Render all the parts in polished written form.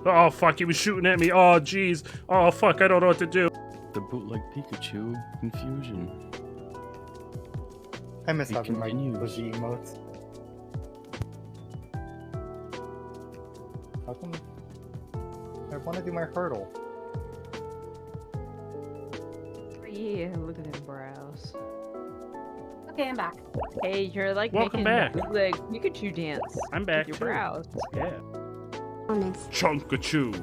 Oh fuck, he was shooting at me. Oh jeez. Oh fuck, I don't know what to do. The bootleg Pikachu confusion. I miss having my Luigi emotes. How come I want to do my hurdle? Yeah, look at them brows. Okay, I'm back. Hey, you're like Welcome making back. like Pikachu dance. I'm back with too. your brows. Yeah. Honest. Chunkachu,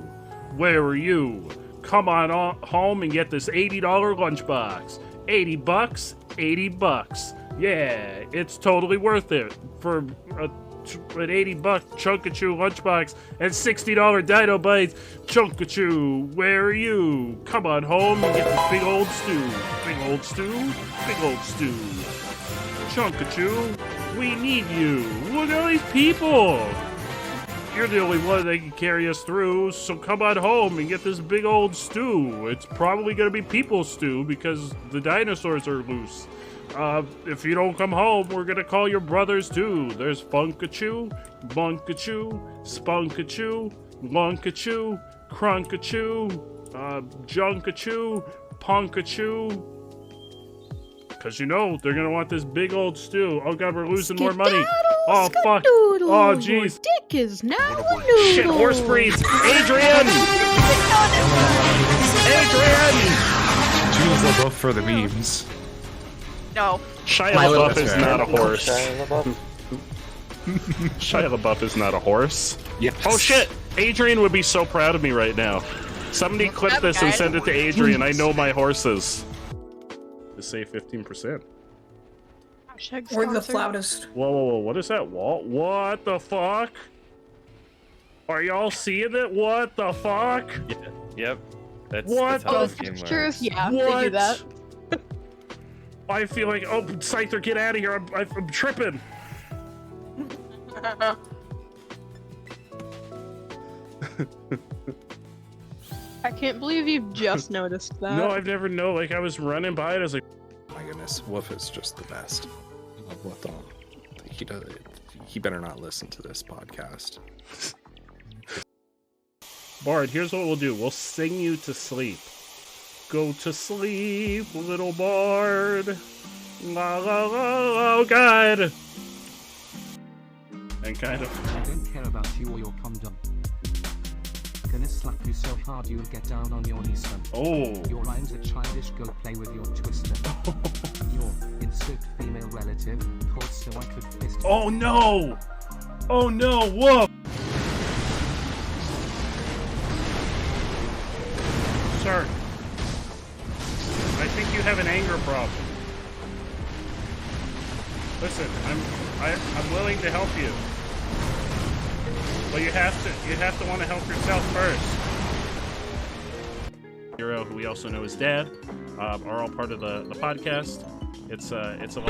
where are you? Come on home and get this $80 lunchbox. 80 bucks, 80 bucks. Yeah, it's totally worth it for an $80 Chunkachu lunchbox and $60 Dino Bites. Chunkachu, where are you? Come on home and get this big old stew. Big old stew, big old stew. Chunkachu, we need you. Look at all these people. You're the only one that can carry us through, so come on home and get this big old stew. It's probably gonna be people stew because the dinosaurs are loose. If you don't come home, we're gonna call your brothers too. There's Funkachu, Bunkachu, Spunkachu, Lunkachu, Crunkachu, Junkachu, Punkachu. Cause you know, they're gonna want this big old stew. Oh god, we're losing more money. Oh fuck. Oh jeez. Dick is now a noodle. Shit, horse breeds. Adrian! Adrian! Choose the both for the memes. No. Shia LaBeouf is not a horse. Shia LaBeouf is not a horse. Yes. Oh shit! Adrian would be so proud of me right now. Somebody clip this and send it to Adrian. I know my horses. Just say 15%. We're the flautist. Whoa, whoa, whoa, what is that wall? What the fuck? Are y'all seeing it? What the fuck? Yeah. Yep. That's What how the this game Truth, works. yeah, What? they do that. I feel like, oh, Scyther, get out of here. I'm tripping. I can't believe you've just noticed that. No, I've never known. Like, I was running by it. I was like, My goodness, Wolf is just the best. I love Wolf Dog. He better not listen to this podcast. Bard, here's what we'll do. We'll sing you to sleep. Go to sleep, little Bard. La la la, oh god. And kind of. I don't care about you or your condom. Gonna slap you so hard you'll get down on your knees, son. Oh. Your rhymes are childish, go play with your twister. Your insert female relative, called so I could fist. Oh no! Oh no, whoa! Sir, I think you have an anger problem. Listen, I'm willing to help you. But you have to want to help yourself first. Hero, who we also know as Dad, are all part of the podcast. It's a lot.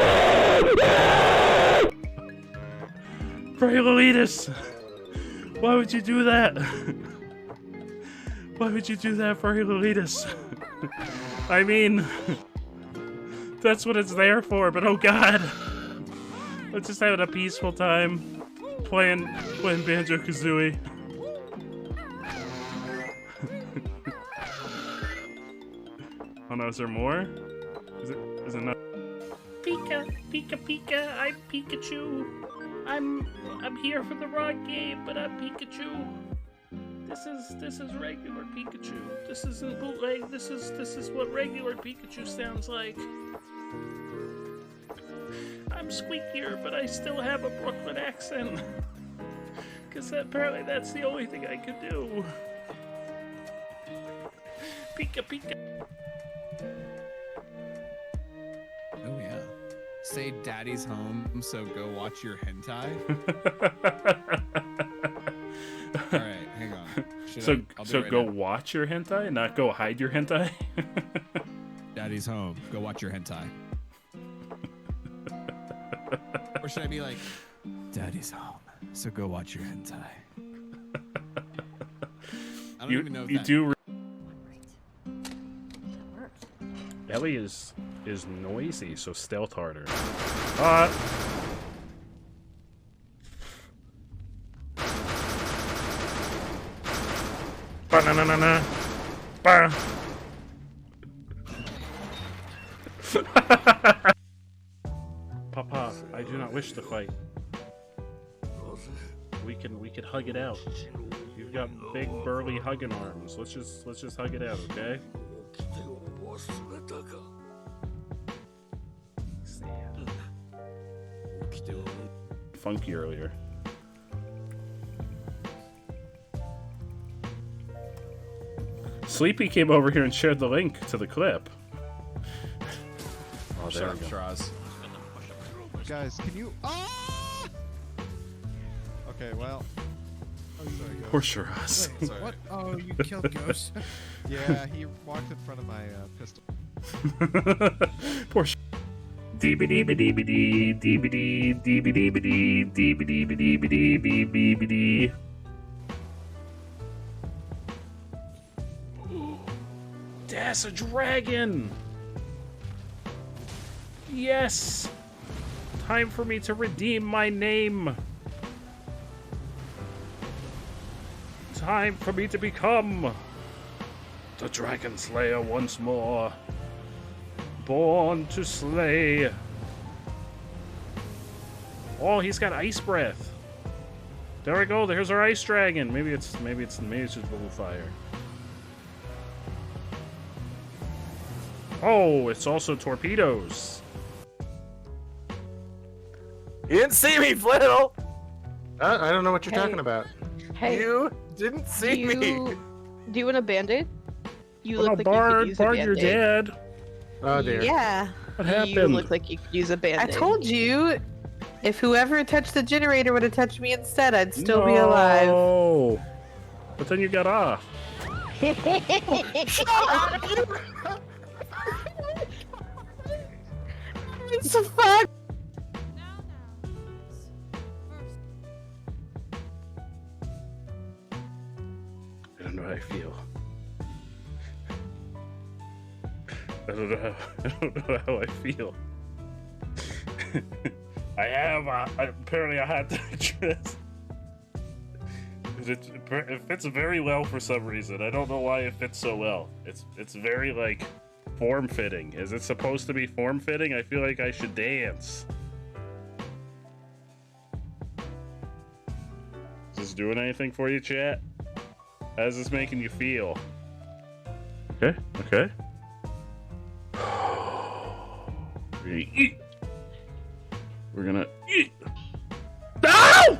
Fray Lolitas! Why would you do that? Why would you do that, Fray Lolitas? I mean, that's what it's there for, but oh god. Let's just have a peaceful time. Playing Banjo-Kazooie. Oh no, is there more? Is it not? Pika, Pika, Pika, I'm Pikachu. I'm here for the wrong game, but I'm Pikachu. This is regular Pikachu. This isn't bootleg. This is what regular Pikachu sounds like. I'm squeakier, but I still have a Brooklyn accent. Because apparently that's the only thing I can do. Pika Pika. Oh yeah. Say daddy's home, so go watch your hentai. Alright, hang on. So go watch your hentai, not go hide your hentai? Daddy's home, go watch your hentai. Or should I be like, Daddy's home, so go watch your hentai? I don't even know if you that... do. Ellie is noisy, so stealth harder. Ba-na-na-na-na. Ba. Papa, I do not wish to fight. We can hug it out. You've got big burly hugging arms. Let's just hug it out, okay? Funky earlier. Sleepy came over here and shared the link to the clip. Oh, there we go. Guys, can you? Ah! Okay, well. Oh, sorry, Ghost. Poor Shiraz. Wait, what? Oh, you killed Ghost. Yeah, he walked in front of my pistol. Poor DBD. That's a dragon! Yes! Time for me to redeem my name! Time for me to become the Dragon Slayer once more. Born to slay. Oh, he's got ice breath. There we go. There's our ice dragon. Maybe it's just blue fire. Oh, it's also torpedoes. You didn't see me, Flannel! I don't know what you're talking about. Hey, You didn't see me! Do you want a band-aid? You Oh, look like Bard, you could use a Bard, you're band-aid. dead. Oh dear. Yeah, What You happened? look like you could use a I band-aid. told you. If whoever touched the generator would have touched me instead, I'd still be alive. No. But then you got off. It's a fuck. I don't know how I feel. I don't know how I feel. Apparently I had to address. It fits very well for some reason. I don't know why it fits so well. It's very like form-fitting. Is it supposed to be form-fitting? I feel like I should dance. Is this doing anything for you, chat? How's this making you feel? Okay, okay. We're gonna eat. We're gonna eat. No!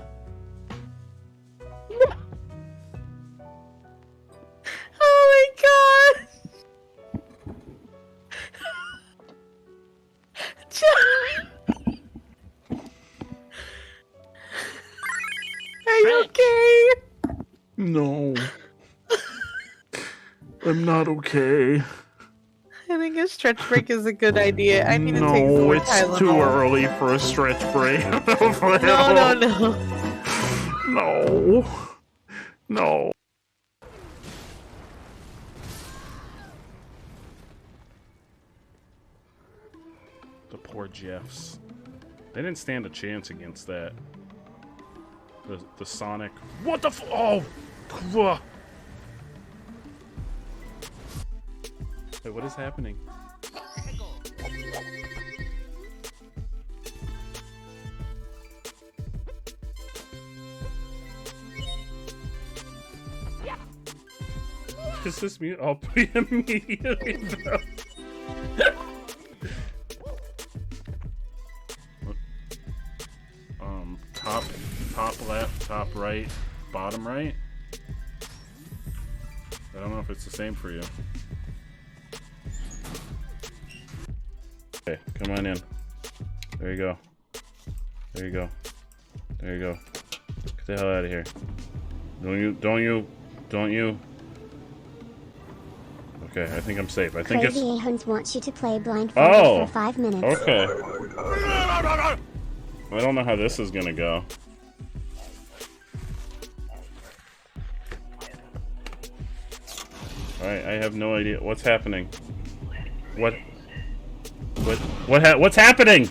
Oh my god. Are you okay? No. I'm not okay. I think a stretch break is a good idea. I need to take some No, more it's Tylenol. too early for a stretch break. No. No. No. The poor Jeffs. They didn't stand a chance against that. The Sonic. What the oh! Wait, what is happening? Is this mute? I'll be immediately down. Top left, top right, bottom right. I don't know if it's the same for you. Okay, come on in. There you go. There you go. There you go. Get the hell out of here. Don't you. Okay, I think I'm safe. I think Crazy it's... Ahans wants you to play blindfolded for 5 minutes. Okay. I don't know how this is gonna go. Alright, I have no idea. What's happening? What's happening?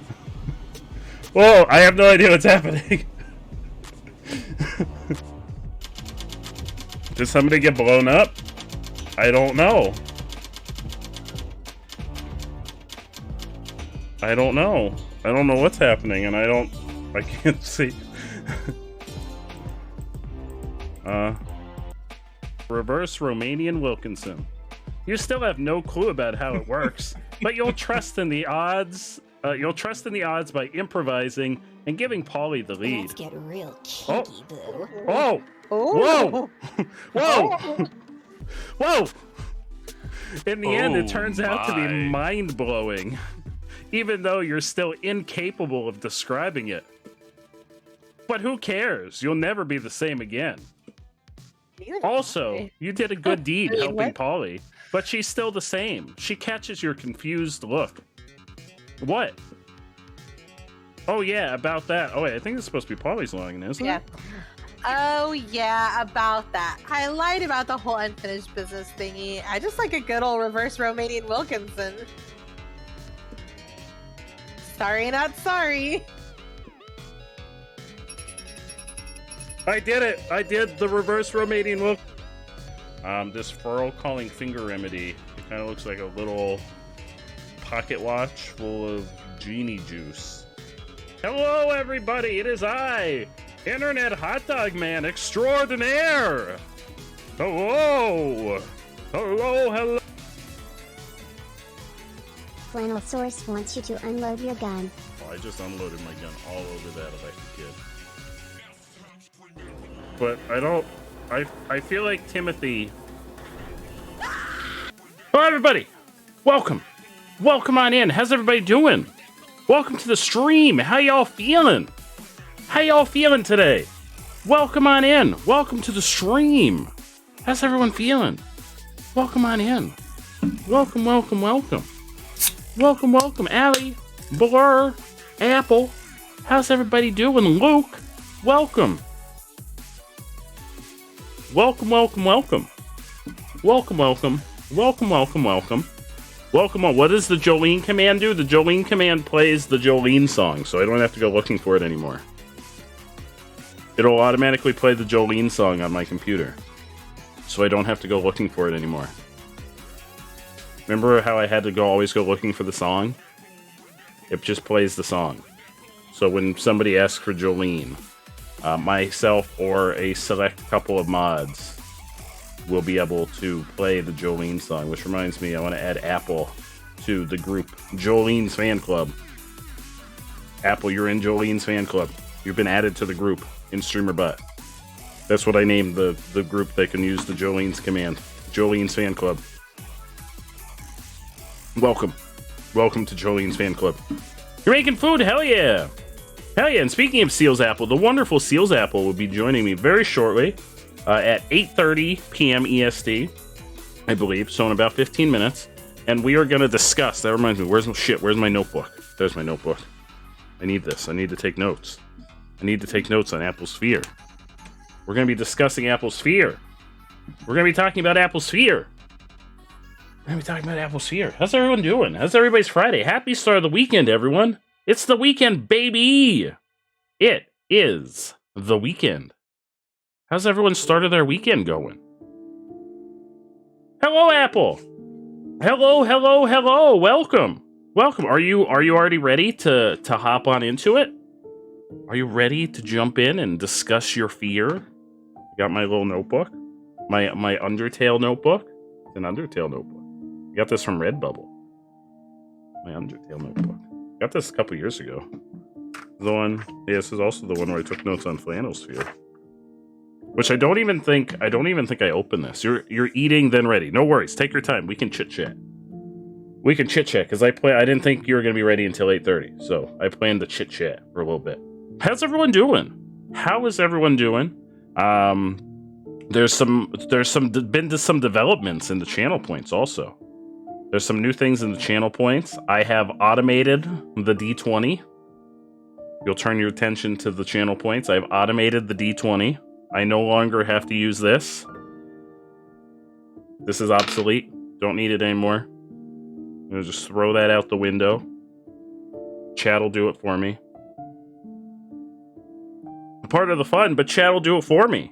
Whoa, I have no idea what's happening. Did somebody get blown up? I don't know. I don't know. I don't know what's happening, and I can't see. Reverse Romanian Wilkinson. You still have no clue about how it works, but you'll trust in the odds. You'll trust in the odds by improvising and giving Polly the lead. Let's get real kinky, boo. Oh! Whoa! Whoa! Whoa! In the end, it turns out to be mind-blowing, even though you're still incapable of describing it. But who cares? You'll never be the same again. Also, you did a good deed helping Polly, but she's still the same. She catches your confused look. What? Oh yeah, about that. Oh wait, I think it's supposed to be Polly's line, isn't it? Oh yeah, about that. I lied about the whole unfinished business thingy. I just like a good old reverse Romanian Wilkinson. Sorry, not sorry. I did it! I did the reverse Romanian look. This furl calling finger remedy. It kind of looks like a little pocket watch full of genie juice. Hello, everybody! It is I, Internet Hot Dog Man Extraordinaire! Hello! Hello, hello! Flannel Source wants you to unload your gun. Oh, I just unloaded my gun all over that if I could. But I don't... I feel like Timothy... Hello, everybody! Welcome! Welcome on in. How's everybody doing? Welcome to the stream. How y'all feeling? How y'all feeling today? Welcome on in. Welcome to the stream. How's everyone feeling? Welcome on in. Welcome, welcome, welcome. Welcome, welcome. Allie, Blur, Apple. How's everybody doing? Luke, welcome. Welcome, welcome, welcome. Welcome, welcome. Welcome, welcome, welcome. Welcome on. What does the Jolene command do? The Jolene command plays the Jolene song, so I don't have to go looking for it anymore. It'll automatically play the Jolene song on my computer, so I don't have to go looking for it anymore. Remember how I had to always go looking for the song? It just plays the song. So when somebody asks for Jolene, myself or a select couple of mods will be able to play the Jolene song, which reminds me, I want to add Apple to the group Jolene's Fan Club. Apple, you're in Jolene's Fan Club. You've been added to the group in Streamer Butt. That's what I named the group that can use the Jolene's command. Jolene's Fan Club. Welcome. Welcome to Jolene's Fan Club. You're making food? Hell yeah! Hell yeah, and speaking of Seals Apple, the wonderful Seals Apple will be joining me very shortly at 8:30 p.m. EST, I believe, so in about 15 minutes. And we are going to discuss, that reminds me, where's my notebook? There's my notebook. I need this. I need to take notes. I need to take notes on Apple Sphere. We're going to be discussing Apple Sphere. We're going to be talking about Apple Sphere. We're going to be talking about Apple Sphere. How's everyone doing? How's everybody's Friday? Happy start of the weekend, everyone. It's the weekend, baby. It is the weekend. How's everyone started their weekend going? Hello, Apple. Hello, hello, hello. Welcome. Welcome. Are you already ready to hop on into it? Are you ready to jump in and discuss your fear? I got my little notebook. My Undertale notebook. It's an Undertale notebook. I got this from Redbubble. My Undertale notebook. Got this a couple years ago. The one, yeah, this is also the one where I took notes on Flannel Sphere. Which I don't even think I opened this. You're eating, then ready. No worries. Take your time. We can chit chat. We can chit chat because I didn't think you were gonna be ready until 8:30, so I planned to chit chat for a little bit. How's everyone doing? How is everyone doing? There's some developments in the channel points also. There's some new things in the channel points. I have automated the D20. You'll turn your attention to the channel points. I've automated the D20. I no longer have to use this. This is obsolete. Don't need it anymore. I'm gonna just throw that out the window. Chat will do it for me. Part of the fun, but chat will do it for me.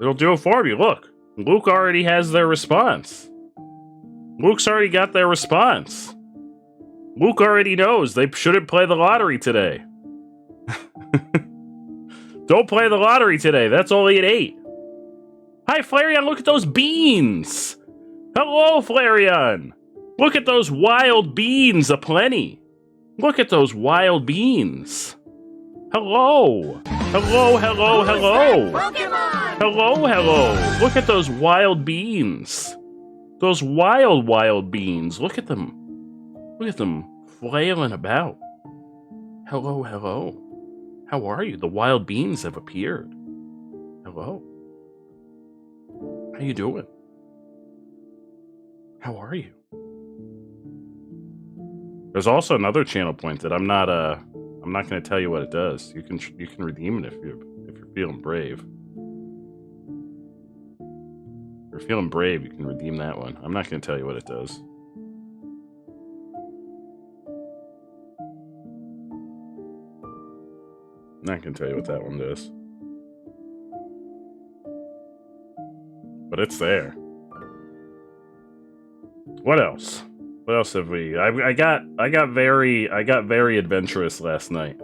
It'll do it for me. Look, Luke already has their response. Luke's already got their response. Luke already knows they shouldn't play the lottery today. Don't play the lottery today. That's only at 8. Hi, Flareon. Look at those beans. Hello, Flareon. Look at those wild beans aplenty. Look at those wild beans. Hello. Hello, hello, hello. Hello, hello. Look at those wild beans. Those wild beans. Look at them. Look at them flailing about. Hello, hello. How are you? The wild beans have appeared. Hello. How you doing? How are you? There's also another channel point that I'm not going to tell you what it does. You can redeem it if you're feeling brave. If you're feeling brave, you can redeem that one. I'm not going to tell you what it does. I'm not going to tell you what that one does. But it's there. What else? What else have we? I got very adventurous last night.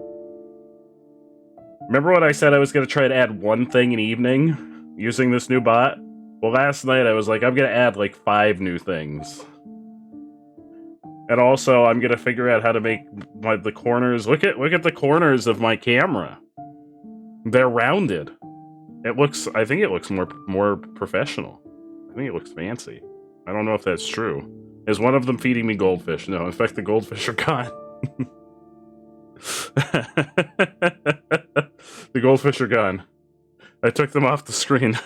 Remember what I said I was gonna try to add one thing an evening using this new bot? Well, last night I was like, I'm gonna add like 5 new things. And also I'm gonna figure out how to make the corners. Look at the corners of my camera. They're rounded. I think it looks more professional. I think it looks fancy. I don't know if that's true. Is one of them feeding me goldfish? No, in fact, the goldfish are gone. The goldfish are gone. I took them off the screen.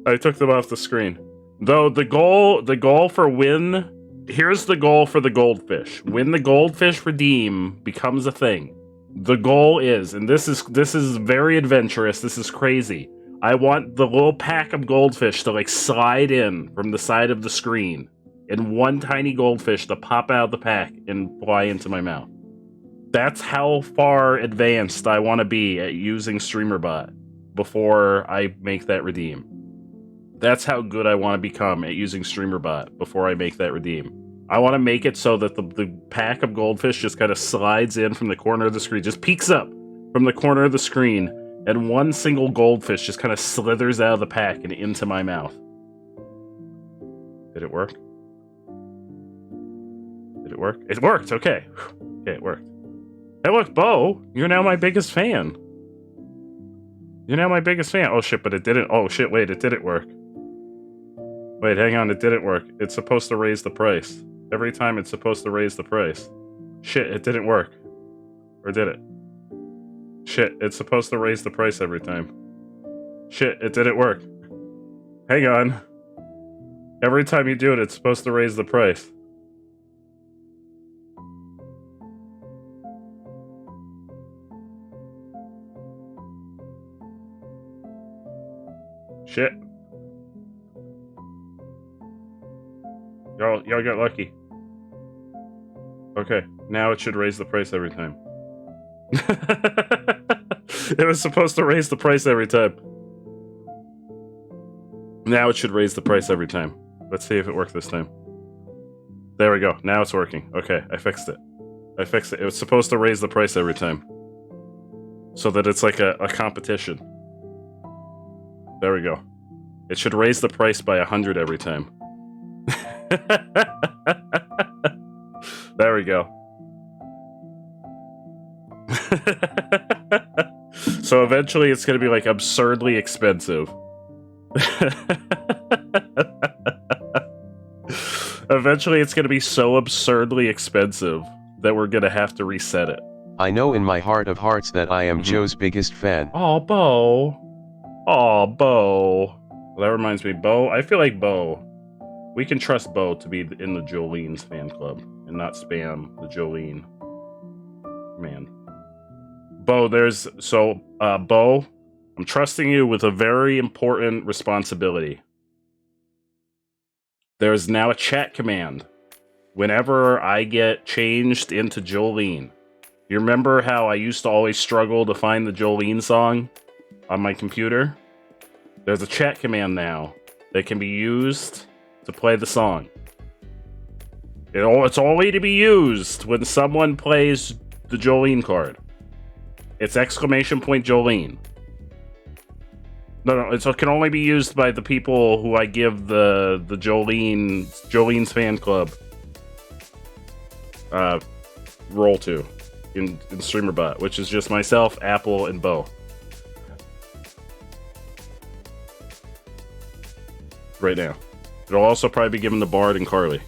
I took them off the screen. Though the goal for win, here's the goal for the goldfish. When the goldfish redeem becomes a thing, the goal is, and this is very adventurous, this is crazy. I want the little pack of goldfish to like slide in from the side of the screen and one tiny goldfish to pop out of the pack and fly into my mouth. That's how far advanced I want to be at using StreamerBot before I make that redeem. That's how good I want to become at using StreamerBot before I make that redeem. I want to make it so that the pack of goldfish just kind of slides in from the corner of the screen, just peeks up from the corner of the screen, and one single goldfish just kind of slithers out of the pack and into my mouth. Did it work? Did it work? It worked, okay. Okay, it worked. Hey look, Bo, you're now my biggest fan. You're now my biggest fan. Oh shit, but it didn't. Oh shit, wait, it didn't work. Wait, hang on, it didn't work. It's supposed to raise the price. Every time it's supposed to raise the price. Shit, it didn't work. Or did it? Shit, it's supposed to raise the price every time. Shit, it didn't work. Hang on. Every time you do it, it's supposed to raise the price. Shit. Y'all got lucky. Okay, now it should raise the price every time. It was supposed to raise the price every time. Now it should raise the price every time. Let's see if it worked this time. There we go. Now it's working. Okay, I fixed it. I fixed it. It was supposed to raise the price every time. So that it's like a competition. There we go. It should raise the price by 100 every time. There we go. So eventually it's going to be like absurdly expensive. Eventually it's going to be so absurdly expensive that we're going to have to reset it. I know in my heart of hearts that I am Joe's biggest fan. Oh, Bo. Oh, Bo. That reminds me, Bo. I feel like Bo. We can trust Bo to be in the Jolene's fan club and not spam the Jolene. Man. Bo, Bo, I'm trusting you with a very important responsibility. There's now a chat command whenever I get changed into Jolene. You remember how I used to always struggle to find the Jolene song on my computer? There's a chat command now that can be used to play the song. It's only to be used when someone plays the Jolene card. It's exclamation point Jolene. No, it can only be used by the people who I give the Jolene's fan club role to in StreamerBot, which is just myself, Apple, and Bo. Right now. It'll also probably be given to Bard and Carly.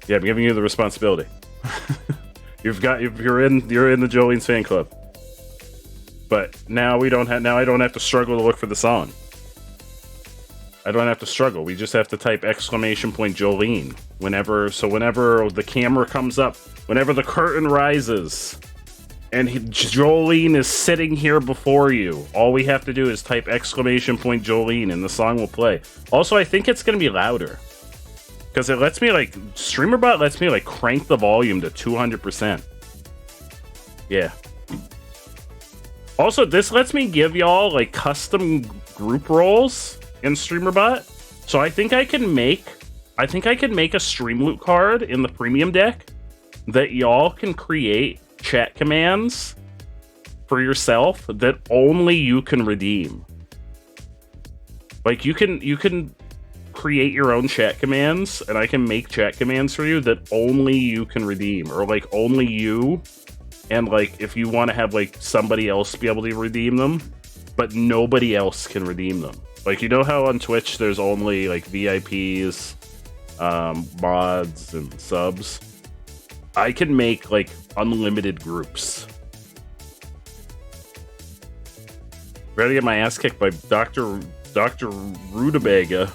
Yeah, I'm giving you the responsibility. You're in the Jolene's fan club. But now I don't have to struggle to look for the song. I don't have to struggle. We just have to type exclamation point Jolene whenever the camera comes up, whenever the curtain rises, and Jolene is sitting here before you. All we have to do is type exclamation point Jolene, and the song will play. Also, I think it's gonna be louder because it lets me StreamerBot lets me crank the volume to 200%. Yeah. Also, this lets me give y'all custom group roles in StreamerBot. So I think I can make a stream loot card in the premium deck that y'all can create chat commands for yourself that only you can redeem. You can create your own chat commands, and I can make chat commands for you that only you can redeem, or only you. And if you want to have somebody else be able to redeem them, but nobody else can redeem them. You know how on Twitch there's only VIPs, mods, and subs? I can make unlimited groups. Ready to get my ass kicked by Dr. Rutabaga.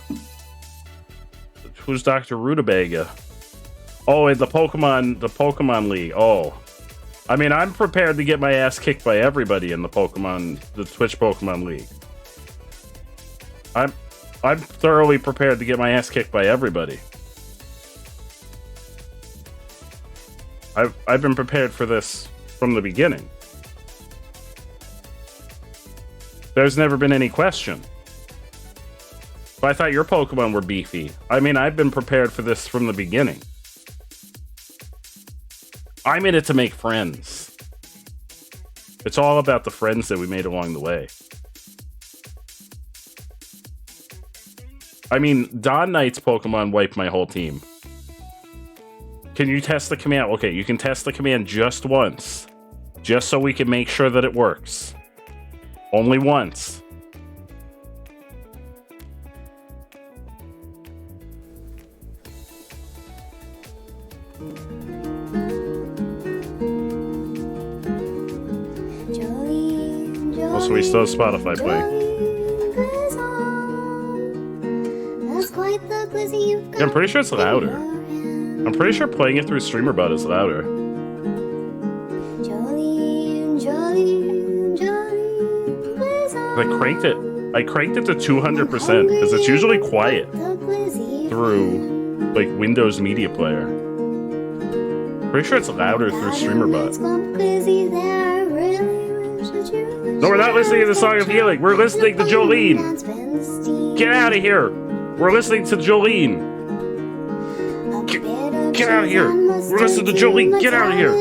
Who's Dr. Rutabaga? Oh, in the Pokemon League. Oh. I mean, I'm prepared to get my ass kicked by everybody in the Twitch Pokemon League. I'm thoroughly prepared to get my ass kicked by everybody. I've been prepared for this from the beginning. There's never been any question. But I thought your Pokemon were beefy. I mean, I've been prepared for this from the beginning. I'm in it to make friends. It's all about the friends that we made along the way. I mean, Dawn Knight's Pokemon wiped my whole team. Can you test the command? Okay, you can test the command just once. Just so we can make sure that it works. Only once. Also, we still have Spotify playing. Yeah, I'm pretty sure it's louder. I'm pretty sure playing it through StreamerBot is louder. I cranked it to 200% because it's usually quiet through Windows Media Player. Pretty sure it's louder through StreamerBot. No, we're not listening to the Song of Healing. We're listening to Jolene. Get out of here. We're listening to Jolene. Get out of here. We're listening to Jolene. Get out of here.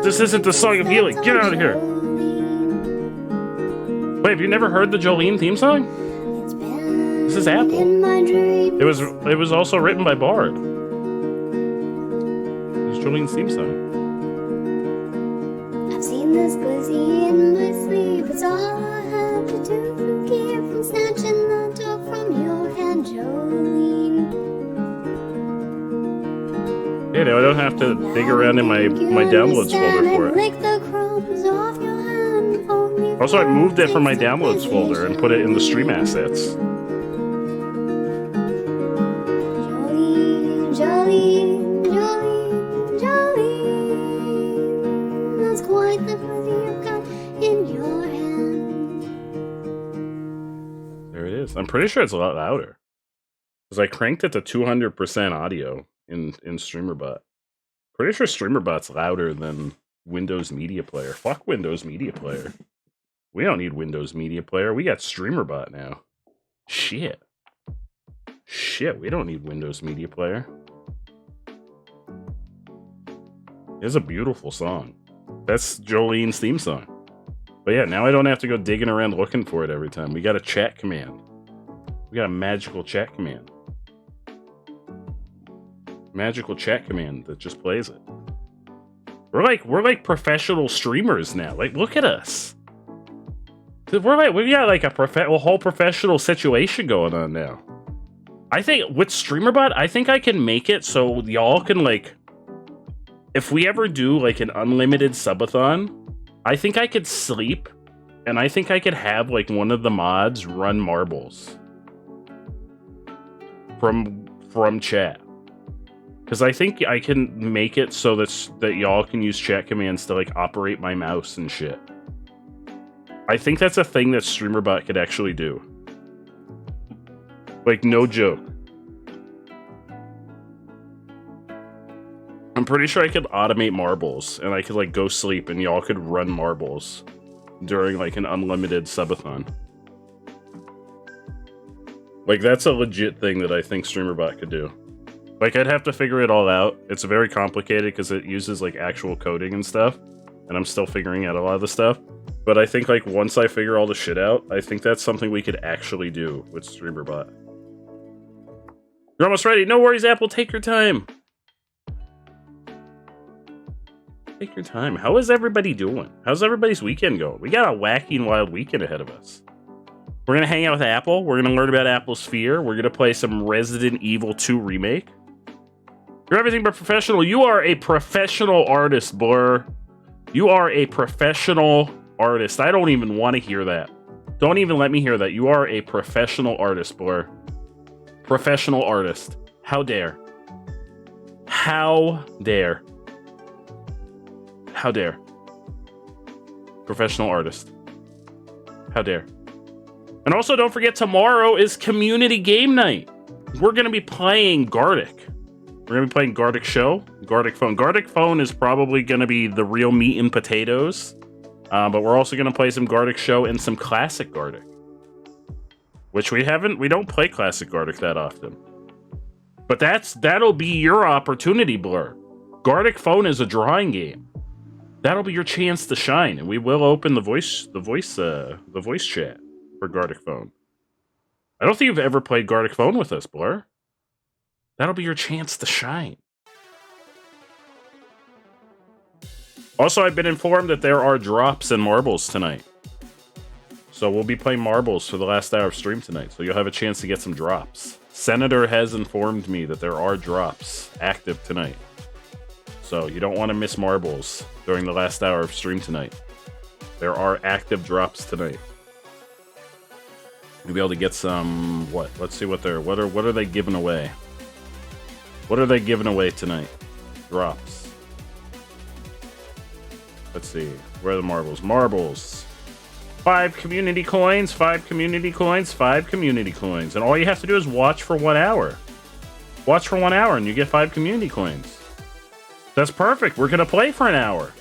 This isn't the Song of Healing. Get out of here. Wait, have you never heard the Jolene theme song? This is Apple. It was also written by Bard. It's Jolene's theme song. I've seen this glizzy in my sleep. It's all I have to do to keep from snatching the dog from your hand, Jolene. Yeah, no, I don't have to dig around in my downloads folder for it. Also, I moved it from my downloads folder and put it in the stream assets. Jolene, Jolene, Jolene, Jolene. That's quite the glizzy you've got in your hand. There it is. I'm pretty sure it's a lot louder. Because I cranked it to 200% audio in StreamerBot. Pretty sure StreamerBot's louder than Windows Media Player. Fuck Windows Media Player. We don't need Windows Media Player. We got StreamerBot now. Shit. Shit, we don't need Windows Media Player. It's a beautiful song. That's Jolene's theme song. But yeah, now I don't have to go digging around looking for it every time. We got a chat command. We got a magical chat command. Magical chat command that just plays it. We're like professional streamers now. Like, look at us. We got like a whole professional situation going on now. I think with StreamerBot, I think I can make it so y'all can like, if we ever do like an unlimited subathon, I think I could sleep, and I think I could have like one of the mods run marbles from chat, because I think I can make it so that y'all can use chat commands to like operate my mouse and shit. I think that's a thing that StreamerBot could actually do. Like, no joke. I'm pretty sure I could automate marbles, and I could like go sleep, and y'all could run marbles during like an unlimited subathon. Like, that's a legit thing that I think StreamerBot could do. Like, I'd have to figure it all out. It's very complicated because it uses like actual coding and stuff, and I'm still figuring out a lot of the stuff. But I think like once I figure all the shit out, I think that's something we could actually do with StreamerBot. You're almost ready. No worries, Apple. Take your time. Take your time. How is everybody doing? How's everybody's weekend going? We got a wacky and wild weekend ahead of us. We're going to hang out with Apple. We're going to learn about Apple Sphere. We're going to play some Resident Evil 2 Remake. You're everything but professional. You are a professional artist, Blur. You are a professional artist. I don't even want to hear that. Don't even let me hear that. You are a professional artist, Blur. Professional artist. How dare. How dare. How dare. Professional artist. How dare. And also, don't forget, tomorrow is community game night. We're going to be playing Gartic. We're going to be playing Gartic Show, Gartic Phone. Gartic Phone is probably going to be the real meat and potatoes. But we're also going to play some Gartic Show and some Classic Gartic. Which we don't play Classic Gartic that often. But that'll be your opportunity, Blur. Gartic Phone is a drawing game. That'll be your chance to shine, and we will open the voice chat for Gartic Phone. I don't think you've ever played Gartic Phone with us, Blur. That'll be your chance to shine. Also, I've been informed that there are drops and marbles tonight. So we'll be playing marbles for the last hour of stream tonight, so you'll have a chance to get some drops. Senator has informed me that there are drops active tonight. So you don't want to miss marbles during the last hour of stream tonight. There are active drops tonight. You'll be able to get some, what? Let's see what are they giving away? What are they giving away tonight? Drops. Let's see. Where are the marbles? Marbles. 5 community coins, 5 community coins, 5 community coins. And all you have to do is watch for 1 hour. Watch for 1 hour and you get 5 community coins. That's perfect. We're going to play for an hour.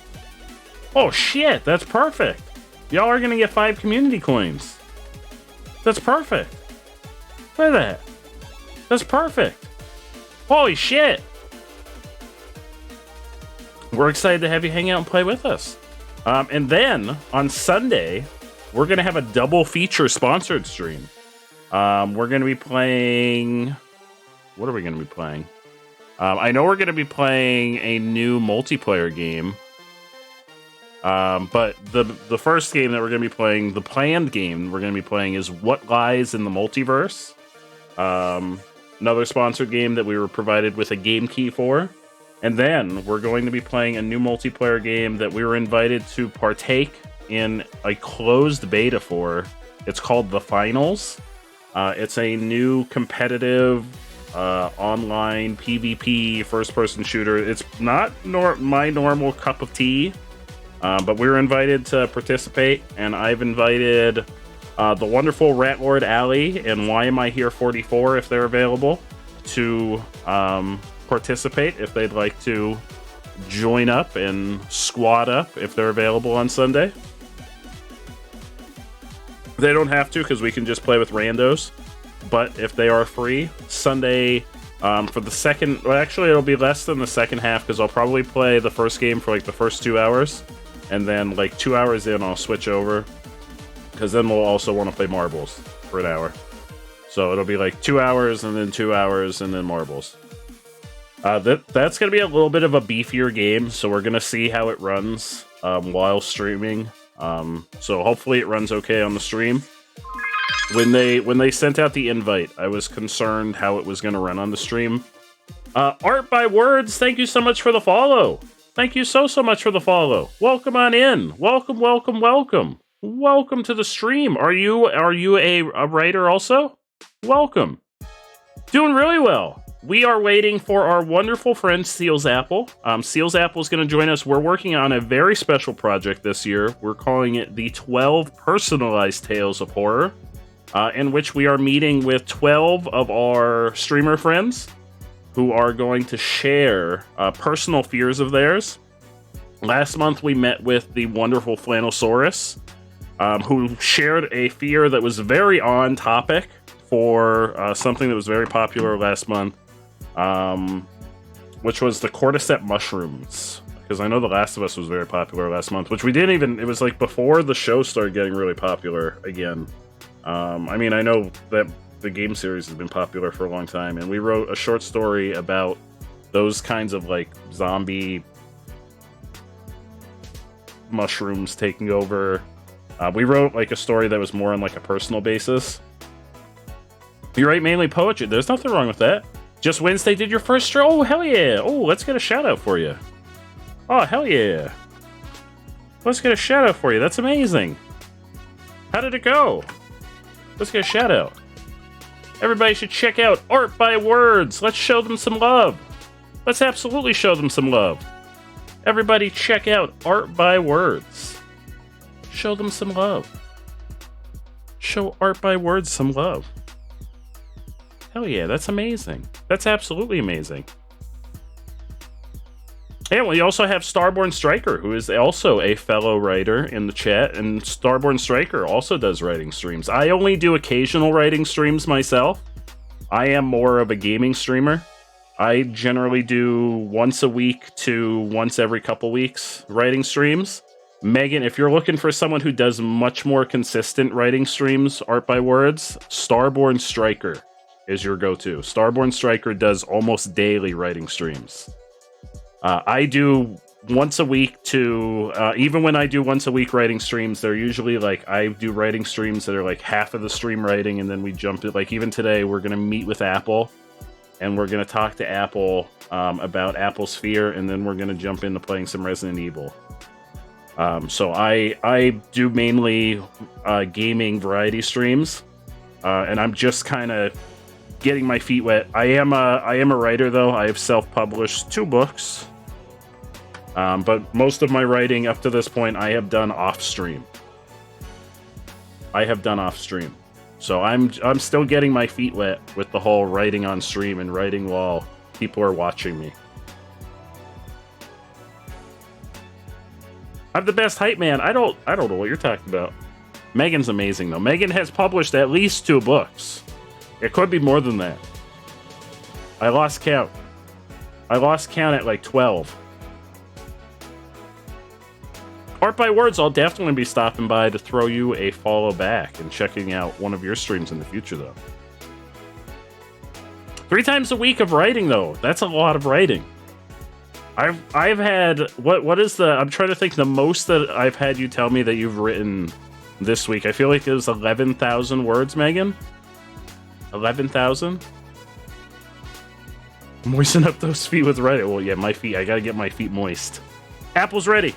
Oh, shit. That's perfect. Y'all are going to get 5 community coins. That's perfect. Look at that. That's perfect. Holy shit. We're excited to have you hang out and play with us. And then on Sunday, we're going to have a double feature sponsored stream. We're going to be playing... What are we going to be playing? I know we're going to be playing a new multiplayer game. But the first game that we're going to be playing, the planned game we're going to be playing is What Lies in the Multiverse. Another sponsored game that we were provided with a game key for. And then we're going to be playing a new multiplayer game that we were invited to partake in a closed beta for. It's called The Finals. It's a new competitive online PvP first-person shooter. It's not my normal cup of tea, but we were invited to participate, and I've invited the wonderful Ratlord Alley and Why Am I Here 44, if they're available, to participate if they'd like to join up and squad up if they're available on Sunday. They don't have to because we can just play with randos. But if they are free, Sunday for the second... Well, actually, it'll be less than the second half because I'll probably play the first game for like the first 2 hours. And then like 2 hours in, I'll switch over. Because then we'll also want to play marbles for an hour. So it'll be like 2 hours and then 2 hours and then marbles. That's going to be a little bit of a beefier game. So we're going to see how it runs while streaming. So hopefully it runs okay on the stream. When they sent out the invite, I was concerned how it was going to run on the stream. Art by Words, thank you so much for the follow. Thank you so much for the follow. Welcome on in. Welcome to the stream. Are you a writer also? Welcome. Doing really well. We are waiting for our wonderful friend Seals Apple. Seals Apple is going to join us. We're working on a very special project this year. We're calling it the 12 Personalized Tales of Horror, in which we are meeting with 12 of our streamer friends who are going to share personal fears of theirs. Last month, we met with the wonderful Flanosaurus, who shared a fear that was very on topic for something that was very popular last month. Which was the cordyceps mushrooms, because I know The Last of Us was very popular last month, which we didn't even, it was like before the show started getting really popular again. I mean, I know that the game series has been popular for a long time, and we wrote a short story about those kinds of like zombie mushrooms taking over. We wrote like a story that was more on like a personal basis. You write mainly poetry. There's nothing wrong with that. Just Wednesday did your first stream. Oh, hell yeah. Oh, let's get a shout out for you. Oh, hell yeah. Let's get a shout out for you. That's amazing. How did it go? Let's get a shout out. Everybody should check out Art by Words. Let's show them some love. Let's absolutely show them some love. Everybody check out Art by Words. Show them some love. Show Art by Words some love. Hell yeah, that's amazing. That's absolutely amazing. And we also have Starborn Striker, who is also a fellow writer in the chat, and Starborn Striker also does writing streams. I only do occasional writing streams myself. I am more of a gaming streamer. I generally do once a week to once every couple weeks writing streams. Megan, if you're looking for someone who does much more consistent writing streams, Art by Words, Starborn Striker is your go-to. Starborn Striker does almost daily writing streams. I do once a week to, even when I do once a week writing streams, they're usually like, I do writing streams that are like half of the stream writing, and then we jump it. Like even today, we're going to meet with Apple, and we're going to talk to Apple about Apple's Sphere, and then we're going to jump into playing some Resident Evil. So I do mainly gaming variety streams, and I'm just kind of getting my feet wet. I am a writer though. I have self-published 2 books, but most of my writing up to this point I have done off stream. So I'm still getting my feet wet with the whole writing on stream and writing while people are watching me. I'm the best hype man. I don't know what you're talking about. Megan's amazing though. Megan has published at least 2 books. It could be more than that. I lost count. At like 12. Art by Words, I'll definitely be stopping by to throw you a follow back and checking out one of your streams in the future, though. 3 times a week of writing, though. That's a lot of writing. I've had... What is the... I'm trying to think the most that I've had you tell me that you've written this week. I feel like it was 11,000 words, Megan? 11,000? Moisten up those feet with writing. Well, yeah, my feet. I gotta get my feet moist. Apple's ready.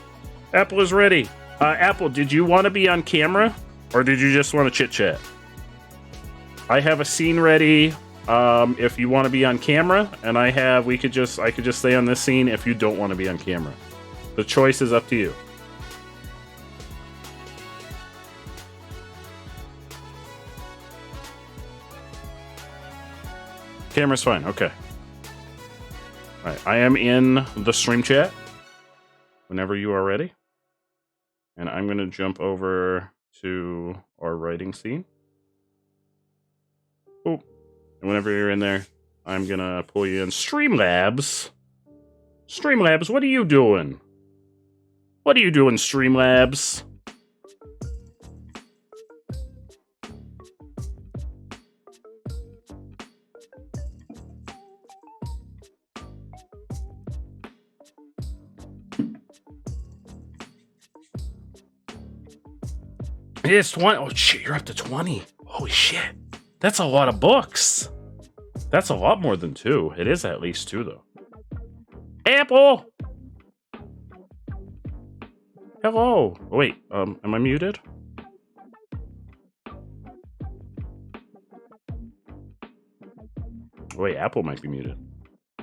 Apple is ready. Apple, did you want to be on camera, or did you just want to chit chat? I have a scene ready. If you want to be on camera, and I could just stay on this scene if you don't want to be on camera. The choice is up to you. Camera's fine. Okay. All right. I am in the stream chat whenever you are ready. And I'm going to jump over to our writing scene. Oh, and whenever you're in there, I'm gonna pull you in. Streamlabs. Streamlabs, what are you doing? What are you doing, Streamlabs? It's 20. Oh shit, you're up to 20. Holy shit. That's a lot of books. That's a lot more than 2. It is at least 2 though. Apple! Hello. Oh, wait, am I muted? Wait, Apple might be muted.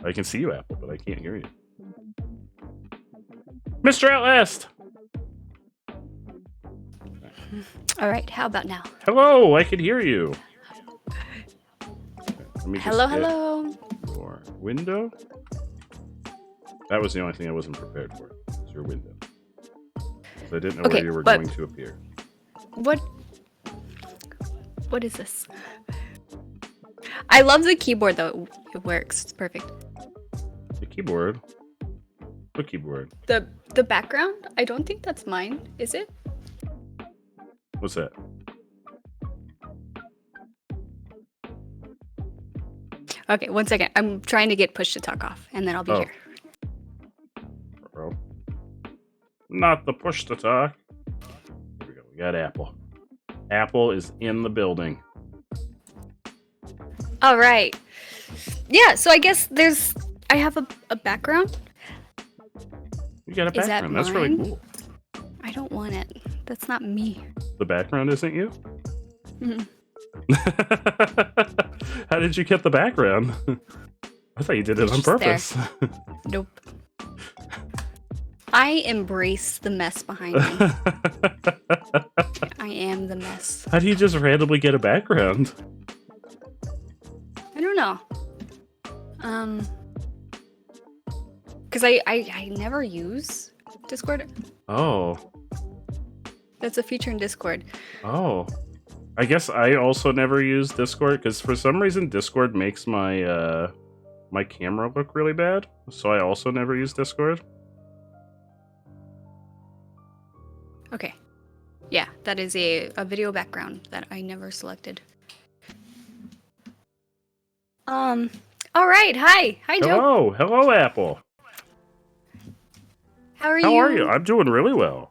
I can see you, Apple, but I can't hear you. Mr. Outlast! Alright, how about now? Hello, I can hear you. Let me just Hello, get hello. Your window? That was the only thing I wasn't prepared for. It's your window. So I didn't know where you were going to appear. What is this? I love the keyboard though. It works. It's perfect. The keyboard? What keyboard? The background? I don't think that's mine, is it? What's that? Okay, one second. I'm trying to get push to talk off, and then I'll be here. Oh. Not the push to talk. Here we go. We got Apple. Apple is in the building. All right. Yeah, so I guess I have a background. You got a Is that background. That's really mine? cool. I don't want it. That's not me. The background isn't you? Mm. How did you get the background? I thought you did it It's on just purpose. Nope. I embrace the mess behind me. I am the mess. How do you just randomly get a background? I don't know. Because I never use Discord. Oh. That's a feature in Discord. Oh. I guess I also never use Discord because for some reason Discord makes my my camera look really bad. So I also never use Discord. Okay. Yeah, that is a video background that I never selected. All right. Hi. Hi, Joe. Hello. Hello, Apple. How are you? How are you? I'm doing really well.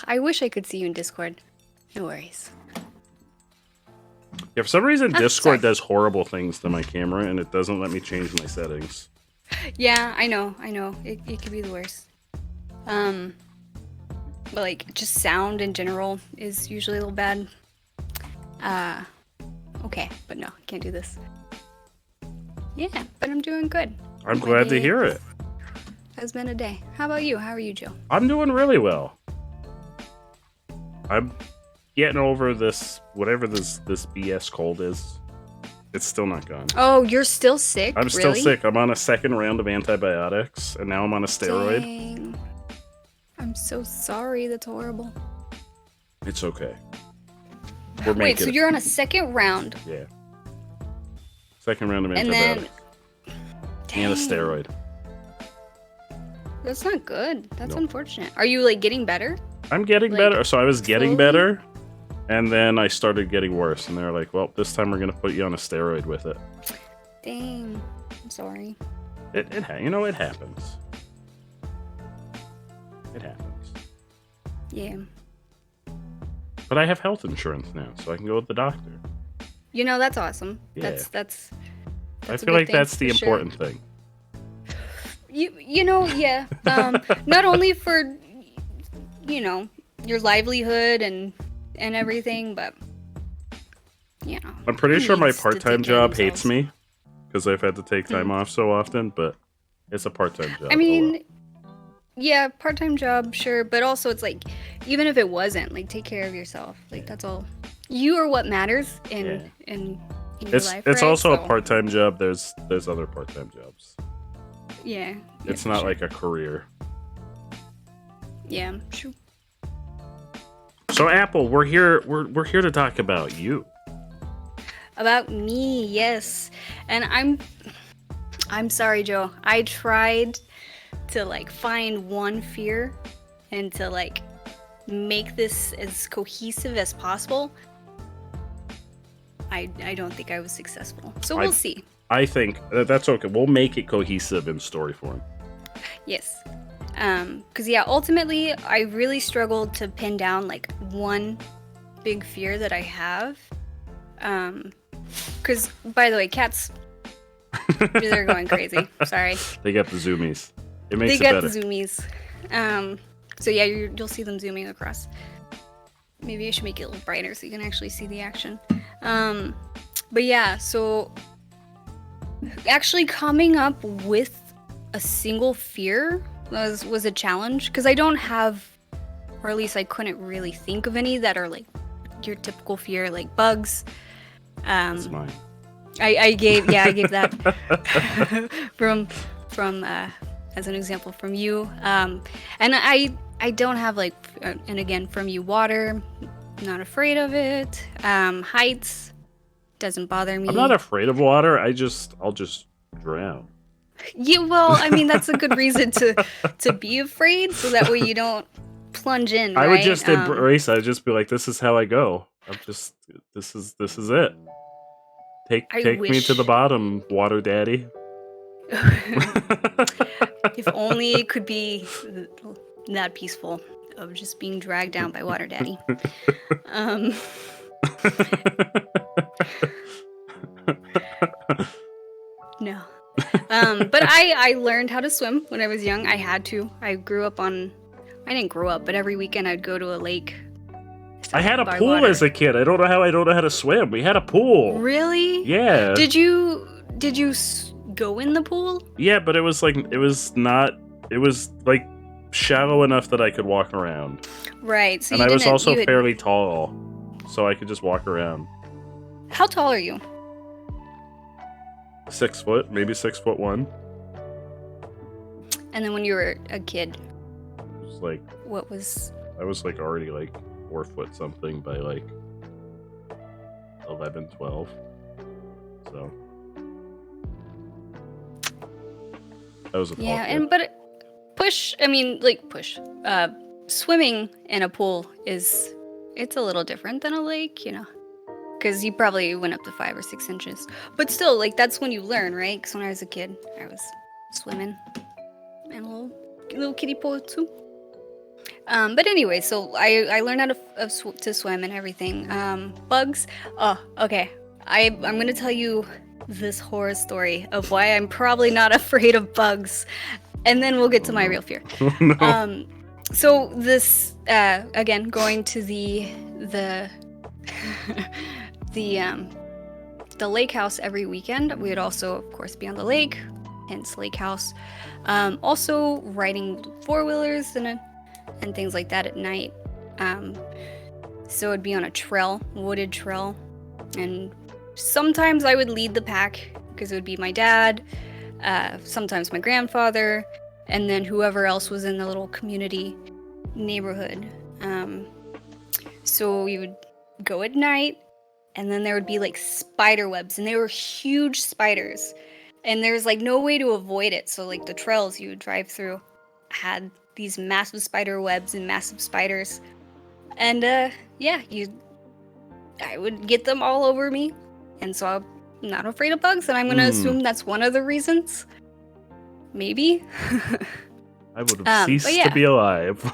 I wish I could see you in Discord. No worries. Yeah, for some reason Ah, Discord sorry. does horrible things to my camera and it doesn't let me change my settings. Yeah, I know. It could be the worst. But like just sound in general is usually a little bad. Okay, but no, can't do this. Yeah, but I'm doing good. I'm My glad to day hear it. Has been a day. How about you? How are you, Joe? I'm doing really well. I'm getting over this, whatever this BS cold is. It's still not gone. Oh, you're still sick? I'm still Really? sick. I'm on a second round of antibiotics, and now I'm on a steroid. Dang. I'm so sorry. That's horrible. It's okay. We're Wait, making so it. you're on a second round, Yeah. Second round of and antibiotics. then And a Dang. steroid. That's not good. That's No. unfortunate. Are you like getting better? I'm getting Like, better. So I was getting slowly? better, and then I started getting worse. And they're like, well, this time we're going to put you on a steroid with it. Dang. I'm sorry. You know, it happens. It happens. Yeah. But I have health insurance now, so I can go with the doctor. You know, that's awesome. Yeah. That's I a feel good like thing, that's the for sure. important thing. You know, yeah. Not only for your livelihood and everything, but you know. I'm pretty who sure my needs to part-time take care of job hates themselves? me because I've had to take time off so often, but it's a part-time job. I Oh, mean, yeah, part-time job, sure, but also it's like, even if it wasn't, like, take care of yourself. Like, that's all. You are what matters in your it's life. it's right? also So, a part-time job. There's other part-time jobs. Yeah. It's not like a career. Yeah, true. So Apple, we're here. We're here to talk about you. About me, yes. And I'm sorry, Joe. I tried to like find one fear and to like make this as cohesive as possible. I don't think I was successful. So we'll see. I think that's okay. We'll make it cohesive in story form. Yes. Because yeah, ultimately, I really struggled to pin down like one big fear that I have. Because by the way, cats, they're going crazy. Sorry. They got the zoomies. It makes They it got better. the zoomies. So yeah, you'll see them zooming across. Maybe I should make it a little brighter so you can actually see the action. But yeah, so actually coming up with a single fear was a challenge because I don't have, or at least I couldn't really think of any that are like your typical fear, like bugs. That's mine. I gave that from as an example from you. And I don't have like, and again from you, water. Not afraid of it. Heights doesn't bother me. I'm not afraid of water. I'll just drown. Yeah, well, I mean that's a good reason to be afraid, so that way you don't plunge in. Right? I would just embrace. I'd just be like, "This is how I go. This is it. Take me to the bottom, water daddy." If only it could be that peaceful of just being dragged down by water daddy. No. But I learned how to swim when I was young. I had to. I didn't grow up, but every weekend I'd go to a lake. I had a by pool water. as a kid. I don't know how to swim. We had a pool. Really? Yeah. Did you go in the pool? Yeah, but it was like shallow enough that I could walk around. Right. So and you I was didn't- also you had- fairly tall, so I could just walk around. How tall are you? 6 foot, maybe 6'1". And then when you were a kid, It was like what was? I was like already like 4 foot something by like 11, 12. So that was a tall Yeah, kid. swimming in a pool it's a little different than a lake, because you probably went up to 5 or 6 inches. But still, like that's when you learn, right? Because when I was a kid, I was swimming in a little kiddie pool too. But anyway, so I learned how to swim and everything. Bugs. Oh, okay. I'm gonna tell you this horror story of why I'm probably not afraid of bugs, and then we'll get to my real fear. No. So this again, going to the the lake house every weekend. We would also, of course, be on the lake, hence lake house. Also riding 4-wheelers and things like that at night. So it'd be on a trail, wooded trail, and sometimes I would lead the pack because it would be my dad, sometimes my grandfather, and then whoever else was in the little community neighborhood. So we would go at night, and then there would be like spider webs, and they were huge spiders, and there's like no way to avoid it. So like the trails you would drive through had these massive spider webs and massive spiders, and I would get them all over me, and so I'm not afraid of bugs, and I'm gonna assume that's one of the reasons. Maybe. I would have ceased but yeah. to be alive.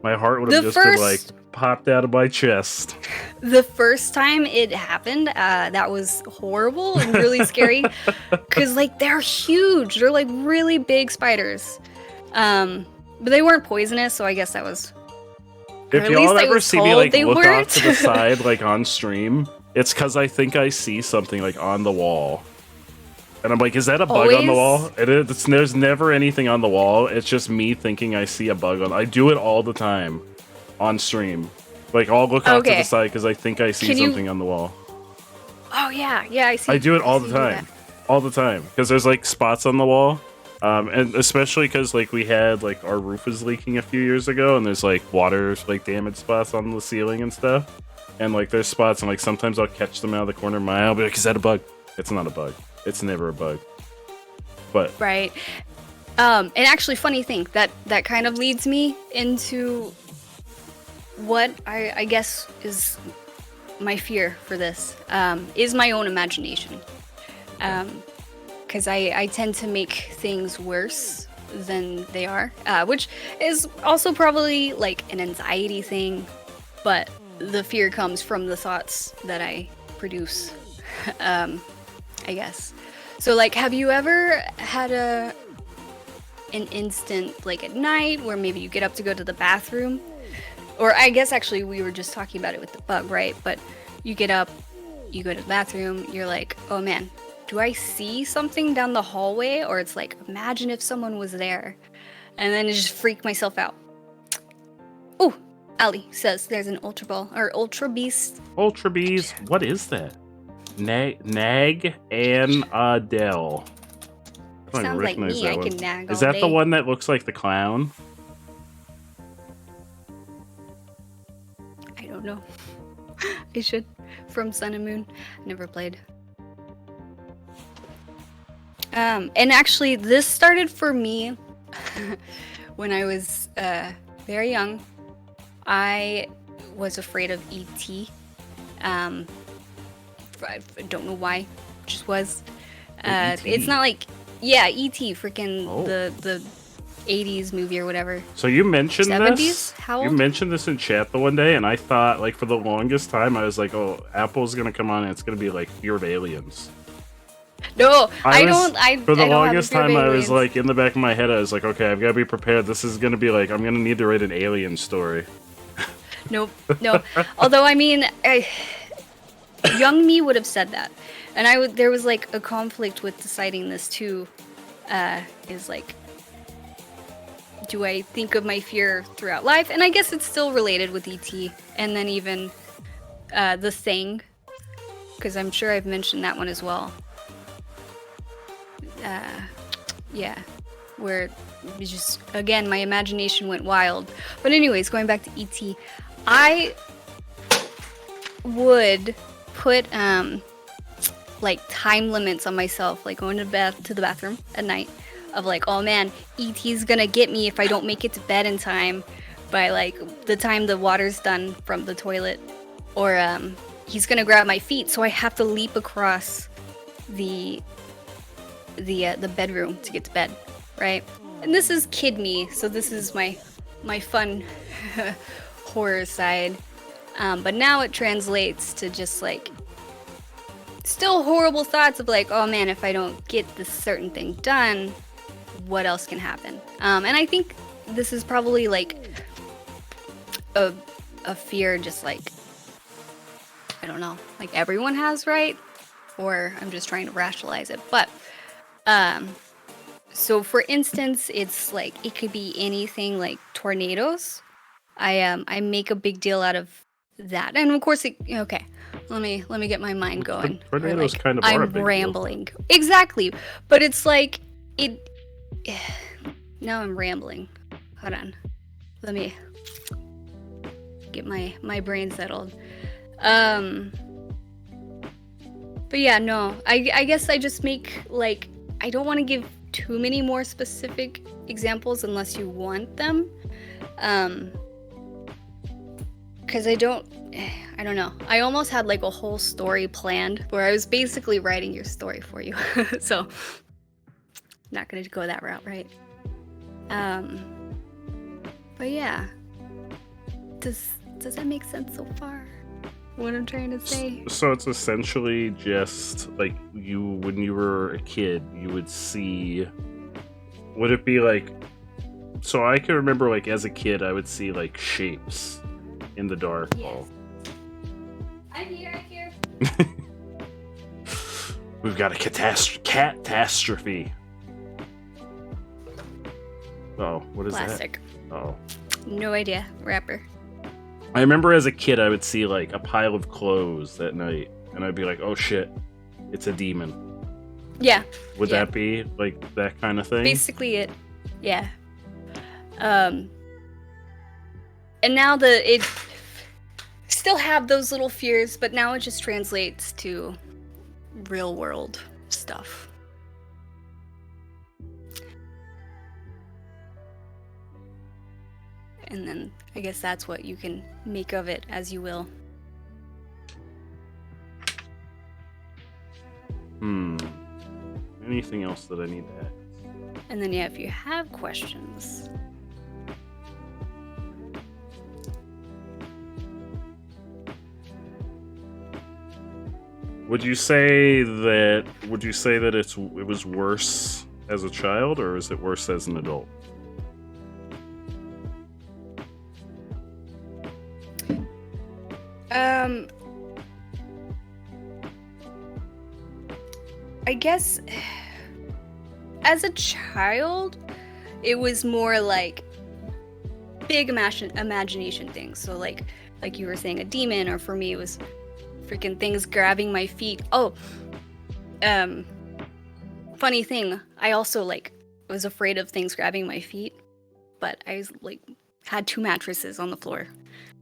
My heart would have The just been first- like popped out of my chest. The first time it happened, that was horrible and really scary, because like they're huge. They're like really big spiders, but they weren't poisonous, so I guess that was. or If at y'all least I ever was see me told like they look weren't. off to the side like on stream, it's because I think I see something like on the wall. And I'm like, is that a bug on the wall? There's never anything on the wall. It's just me thinking I see a bug on. I do it all the time on stream. Like, I'll look off to Okay. the side because I think I see Can you- something on the wall. Oh yeah, I see. I do it all see the you do time. All the time. Because there's like spots on the wall And especially because like we had like our roof was leaking a few years ago, and there's like water like damage spots on the ceiling and stuff. And like there's spots, and like sometimes I'll catch them out of the corner of my eye. I'll be like, "Is that a bug?" It's not a bug. It's never a bug. But Right. And actually, funny thing that kind of leads me into what I guess is my fear for this is my own imagination. Because I tend to make things worse than they are, which is also probably like an anxiety thing, but the fear comes from the thoughts that I produce, I guess. So like, have you ever had an instant like at night where maybe you get up to go to the bathroom? Or I guess actually we were just talking about it with the bug, right? But you get up, you go to the bathroom, you're like, oh man, do I see something down the hallway? Or it's like, imagine if someone was there. And then I just freak myself out. Oh, Ali says there's an Ultra Ball, or Ultra Beast. Ultra Bees, what is that? Nag and Adele. I don't Sounds like recognize me, that I one. can nag Is all that the day. one that looks like the clown? I don't know. I should. From Sun and Moon. Never played. And actually, this started for me when I was very young. I was afraid of E.T. I don't know why. Just was. It's not like, yeah, E.T. freaking the 80s movie or whatever. So you mentioned 70s? this. How You old? mentioned this in chat the one day, and I thought, like, for the longest time, I was like, "Oh, Apple's gonna come on, and it's gonna be like Fear of Aliens." No, I was- don't. For the I don't have a longest fear of time, I was aliens. like, in the back of my head, I was like, "Okay, I've got to be prepared. This is gonna be like, I'm gonna need to write an alien story." Nope, no. Although I mean, young me would have said that, and I would. There was like a conflict with deciding this too. Is like, do I think of my fear throughout life? And I guess it's still related with ET, and then even The Thing, because I'm sure I've mentioned that one as well. Yeah, where it just, again, my imagination went wild. But anyways, going back to ET, I would put like time limits on myself, like going to the bathroom at night, of like, oh man, ET's gonna get me if I don't make it to bed in time by like the time the water's done from the toilet, or he's gonna grab my feet, so I have to leap across the bedroom to get to bed, right? And this is kid me, so this is my fun horror side. But now it translates to just like still horrible thoughts of like, oh man, if I don't get this certain thing done, what else can happen? And I think this is probably like a fear, just like, I don't know, like everyone has, right? Or I'm just trying to rationalize it. But so for instance, it's like it could be anything like tornadoes. I make a big deal out of that, and of course, okay. Let me get my mind going. Tornadoes Like, kind of are a I'm big deal. rambling. Exactly, but it's like it. Now I'm rambling. Hold on. Let me get my brain settled. But yeah, no. I guess I just make like, I don't want to give too many more specific examples unless you want them. Because I don't know. I almost had like a whole story planned where I was basically writing your story for you. So, not gonna go that route, right? But yeah. Does that make sense so far? What I'm trying to say? So it's essentially just like when you were a kid, you would see. Would it be like? So I can remember, like as a kid, I would see like shapes in the dark. Yes. I'm here. We've got a catastrophe. Oh, what is Plastic. that? Oh. No idea. Rapper. I remember as a kid, I would see like a pile of clothes at night, and I'd be like, "Oh shit, it's a demon." Yeah. Would yeah. that be like that kind of thing? Basically it. Yeah. And now it still have those little fears, but now it just translates to real world stuff. And then I guess that's what you can make of it as you will. Anything else that I need to add? And then, yeah, if you have questions. Would you say that it was worse as a child, or is it worse as an adult? I guess as a child, it was more like big imagination things. So like you were saying, a demon, or for me it was freaking things grabbing my feet. Oh, funny thing, I also was afraid of things grabbing my feet, but I was had 2 mattresses on the floor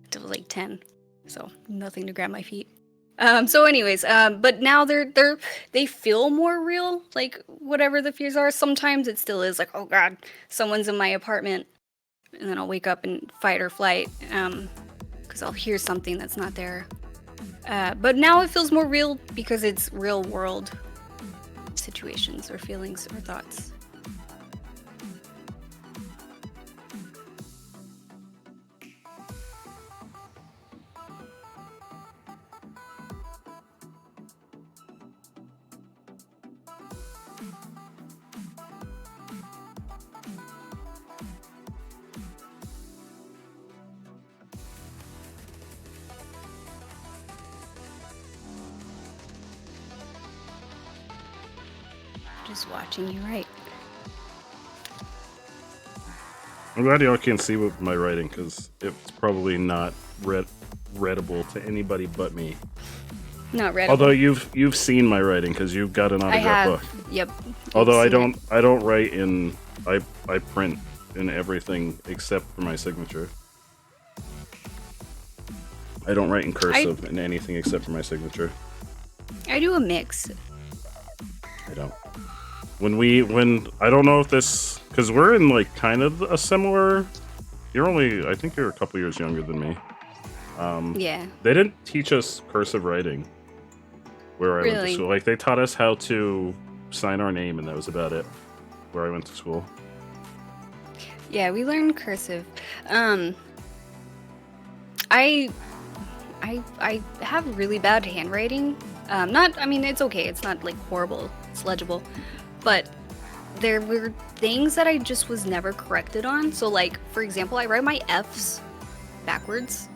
until I was 10, so nothing to grab my feet. So anyways, but now they feel more real, whatever the fears are. Sometimes it still is oh god, someone's in my apartment, and then I'll wake up and fight or flight, because I'll hear something that's not there. But now it feels more real because it's real world situations or feelings or thoughts. Just watching you write. I'm glad y'all can see what my writing, because it's probably not readable to anybody but me. Not readable. Although you've seen my writing, because you've got an autograph book. Yep. Although I don't write in I print in everything except for my signature. I don't write in cursive in anything except for my signature. I do a mix. I don't. When I don't know if this, because we're in kind of a similar. I think you're a couple years younger than me. Yeah. They didn't teach us cursive writing where I went to school. They taught us how to sign our name, and that was about it. Where I went to school. Yeah, we learned cursive. I have really bad handwriting. It's okay. It's not horrible. It's legible. But there were things that I just was never corrected on. So for example, I write my F's backwards.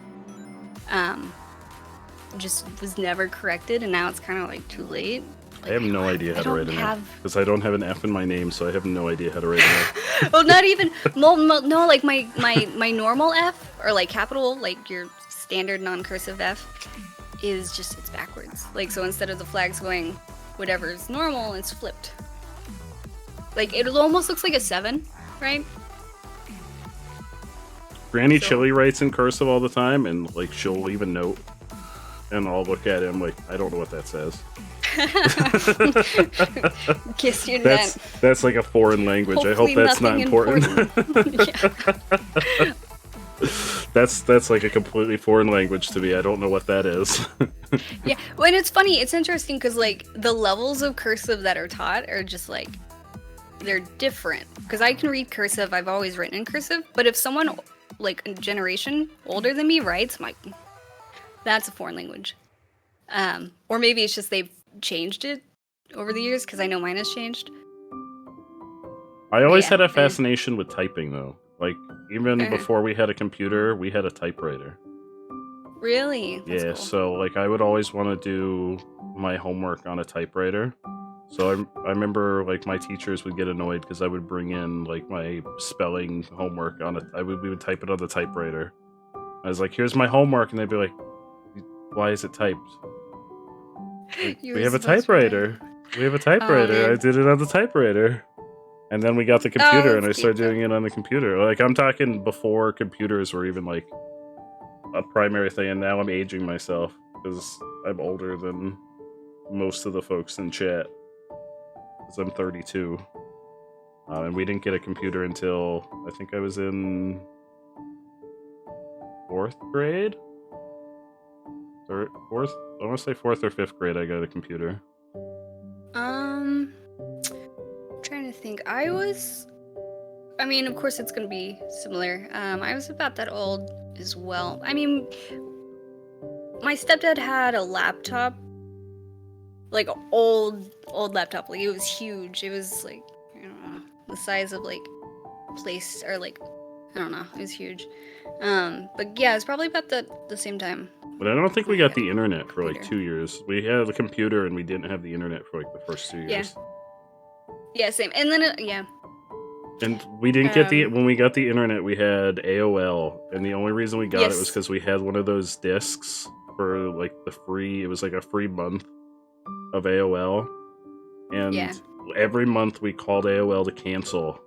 Just was never corrected, and now it's kind of too late. I have no idea how to write an F, because I don't have an F in my name, so I have no idea how to write an F. Well, not even no, my normal F, or capital, your standard non-cursive F, is just, it's backwards. So instead of the flags going whatever's normal, it's flipped. It almost looks like a 7, right? Granny Chili writes in cursive all the time, and she'll leave a note, and I'll look at it, I'm I don't know what that says. Kiss your neck. That's a foreign language. Hopefully I hope that's not important. That's a completely foreign language to me. I don't know what that is. Yeah, well, and it's funny. It's interesting because the levels of cursive that are taught are just they're different. Because I can read cursive. I've always written in cursive. But if someone a generation older than me writes, I'm that's a foreign language. Or maybe it's just they've changed it over the years, because I know mine has changed. I always had a fascination with typing, though. Even before we had a computer, we had a typewriter. Really? That's yeah, cool. So I would always want to do my homework on a typewriter. So I remember my teachers would get annoyed because I would bring in my spelling homework we would type it on the typewriter. I was here's my homework, and they'd be why is it typed? We have a typewriter. We have a typewriter. I man. did it on the typewriter. And then we got the computer, and I that's started cute, doing it on the computer. Like, I'm talking before computers were even, like, a primary thing, and now I'm aging myself, because I'm older than most of the folks in chat. Because I'm 32. And we didn't get a computer until, I think I was in 4th grade? Or 4th? I want to say 4th or 5th grade I got a computer. Trying to think. I mean, of course it's gonna be similar. I was about that old as well. I mean, my stepdad had a laptop, like an old laptop. Like, it was huge. It was like, I don't know, the size of like place, or like, I don't know. It was huge. But yeah, it's probably about the same time. But I don't think we got the internet for like 2 years. We had the computer and we didn't have the internet for like the first 2 years. Yeah, same. And then yeah. And we didn't get when we got the internet, we had AOL, and the only reason we got it was because we had one of those discs for like it was like a free month of AOL, and every month we called AOL to cancel,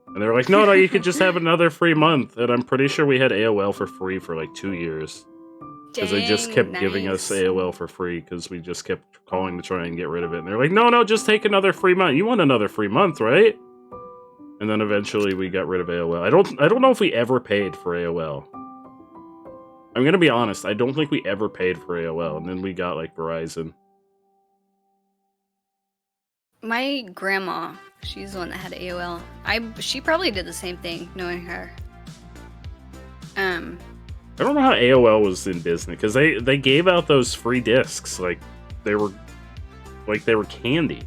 and they were like, no, you could just have another free month, and I'm pretty sure we had AOL for free for like 2 years. Because they just kept giving us AOL for free, because we just kept calling to try and get rid of it. And they're like, no, just take another free month. You want another free month, right? And then eventually we got rid of AOL. I don't know if we ever paid for AOL. I'm gonna be honest, I don't think we ever paid for AOL, and then we got like Verizon. My grandma, she's the one that had AOL. She probably did the same thing, knowing her. I don't know how AOL was in business, because they gave out those free discs like they were candy.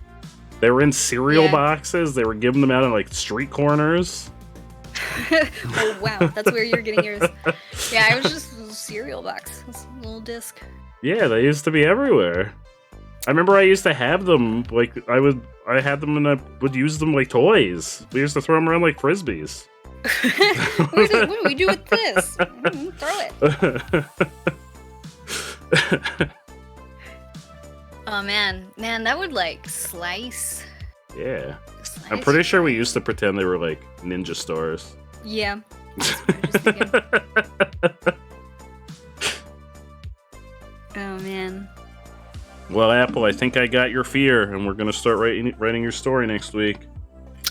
They were in cereal boxes. They were giving them out on like street corners. Oh wow, that's where you're getting yours. Yeah, it was just a cereal box, this little disc. Yeah, they used to be everywhere. I remember I used to have them. Like I had them and I would use them like toys. We used to throw them around like frisbees. What do we do with this? Throw it. Oh man, that would like slice. Yeah, I'm pretty sure we used to pretend they were like ninja stars. Yeah. That's what I was thinking. Oh man. Well, Apple, I think I got your fear, and we're gonna start writing your story next week.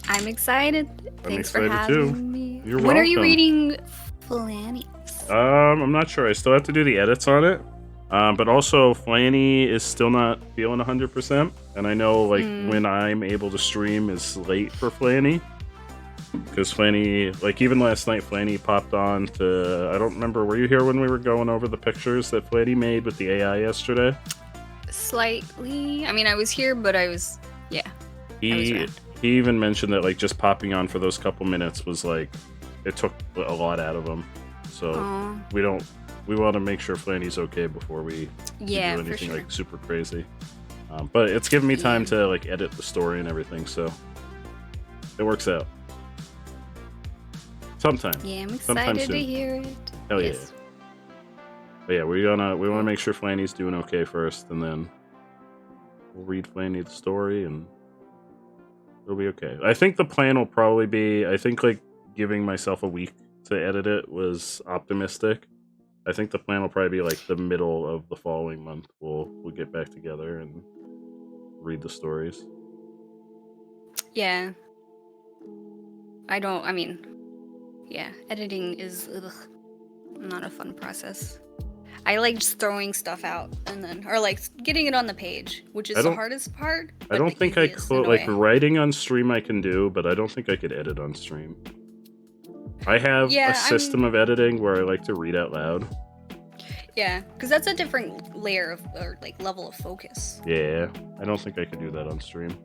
I'm excited. Thanks for having me. You're when welcome. are you reading Flanny? I'm not sure. I still have to do the edits on it. But also, Flanny is still not feeling 100%. And I know, like, when I'm able to stream is late for Flanny. Because Flanny, like, even last night, Flanny popped on to... I don't remember, were you here when we were going over the pictures that Flanny made with the AI yesterday? Slightly. I mean, I was here, but I was... Yeah. He even mentioned that, like, just popping on for those couple minutes was, like... It took a lot out of him. So, we want to make sure Flanny's okay before we do anything like super crazy. But it's given me time to like edit the story and everything, so it works out. Sometime. Yeah, I'm excited to hear it. Hell yeah. But yeah, we want to make sure Flanny's doing okay first, and then we'll read Flanny the story, and it'll be okay. I think the plan will probably be, like giving myself a week to edit it was optimistic. I think the plan will probably be like the middle of the following month. We'll get back together and read the stories. Yeah. Editing is not a fun process. I like just throwing stuff out and then, or like getting it on the page, which is the hardest part. I don't think I could, like writing on stream I can do, but I don't think I could edit on stream. I have a system of editing where I like to read out loud. Yeah, because that's a different layer of, or like level of focus. Yeah, I don't think I could do that on stream.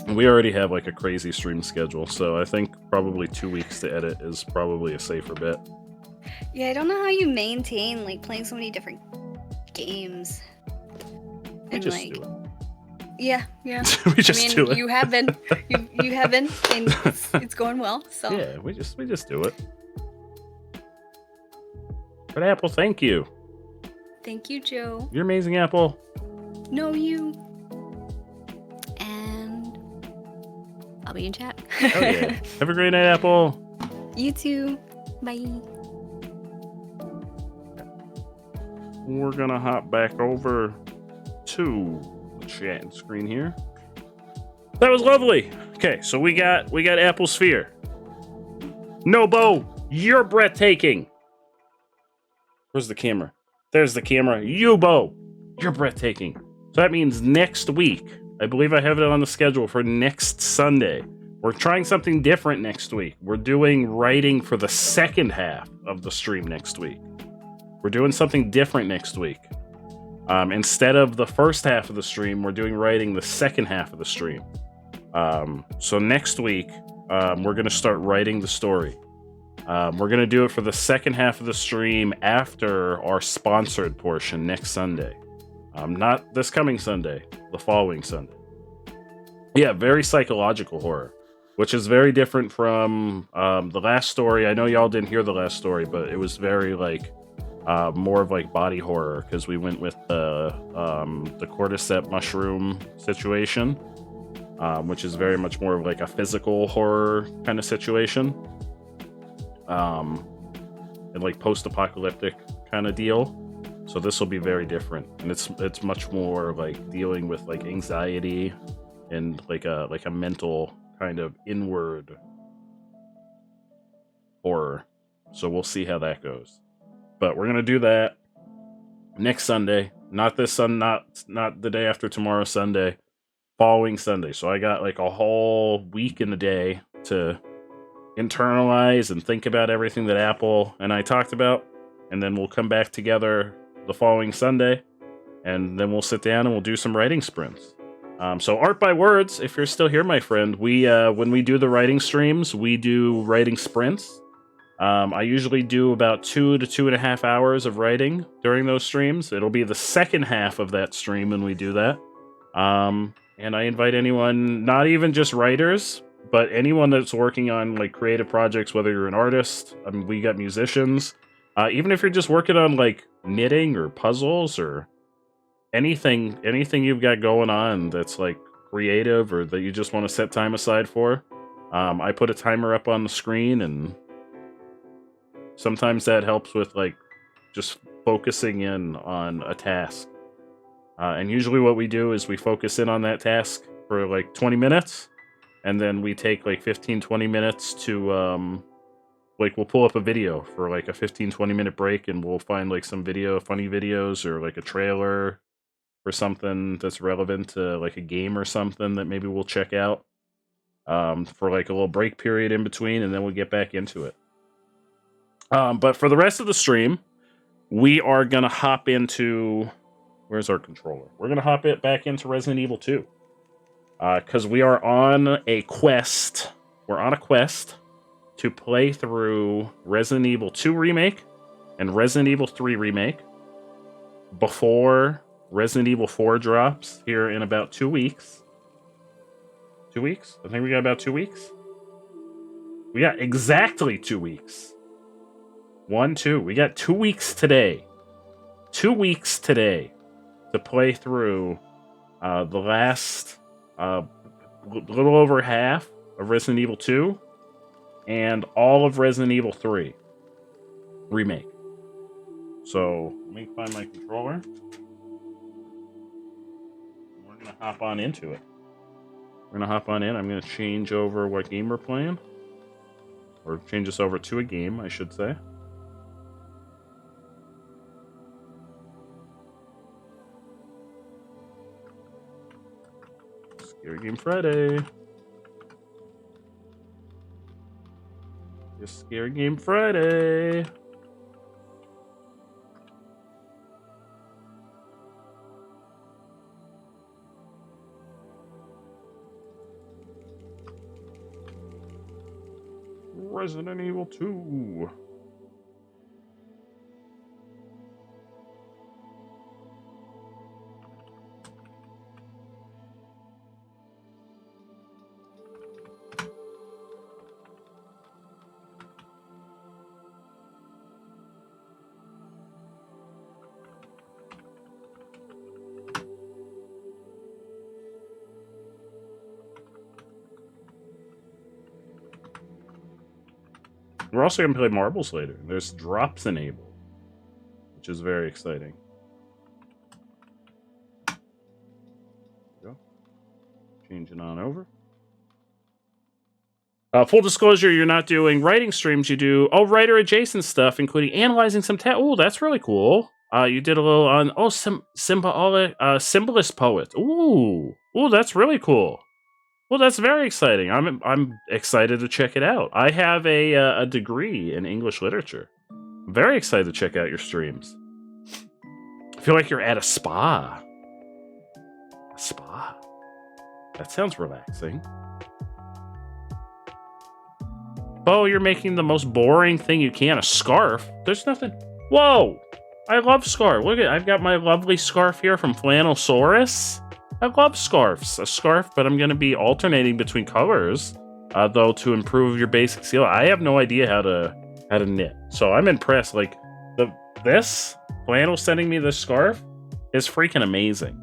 We already have like a crazy stream schedule, so I think probably 2 weeks to edit is probably a safer bet. Yeah, I don't know how you maintain like playing so many different games. We just do it. Yeah. We just do it. You have been, you have been, and it's going well. So yeah, we just do it. But Apple, thank you. Thank you, Joe. You're amazing, Apple. know you. And I'll be in chat. Oh yeah. Have a great night, Apple. You too. Bye. We're gonna hop back over to the chat screen here. That was lovely. Okay, so we got Apple Sphere. No, Bo, you're breathtaking. Where's the camera? There's the camera. You, Bo, you're breathtaking. So that means next week, I believe I have it on the schedule for next Sunday. We're trying something different next week. We're doing writing for the second half of the stream next week. We're doing something different next week. Instead of the first half of the stream, we're doing writing the second half of the stream. So next week, we're going to start writing the story. We're going to do it for the second half of the stream after our sponsored portion next Sunday. Not this coming Sunday, the following Sunday. Yeah, very psychological horror, which is very different from the last story. I know y'all didn't hear the last story, but it was very like more of like body horror because we went with the cordyceps mushroom situation, which is very much more of like a physical horror kind of situation, and like post-apocalyptic kind of deal. So this will be very different, and it's much more like dealing with like anxiety and like a mental kind of inward horror. So we'll see how that goes. But we're gonna do that next Sunday, not this not the day after tomorrow, Sunday, following Sunday. So I got like a whole week in a day to internalize and think about everything that Apple and I talked about, and then we'll come back together the following Sunday, and then we'll sit down and we'll do some writing sprints. So Art by Words, if you're still here, my friend, we when we do the writing streams, we do writing sprints. I usually do about 2 to 2.5 hours of writing during those streams. It'll be the second half of that stream when we do that. And I invite anyone, not even just writers, but anyone that's working on like creative projects, whether you're an artist, I mean, we got musicians, even if you're just working on like knitting or puzzles or anything you've got going on that's like creative or that you just want to set time aside for. I put a timer up on the screen, and sometimes that helps with like just focusing in on a task. And usually what we do is we focus in on that task for like 20 minutes, and then we take like 15-20 minutes to like we'll pull up a video for like a 15-20 minute break, and we'll find like some funny videos or like a trailer for something that's relevant to like a game or something that maybe we'll check out for like a little break period in between, and then we'll get back into it. But for the rest of the stream, we are going to hop into... Where's our controller? We're going to hop it back into Resident Evil 2. Because we are on a quest. We're on a quest to play through Resident Evil 2 Remake and Resident Evil 3 Remake before Resident Evil 4 drops here in about 2 weeks. 2 weeks? I think we got about 2 weeks. We got exactly 2 weeks. 1, 2. We got 2 weeks today. 2 weeks today to play through the last little over half of Resident Evil 2 and all of Resident Evil 3 Remake. So let me find my controller. We're gonna hop on into it. We're gonna hop on in. I'm gonna change over what game we're playing, or change this over to a game, I should say. Scary Game Friday. It's Scary Game Friday. Resident Evil 2. We're also going to play marbles later. There's drops enabled, which is very exciting. Go. Change it on over. Full disclosure, you're not doing writing streams. You do writer adjacent stuff, including analyzing some text. Oh, that's really cool. You did a little on symbolist poet. Ooh, that's really cool. Well, that's very exciting. I'm excited to check it out. I have a degree in English literature. I'm very excited to check out your streams. I feel like you're at a spa. A spa. That sounds relaxing. Oh, you're making the most boring thing you can. A scarf? There's nothing. Whoa! I love scarf. Look at, I've got my lovely scarf here from Flannelsaurus. I love scarves. A scarf, but I'm going to be alternating between colors, though, to improve your basic skill. I have no idea how to knit, so I'm impressed. Like this flannel sending me this scarf is freaking amazing.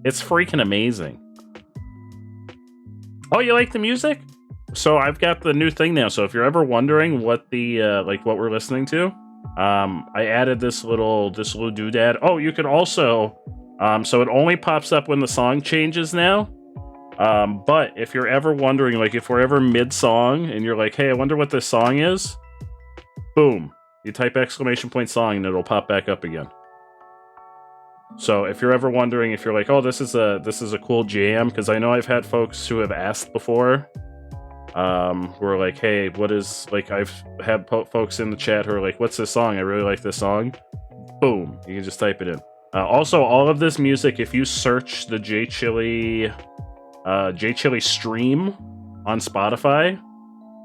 It's freaking amazing. Oh, you like the music? So I've got the new thing now. So if you're ever wondering what the what we're listening to, I added this little doodad. Oh, you could also so it only pops up when the song changes now. But if you're ever wondering, like if we're ever mid-song and you're like, hey, I wonder what this song is, boom, you type !song and it'll pop back up again. So if you're ever wondering, if you're like, oh, this is a cool jam, because I know I've had folks who have asked before, who are like, hey, what is, like, I've had folks in the chat who are like, what's this song? I really like this song. Boom, you can just type it in. Also, all of this music, if you search the J Chili stream on Spotify,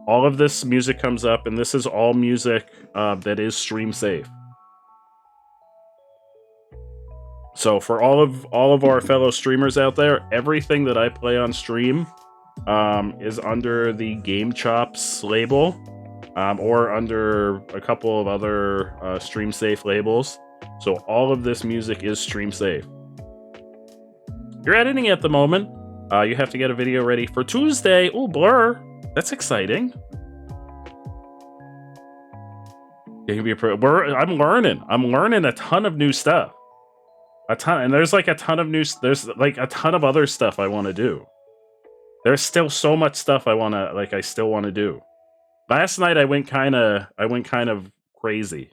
all of this music comes up, and this is all music that is stream safe. So for all of our fellow streamers out there, everything that I play on stream is under the Game Chops label, or under a couple of other stream safe labels. So all of this music is stream safe. You're editing at the moment. You have to get a video ready for Tuesday. Oh, Blur. That's exciting. You can be a pro. I'm learning. I'm learning a ton of new stuff. And there's like a ton of other stuff I want to do. There's still so much stuff I still want to do. Last night I went kind of crazy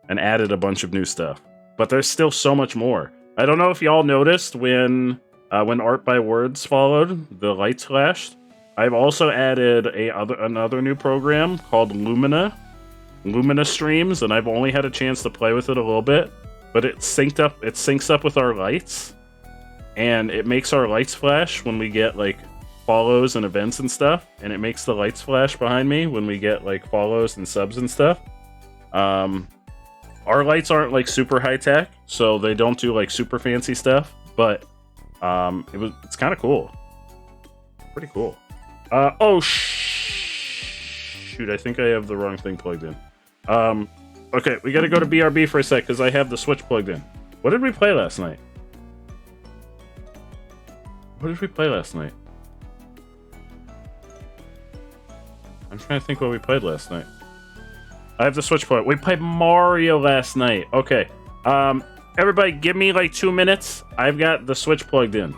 and added a bunch of new stuff. But there's still so much more. I don't know if y'all noticed when Art by Words followed, the lights flashed. I've also added another new program called Lumina Streams, and I've only had a chance to play with it a little bit, but it syncs up with our lights, and it makes our lights flash when we get like follows and events and stuff, and it makes the lights flash behind me when we get like follows and subs and stuff. Our lights aren't like super high tech, so they don't do like super fancy stuff, but it's kind of cool. Pretty cool. Shoot, I think I have the wrong thing plugged in. Okay, we gotta go to BRB for a sec, because I have the Switch plugged in. What did we play last night? I'm trying to think what we played last night. I have the Switch plugged. We played Mario last night. Okay. Everybody, give me like 2 minutes. I've got the Switch plugged in.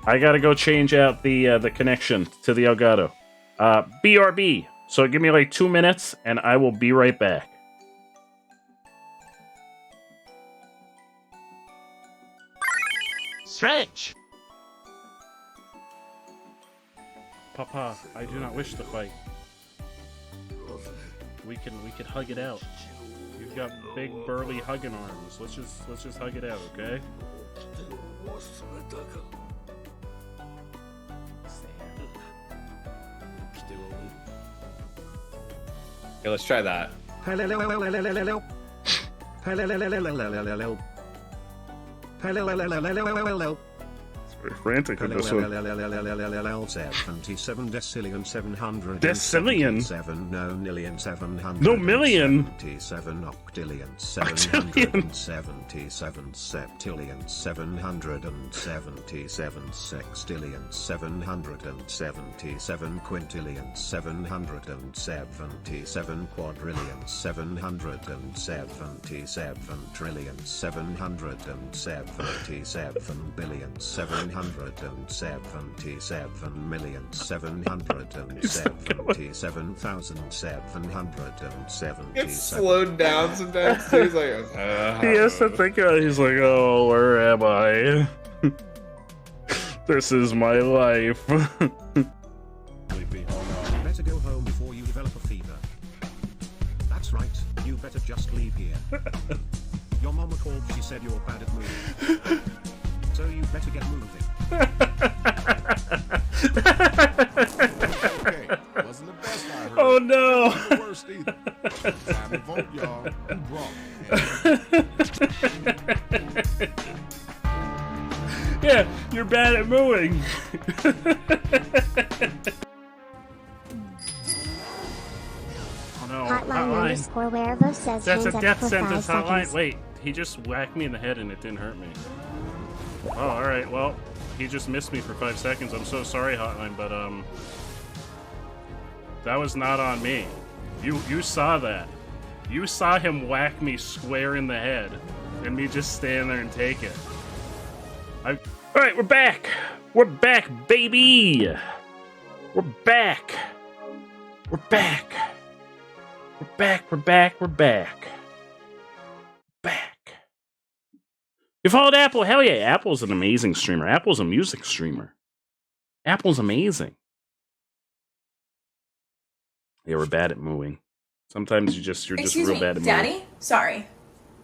I gotta go change out the connection to the Elgato. BRB. So give me like 2 minutes, and I will be right back. Stretch! Papa, I do not wish to fight. We can hug it out. You've got big burly hugging arms. Let's just hug it out, okay? Okay, let's try that. Very frantic with this one. 77 decillion 700 Decillion? 7 no million 700 No million? 77 octillion 777 septillion 777 sextillion 777 quintillion 777 quadrillion 777 trillion 777 billion 777 million 777,777. It's slowed down sometimes too. He's like, He has to think of it. He's like, oh, where am I? This is my life. Better go home before you develop a fever. That's right, you better just leave here. Your mama called, she said you're bad at moving. So you better get moving. Okay, wasn't the best I heard. Oh no! Wasn't the worst either. Time to vote, y'all. Who brought? Yeah, you're bad at moving. Oh no! Hotline_wherever says That's a hands up death for 5 sentence hotline. seconds. Wait, he just whacked me in the head and it didn't hurt me. Oh, all right. Well, he just missed me for 5 seconds. I'm so sorry, hotline, but that was not on me. You saw that. You saw him whack me square in the head, and me just stand there and take it. All right, we're back. We're back, baby. We're back. We're back. We're back. We're back. We're back. Back. You followed Apple? Hell yeah. Apple's an amazing streamer. Apple's a music streamer. Apple's amazing. Yeah, we're bad at mooing. Sometimes you're just real bad at mooing. Daddy? Sorry.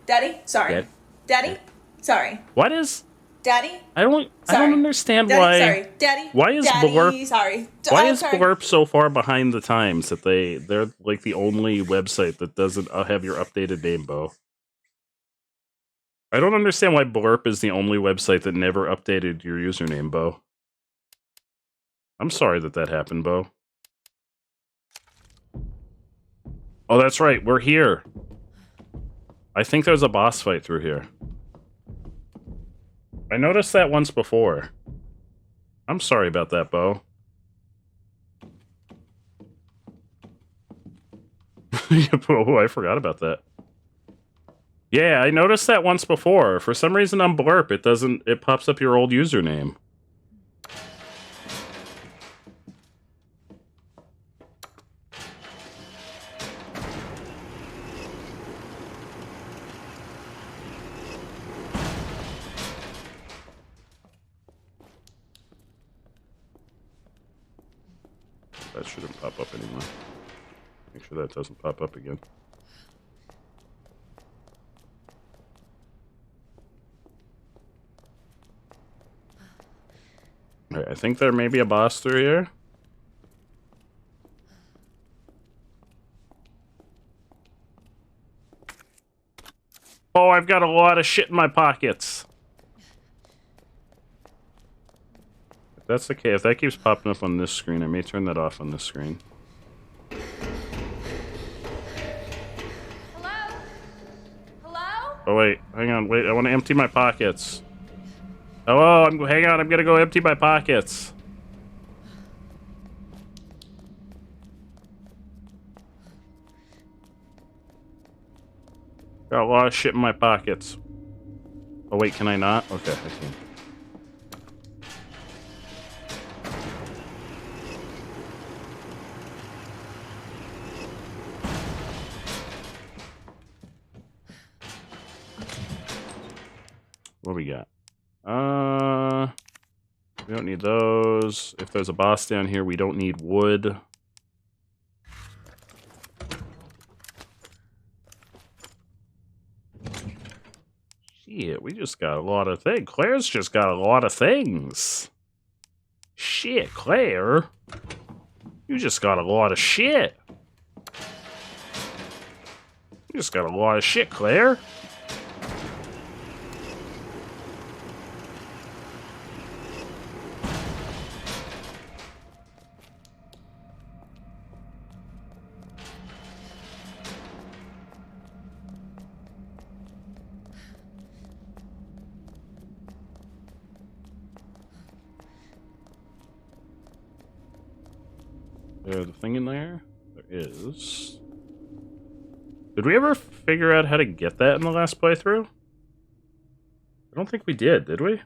Daddy? Sorry. Dad? Daddy? Sorry. What is? Daddy? I don't understand Daddy, why. sorry. Daddy? Why is Daddy, Blurp? sorry. Why Oh, is sorry. Blurp so far behind the times that they're like the only website that doesn't have your updated name, Bo? I don't understand why Blurp is the only website that never updated your username, Bo. I'm sorry that happened, Bo. Oh, that's right. We're here. I think there's a boss fight through here. I noticed that once before. I'm sorry about that, Bo. Oh, I forgot about that. Yeah, I noticed that once before. For some reason on Blurp, it pops up your old username. That shouldn't pop up anymore. Make sure that doesn't pop up again. Alright, I think there may be a boss through here. Oh, I've got a lot of shit in my pockets. If that's okay, if that keeps popping up on this screen, I may turn that off on this screen. Hello? Hello? Oh wait, hang on, wait, I want to empty my pockets. Hello, hang on, I'm gonna go empty my pockets. Got a lot of shit in my pockets. Oh wait, can I not? Okay, I can. What we got? We don't need those. If there's a boss down here, we don't need wood. Shit, we just got a lot of things. Claire's just got a lot of things. Shit, Claire. You just got a lot of shit. You just got a lot of shit, Claire. There's a thing in there? There is. Did we ever figure out how to get that in the last playthrough? I don't think we did we?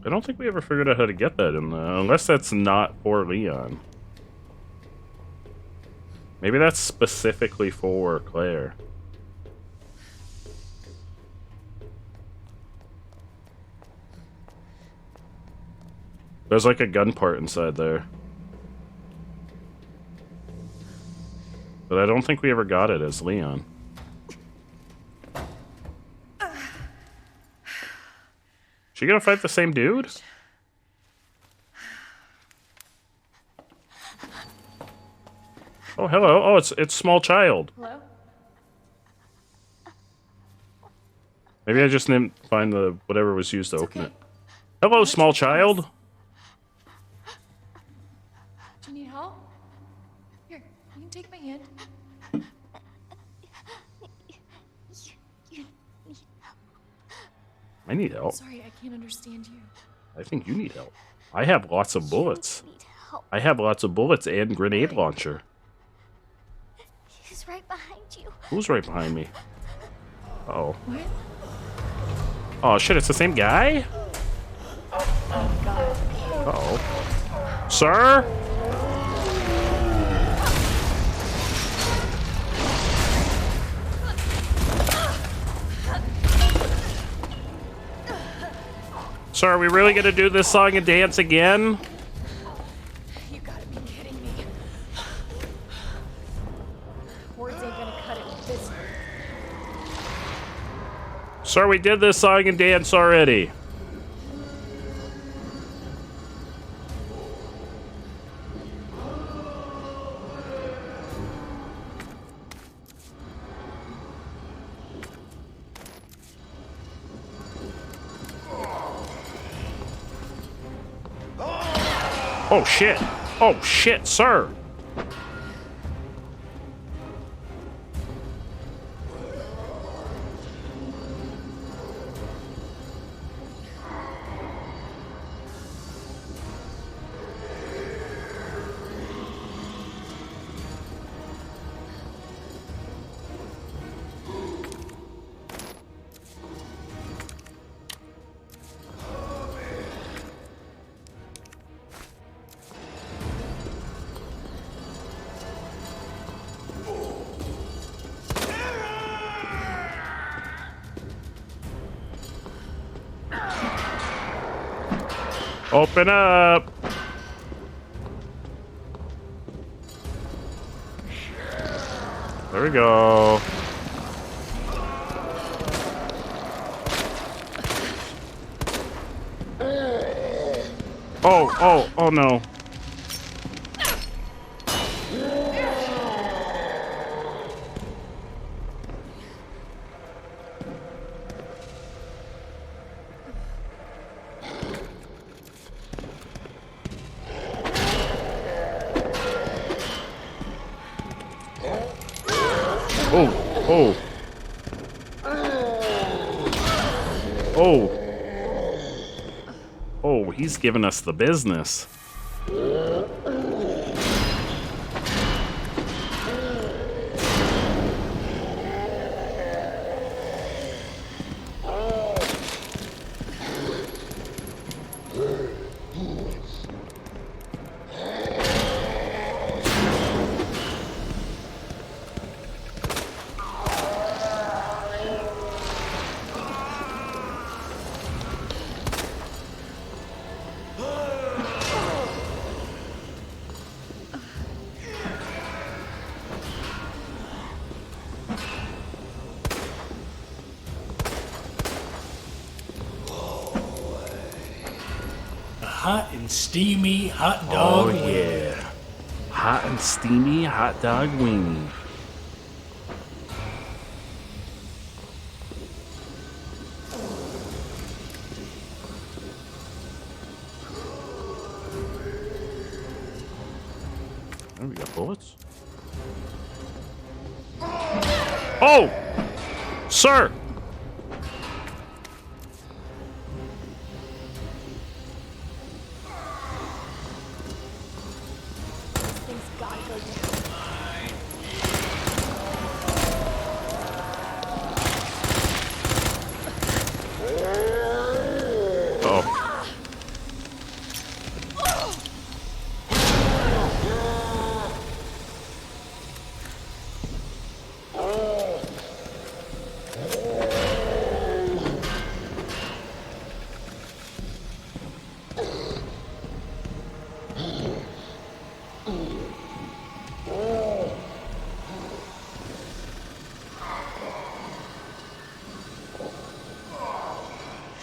I don't think we ever figured out how to get that in there, unless that's not for Leon. Maybe that's specifically for Claire. There's like a gun part inside there. But I don't think we ever got it as Leon. She gonna fight the same dude? Oh, hello. Oh, it's small child. Hello? Maybe I just didn't find the whatever was used to open it. Hello, small child. Do you need help? Here, you can take my hand. I need help. Sorry, I can't understand you. I think you need help. I have lots of bullets. I have lots of bullets and grenade launcher. He's right behind you. Who's right behind me? Uh-oh. What? Oh shit, it's the same guy? Uh-oh. Sir? Sir, are we really gonna do this song and dance again? You gotta be kidding me. Words ain't gonna cut it with this. Sir, we did this song and dance already. Oh shit! Oh shit, sir! Open up! There we go. Oh no. Oh, he's giving us the business. Hot and steamy hot dog. Oh yeah. Hot and steamy hot dog weenie. Oh, we got bullets. Oh! Sir!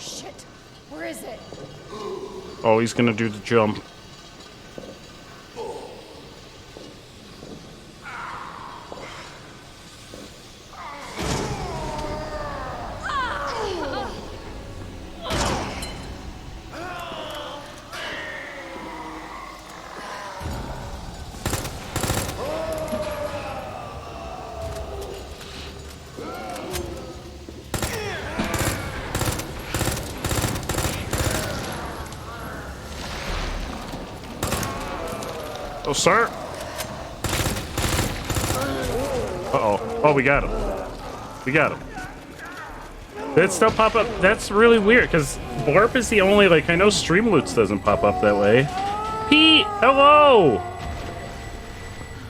Shit. Where is it? Oh, he's gonna do the jump. Oh, sir. Uh-oh. Oh, we got him. We got him. Did it still pop up? That's really weird, because Blurp is the only, like, I know Streamloots doesn't pop up that way. Pete! Hello!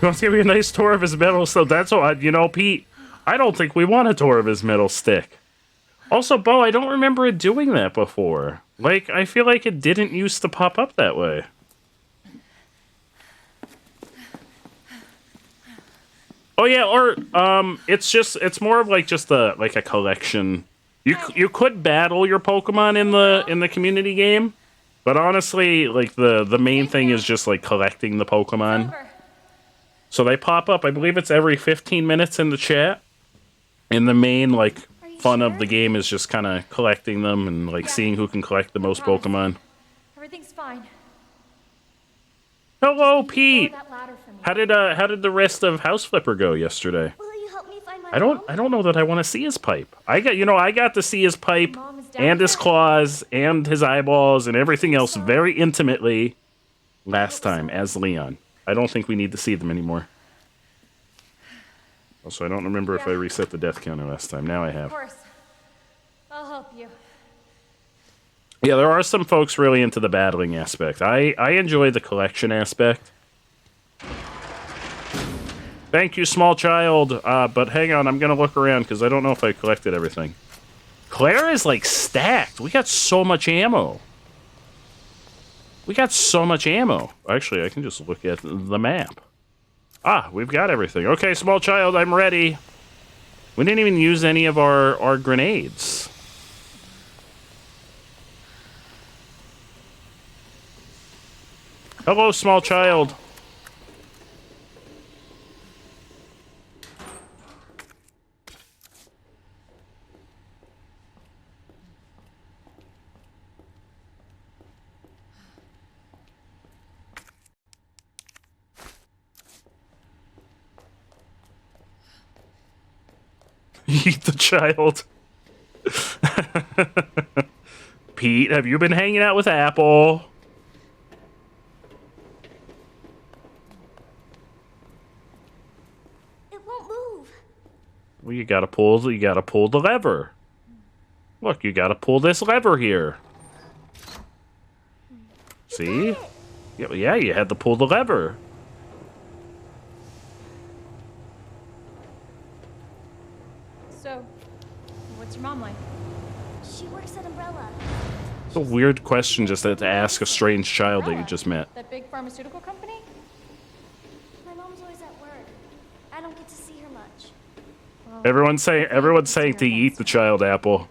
He wants to give me a nice tour of his metal, so that's what, you know, Pete, I don't think we want a tour of his metal stick. Also, Bo, I don't remember it doing that before. Like, I feel like it didn't used to pop up that way. Oh yeah, or it's more of like just a collection. You could battle your Pokemon in the community game, but honestly, like the main thing is just like collecting the Pokemon. So they pop up. I believe it's every 15 minutes in the chat. And the main like fun of the game is just kind of collecting them and like seeing who can collect the most Pokemon. Everything's fine. Hello, Pete. How did the rest of House Flipper go yesterday? Will you help me find my I don't know that I want to see his pipe. I got to see his pipe and his claws and his eyeballs and everything else very intimately last time as Leon. I don't think we need to see them anymore. Also, I don't remember if I reset the death counter last time. Now I have. Of course. I'll help you. Yeah, there are some folks really into the battling aspect. I enjoy the collection aspect. Thank you, small child. But hang on, I'm gonna look around because I don't know if I collected everything. Claire is like stacked. We got so much ammo. We got so much ammo. Actually, I can just look at the map. Ah, we've got everything. Okay, small child, I'm ready. We didn't even use any of our grenades. Hello, small child. Eat the child. Pete, have you been hanging out with Apple? It won't move. Well, you gotta pull the lever. Look, you gotta pull this lever here. See? Yeah, you had to pull the lever. So, what's your mom like? She works at Umbrella. It's a weird question just to ask a strange child that you just met. That big pharmaceutical company? My mom's always at work. I don't get to see her much. Everyone's saying to eat the child, Apple.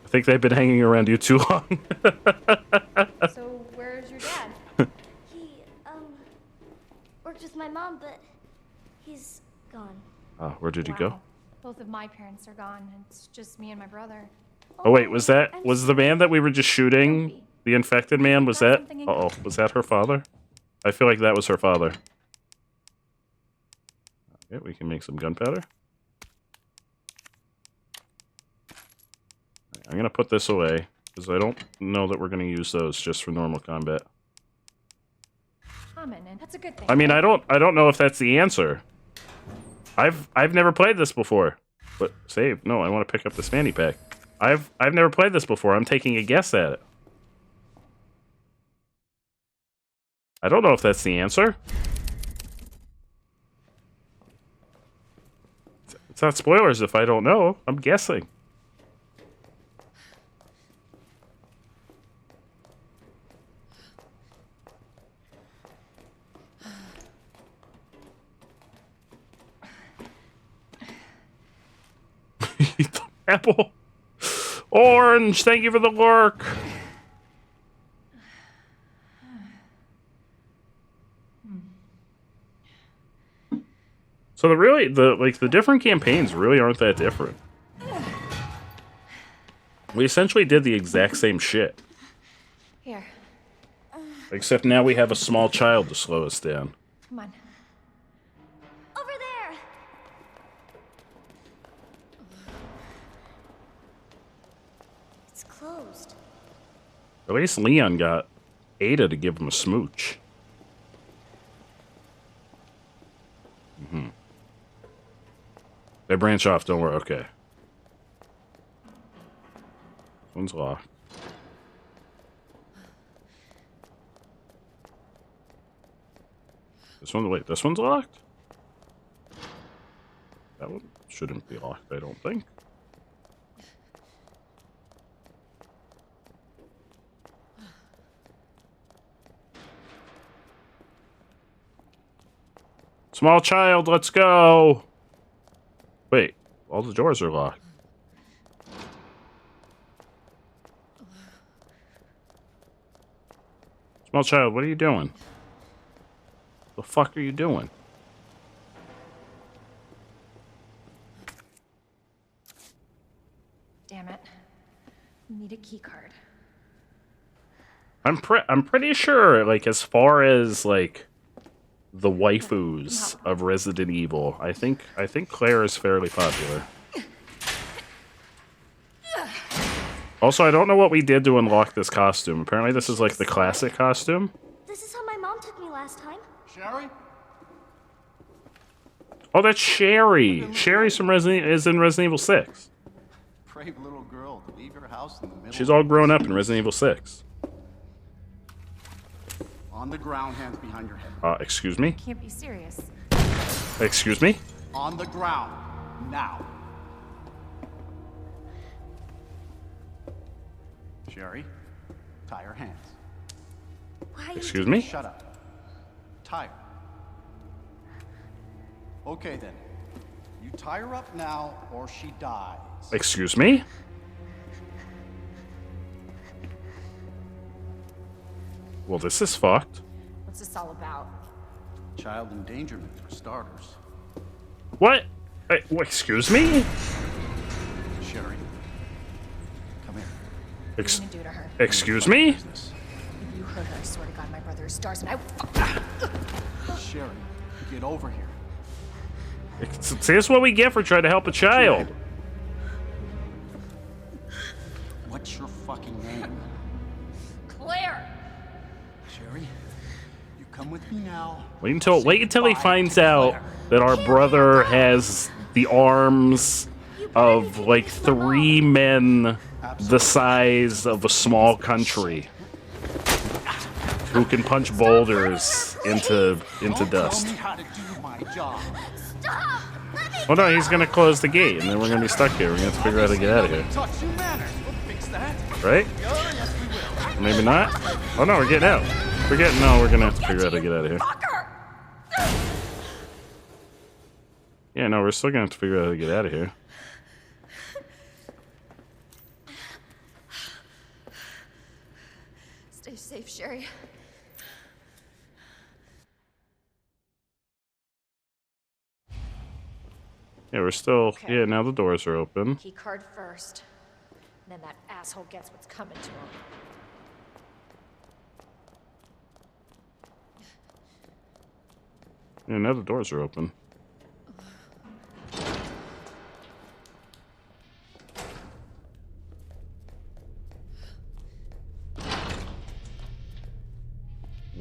I think they've been hanging around you too long. So, where's your dad? He, worked with my mom, but he's gone. Where did he go? Both of my parents are gone. It's just me and my brother. Oh wait, was the man that we were just shooting? The infected man, was that? Uh-oh, was that her father? I feel like that was her father. Yeah, we can make some gunpowder. I'm gonna put this away because I don't know that we're gonna use those just for normal combat. That's a good thing. I mean, I don't know if that's the answer. I've never played this before. But save. No, I want to pick up this fanny pack. I've never played this before. I'm taking a guess at it. I don't know if that's the answer. It's not spoilers if I don't know. I'm guessing. Apple. Orange, thank you for the lurk. So the different campaigns really aren't that different. We essentially did the exact same shit. Here. Except now we have a small child to slow us down. Come on. Over there. It's closed. At least Leon got Ada to give him a smooch. Mm-hmm. They branch off, don't worry, okay. This one's locked. Wait, this one's locked? That one shouldn't be locked, I don't think. Small child, let's go! Wait, all the doors are locked. Small child, what are you doing? The fuck are you doing? Damn it. Need a key card. I'm pretty sure, like, as far as like the waifus of Resident Evil, I think Claire is fairly popular. Also, I don't know what we did to unlock this costume. Apparently, this is like the classic costume. This is how my mom took me last time. Sherry? Oh, that's Sherry. Sherry's from is in Resident Evil 6. Brave little girl to leave your house in the middle. She's all grown up in Resident Evil 6. On the ground, hands behind your head. Excuse me? Can't be serious. Excuse me? On the ground, now. Sherry, tie her hands. Excuse me? Shut up. Tie her. Okay then. You tie her up now or she dies. Excuse me? Well, this is fucked. What's this all about? Child endangerment for starters. What? Excuse me? Sherry, come here. What are you gonna do to her? Excuse me? If you hurt her, I swear to God, my brother is stars and I will. Sherry, get over here. See, this is what we get for trying to help a child. What's your fucking name? Claire! Sherry, you come with me now. Wait until he finds out that our brother has the arms of like 3 men the size of a small country who can punch boulders into dust. Oh no, he's gonna close the gate and then we're gonna be stuck here. We're gonna have to figure out how to get out of here. Right? Maybe not? Oh no, we're getting out. We're gonna have to figure out how to get out of here. Yeah, no, we're still gonna have to figure out how to get out of here. Stay safe, Sherry. Yeah, we're still... Okay. Yeah, now the doors are open. Key card first. Then that asshole gets what's coming to him. Yeah, now the doors are open.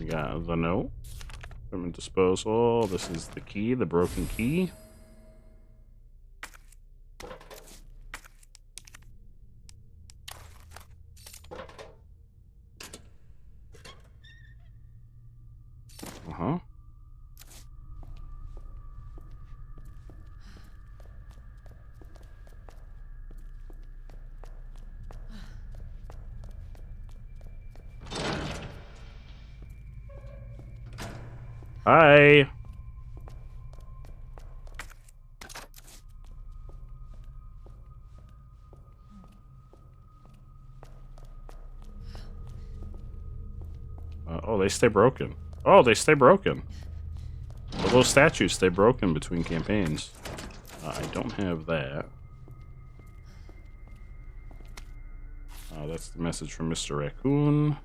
We got the note. Equipment disposal. This is the key, the broken key. Uh-huh. Hi. Oh, they stay broken. Oh, they stay broken. The little statues stay broken between campaigns. I don't have that. That's the message from Mr. Raccoon.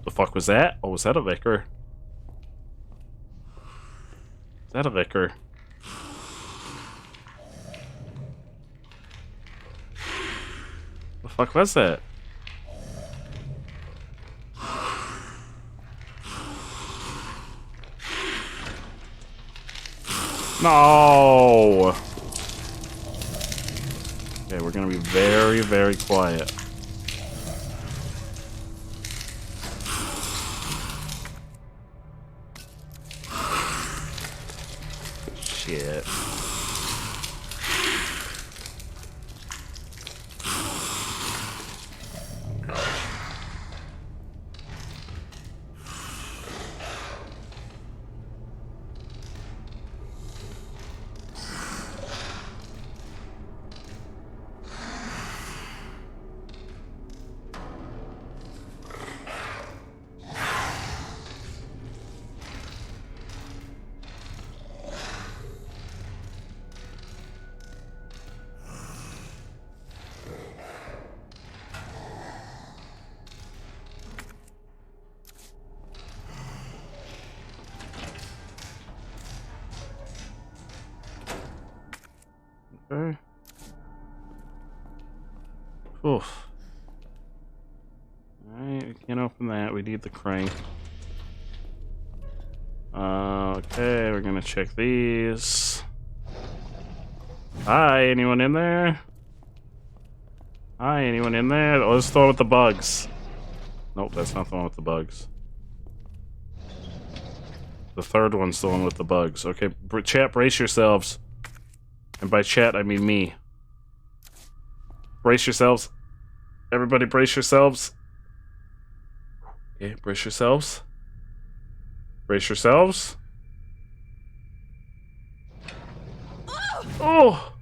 The fuck was that? Oh, was that a liquor? Is that a liquor? The fuck was that? No! Okay, we're gonna be very, very quiet. Shit. Okay. Oof. Alright, we can't open that. We need the crank. Okay, we're gonna check these. Hi, anyone in there? Hi, anyone in there? Oh, this is the one with the bugs. Nope, that's not the one with the bugs. The third one's the one with the bugs. Okay, chat, brace yourselves. And by chat, I mean me. Brace yourselves. Everybody brace yourselves. Okay, brace yourselves. Brace yourselves. Oh!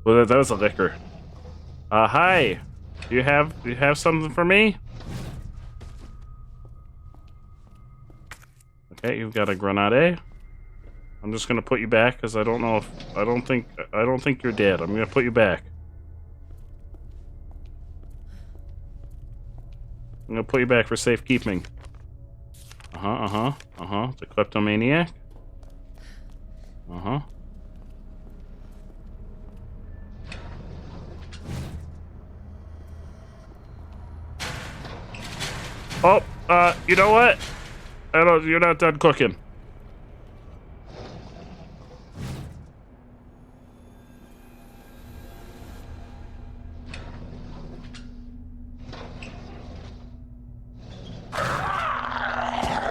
Well, that was a liquor. Hi. Do you have something for me? Okay, you've got a grenade. I'm just gonna put you back because I don't know if I don't think you're dead. I'm gonna put you back. I'm gonna put you back for safekeeping. The kleptomaniac. Oh, you know what? You're not done cooking.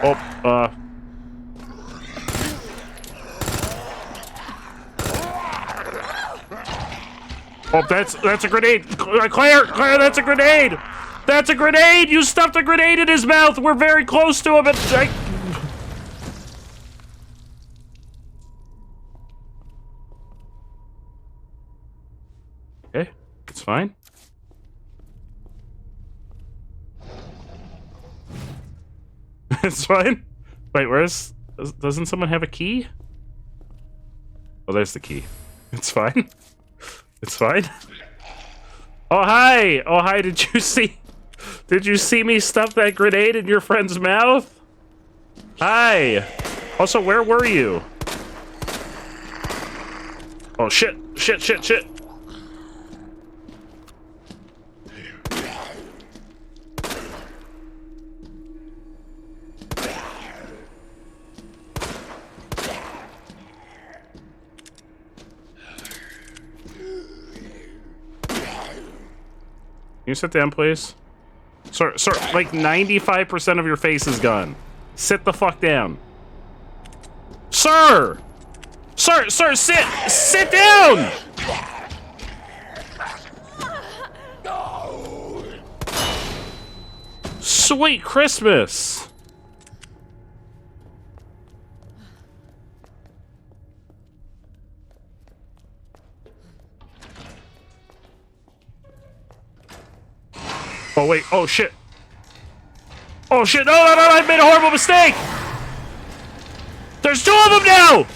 Oh, oh, that's a grenade. Claire, that's a grenade. That's a grenade. You stuffed a grenade in his mouth. We're very close to him. Okay, it's fine. It's fine. Wait, where's... Doesn't someone have a key? Oh, there's the key. It's fine. It's fine. Oh, hi! Oh, hi, did you see... Did you see me stuff that grenade in your friend's mouth? Hi! Also, where were you? Oh, shit! Shit, shit, shit! Can you sit down, please? Sir, like 95% of your face is gone. Sit the fuck down. Sir! Sir, sit down! Sweet Christmas! Oh, wait. Oh, shit. Oh, shit. No, I made a horrible mistake. There's 2 of them now.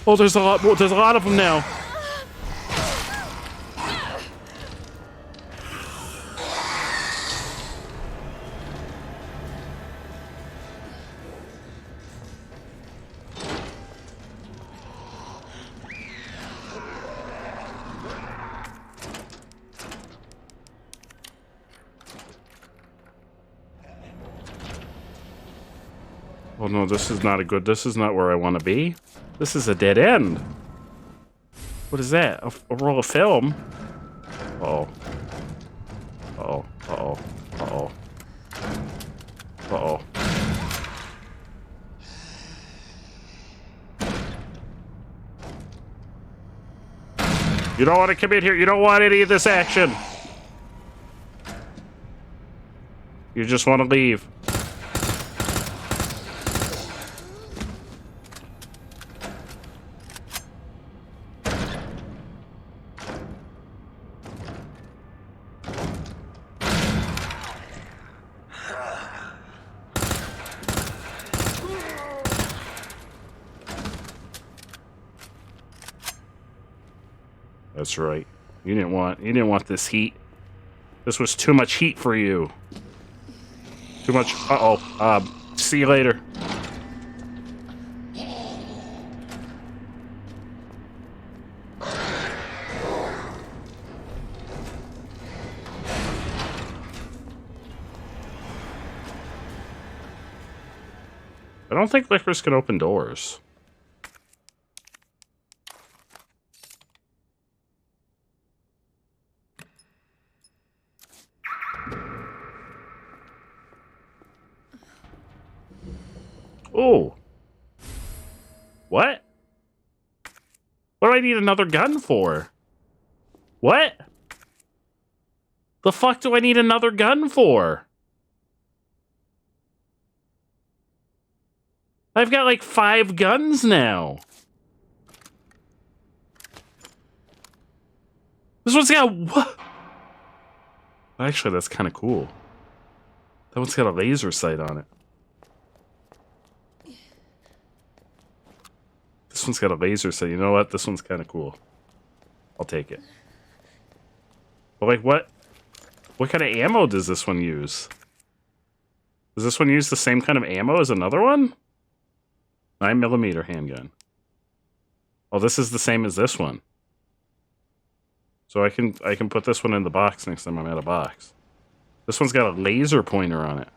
Oh, there's a lot more. There's a lot of them now. Oh no, this is not this is not where I want to be. This is a dead end. What is that? A roll of film? Uh-oh. Uh-oh. Uh-oh. Uh-oh. Uh-oh. You don't want to come in here. You don't want any of this action. You just want to leave. That's right. You didn't want this heat. This was too much heat for you. Too much. Uh-oh. See you later. I don't think liquors can open doors. Oh. What? What do I need another gun for? What? The fuck do I need another gun for? I've got like 5 guns now. This one's got what? Actually, that's kind of cool. That one's got a laser sight on it. This one's got a laser sight. You know what? This one's kind of cool. I'll take it. But like, what kind of ammo does this one use? Does this one use the same kind of ammo as another one? 9mm handgun. Oh, this is the same as this one. So I can put this one in the box next time I'm at a box. This one's got a laser pointer on it.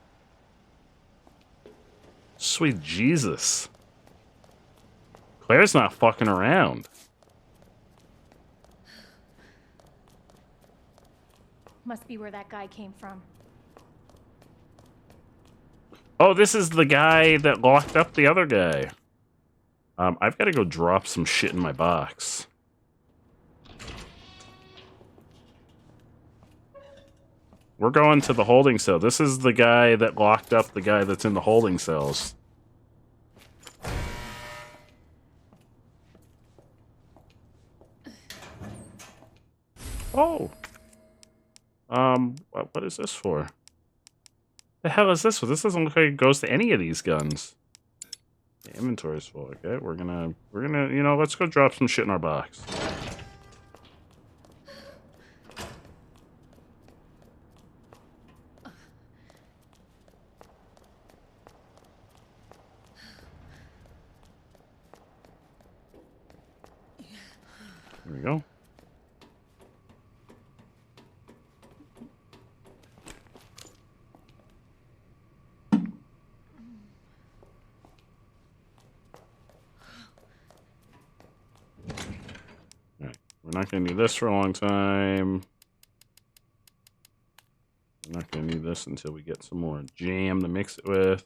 Sweet Jesus. Claire's not fucking around. Must be where that guy came from. Oh, this is the guy that locked up the other guy. I've got to go drop some shit in my box. We're going to the holding cell. This is the guy that locked up the guy that's in the holding cells. Oh. What is this for? The hell is this for? This doesn't look like it goes to any of these guns. The inventory's full. Okay, we're gonna, you know, let's go drop some shit in our box. There we go. Alright, we're not gonna need this for a long time. We're not gonna need this until we get some more jam to mix it with.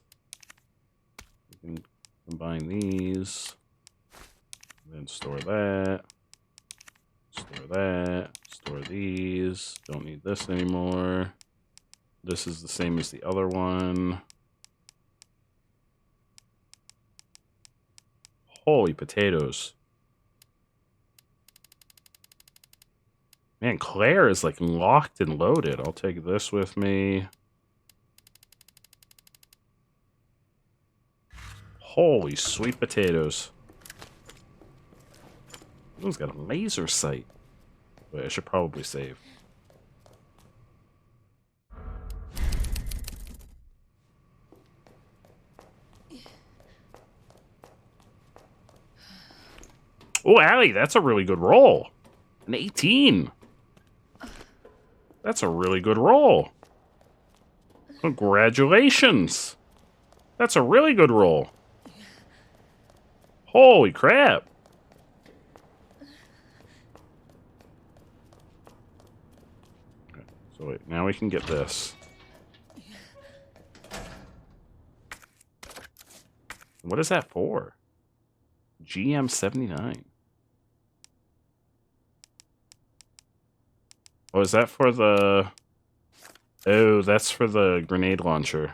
We can combine these. Then store that. Store that. Store these. Don't need this anymore. This is the same as the other one. Holy potatoes. Man, Claire is like locked and loaded. I'll take this with me. Holy sweet potatoes. He's got a laser sight. Wait, I should probably save. Oh, Allie, that's a really good roll. An 18. That's a really good roll. Congratulations. That's a really good roll. Holy crap. Okay, so wait, now we can get this. What is that for? GM79. Oh, is that for the... Oh, that's for the grenade launcher.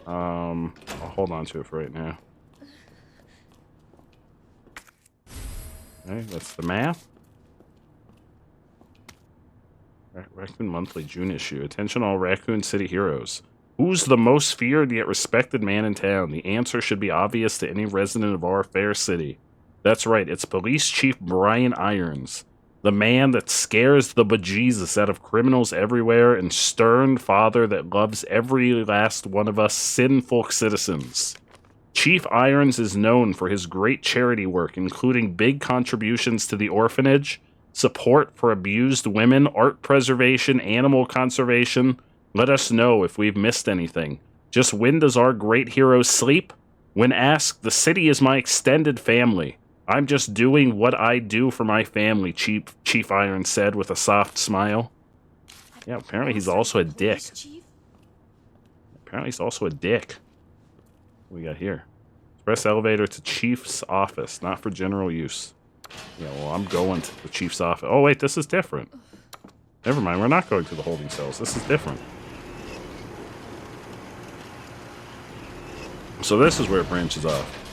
I'll hold on to it for right now. Okay, that's the map. Raccoon Monthly, June issue. Attention all Raccoon City heroes. Who's the most feared yet respected man in town? The answer should be obvious to any resident of our fair city. That's right, it's Police Chief Brian Irons. The man that scares the bejesus out of criminals everywhere and stern father that loves every last one of us sinful citizens. Chief Irons is known for his great charity work, including big contributions to the orphanage, support for abused women, art preservation, animal conservation. Let us know if we've missed anything. Just when does our great hero sleep? When asked, the city is my extended family. I'm just doing what I do for my family, Chief Irons said with a soft smile. Yeah, apparently he's also a dick. Apparently he's also a dick. What we got here? Express elevator to Chief's office, not for general use. Yeah, well, I'm going to the Chief's office. Oh, wait, this is different. Never mind, we're not going to the holding cells. This is different. So this is where it branches off.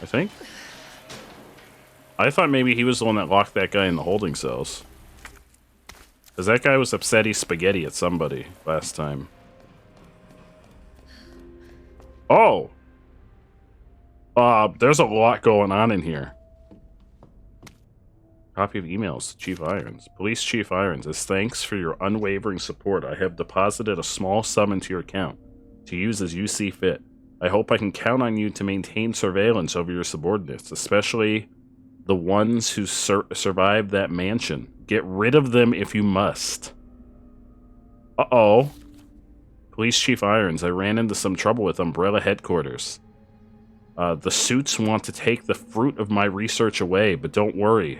I think. I thought maybe he was the one that locked that guy in the holding cells. Because that guy was upsetty spaghetti at somebody last time. Oh! There's a lot going on in here. Copy of emails to Chief Irons. Police Chief Irons, as thanks for your unwavering support, I have deposited a small sum into your account to use as you see fit. I hope I can count on you to maintain surveillance over your subordinates, especially the ones who survived that mansion. Get rid of them if you must. Uh-oh. Police Chief Irons, I ran into some trouble with Umbrella headquarters. The suits want to take the fruit of my research away, but don't worry.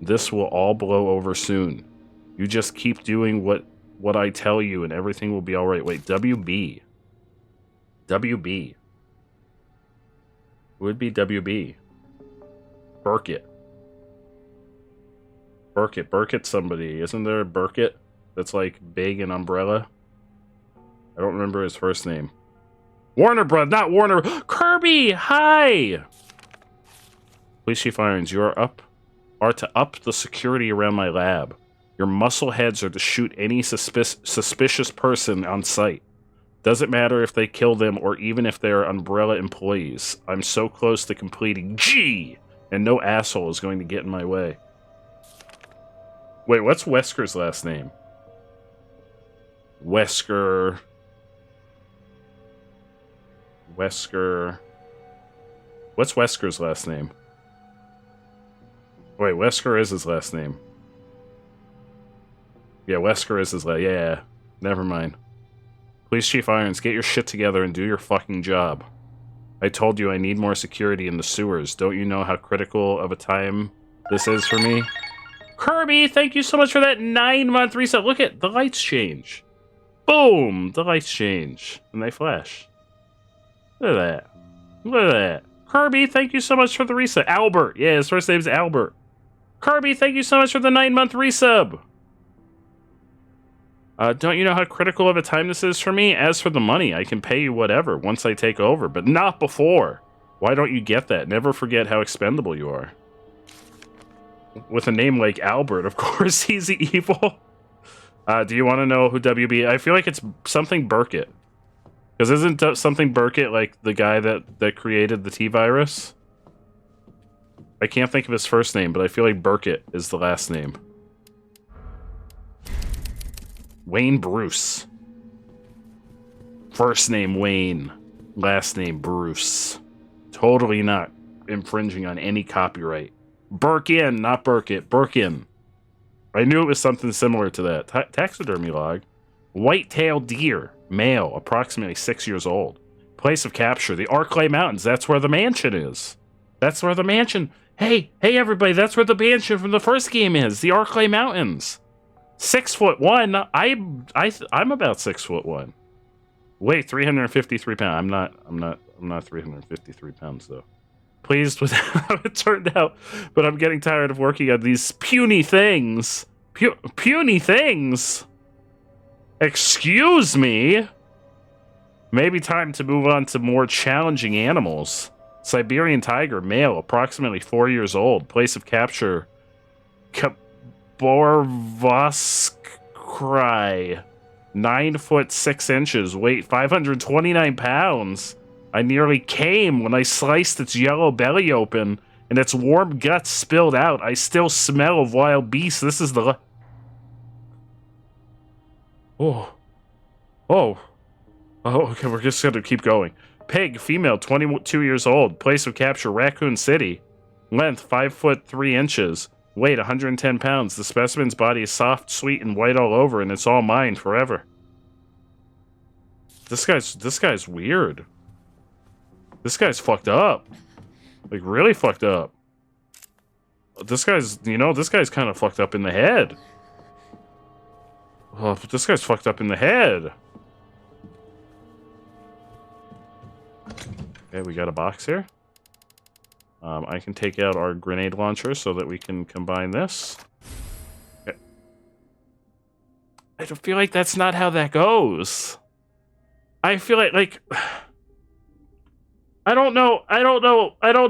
This will all blow over soon. You just keep doing what I tell you and everything will be alright. Wait, WB. WB. Who would be WB? Burkett. Burkett somebody. Isn't there a Burkett that's like big and umbrella? I don't remember his first name. Warner Bros. Not Warner. Kirby! Hi! Police Chief Irons, you are up are to up the security around my lab. Your muscle heads are to shoot any suspicious person on sight. Doesn't matter if they kill them or even if they are Umbrella employees. I'm so close to completing G, and no asshole is going to get in my way. Wait, what's Wesker's last name? Wesker. What's Wesker's last name? Wait, Wesker is his last name. Yeah, Wesker is his last. Yeah, never mind. Police Chief Irons, get your shit together and do your fucking job. I told you I need more security in the sewers. Don't you know how critical of a time this is for me? Kirby, thank you so much for that 9-month reset. Look at the lights change. Boom! The lights change. And they flash. Look at that. Look at that. Kirby, thank you so much for the reset. Albert. Yeah, his first name's Albert. Kirby, thank you so much for the 9-month resub. Don't you know how critical of a time this is for me? As for the money, I can pay you whatever once I take over, but not before. Why don't you get that? Never forget how expendable you are. With a name like Albert, of course he's evil. Do you want to know who WB... I feel like it's something Burkett. Because isn't something Burkett like the guy that created the T-Virus? I can't think of his first name, but I feel like Burkett is the last name. Wayne Bruce. First name Wayne. Last name Bruce. Totally not infringing on any copyright. Birkin, not Burkett. Birkin. I knew it was something similar to that. Taxidermy log. White-tailed deer. Male. Approximately 6 years old. Place of capture. The Arklay Mountains. That's where the mansion is. That's where the mansion... Hey everybody, that's where the mansion from the first game is. The Arklay Mountains. 6'1". I'm about 6'1". Wait, 353 pounds. I'm not 353 pounds though. Pleased with how it turned out, but I'm getting tired of working on these puny things. Puny things. Excuse me. Maybe time to move on to more challenging animals. Siberian tiger, male, approximately 4 years old. Place of capture. Borvoskry. 9 foot 6 inches. Weight 529 pounds. I nearly came when I sliced its yellow belly open and its warm guts spilled out. I still smell of wild beasts. This is the... Oh, okay, we're just gonna keep going. Pig, female, 22 years old. Place of capture, Raccoon City. Length, 5 foot 3 inches. Weight, 110 pounds. The specimen's body is soft, sweet, and white all over, and it's all mine forever. This guy's weird. This guy's fucked up. Like, really fucked up. This guy's kind of fucked up in the head. Oh, but this guy's fucked up in the head. Okay, we got a box here. I can take out our grenade launcher so that we can combine this. Okay. I don't feel like that's not how that goes. I feel like I don't know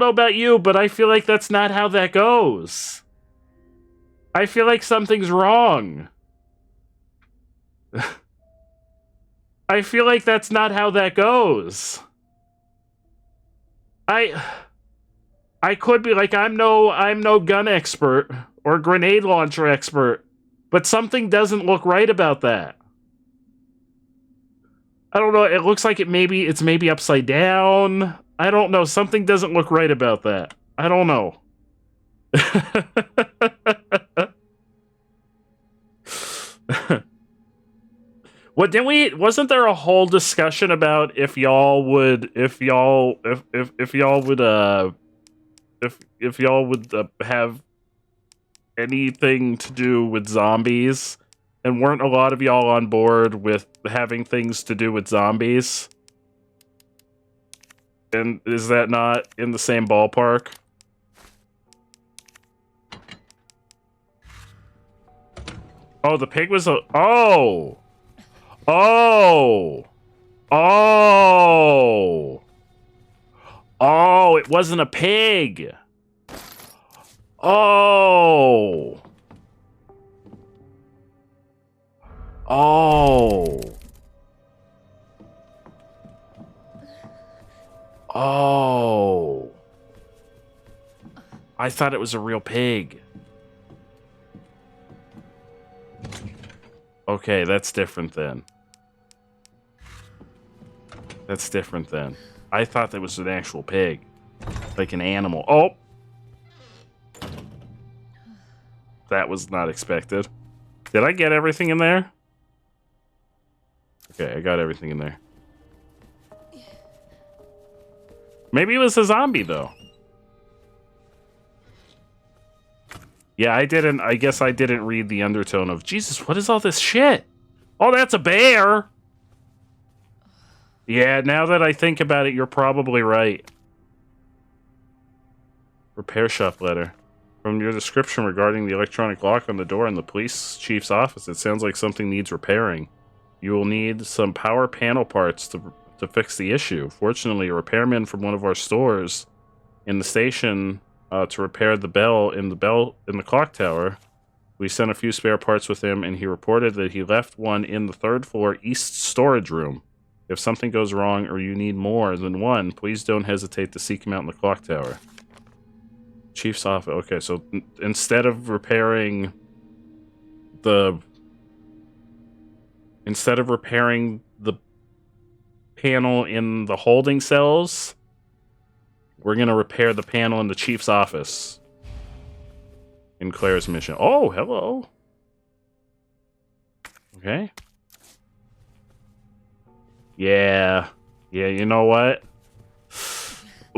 about you, but I feel like that's not how that goes. I feel like something's wrong. I feel like that's not how that goes. I could be like, I'm no gun expert or grenade launcher expert, but something doesn't look right about that. I don't know. It looks like it's maybe upside down. I don't know. Something doesn't look right about that. I don't know. Wasn't there a whole discussion about if y'all would have anything to do with zombies, and weren't a lot of y'all on board with having things to do with zombies? And is that not in the same ballpark? Oh, the pig was a... Oh! Oh! Oh! Oh, it wasn't a pig! Oh! Oh! Oh! I thought it was a real pig. Okay, that's different then. That's different then. I thought that was an actual pig. Like an animal. Oh! That was not expected. Did I get everything in there? Okay, I got everything in there. Maybe it was a zombie, though. Yeah, I guess I didn't read the undertone of, Jesus, what is all this shit? Oh, that's a bear! Yeah, now that I think about it, you're probably right. Repair shop letter. From your description regarding the electronic lock on the door in the police chief's office, it sounds like something needs repairing. You will need some power panel parts to fix the issue. Fortunately, a repairman from one of our stores in the station to repair the bell in the clock tower. We sent a few spare parts with him, and he reported that he left one in the third floor east storage room. If something goes wrong or you need more than one, please don't hesitate to seek him out in the clock tower. Chief's office. Okay, so instead of repairing the panel in the holding cells, we're gonna repair the panel in the chief's office in Claire's mission. Oh, hello. Okay. Yeah. Yeah, you know what?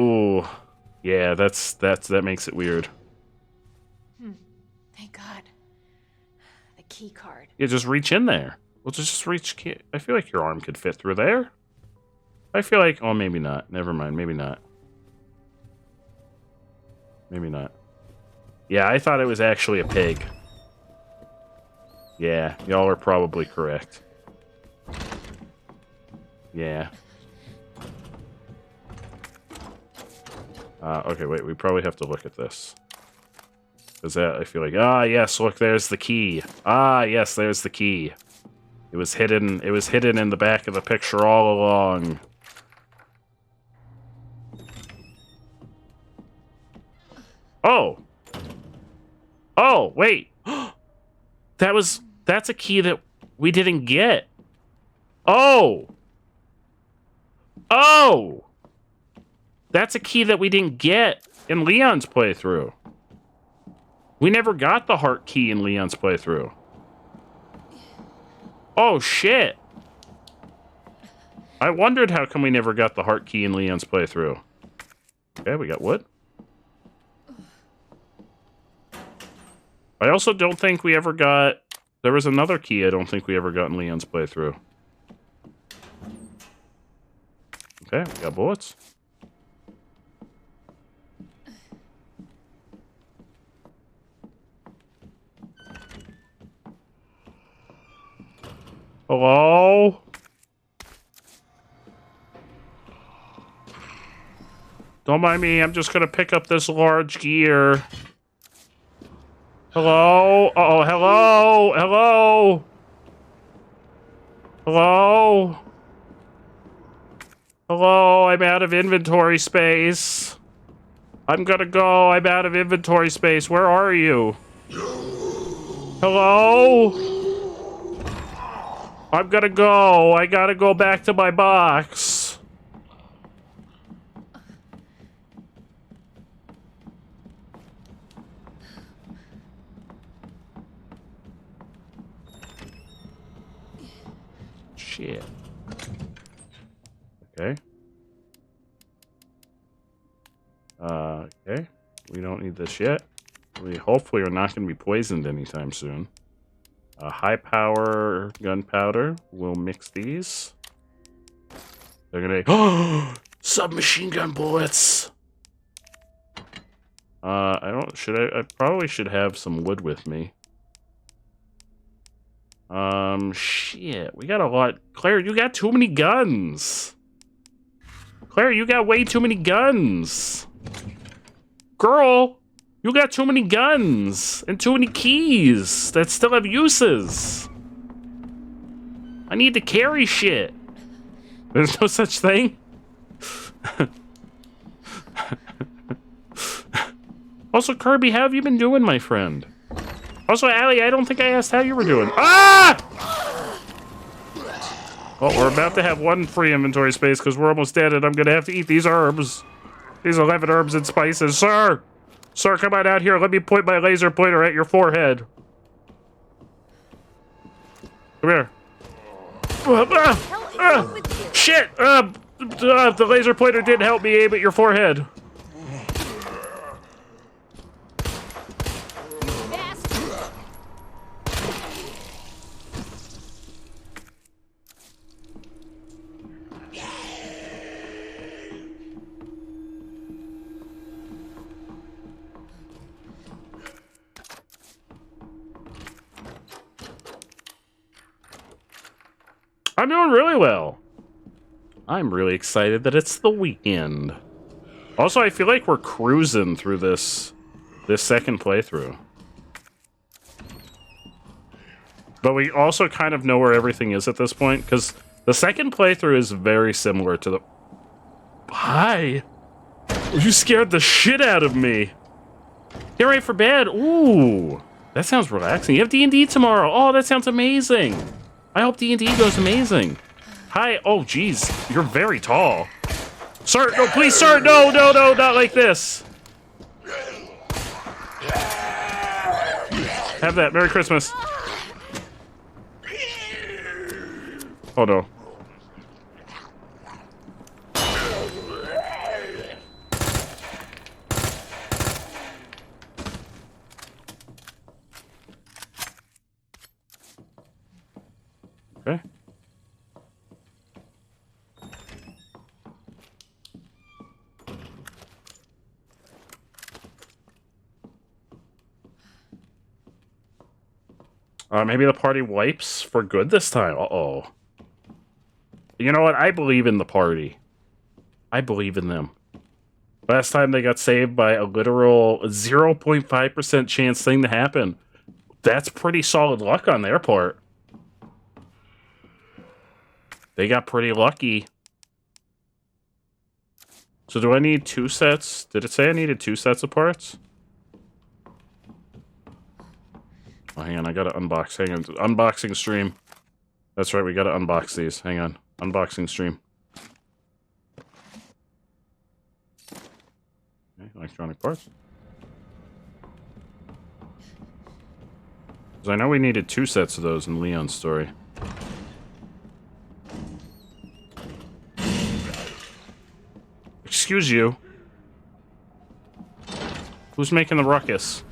Ooh. Yeah, that makes it weird. Thank God. The key card. Yeah, just reach in there. Well, just reach. I feel like your arm could fit through there. I feel like. Oh, maybe not. Never mind. Maybe not. Maybe not. Yeah, I thought it was actually a pig. Yeah, y'all are probably correct. Yeah. Okay, wait. We probably have to look at this. Because that, I feel like... Ah, yes, look, there's the key. Ah, yes, there's the key. It was hidden in the back of the picture all along. Oh! Oh, wait! That's a key that we didn't get. Oh! Oh! That's a key that we didn't get in Leon's playthrough. We never got the heart key in Leon's playthrough. Oh, shit. I wondered how come we never got the heart key in Leon's playthrough. Okay, we got wood. I also don't think we ever got... There was another key I don't think we ever got in Leon's playthrough. Okay, we got bullets. Hello? Don't mind me, I'm just gonna pick up this large gear. Hello? Uh-oh, hello? Hello? Hello? Hello, I'm out of inventory space. I'm gonna go, I'm out of inventory space. Where are you? Hello? I'm gonna go. I gotta go back to my box. Shit. Okay. Okay. We don't need this yet. We hopefully are not going to be poisoned anytime soon. High power gunpowder. We'll mix these. They're gonna... Oh! Submachine gun bullets! I don't... Should I probably should have some wood with me. Shit. We got a lot... Claire, you got too many guns! Claire, you got way too many guns! Girl! You got too many guns and too many keys that still have uses. I need to carry shit. There's no such thing. Also, Kirby, how have you been doing, my friend? Also, Allie, I don't think I asked how you were doing. Ah! Well, we're about to have one free inventory space because we're almost dead and I'm going to have to eat these herbs. These 11 herbs and spices. Sir! Sir, come on out here. Let me point my laser pointer at your forehead. Come here. Shit! The laser pointer didn't help me aim at your forehead. I'm doing really well. I'm really excited that it's the weekend. Also, I feel like we're cruising through this second playthrough. But we also kind of know where everything is at this point, because the second playthrough is very similar to the... Hi! You scared the shit out of me! Get ready for bed! Ooh! That sounds relaxing. You have D&D tomorrow! Oh, that sounds amazing! I hope D&D goes amazing. Hi. Oh, geez. You're very tall. Sir, no, please, sir. No, no, no, not like this. Have that. Merry Christmas. Oh, no. Okay. Maybe the party wipes for good this time. Uh-oh. You know what? I believe in the party. I believe in them. Last time they got saved by a literal 0.5% chance thing to happen. That's pretty solid luck on their part. They got pretty lucky. So do I need 2 sets? Did it say I needed 2 sets of parts? Oh, hang on, I gotta unbox. Hang on. Unboxing stream. That's right, we gotta unbox these. Hang on. Unboxing stream. Okay, electronic parts. Because I know we needed 2 sets of those in Leon's story. Excuse you. Who's making the ruckus?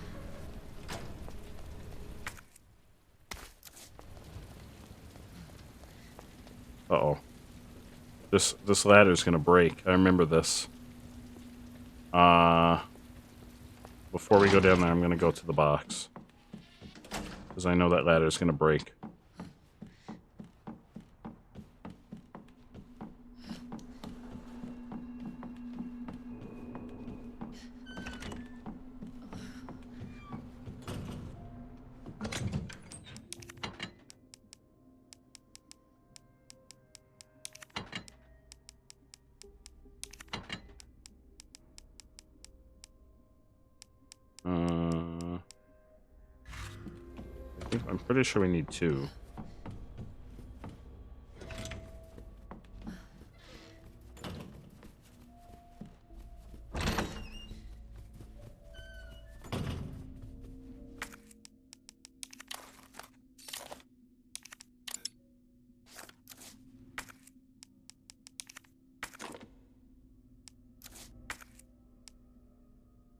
Uh-oh. This ladder's gonna break. I remember this. Before we go down there, I'm gonna go to the box. Because I know that ladder's gonna break. I'm pretty sure we need 2.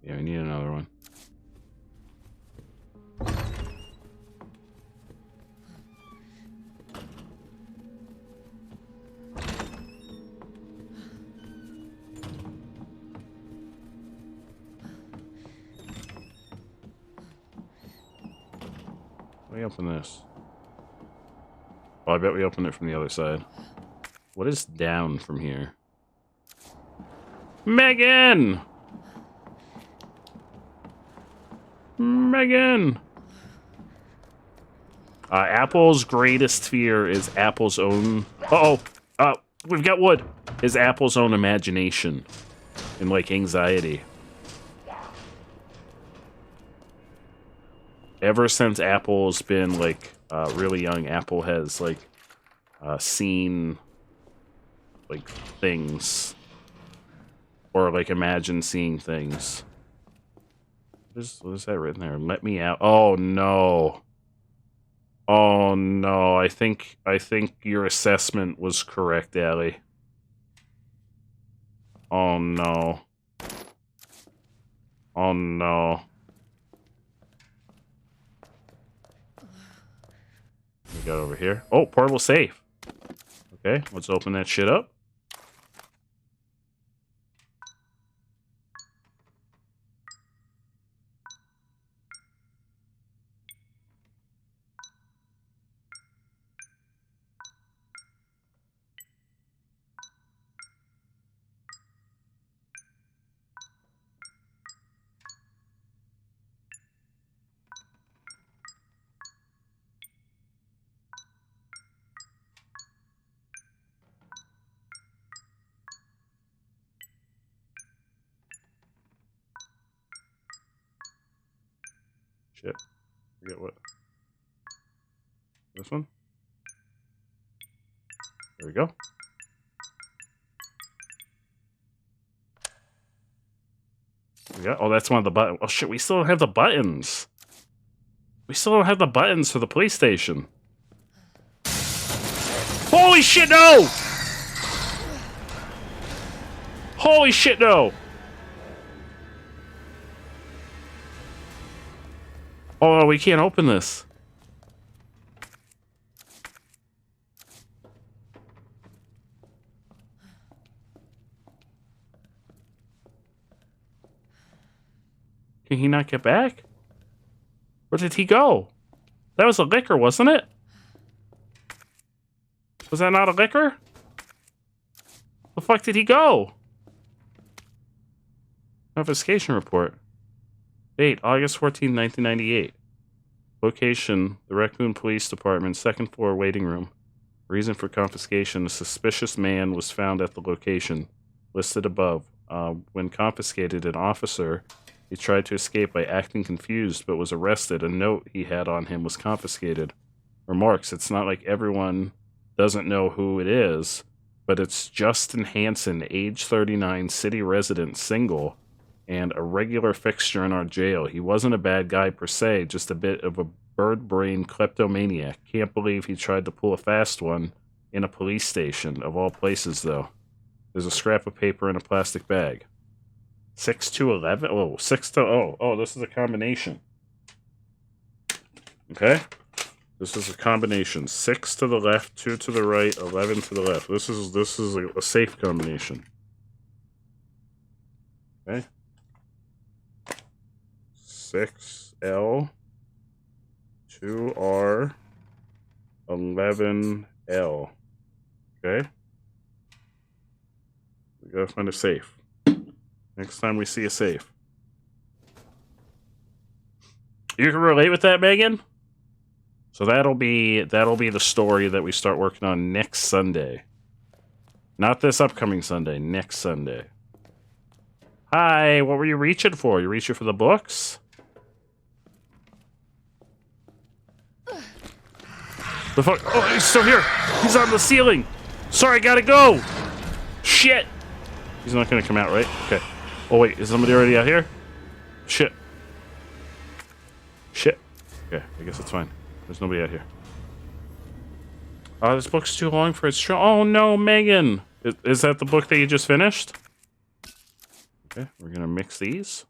Yeah, we need another one. Let me open this. Well, I bet we opened it from the other side. What is down from here? Megan! Megan! Apple's greatest fear is Apple's own... we've got wood! Is Apple's own imagination. And, like, anxiety. Ever since Apple's been, like, really young, Apple has, like, seen, like, things. Or, like, imagine seeing things. What is that written there? Let me out. Oh, no. Oh, no. I think your assessment was correct, Allie. Oh, no. Oh, no. We got over here. Oh, portable safe. Okay, let's open that shit up. Shit. Forget what. This one? There we go. Yeah. Oh, that's one of the buttons. Oh, shit. We still don't have the buttons. We still don't have the buttons for the PlayStation. Holy shit, no! Holy shit, no! Oh, we can't open this. Can he not get back? Where did he go? That was a liquor, wasn't it? Was that not a liquor? The fuck did he go? Confiscation report. Date, August 14, 1998. Location, the Raccoon Police Department, second floor waiting room. Reason for confiscation, a suspicious man was found at the location, listed above. When confiscated, an officer, he tried to escape by acting confused, but was arrested. A note he had on him was confiscated. Remarks, it's not like everyone doesn't know who it is, but it's Justin Hansen, age 39, city resident, single, and a regular fixture in our jail. He wasn't a bad guy per se, just a bit of a bird-brained kleptomaniac. Can't believe he tried to pull a fast one in a police station, of all places, though. There's a scrap of paper in a plastic bag. 6 to 11? Oh, 6 to... Oh, this is a combination. Okay? This is a combination. 6 to the left, 2 to the right, 11 to the left. This is a safe combination. Okay? 6L, 2R, 11L. Okay? We gotta find a safe. Next time we see a safe. You can relate with that, Megan? So that'll be the story that we start working on next Sunday. Not this upcoming Sunday, next Sunday. Hi, what were you reaching for? You reaching for the books? The fuck? Oh, he's still here. He's on the ceiling. Sorry, gotta go. Shit. He's not gonna come out, right? Okay. Oh wait, is somebody already out here? Shit. Shit. Okay, I guess it's fine. There's nobody out here. This book's too long for its show. Oh no, Megan! Is that the book that you just finished? Okay, we're gonna mix these.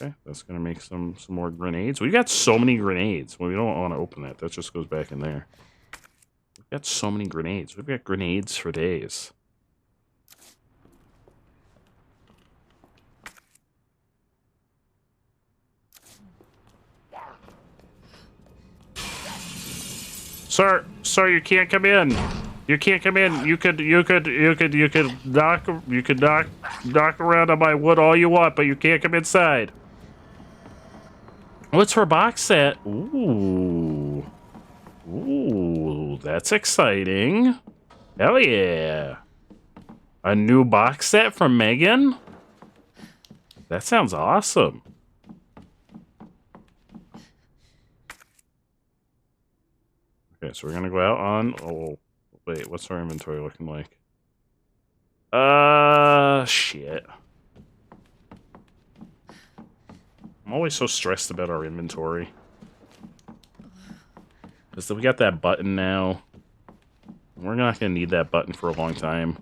Okay, that's gonna make some more grenades. We've got so many grenades. Well, we don't want to open that. That just goes back in there. We've got so many grenades. We've got grenades for days. Sir, you can't come in. You can't come in. You could knock around on my wood all you want, but you can't come inside. What's her box set? Ooh. Ooh, that's exciting. Hell yeah. A new box set from Megan? That sounds awesome. Okay, so we're gonna go out on... Oh, wait, what's our inventory looking like? Shit. I'm always so stressed about our inventory. Because we got that button now. We're not gonna need that button for a long time.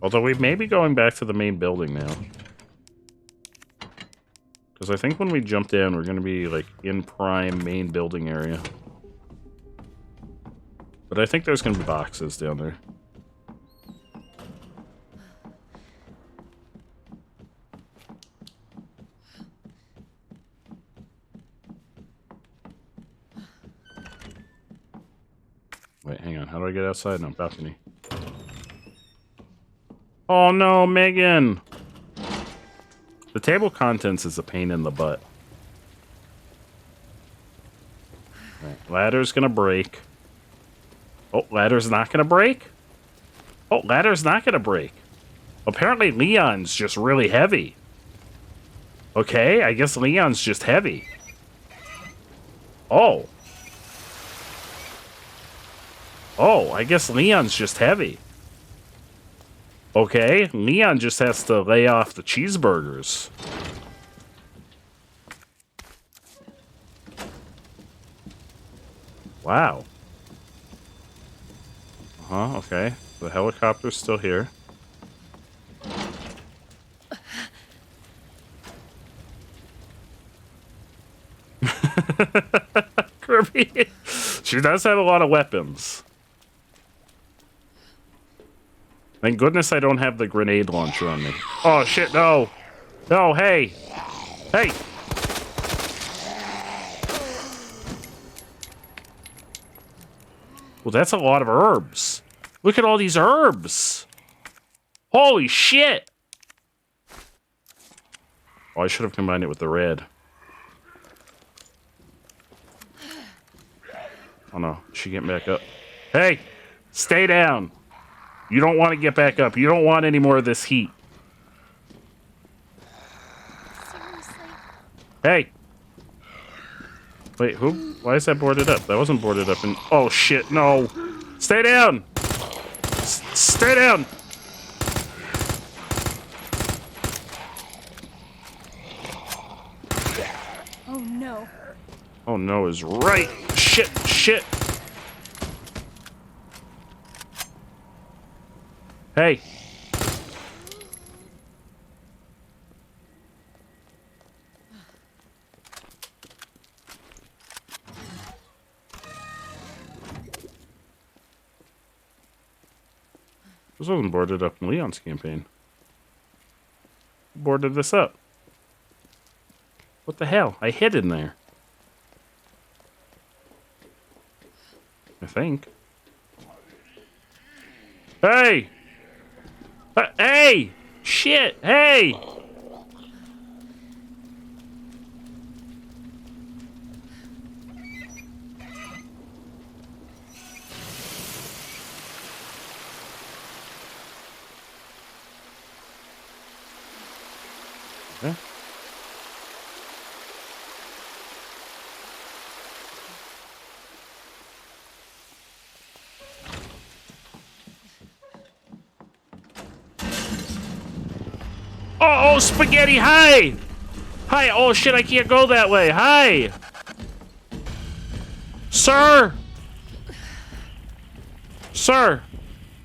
Although we may be going back to the main building now. Because I think when we jump down, we're gonna be, like, in prime main building area. But I think there's gonna be boxes down there. Wait, hang on. How do I get outside? No, balcony. Oh no, Megan! The table contents is a pain in the butt. Right, ladder's gonna break. Oh, ladder's not gonna break? Oh, ladder's not gonna break. Apparently Leon's just really heavy. Okay, I guess Leon's just heavy. Oh. Oh, I guess Leon's just heavy. Okay, Leon just has to lay off the cheeseburgers. Wow. Uh-huh, okay. The helicopter's still here. Kirby. She does have a lot of weapons. Thank goodness I don't have the grenade launcher on me. Oh, shit, no. No, hey. Hey. Well, that's a lot of herbs. Look at all these herbs. Holy shit. Oh, I should have combined it with the red. Oh, no. She getting back up. Hey, stay down. You don't want to get back up. You don't want any more of this heat. Seriously? Hey. Wait, who? Why is that boarded up? That wasn't boarded up. Oh, shit, no. Stay down. Stay down. Oh no. Oh, no is right. Shit, shit. Hey. This wasn't boarded up in Leon's campaign. Who boarded this up? What the hell? I hid in there. I think. Hey! Hey! Shit! Hey! Okay. Oh, spaghetti, hi! Hi, oh shit, I can't go that way, hi! Sir! Sir!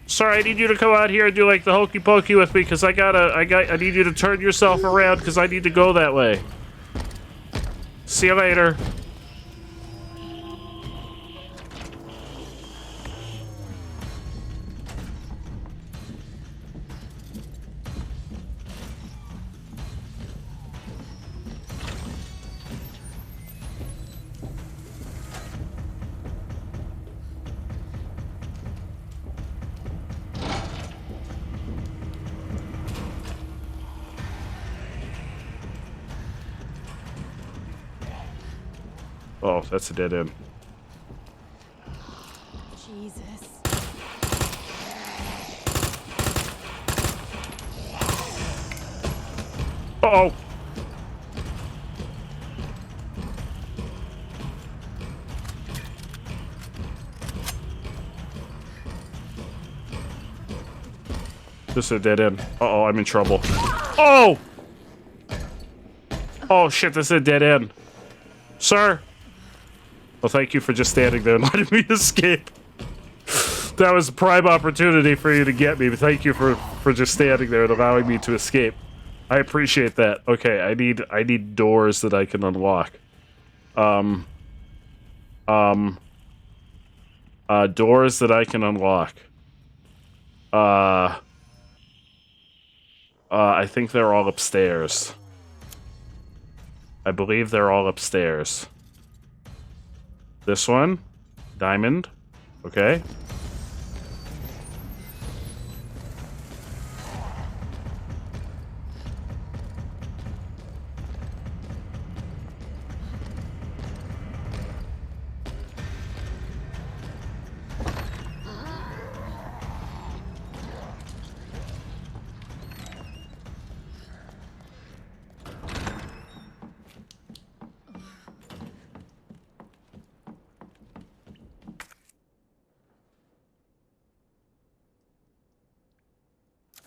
Sir, I need you to come out here and do like the hokey pokey with me, because I need you to turn yourself around, because I need to go that way. See you later. Oh, that's a dead end. Jesus. Uh-oh. This is a dead end. Uh-oh, I'm in trouble. Oh! Oh, shit, this is a dead end. Sir? Well, thank you for just standing there and letting me escape. That was a prime opportunity for you to get me, but thank you for just standing there and allowing me to escape. I appreciate that. Okay, I need doors that I can unlock. Doors that I can unlock. I think they're all upstairs. I believe they're all upstairs. This one? Diamond. Okay.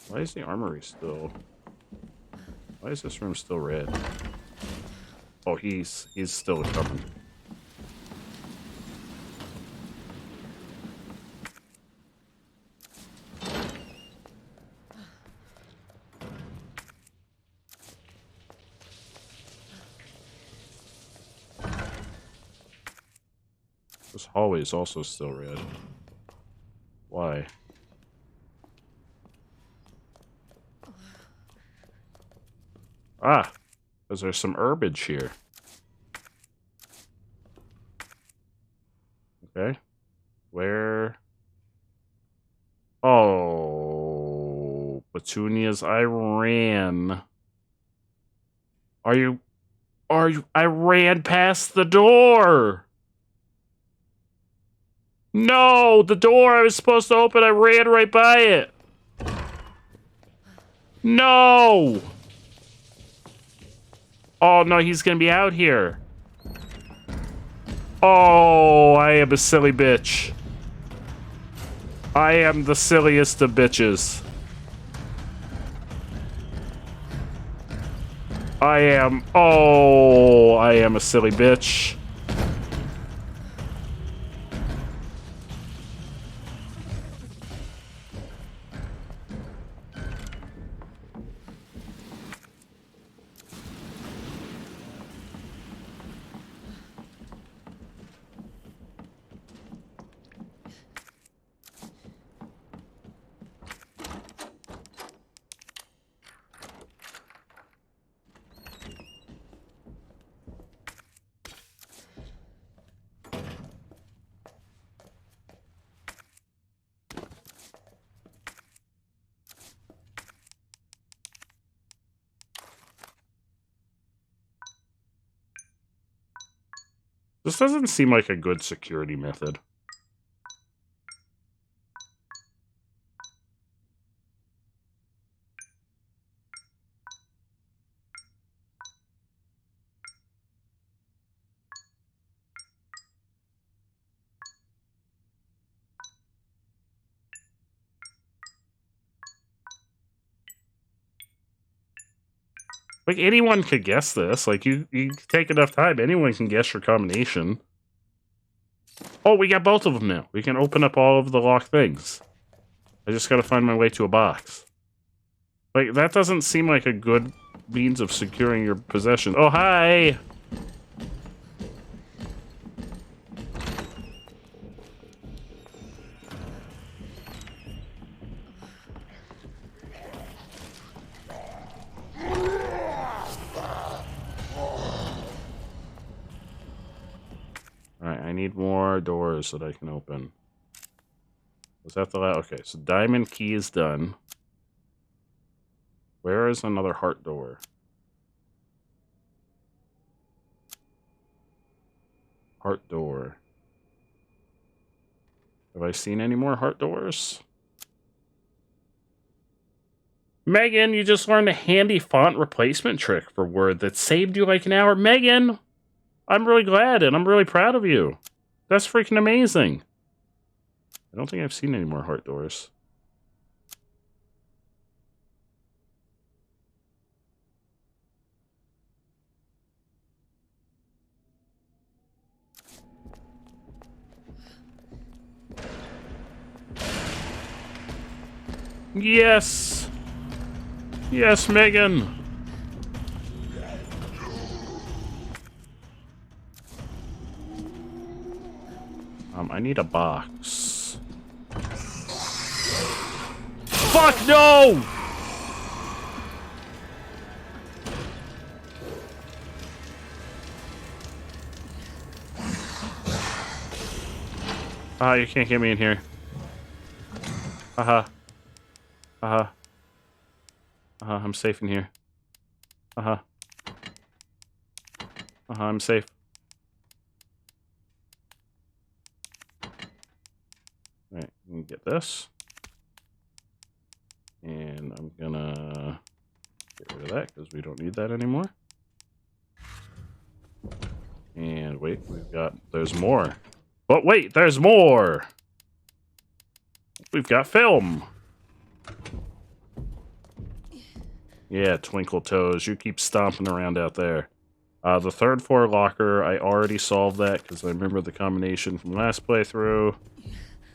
Why is the armory still... Why is this room still red? Oh, he's still coming. This hallway is also still red. Why? Ah, because there's some herbage here. Okay. Where? Oh, petunias, I ran. Are you... I ran past the door! No! The door I was supposed to open, I ran right by it! No! Oh, no, he's gonna be out here. Oh, I am a silly bitch. I am the silliest of bitches. I am a silly bitch. This doesn't seem like a good security method. Like, anyone could guess this. Like, you take enough time, anyone can guess your combination. Oh, we got both of them now. We can open up all of the locked things. I just gotta find my way to a box. Like, that doesn't seem like a good means of securing your possession. Oh, hi! Alright, I need more doors that I can open. Was that the last? Okay, so diamond key is done. Where is another heart door? Heart door. Have I seen any more heart doors? Megan, you just learned a handy font replacement trick for Word that saved you like an hour. Megan, I'm really glad and I'm really proud of you. That's freaking amazing. I don't think I've seen any more heart doors. Yes! Yes, Megan! I need a box. Fuck no! You can't get me in here. I'm safe in here. I'm safe. Alright, let me get this. And I'm gonna get rid of that because we don't need that anymore. And wait, there's more. But wait, there's more! We've got film! Yeah, Twinkle Toes, you keep stomping around out there. The third floor locker, I already solved that because I remember the combination from last playthrough.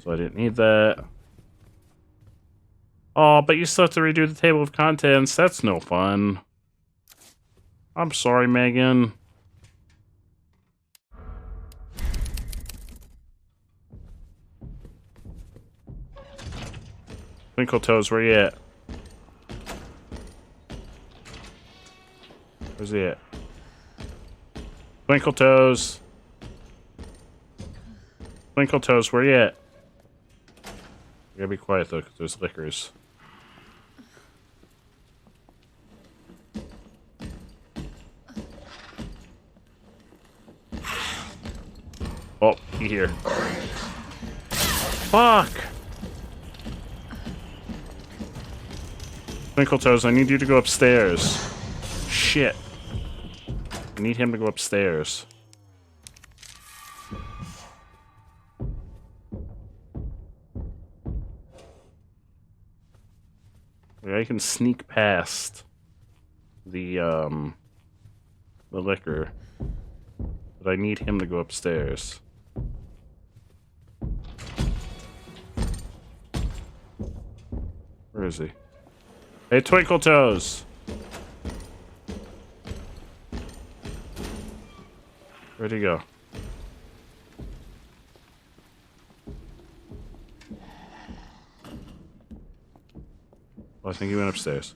So I didn't need that. Oh, but you still have to redo the table of contents. That's no fun. I'm sorry, Megan. Twinkle Toes, where you at? Where's he at? Twinkle Toes. Twinkle Toes, where you at? You gotta be quiet though, because there's liquors. Oh, he here. Fuck! Twinkle Toes, I need you to go upstairs. Shit. I need him to go upstairs. I can sneak past the liquor, but I need him to go upstairs. Where is he? Hey, Twinkle Toes! Where'd he go? Well, I think he went upstairs.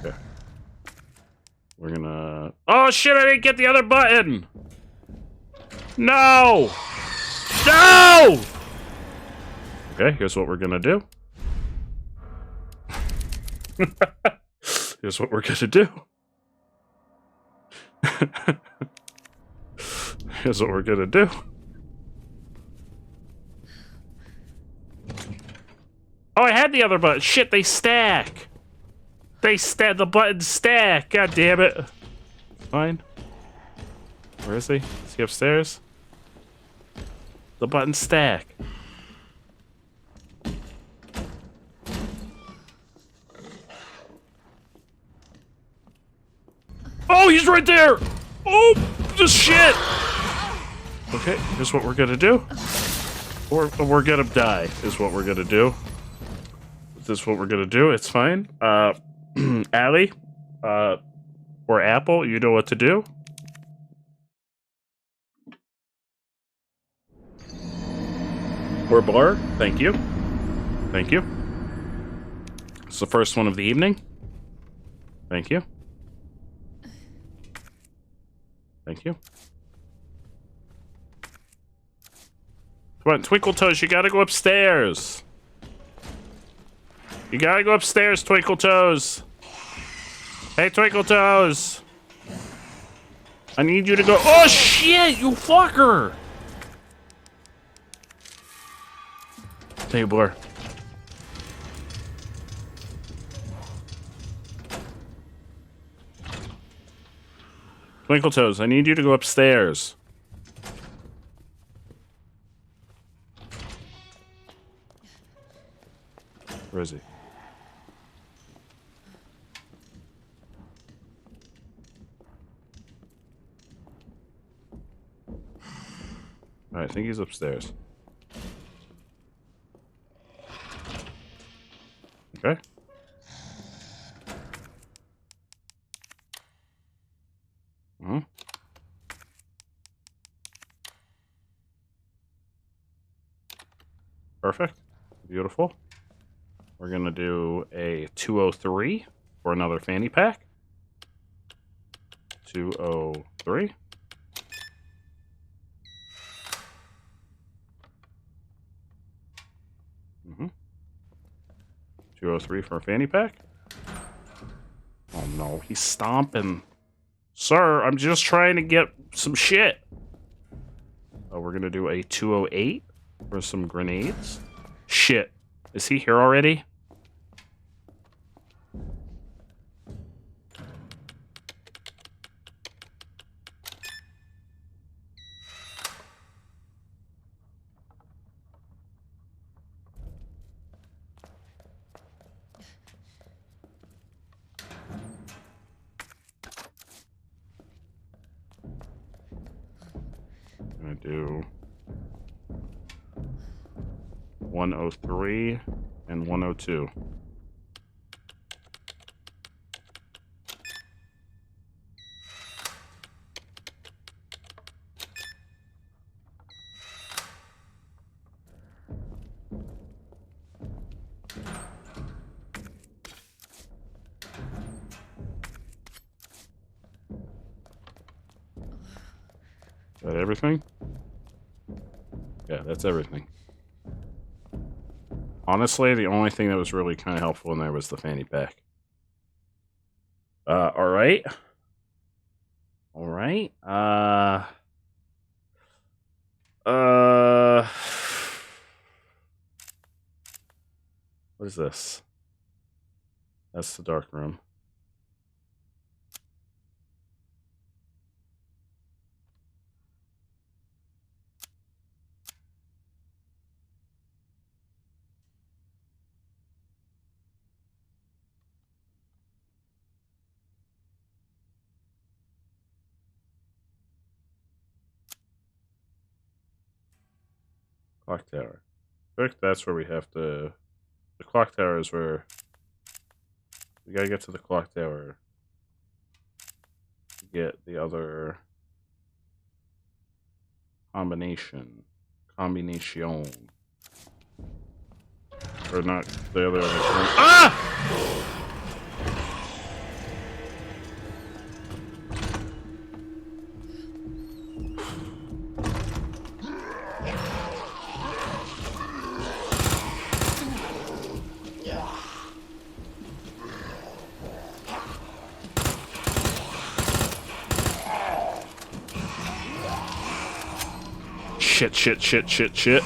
Okay. We're gonna... Oh shit, I didn't get the other button! No! No! Okay, here's what we're gonna do. Here's what we're gonna do. Here's what we're gonna do. Oh, I had the other button. Shit, they stack. The buttons stack. God damn it. Fine. Where is he? Is he upstairs? The buttons stack. Oh, he's right there! Oh, this shit! Okay, here's what we're gonna do. Or we're gonna die, is what we're gonna do. This is what we're gonna do, it's fine. Allie, or Apple, you know what to do. Or Bar, thank you. Thank you. It's the first one of the evening. Thank you. Thank you. Come on, Twinkle Toes, you gotta go upstairs. You gotta go upstairs, Twinkle Toes. Hey, Twinkle Toes. I need you to go. Oh, shit, you fucker. Hey, Blur. Twinkle Toes, I need you to go upstairs. Where is he? Alright, I think he's upstairs. Okay. Hmm. Perfect. Beautiful. We're gonna do a 203 for another fanny pack. 203. Mm-hmm. 203 for a fanny pack. Oh no, he's stomping. Sir, I'm just trying to get some shit. Oh, we're gonna do a 208 for some grenades. Shit. Is he here already? I'm gonna do 103 and 102. Is that everything? Yeah, that's everything. Honestly, the only thing that was really kind of helpful in there was the fanny pack. Alright. Alright. What is this? That's the dark room. Clock tower. I think that's where we have to... The clock tower is where... We gotta get to the clock tower to get the other... Combination. Or not the other... Ah! Shit.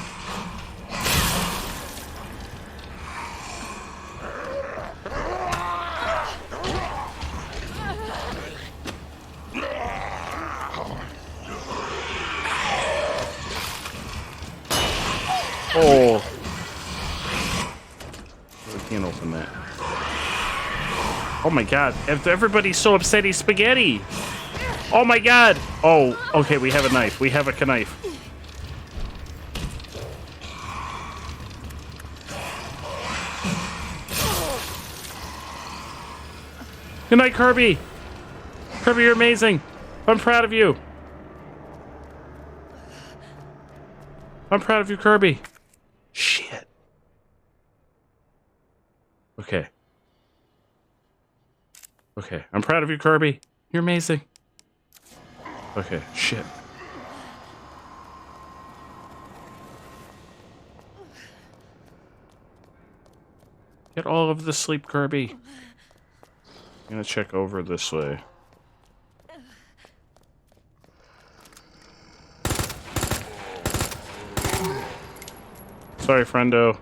Oh. I can't open that. Oh my god. Everybody's so upset he's spaghetti. Oh my god. Oh, okay, we have a knife. We have a knife. Good night, Kirby. Kirby, you're amazing. I'm proud of you. I'm proud of you, Kirby. Shit. Okay. Okay, I'm proud of you, Kirby. You're amazing. Okay, shit. Get all of the sleep, Kirby. I'm gonna check over this way. Sorry, friendo.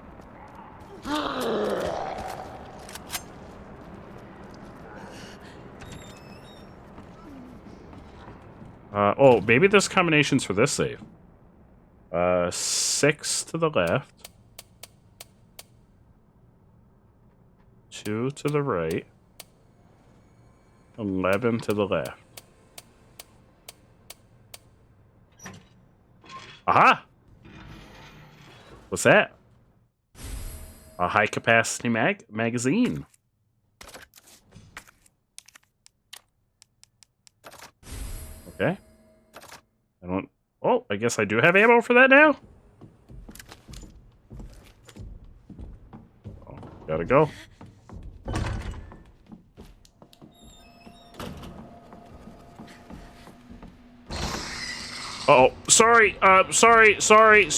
Oh, maybe this combination's for this save. 6 to the left. 2 to the right. 11 to the left. Aha! What's that? A high-capacity magazine. Okay. I don't... Oh, I guess I do have ammo for that now? Oh, gotta go. Uh-oh. Sorry. Sorry.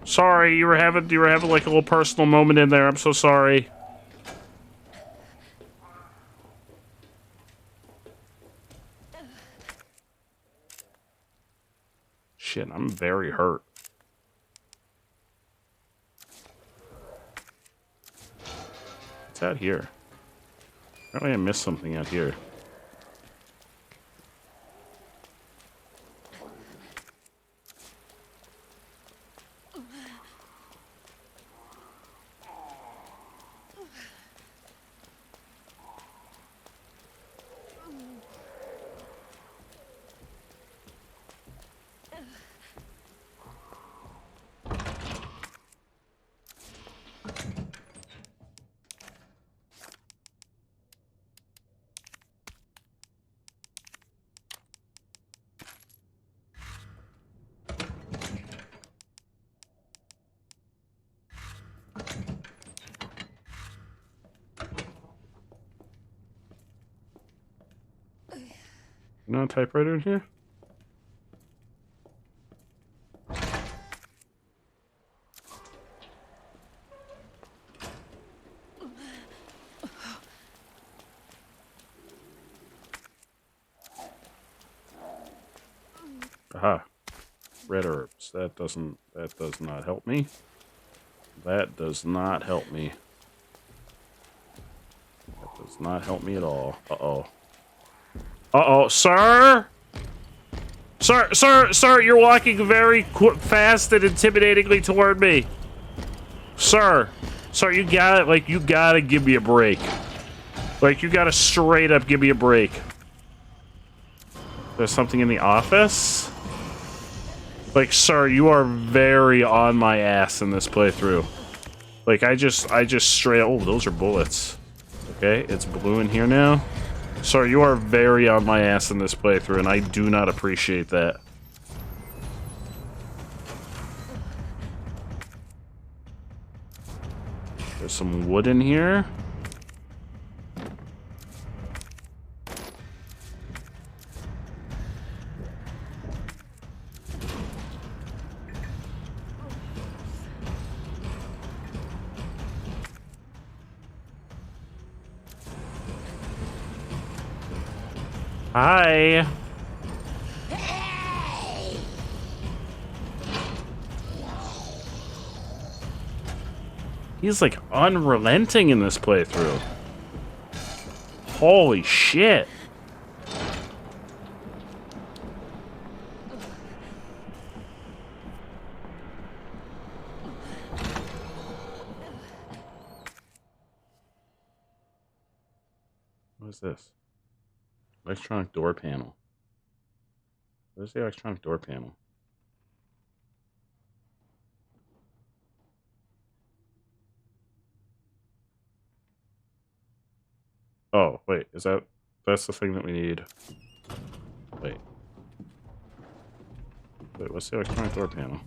Sorry, you were having like a little personal moment in there. I'm so sorry. Shit, I'm very hurt. What's out here? Apparently I missed something out here. No typewriter in here? Aha. Red herbs. That does not help me. That does not help me. That does not help me at all. Uh-oh. Uh-oh, sir? Sir, you're walking very fast and intimidatingly toward me. Sir, you gotta give me a break. Like, you gotta straight up give me a break. There's something in the office? Like, sir, you are very on my ass in this playthrough. Like, I just straight... Oh, those are bullets. Okay, it's blue in here now. Sir, you are very on my ass in this playthrough, and I do not appreciate that. There's some wood in here. Hi. He's like unrelenting in this playthrough. Holy shit. What is this? Electronic door panel. Where's the electronic door panel? Oh, wait, that's the thing that we need. Wait, what's the electronic door panel?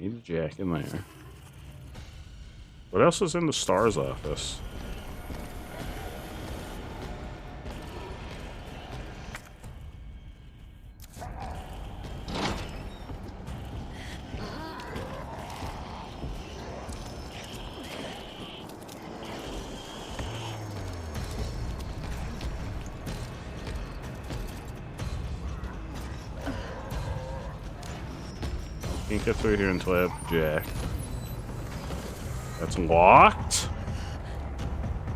Need a jack in there. What else is in the STARS office? Can't get through here until I have Jack. That's locked?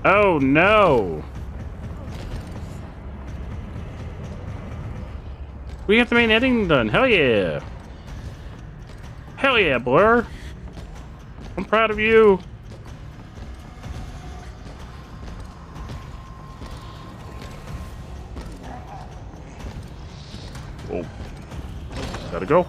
Oh no! We got the main editing done. Hell yeah! Hell yeah, Blur! I'm proud of you! Oh. Gotta go.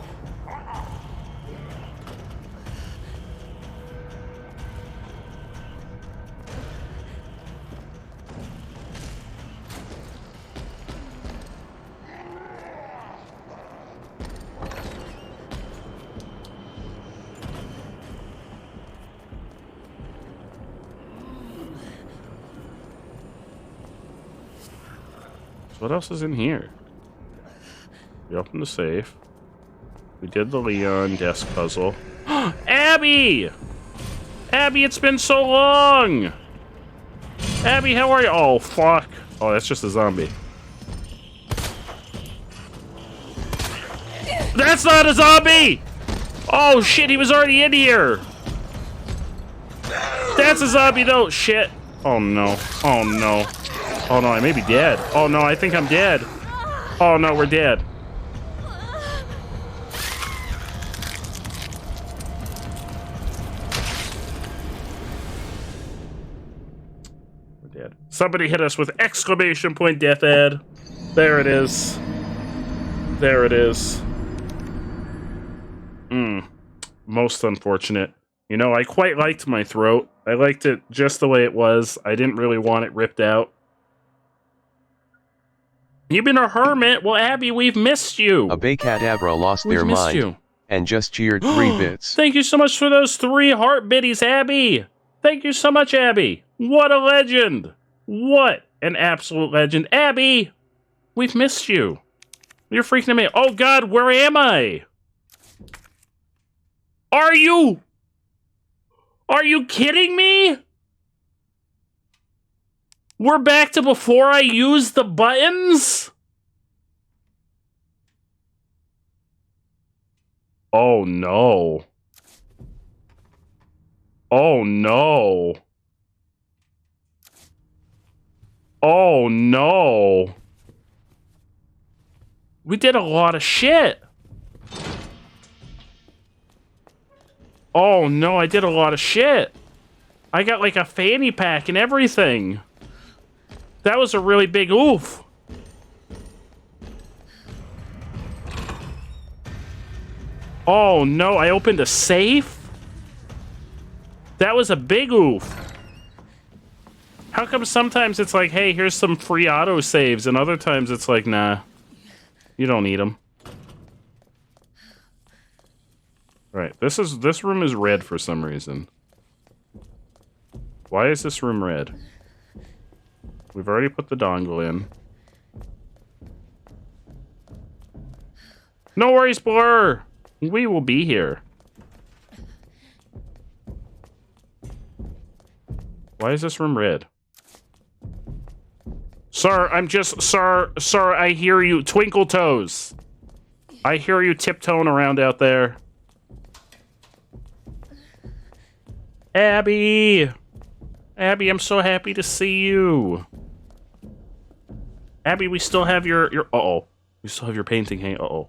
What else is in here? We opened the safe. We did the Leon desk puzzle. Abby! Abby, it's been so long! Abby, how are you? Oh, fuck. Oh, that's just a zombie. That's not a zombie! Oh, shit, he was already in here! That's a zombie, though! Shit. Oh, no. Oh, no. Oh no, I may be dead. Oh no, I think I'm dead. Oh no, we're dead. We're dead. Somebody hit us with exclamation point death ad. There it is. There it is. Most unfortunate. You know, I quite liked my throat. I liked it just the way it was. I didn't really want it ripped out. You've been a hermit. Well, Abby, we've missed you. A Bacadabra lost their mind you. and just cheered 3 bits. Thank you so much for those 3 heart biddies, Abby. Thank you so much, Abby. What a legend. What an absolute legend. Abby, we've missed you. You're freaking me. Oh, God, where am I? Are you kidding me? We're back to before I used the buttons? Oh, no. Oh, no. Oh, no. We did a lot of shit. Oh, no, I did a lot of shit. I got like a fanny pack and everything. That was a really big oof. Oh no, I opened a safe? That was a big oof. How come sometimes it's like, hey, here's some free auto saves, and other times it's like, nah, you don't need them. Right, this room is red for some reason. Why is this room red? We've already put the dongle in. No worries, Blur! We will be here. Why is this room red? Sir, Sir, I hear you. Twinkle toes. I hear you tiptoeing around out there. Abby! Abby, I'm so happy to see you. Abby, we still have your uh-oh. We still have your painting hang. Uh-oh.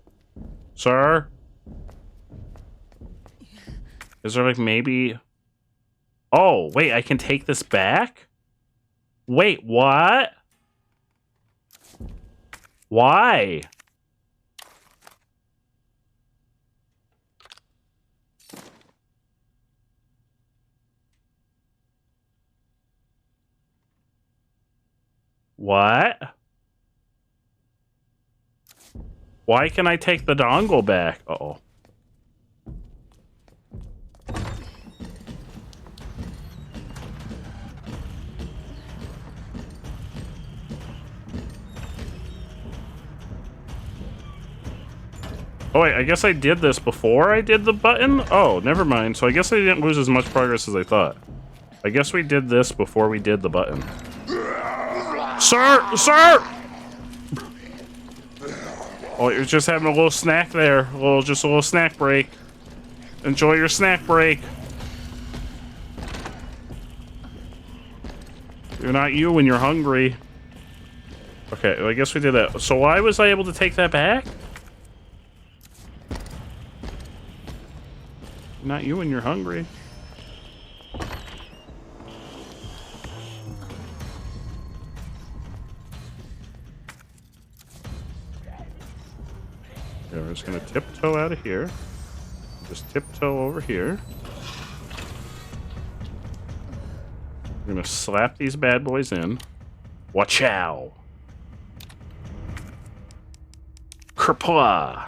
Sir? Is there like maybe... Oh, wait, I can take this back? Wait, what? Why? What? Why can I take the dongle back? Uh-oh. Oh wait, I guess I did this before I did the button? Oh, never mind. So I guess I didn't lose as much progress as I thought. I guess we did this before we did the button. Sir! Sir! Oh, you're just having a little snack there. Just a little snack break. Enjoy your snack break. You're not you when you're hungry. Okay, well, I guess we did that. So why was I able to take that back? Not you when you're hungry. Okay, we're just gonna tiptoe out of here. Just tiptoe over here. We're gonna slap these bad boys in. Watch out! Kerpla!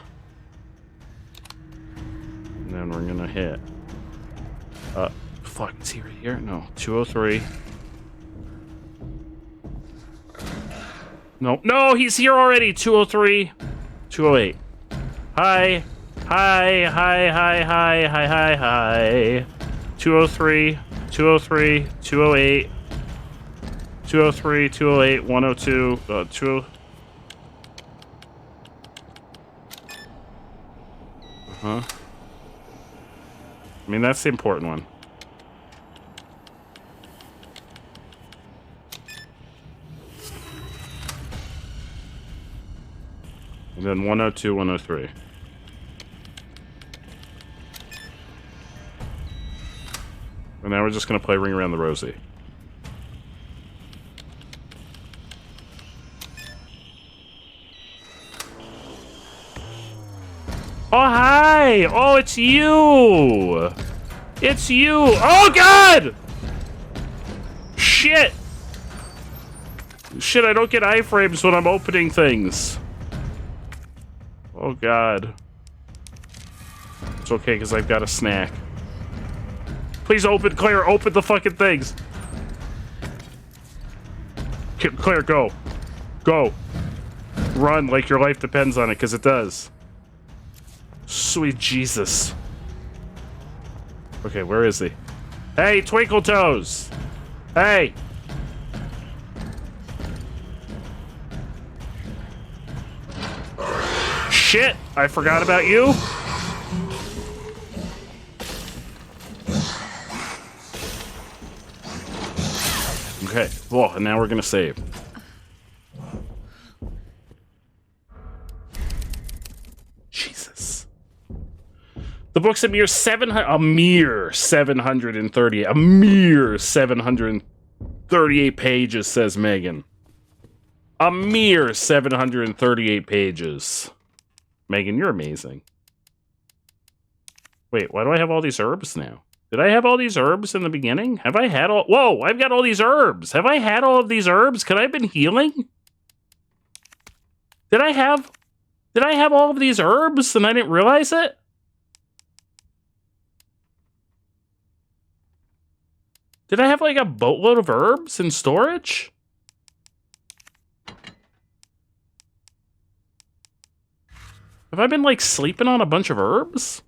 And then we're gonna hit. Fuck, is he right here? No, 203. No, no, he's here already! 203. 208. Hi. Hi, hi, hi, hi, hi, hi, hi. 203, 203, 208. 203, 208, 102, 20. Uh-huh. I mean, that's the important one. And then 102, 103. And now we're just gonna play Ring Around the Rosie. Oh, hi! Oh, it's you! It's you! Oh, God! Shit! Shit, I don't get iframes when I'm opening things. Oh, God. It's okay, because I've got a snack. Please open, Claire, open the fucking things. Claire, go. Go. Run like your life depends on it, because it does. Sweet Jesus. Okay, where is he? Hey, Twinkle Toes! Hey! Shit! I forgot about you! Okay, well, and now we're gonna save. Jesus. The book's a mere 738 pages, says Megan. A mere 738 pages. Megan, you're amazing. Wait, why do I have all these herbs now? Did I have all these herbs in the beginning? Have I had all... Whoa, I've got all these herbs. Have I had all of these herbs? Could I have been healing? Did I have all of these herbs and I didn't realize it? Did I have like a boatload of herbs in storage? Have I been like sleeping on a bunch of herbs?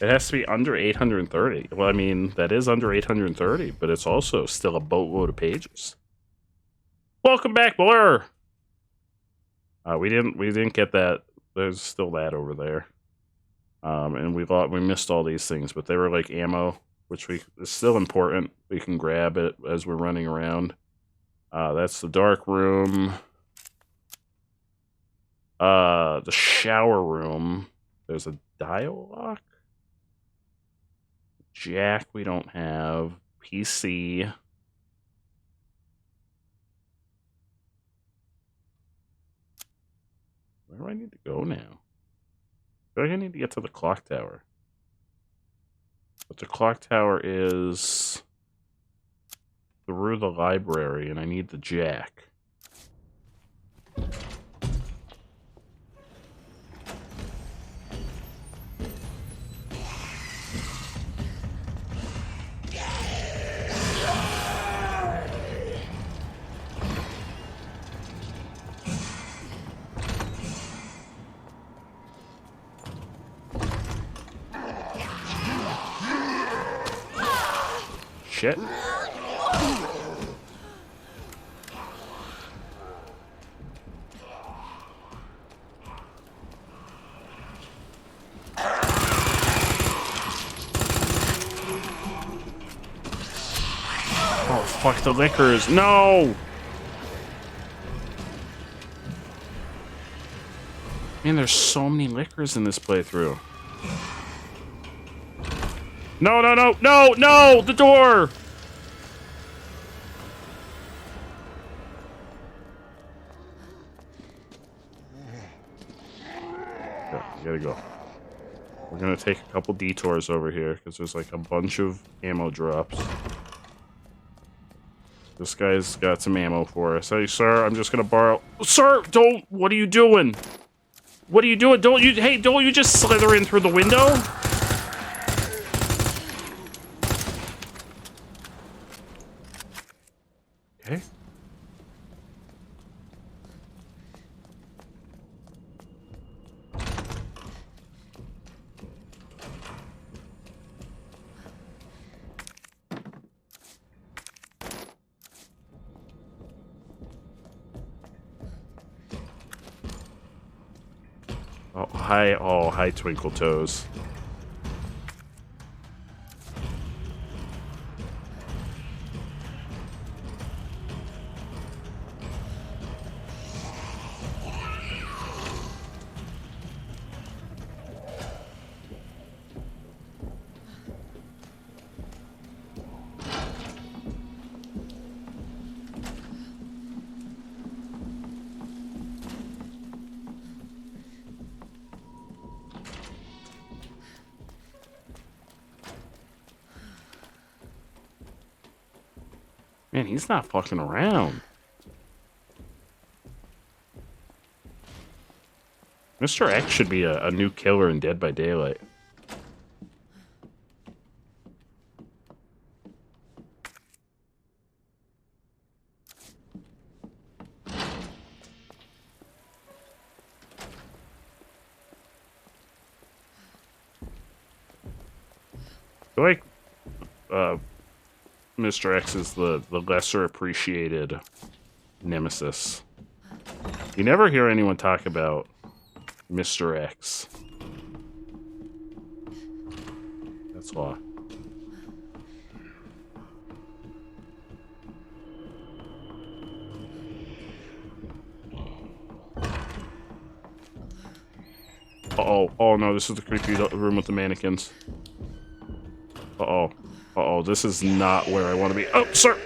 It has to be under 830. Well, I mean, that is under 830, but it's also still a boatload of pages. Welcome back, Blur! We didn't get that. There's still that over there. And we missed all these things, but they were like ammo, which is still important. We can grab it as we're running around. That's the dark room. The shower room. There's a dial lock. Jack, we don't have. PC. Where do I need to go now? I feel like I need to get to the clock tower. But the clock tower is through the library, and I need the jack. shit. Oh, fuck the liquors. No! Man, there's so many liquors in this playthrough. No, no, no, no, no! The door! Okay, we gotta go. We're gonna take a couple detours over here, because there's like a bunch of ammo drops. This guy's got some ammo for us. Hey, sir, I'm just gonna borrow... Sir, don't... What are you doing? What are you doing? Don't you... Hey, don't you just slither in through the window? Okay. Oh, hi, Twinkle Toes. Man, he's not fucking around. Mr. X should be a new killer in Dead by Daylight. I feel like Mr. X is the lesser appreciated nemesis. You never hear anyone talk about Mr. X. That's why. Uh-oh. Oh no, this is the creepy room with the mannequins. Uh-oh. Uh-oh, this is not where I want to be. Oh, sir!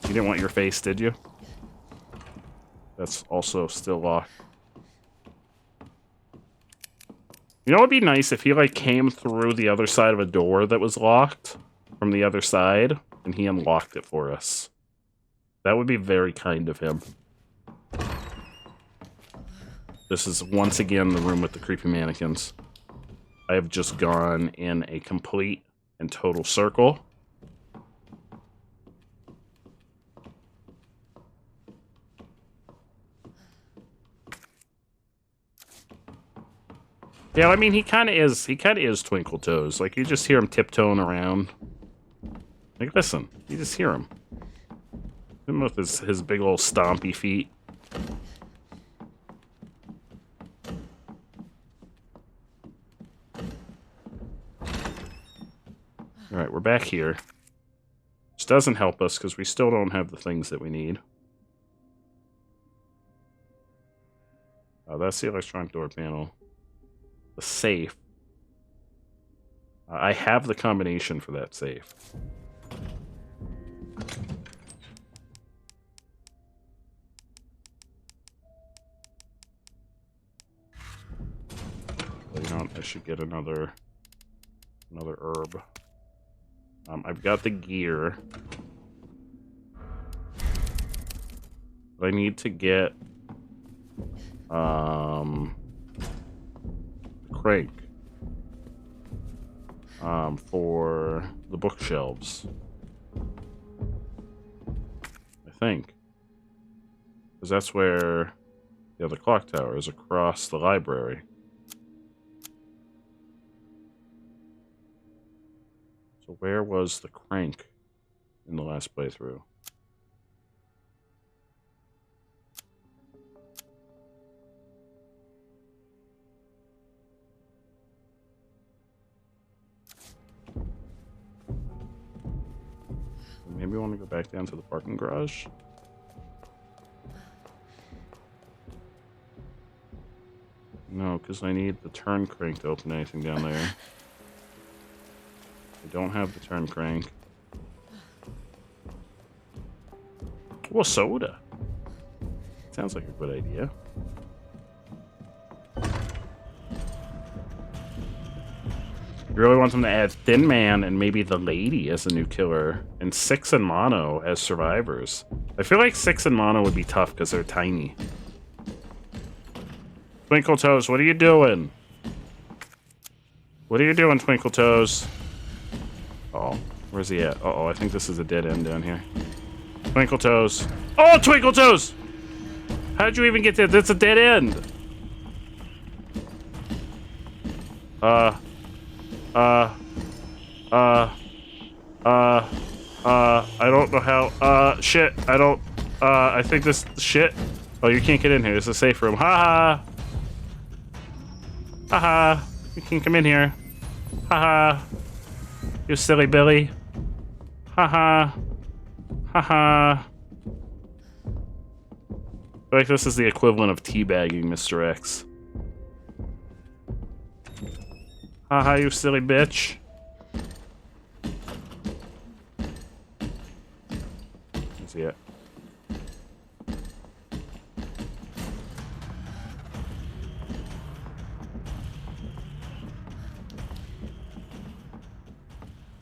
You didn't want your face, did you? That's also still locked. You know what would be nice if he, like, came through the other side of a door that was locked from the other side, and he unlocked it for us. That would be very kind of him. This is, once again, the room with the creepy mannequins. I have just gone in a complete and total circle. Yeah, I mean, he kind of is Twinkle Toes. Like, you just hear him tiptoeing around. Like, listen, you just hear him. Him with his big old stompy feet. Alright, we're back here. Which doesn't help us, because we still don't have the things that we need. Oh, that's the electronic door panel. The safe. I have the combination for that safe. Well, you know, I should get another herb. I've got the gear. But I need to get crank for the bookshelves. I think. Because that's where the other clock tower is, across the library. So where was the crank in the last playthrough? Maybe I want to go back down to the parking garage. No, because I need the turn crank to open anything down there. I don't have the turn crank. Oh, soda. Sounds like a good idea. You really want them to add Thin Man and maybe the Lady as a new killer, and Six and Mono as survivors. I feel like Six and Mono would be tough because they're tiny. Twinkle Toes, what are you doing? What are you doing, Twinkle Toes? Oh, where's he at? Uh-oh, I think this is a dead end down here. Twinkle Toes. Oh, Twinkle Toes! How'd you even get there? That's a dead end. I don't know how, shit, I think this, shit. Oh, you can't get in here, it's a safe room. Haha! Haha! You can come in here. Haha! You silly Billy. Haha! Haha! I feel like this is the equivalent of teabagging Mr. X. Haha, you silly bitch. Where's he at?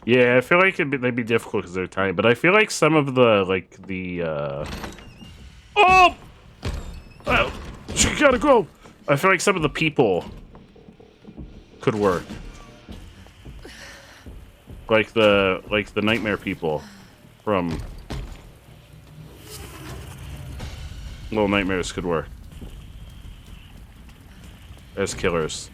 Yeah, I feel like they'd be difficult because they're tiny, but I feel like some of the, Oh! Oh! You gotta go! I feel like some of the people could work. Like the nightmare people from Little Nightmares could work as killers.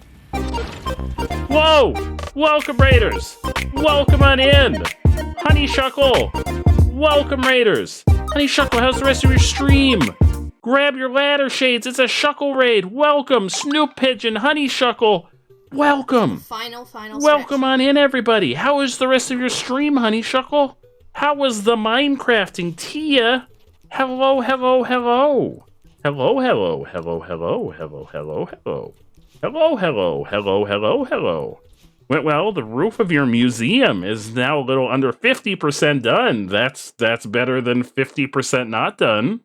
Whoa! Welcome, Raiders! Welcome on in! Honeyshuckle! Welcome, Raiders! Honeyshuckle, how's the rest of your stream? Grab your ladder shades, it's a Shuckle raid! Welcome, Snoop Pigeon, Honeyshuckle! Welcome! Final Welcome on in, everybody! How is the rest of your stream, Honeyshuckle? How was the Minecrafting, Tia? Hello, hello, hello! Hello, hello, hello, hello, hello, hello, hello. Hello, hello, hello, hello, hello. Well, the roof of your museum is now a little under 50% done. That's better than 50% not done.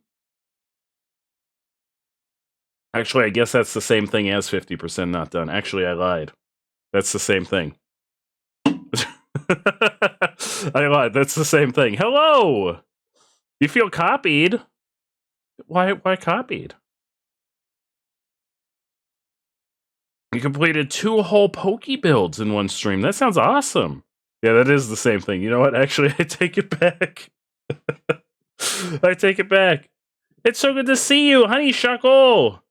Actually, I guess that's the same thing as 50% not done. Actually, I lied. That's the same thing. I lied. That's the same thing. Hello! You feel copied? Why copied? You completed 2 whole Poke builds in one stream. That sounds awesome. Yeah, that is the same thing. You know what? Actually, I take it back. I take it back. It's so good to see you, Honeyshuckle.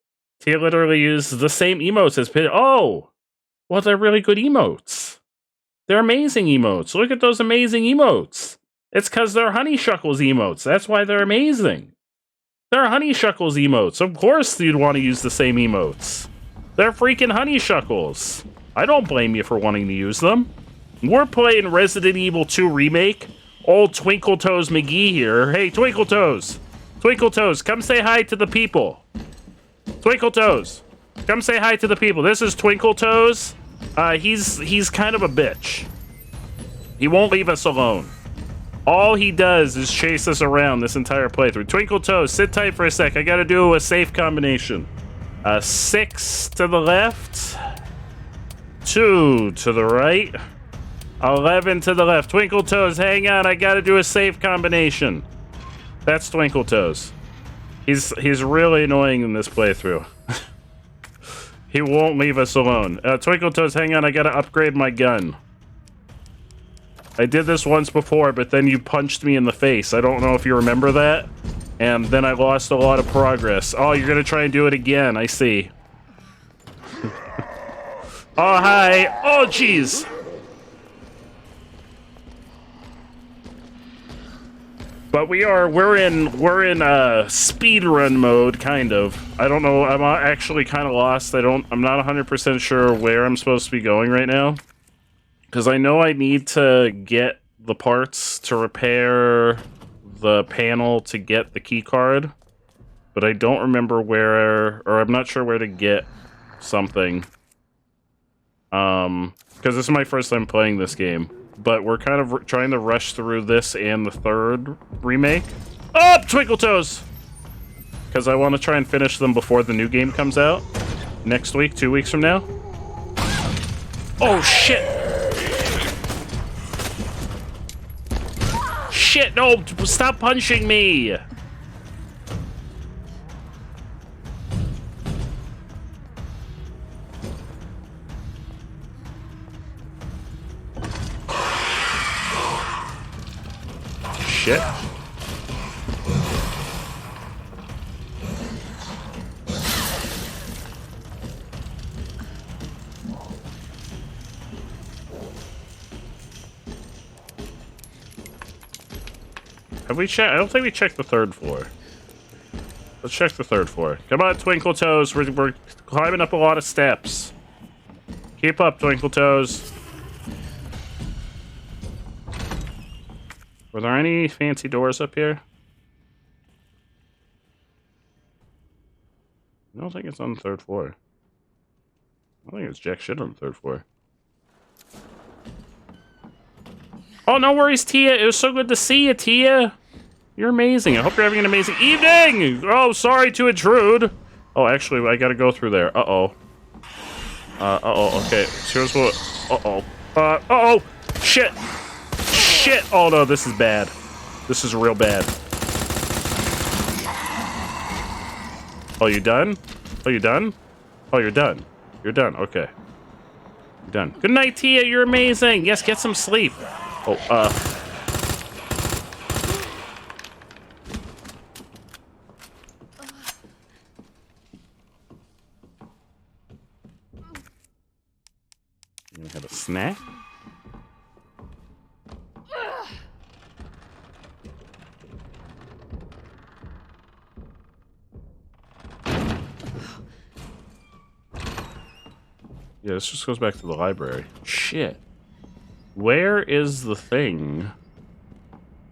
Tia literally used the same emotes as Pit. Oh! Well, they're really good emotes. They're amazing emotes. Look at those amazing emotes. It's because they're Honeyshuckle's emotes. That's why they're amazing. They're Honeyshuckle's emotes. Of course you'd want to use the same emotes. They're freaking Honeyshuckles. I don't blame you for wanting to use them. We're playing Resident Evil 2 Remake. Old Twinkle Toes McGee here. Hey, Twinkle Toes. Twinkle Toes, come say hi to the people. Twinkle Toes, come say hi to the people. This is Twinkle Toes. He's kind of a bitch. He won't leave us alone. All he does is chase us around this entire playthrough. Twinkle Toes, sit tight for a sec. I gotta do a safe combination. 6 to the left, 2 to the right, 11 to the left. Twinkle Toes, hang on, I gotta do a safe combination. That's Twinkle Toes. He's really annoying in this playthrough. He won't leave us alone. Twinkle Toes, hang on, I gotta upgrade my gun. I did this once before, but then you punched me in the face. I don't know if you remember that. And then I lost a lot of progress. Oh, you're gonna try and do it again, I see. Oh, hi. Oh, jeez. But we're in speed run mode, kind of. I don't know. I'm actually kind of lost. I'm not 100% sure where I'm supposed to be going right now. Because I know I need to get the parts to repair the panel to get the key card. But I don't remember where, or I'm not sure where to get something. Because this is my first time playing this game. But we're kind of trying to rush through this and the third remake. Oh, Twinkle Toes! Because I want to try and finish them before the new game comes out. Next week, 2 weeks from now. Oh, shit! Shit, no! Stop punching me! Shit. Have we checked? I don't think we checked the third floor. Let's check the third floor. Come on, Twinkle Toes. We're climbing up a lot of steps. Keep up, Twinkle Toes. Were there any fancy doors up here? I don't think it's on the third floor. I think it's jack shit on the third floor. Oh, no worries, Tia. It was so good to see you, Tia. You're amazing. I hope you're having an amazing evening. Oh, sorry to intrude. Oh, actually, I gotta go through there. Uh-oh. Uh-oh. Okay. So here's what... Uh-oh. Uh-oh. Shit. Shit. Oh, no. This is bad. This is real bad. Oh, you done? Oh, you done? Oh, you're done. You're done. Okay. You're done. Good night, Tia. You're amazing. Yes, get some sleep. Oh, You gonna have a snack? Yeah, this just goes back to the library. Shit. Where is the thing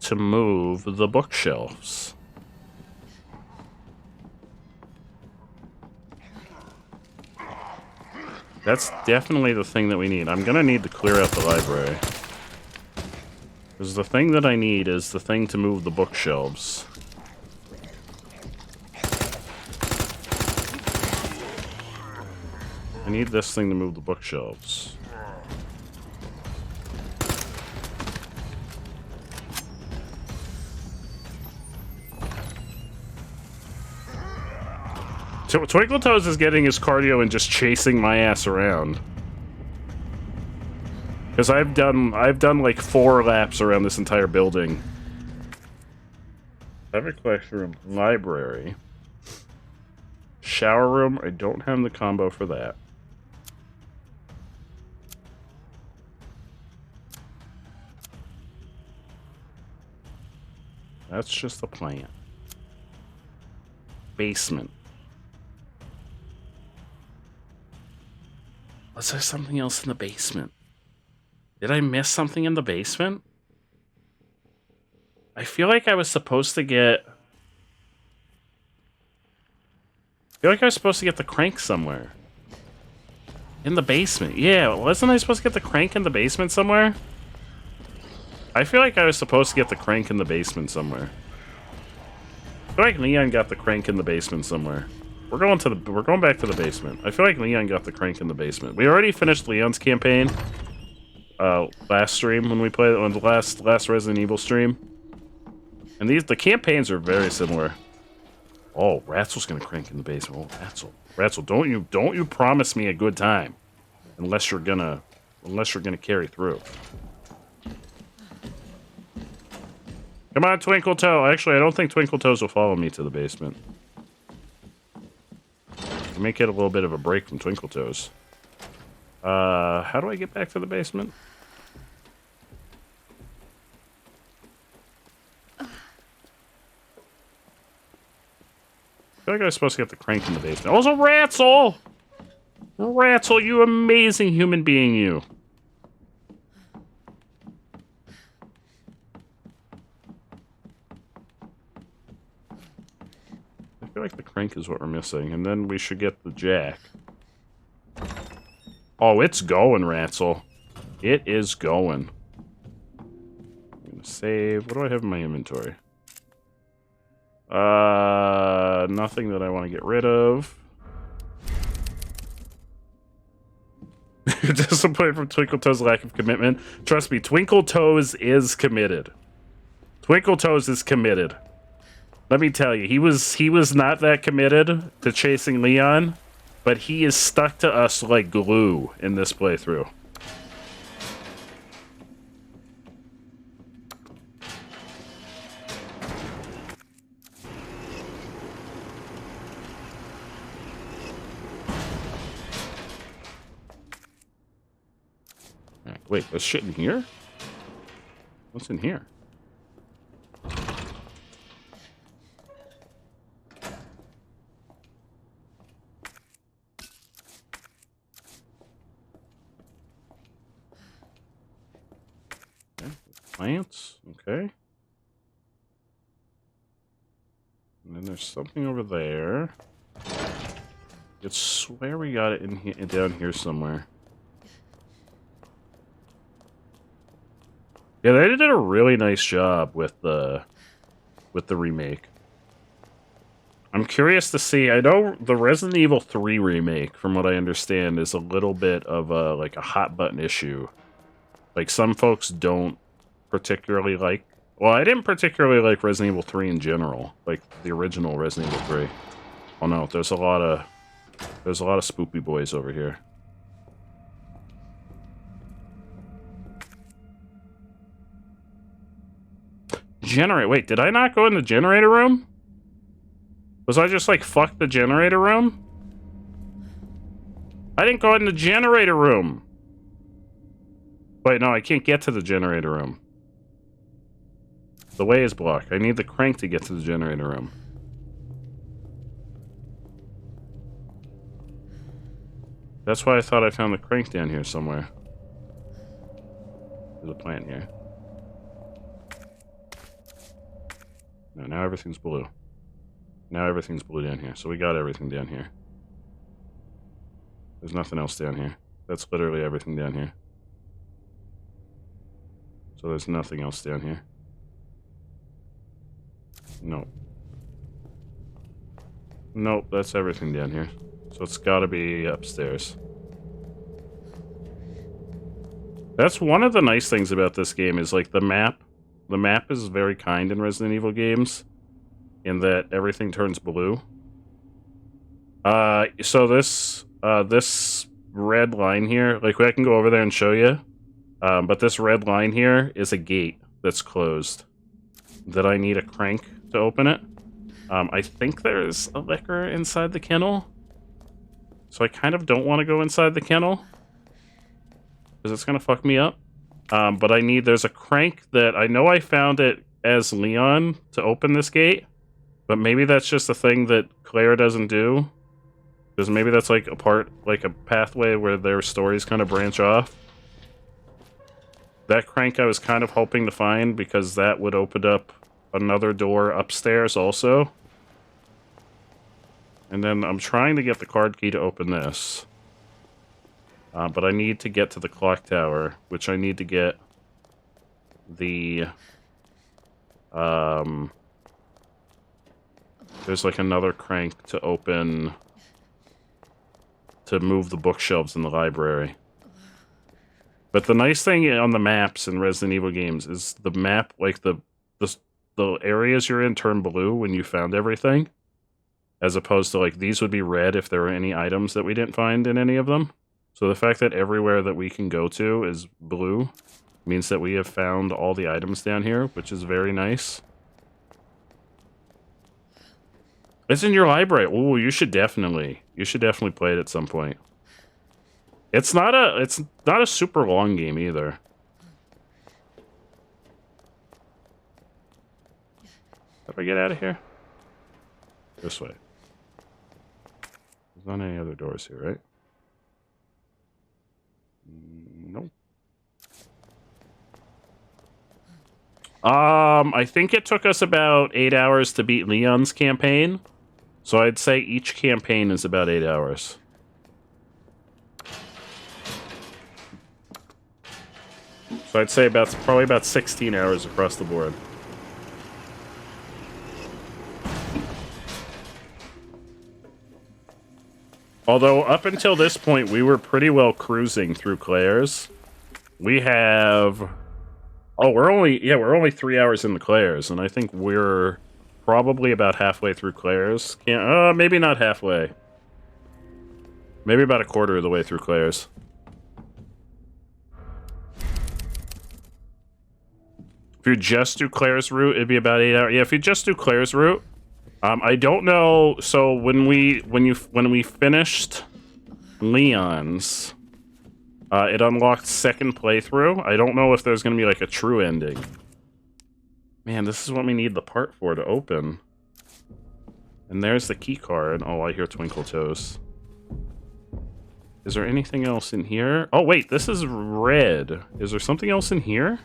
to move the bookshelves? That's definitely the thing that we need. I'm gonna need to clear out the library. Because the thing that I need is the thing to move the bookshelves. I need this thing to move the bookshelves. Twinkle Toes is getting his cardio and just chasing my ass around. Because I've done like 4 laps around this entire building. Fabric collection room, library, shower room. I don't have the combo for that. That's just the plan. Basement. Was there something else in the basement? Did I miss something in the basement? I feel like I was supposed to get... the crank somewhere. In the basement. Yeah, wasn't I supposed to get the crank in the basement somewhere? I feel like I was supposed to get the crank in the basement somewhere. I feel like Leon got the crank in the basement somewhere. We're going back to the basement. I feel like Leon got the crank in the basement. We already finished Leon's campaign. Last stream when we played on the last Resident Evil stream. And the campaigns are very similar. Oh, Ratzel's gonna crank in the basement. Oh, Ratzel, don't you promise me a good time. Unless you're gonna carry through. Come on, Twinkle Toe. Actually, I don't think Twinkle Toes will follow me to the basement. I may get a little bit of a break from Twinkle Toes. How do I get back to the basement? feel like I was supposed to get the crank in the basement. Also, Ratzel! Ratzel, you amazing human being, you. I feel like the crank is what we're missing, and then we should get the jack. Oh, it's going, Ratzel. It is going. I'm gonna save. What do I have in my inventory? Nothing that I want to get rid of. Disappointed from Twinkle Toes' lack of commitment. Trust me, Twinkle Toes is committed. Twinkle Toes is committed. Let me tell you, he was not that committed to chasing Leon, but he is stuck to us like glue in this playthrough. Wait, there's shit in here? What's in here? Okay. Plants, okay. And then there's something over there. I swear we got it in here, down here somewhere. Yeah, they did a really nice job with the remake. I'm curious to see. I know the Resident Evil 3 remake, from what I understand, is a little bit of a like a hot button issue. Like some folks don't particularly like. Well, I didn't particularly like Resident Evil 3 in general, like the original Resident Evil 3. Oh no, there's a lot of spoopy boys over here. Wait, did I not go in the generator room? Was I just like, fuck the generator room? I didn't go in the generator room. Wait, no, I can't get to the generator room. The way is blocked. I need the crank to get to the generator room. That's why I thought I found the crank down here somewhere. There's a plant here. No, now everything's blue. Now everything's blue down here. So we got everything down here. There's nothing else down here. That's literally everything down here. So there's nothing else down here. Nope. Nope, that's everything down here. So it's gotta be upstairs. That's one of the nice things about this game is like the map. The map is very kind in Resident Evil games, in that everything turns blue. So this red line here, like I can go over there and show you, but this red line here is a gate that's closed. That I need a crank to open it. I think there's a liquor inside the kennel, so I kind of don't want to go inside the kennel because it's gonna fuck me up. But there's a crank that I know I found it as Leon to open this gate, but maybe that's just a thing that Claire doesn't do. Because maybe that's like a pathway where their stories kind of branch off. That crank I was kind of hoping to find because that would open up another door upstairs also. And then I'm trying to get the card key to open this. But I need to get to the clock tower, which I need to get the... there's like another crank to open... to move the bookshelves in the library. But the nice thing on the maps in Resident Evil games is the map, like the areas you're in turn blue when you found everything. As opposed to like these would be red if there were any items that we didn't find in any of them. So the fact that everywhere that we can go to is blue means that we have found all the items down here, which is very nice. It's in your library. Ooh, you should definitely play it at some point. It's not a super long game either. How do I get out of here? This way. There's not any other doors here, right? Nope. I think it took us about 8 hours to beat Leon's campaign. So I'd say each campaign is about 8 hours. So I'd say probably about 16 hours across the board. Although up until this point, we were pretty well cruising through Claire's. We have... Oh, we're only 3 hours into Claire's, and I think we're probably about halfway through Claire's. Maybe not halfway. Maybe about a quarter of the way through Claire's. If you just do Claire's route, it'd be about 8 hours. Yeah, if you just do Claire's route, I don't know. So when we finished Leon's, it unlocked second playthrough. I don't know if there's gonna be like a true ending. Man, this is what we need the part for to open. And there's the key card. Oh, I hear Twinkle Toes. Is there anything else in here? Oh wait, this is red. Is there something else in here?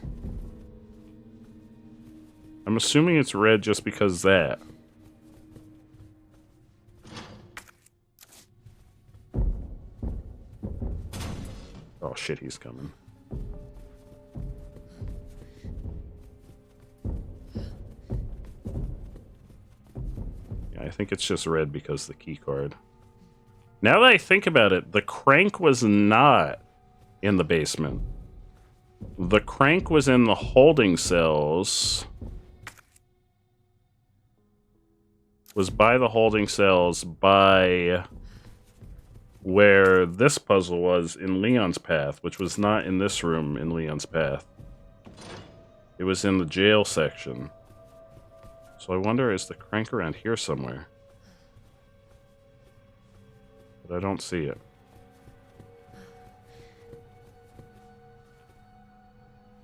I'm assuming it's red just because that. Oh shit, he's coming. Yeah, I think it's just red because the key card. Now that I think about it, the crank was not in the basement. The crank was in the holding cells. Was by the holding cells by where this puzzle was in Leon's path, which was not in this room in Leon's path. It was in the jail section. So I wonder, is the crank around here somewhere? But I don't see it.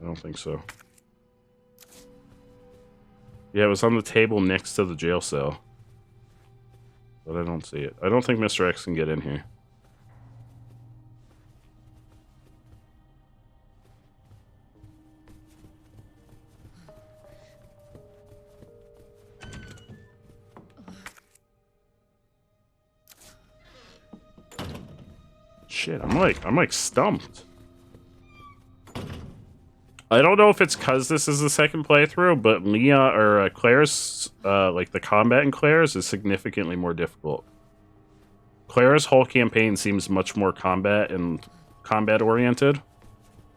I don't think so. Yeah, it was on the table next to the jail cell. But I don't see it. I don't think Mr. X can get in here. Shit, I'm like stumped. I don't know if it's cause this is the second playthrough, but Leon or Claire's like the combat in Claire's is significantly more difficult. Claire's whole campaign seems much more combat oriented,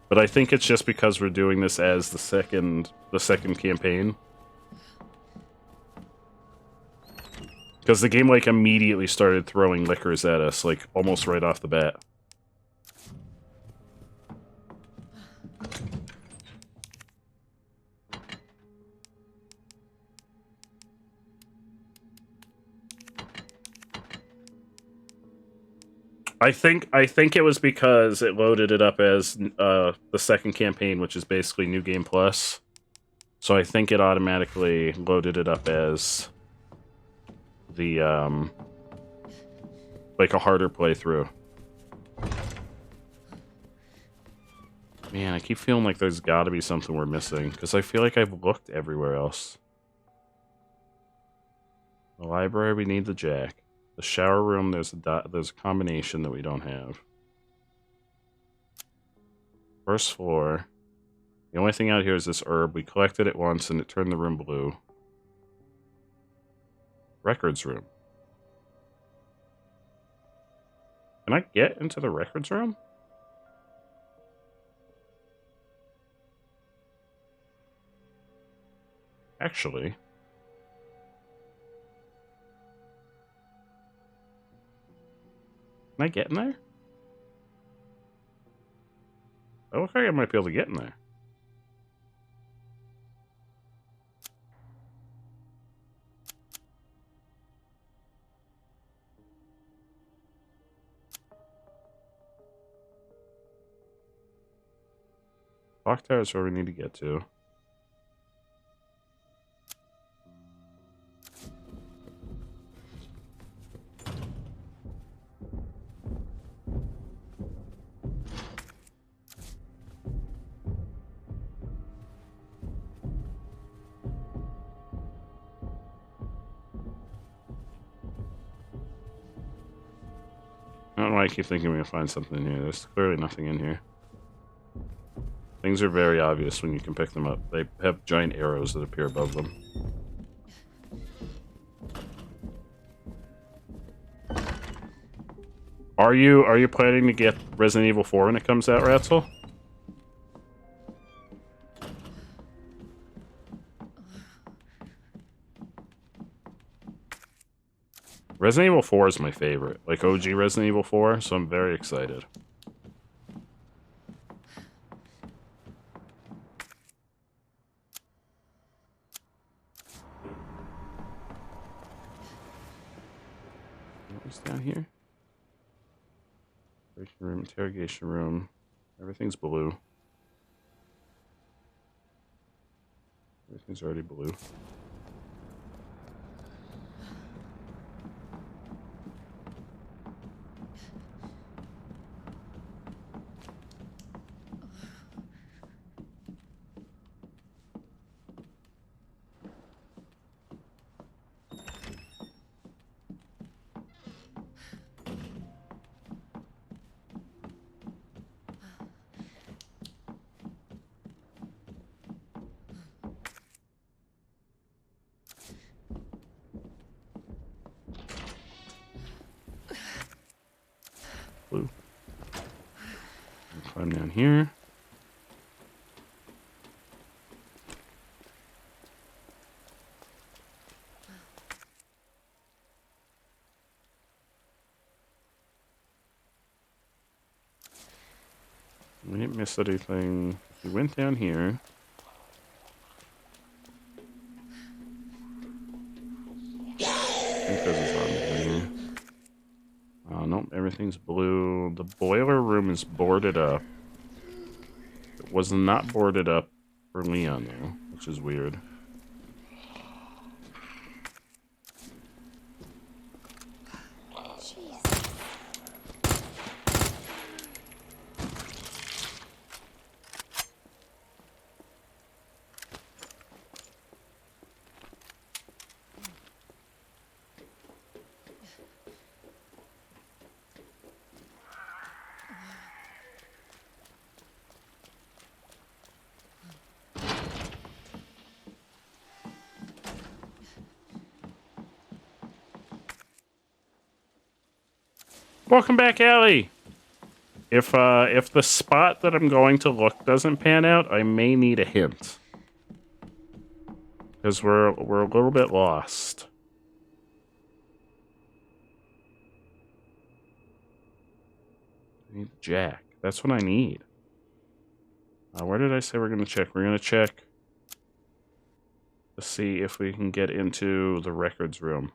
but I think it's just because we're doing this as the second campaign. Because the game like immediately started throwing liquors at us, like almost right off the bat. I think it was because it loaded it up as the second campaign, which is basically New Game Plus. So I think it automatically loaded it up as the like a harder playthrough. Man, I keep feeling like there's got to be something we're missing because I feel like I've looked everywhere else. The library, we need the jack. The shower room, there's a combination that we don't have. First floor. The only thing out here is this herb. We collected it once and it turned the room blue. Records room. Can I get into the records room? Actually. Can I get in there? I look like I might be able to get in there. Clock tower is where we need to get to. why I keep thinking we're gonna find something in here. There's clearly nothing in here. Things are very obvious when you can pick them up. They have giant arrows that appear above them. Are you planning to get Resident Evil 4 when it comes out, Ratzel? Resident Evil 4 is my favorite. Like OG Resident Evil 4, so I'm very excited. What's down here? Room, interrogation room. Everything's blue. Everything's already blue. Blue. Climb down here. We didn't miss anything. We went down here. I think there's a zombie in here. Nope, everything's blue. The boiler room is boarded up. It was not boarded up for Leon, though, which is weird. Welcome back, Allie. If the spot that I'm going to look doesn't pan out, I may need a hint. Because we're a little bit lost. I need the jack. That's what I need. Where did I say we're going to check? We're going to check to see if we can get into the records room.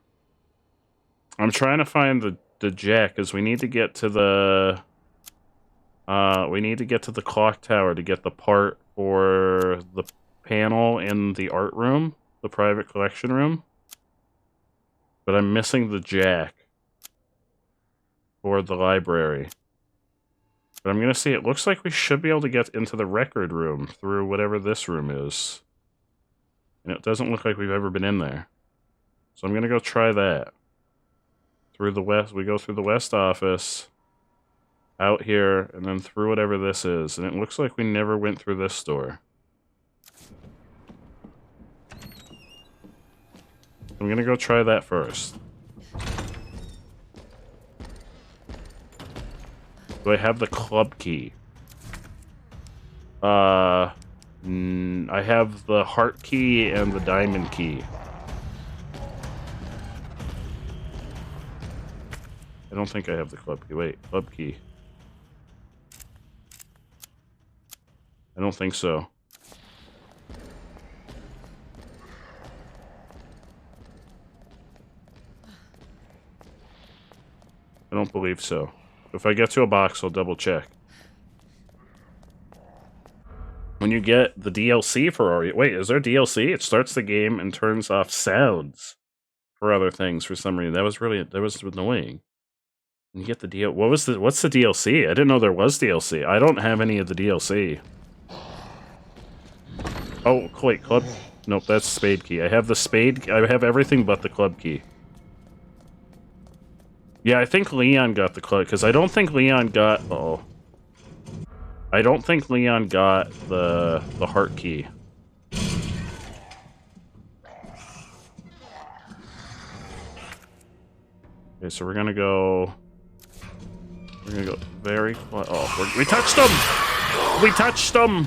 I'm trying to find the jack, because we need to get to the clock tower to get the part for the panel in the art room, the private collection room. But I'm missing the jack for the library. But I'm gonna see, it looks like we should be able to get into the record room through whatever this room is. And it doesn't look like we've ever been in there. So I'm gonna go try that. Through the west, we go through the west office, out here, and then through whatever this is. And it looks like we never went through this door. I'm gonna go try that first. Do I have the club key? I have the heart key and the diamond key. I don't think I have the club key. Wait, club key. I don't think so. I don't believe so. If I get to a box, I'll double check. When you get the DLC for Ori... Wait, is there DLC? It starts the game and turns off sounds for other things for some reason. That was annoying. You get the deal. What's the DLC? I didn't know there was DLC. I don't have any of the DLC. Oh, wait, club. Nope, that's spade key. I have the spade. I have everything but the club key. Yeah, I think Leon got the club, because I don't think Leon got... Uh-oh. I don't think Leon got the heart key. Okay, so we're gonna go... We're gonna go very... Oh, we touched him! We touched him!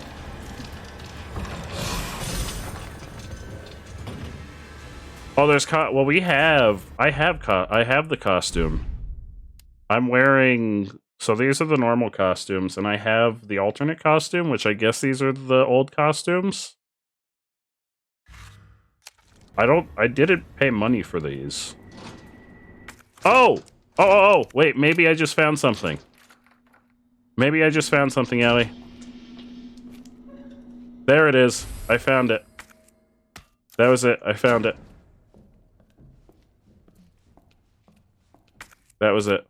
Oh, there's well, we have... I have the costume. I'm wearing... So these are the normal costumes, and I have the alternate costume, which I guess these are the old costumes. I didn't pay money for these. Oh! Oh, wait, maybe I just found something. Maybe I just found something, Ellie. There it is. I found it. That was it. I found it. That was it.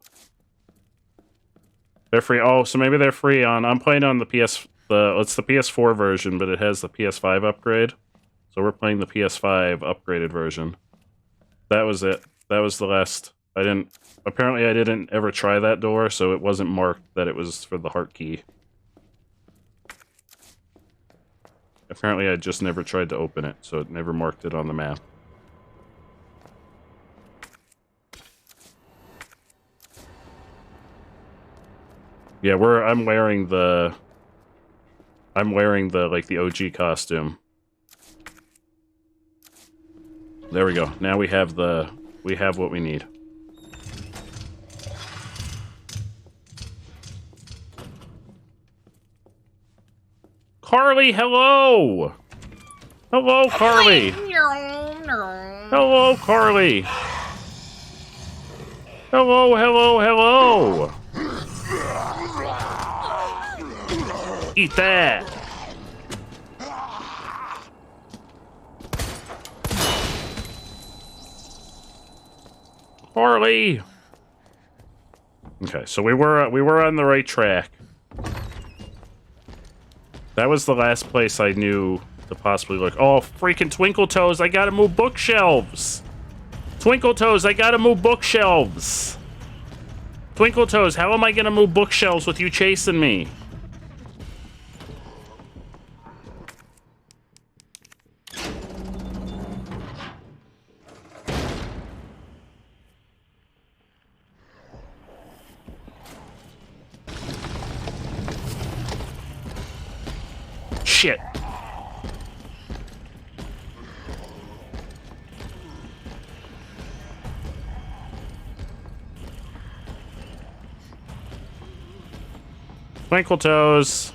They're free. Oh, so maybe they're free on... I'm playing on the it's the PS4 version, but it has the PS5 upgrade. So we're playing the PS5 upgraded version. That was it. That was the last... Apparently I didn't ever try that door, so it wasn't marked that it was for the heart key. Apparently I just never tried to open it, so it never marked it on the map. Yeah, I'm wearing the like the OG costume. There we go. Now we have what we need. Carly, hello! Hello, Carly! Hello, Carly! Hello, hello! Eat that! Carly! Okay, so we were on the right track. That was the last place I knew to possibly look. Oh, freaking Twinkle Toes, I gotta move bookshelves! Twinkle Toes, I gotta move bookshelves! Twinkle Toes, how am I gonna move bookshelves with you chasing me? Shit. Twinkle Toes.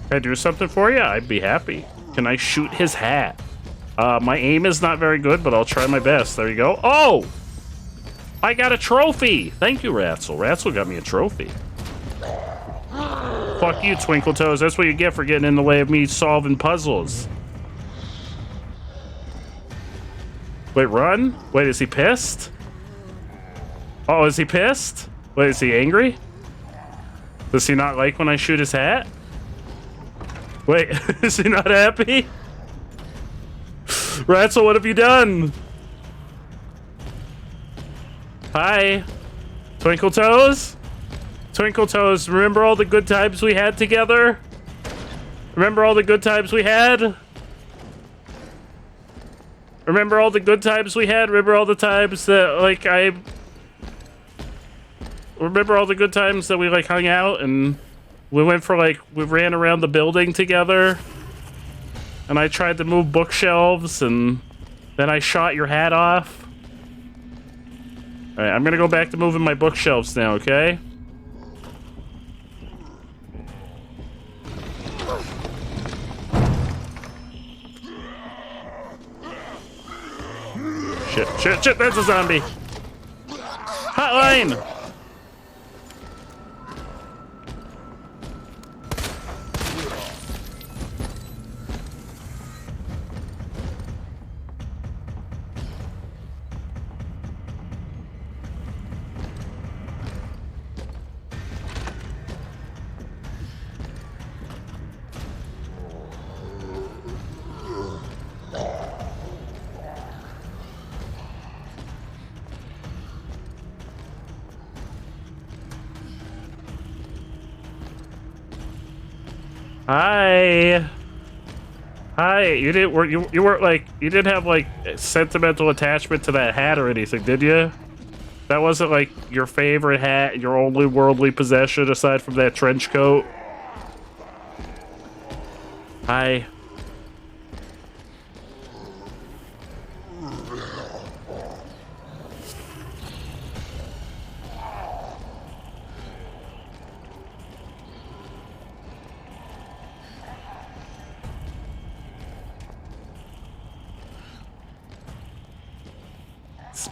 Can I do something for you? I'd be happy. Can I shoot his hat? My aim is not very good, but I'll try my best. There you go. Oh! I got a trophy! Thank you, Ratzel. Ratzel got me a trophy. Fuck you, Twinkle Toes. That's what you get for getting in the way of me solving puzzles. Wait, run? Wait, is he pissed? Oh, is he pissed? Wait, is he angry? Does he not like when I shoot his hat? Wait, is he not happy? Ratzel, what have you done? Hi. Twinkle Toes? Twinkle Toes, remember all the good times we had together? Remember all the good times we had? Remember all the good times we had? Remember all the times that, like, Remember all the good times that we, like, hung out and we went for, like, we ran around the building together? And I tried to move bookshelves and then I shot your hat off? Alright, I'm gonna go back to moving my bookshelves now, okay? Shit, that's a zombie! Hotline! Hi. Hi. You weren't like you didn't have like sentimental attachment to that hat or anything, did you? That wasn't like your favorite hat, your only worldly possession aside from that trench coat. Hi.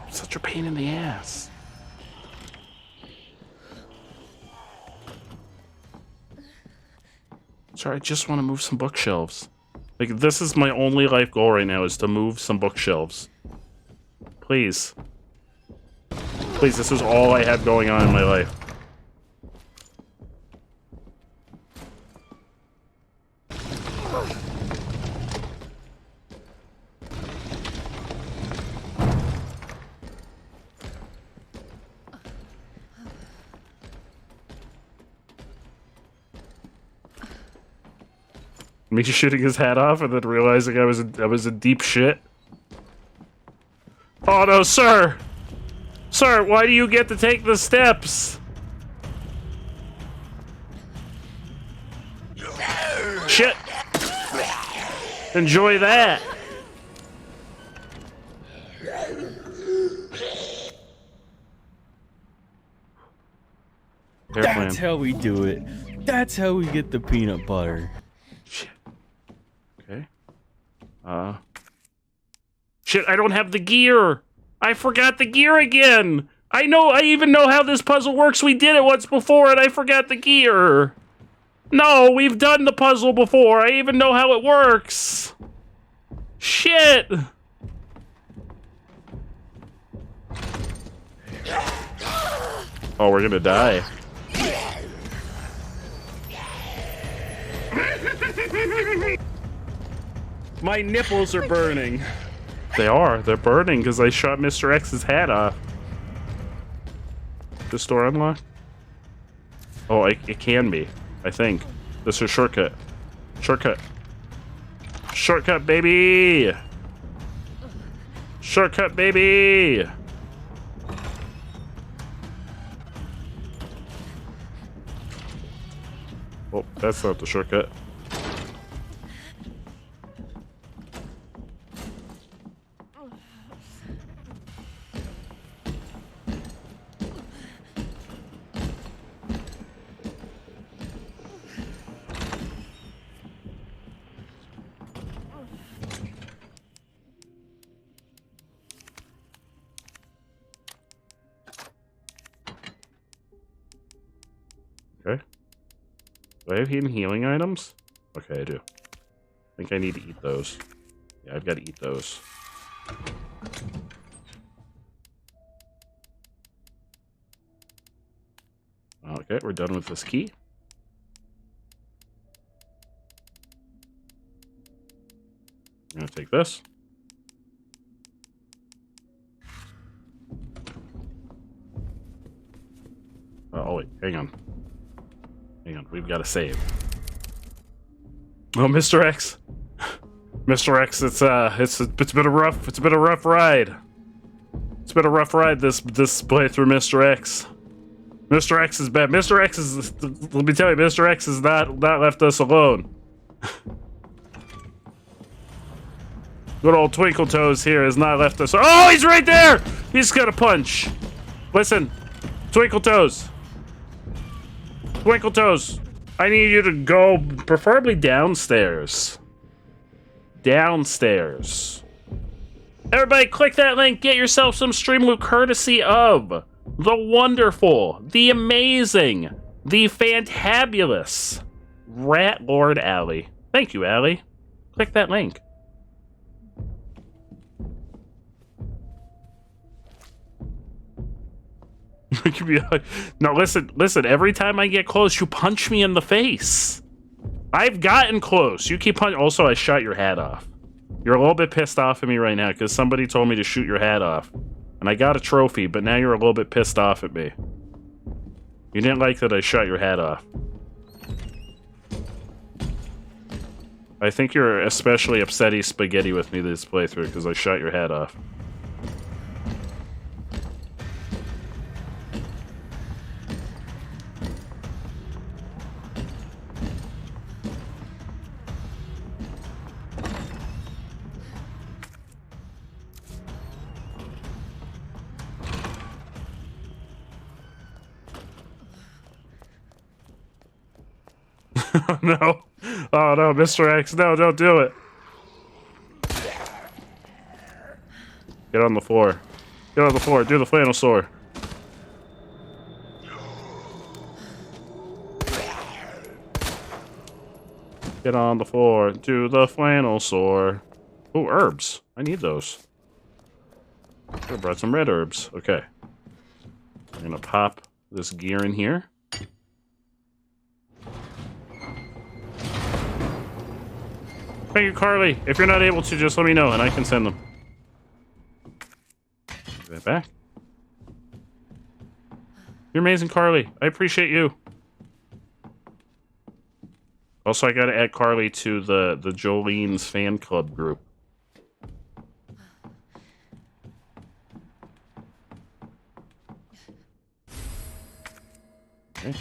It's such a pain in the ass. Sorry, I just want to move some bookshelves. Like, this is my only life goal right now, is to move some bookshelves. Please. Please, this is all I have going on in my life. Me shooting his hat off and then realizing I was in deep shit. Oh no, sir! Sir, why do you get to take the steps? Shit! Enjoy that! Airplane. That's how we do it. That's how we get the peanut butter. Okay. Shit, I don't have the gear! I forgot the gear again! I even know how this puzzle works. We did it once before and I forgot the gear. No, we've done the puzzle before. I even know how it works. Shit! Oh, we're gonna die. My nipples are burning. They are. They're burning because I shot Mr. X's hat off. The store unlocked? Oh, it can be. I think. This is a shortcut. Shortcut. Shortcut, baby! Shortcut, baby! Oh, that's not the shortcut. Okay. Do I have hidden healing items? Okay, I do. I think I need to eat those. Yeah, I've got to eat those. Okay, we're done with this key. I'm gonna take this. Oh wait, hang on. Hang on, we've got to save. Oh, Mr. X. Mr. X, it's been a rough ride. It's been a rough ride this playthrough, Mr. X. Mr. X is bad. Mr. X is, let me tell you, Mr. X has not left us alone. Good old Twinkle Toes here has not left us. Oh, he's right there! He's got a punch. Listen, Twinkle Toes. Twinkle Toes, I need you to go, preferably downstairs. Downstairs. Everybody, click that link. Get yourself some stream loot courtesy of the wonderful, the amazing, the fantabulous Rat Lord Allie. Thank you, Allie. Click that link. No, listen, every time I get close, you punch me in the face. I've gotten close. You keep punching. Also, I shot your hat off. You're a little bit pissed off at me right now because somebody told me to shoot your hat off. And I got a trophy, but now you're a little bit pissed off at me. You didn't like that I shot your hat off. I think you're especially upsetty spaghetti with me this playthrough because I shot your head off. No. Oh no, Mr. X, no, don't do it. Get on the floor. Get on the floor, do the flannel sword. Get on the floor, do the flannel sword. Oh, herbs. I need those. I brought some red herbs. Okay. I'm gonna pop this gear in here. Thank you, Carly. If you're not able to, just let me know and I can send them. Give that back. You're amazing, Carly. I appreciate you. Also, I gotta add Carly to the Jolene's fan club group. Okay.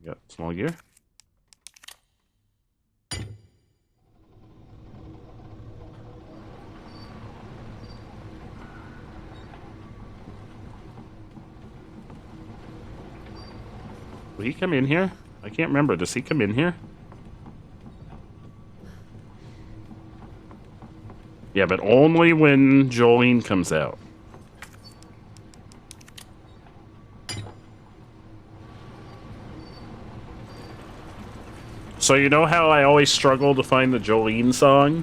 Got small gear. Will he come in here? I can't remember. Does he come in here? Yeah, but only when Jolene comes out. So you know how I always struggle to find the Jolene song?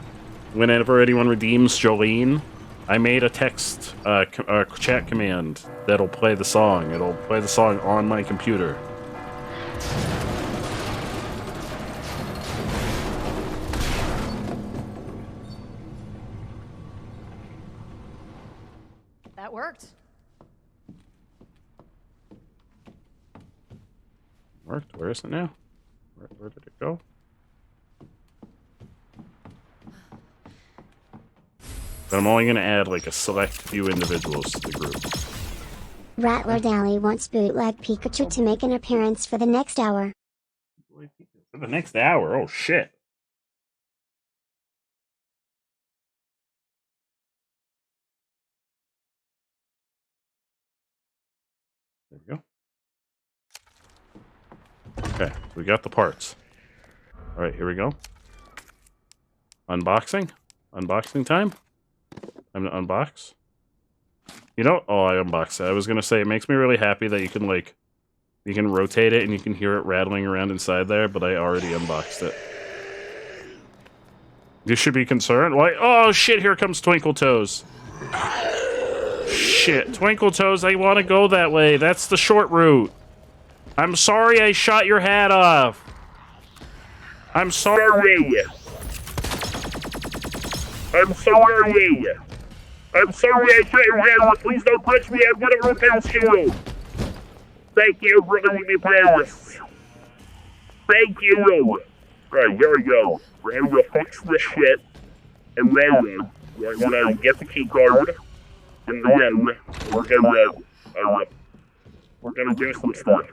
Whenever anyone redeems Jolene? I made a text, chat command that'll play the song. It'll play the song on my computer. That worked. Worked? Where is it now? Where did it go? But I'm only going to add like a select few individuals to the group. Rattler Dally wants bootleg Pikachu to make an appearance for the next hour. For the next hour? Oh, shit. There we go. Okay, we got the parts. Alright, here we go. Unboxing? Unboxing time? Time to unbox. You know, oh, I unboxed it. I was gonna say, it makes me really happy that you can, like, you can rotate it and you can hear it rattling around inside there, but I already unboxed it. You should be concerned. Like, oh shit, here comes Twinkle Toes. Shit, Twinkle Toes, I want to go that way. That's the short route. I'm sorry I shot your hat off. I'm sorry. I'm sorry. I'm sorry I shot your hat off. Please don't touch me. I'm gonna repulse you. Thank you for letting me pass. Thank you. Alright, here we go. We're gonna fix this shit. And then we're gonna get the key card. And then we're gonna do some stuff.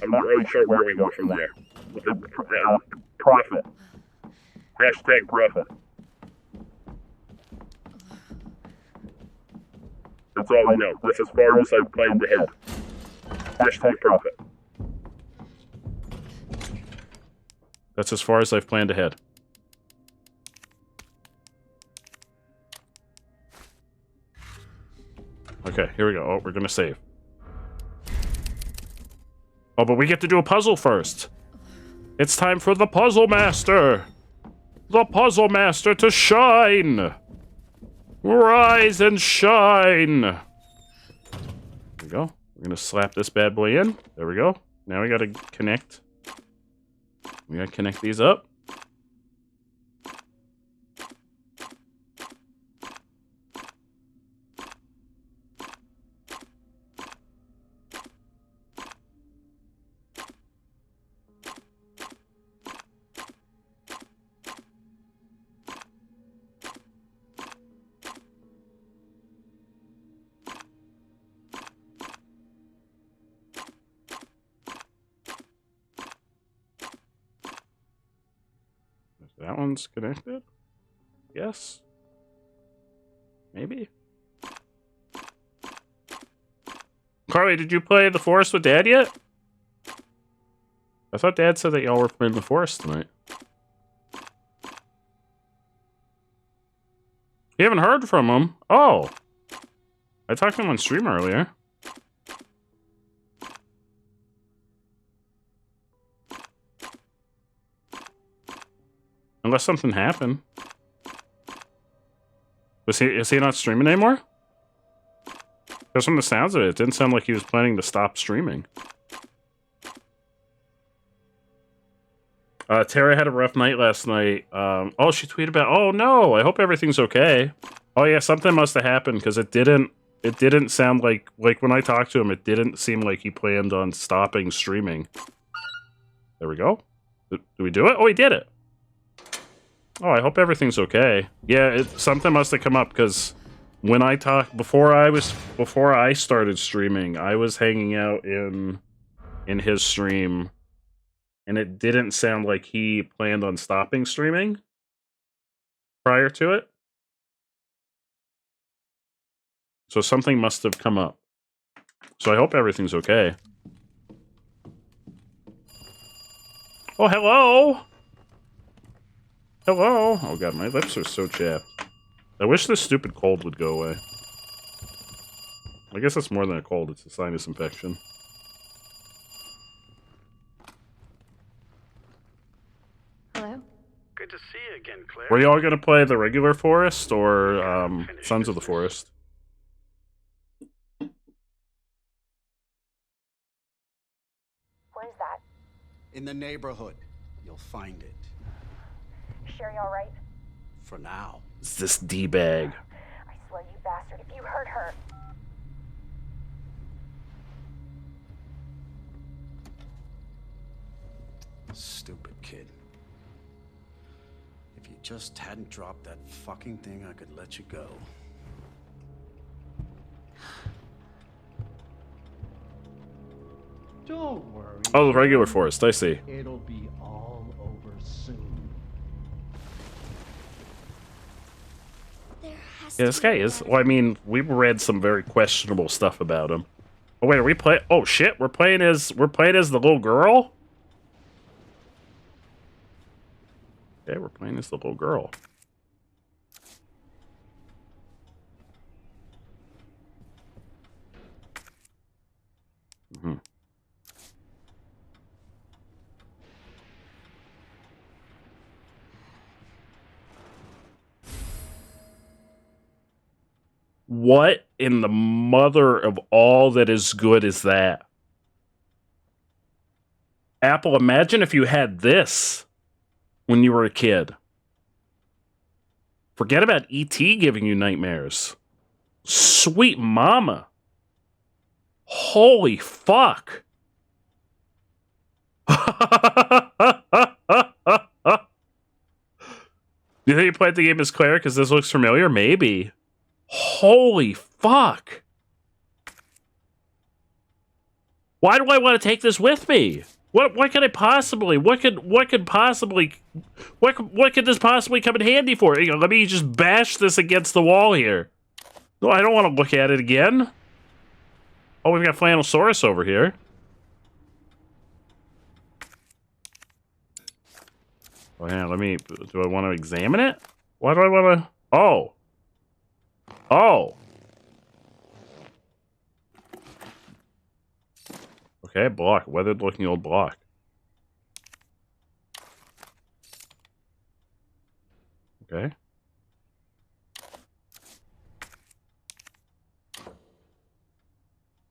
I'm not really sure where we go from there. Profit. Hashtag profit. That's all I know. That's as far as I've planned ahead. Hashtag profit. That's as far as I've planned ahead. Okay, here we go. Oh, we're gonna save. Oh, but we get to do a puzzle first. It's time for the Puzzle Master. The Puzzle Master to shine. Rise and shine. There we go. We're gonna slap this bad boy in. There we go. Now we gotta connect. We gotta connect these up. That one's connected? Yes. Maybe. Carly, did you play The Forest with Dad yet? I thought Dad said that y'all were playing The Forest tonight. You haven't heard from him? Oh. I talked to him on stream earlier. Unless something happened. Is he not streaming anymore? Because from the sounds of it, it didn't sound like he was planning to stop streaming. Tara had a rough night last night. Oh, she tweeted about, oh no, I hope everything's okay. Oh yeah, something must have happened because it didn't sound like when I talked to him, it didn't seem like he planned on stopping streaming. There we go. Did we do it? Oh, he did it. Oh, I hope everything's okay. Yeah, something must have come up because when I talked before I started streaming, I was hanging out in his stream, and it didn't sound like he planned on stopping streaming prior to it. So something must have come up. So I hope everything's okay. Oh, hello! Hello! Oh god, my lips are so chapped. I wish this stupid cold would go away. I guess it's more than a cold, it's a sinus infection. Hello? Good to see you again, Claire. Were y'all gonna play the regular Forest, or, Sons of the Forest? Where's that? In the neighborhood. You'll find it. Sherry all right? For now. It's this D-bag. I swear, you bastard, if you hurt her. Stupid kid. If you just hadn't dropped that fucking thing, I could let you go. Don't worry. Oh, the regular Forest, I see. It'll be all over soon. Yeah, this guy is... Well, I mean, we've read some very questionable stuff about him. Oh, wait, are we playing... Oh, shit, we're playing as the little girl? Yeah, we're playing as the little girl. Mm-hmm. What in the mother of all that is good is that? Apple, imagine if you had this when you were a kid. Forget about E.T. giving you nightmares. Sweet mama. Holy fuck. Do you think you played the game as Claire because this looks familiar? Maybe. Holy fuck. Why do I want to take this with me? What could I possibly? What could this possibly come in handy for? You know, let me just bash this against the wall here. No, I don't want to look at it again. Oh, we've got Flanosaurus over here. Oh, yeah, do I want to examine it? Why do I want to? Oh. Oh. Okay, block. Weathered looking old block. Okay.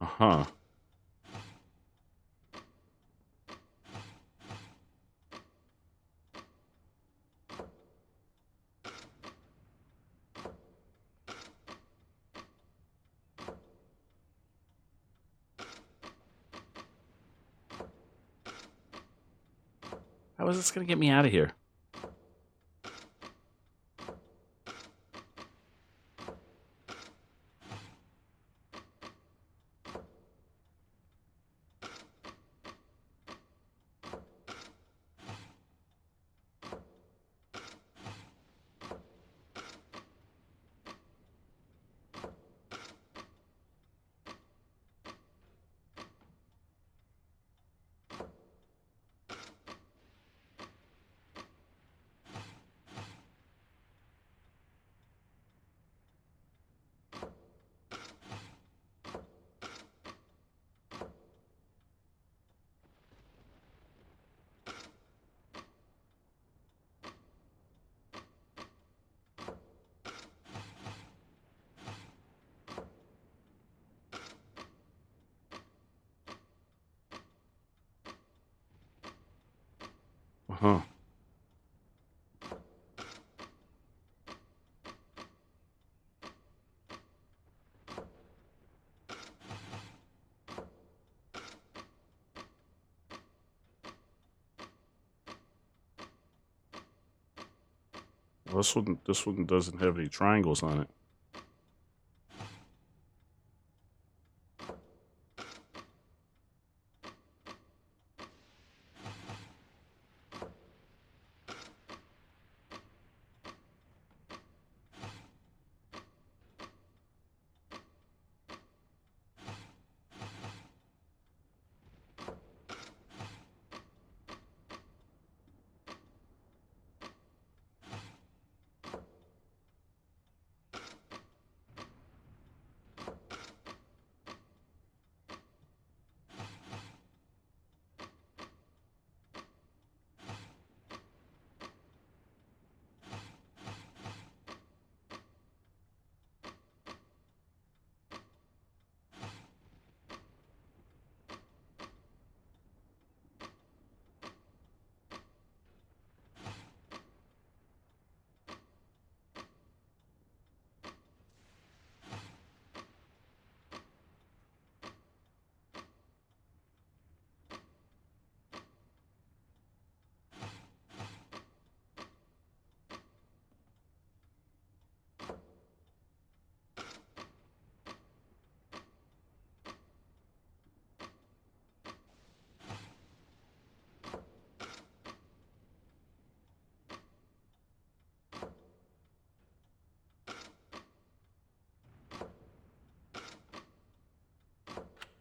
Uh-huh. How is this going to get me out of here? Huh. Well, this one doesn't have any triangles on it.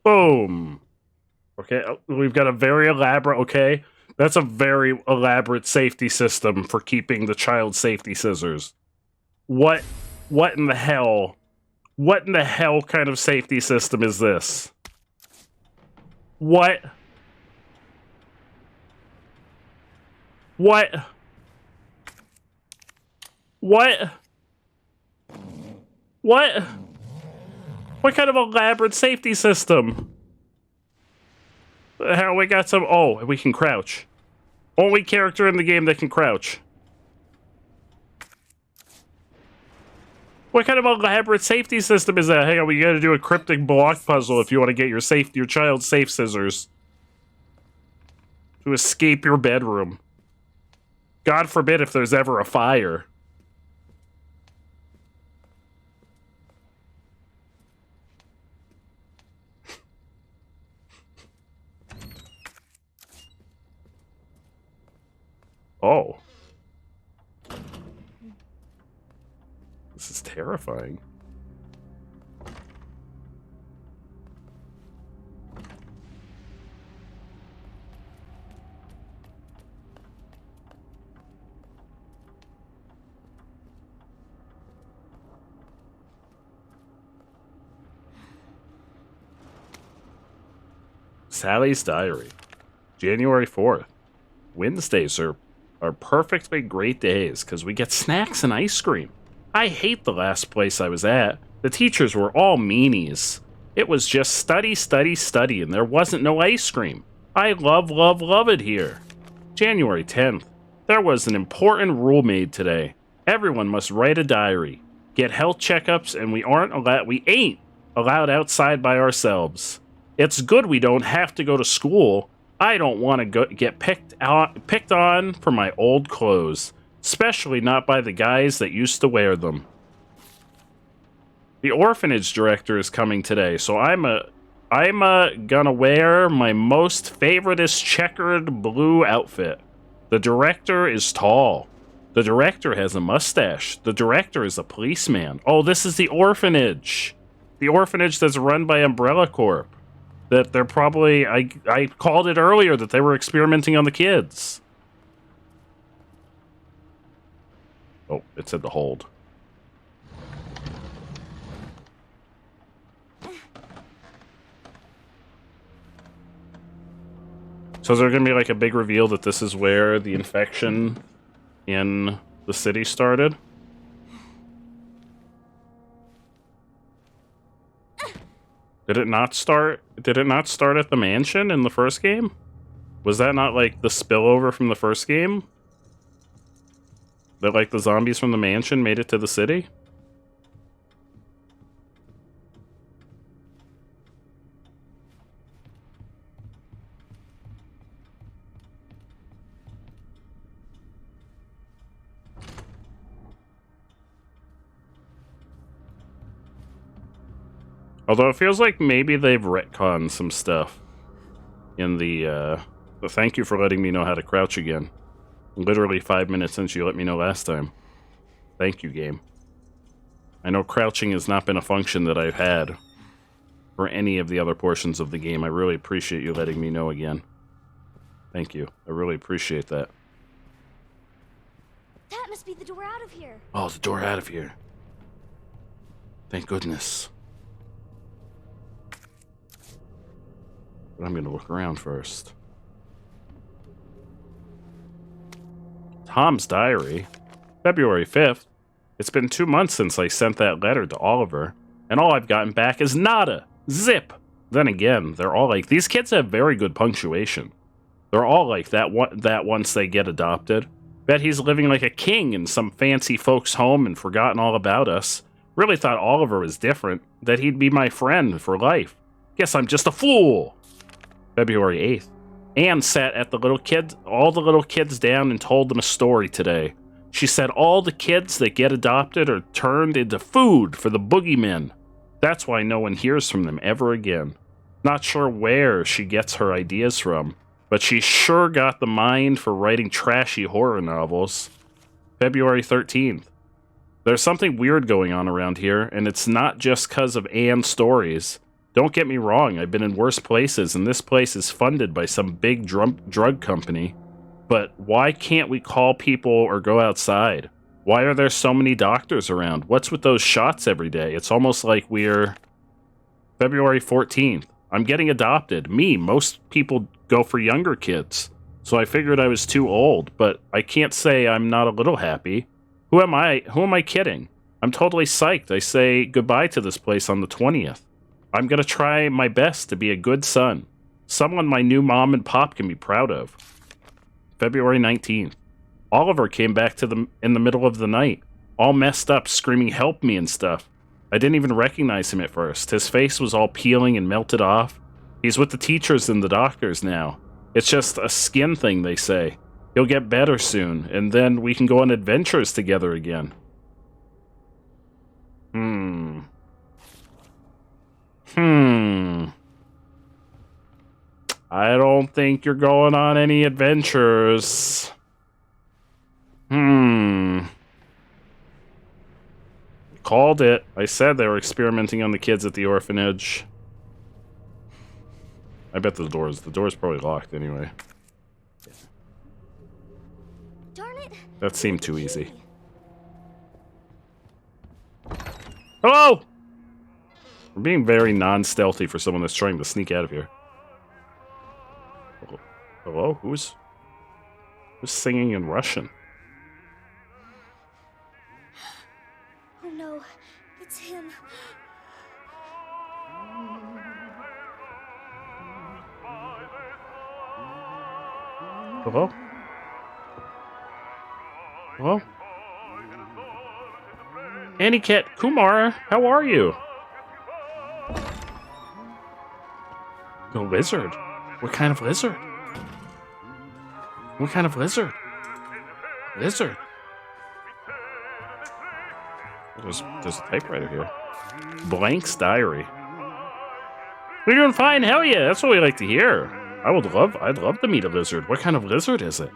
Boom. Okay, we've got a very elaborate, okay? That's a very elaborate safety system for keeping the child safety scissors. What in the hell? What in the hell kind of safety system is this? What? What? What? What? What kind of elaborate safety system? How we got some... Oh, we can crouch. Only character in the game that can crouch. What kind of elaborate safety system is that? Hang on, we gotta do a cryptic block puzzle if you want to get your child's safe scissors. To escape your bedroom. God forbid if there's ever a fire. Oh. This is terrifying. Sally's Diary. January 4th. Wednesdays are perfectly great days because we get snacks and ice cream. I hate the last place I was at. The teachers were all meanies. It was just study, study, study, and there wasn't no ice cream. I love, love, love it here. January 10th. There was an important rule made today. Everyone must write a diary, get health checkups, and we ain't allowed outside by ourselves. It's good we don't have to go to school. I don't want to get picked on for my old clothes, especially not by the guys that used to wear them. The orphanage director is coming today, so I'm gonna wear my most favoriteest checkered blue outfit. The director is tall. The director has a mustache. The director is a policeman. Oh, this is the orphanage. The orphanage that's run by Umbrella Corp. That they're probably... I called it earlier that they were experimenting on the kids. Oh, it said to hold. So is there going to be like a big reveal that this is where the infection in the city started? Did it not start at the mansion in the first game? Was that not like the spillover from the first game? That like the zombies from the mansion made it to the city? Although it feels like maybe they've retconned some stuff in the, but thank you for letting me know how to crouch again. Literally 5 minutes since you let me know last time. Thank you, game. I know crouching has not been a function that I've had for any of the other portions of the game. I really appreciate you letting me know again. Thank you. I really appreciate that. That must be the door out of here. Oh, the door out of here. Thank goodness. But I'm going to look around first. Tom's diary. February 5th. It's been 2 months since I sent that letter to Oliver, and all I've gotten back is nada. Zip. Then again, they're all like, these kids have very good punctuation. They're all like that once they get adopted. Bet he's living like a king in some fancy folks' home and forgotten all about us. Really thought Oliver was different, that he'd be my friend for life. Guess I'm just a fool. February 8th. Anne sat at all the little kids down and told them a story today. She said all the kids that get adopted are turned into food for the boogeymen. That's why no one hears from them ever again. Not sure where she gets her ideas from, but she sure got the mind for writing trashy horror novels. February 13th. There's something weird going on around here, and it's not just 'cause of Anne's stories. Don't get me wrong, I've been in worse places, and this place is funded by some big drug company. But why can't we call people or go outside? Why are there so many doctors around? What's with those shots every day? It's almost like we're... February 14th. I'm getting adopted. Me, most people go for younger kids. So I figured I was too old, but I can't say I'm not a little happy. Who am I kidding? I'm totally psyched. I say goodbye to this place on the 20th. I'm gonna try my best to be a good son. Someone my new mom and pop can be proud of. February 19th. Oliver came back in the middle of the night, all messed up, screaming help me and stuff. I didn't even recognize him at first. His face was all peeling and melted off. He's with the teachers and the doctors now. It's just a skin thing, they say. He'll get better soon, and then we can go on adventures together again. I don't think you're going on any adventures. Called it. I said they were experimenting on the kids at the orphanage. I bet the door's probably locked anyway. Darn it. That seemed too easy. Hello! We're being very non-stealthy for someone that's trying to sneak out of here. Hello? Who's singing in Russian? Oh no, it's him. Hello? Hello? Aniket Kumar, how are you? A lizard? What kind of lizard? What kind of lizard? Lizard? There's a typewriter here. Blank's diary. We're doing fine, hell yeah, that's what we like to hear. I'd love to meet a lizard. What kind of lizard is it?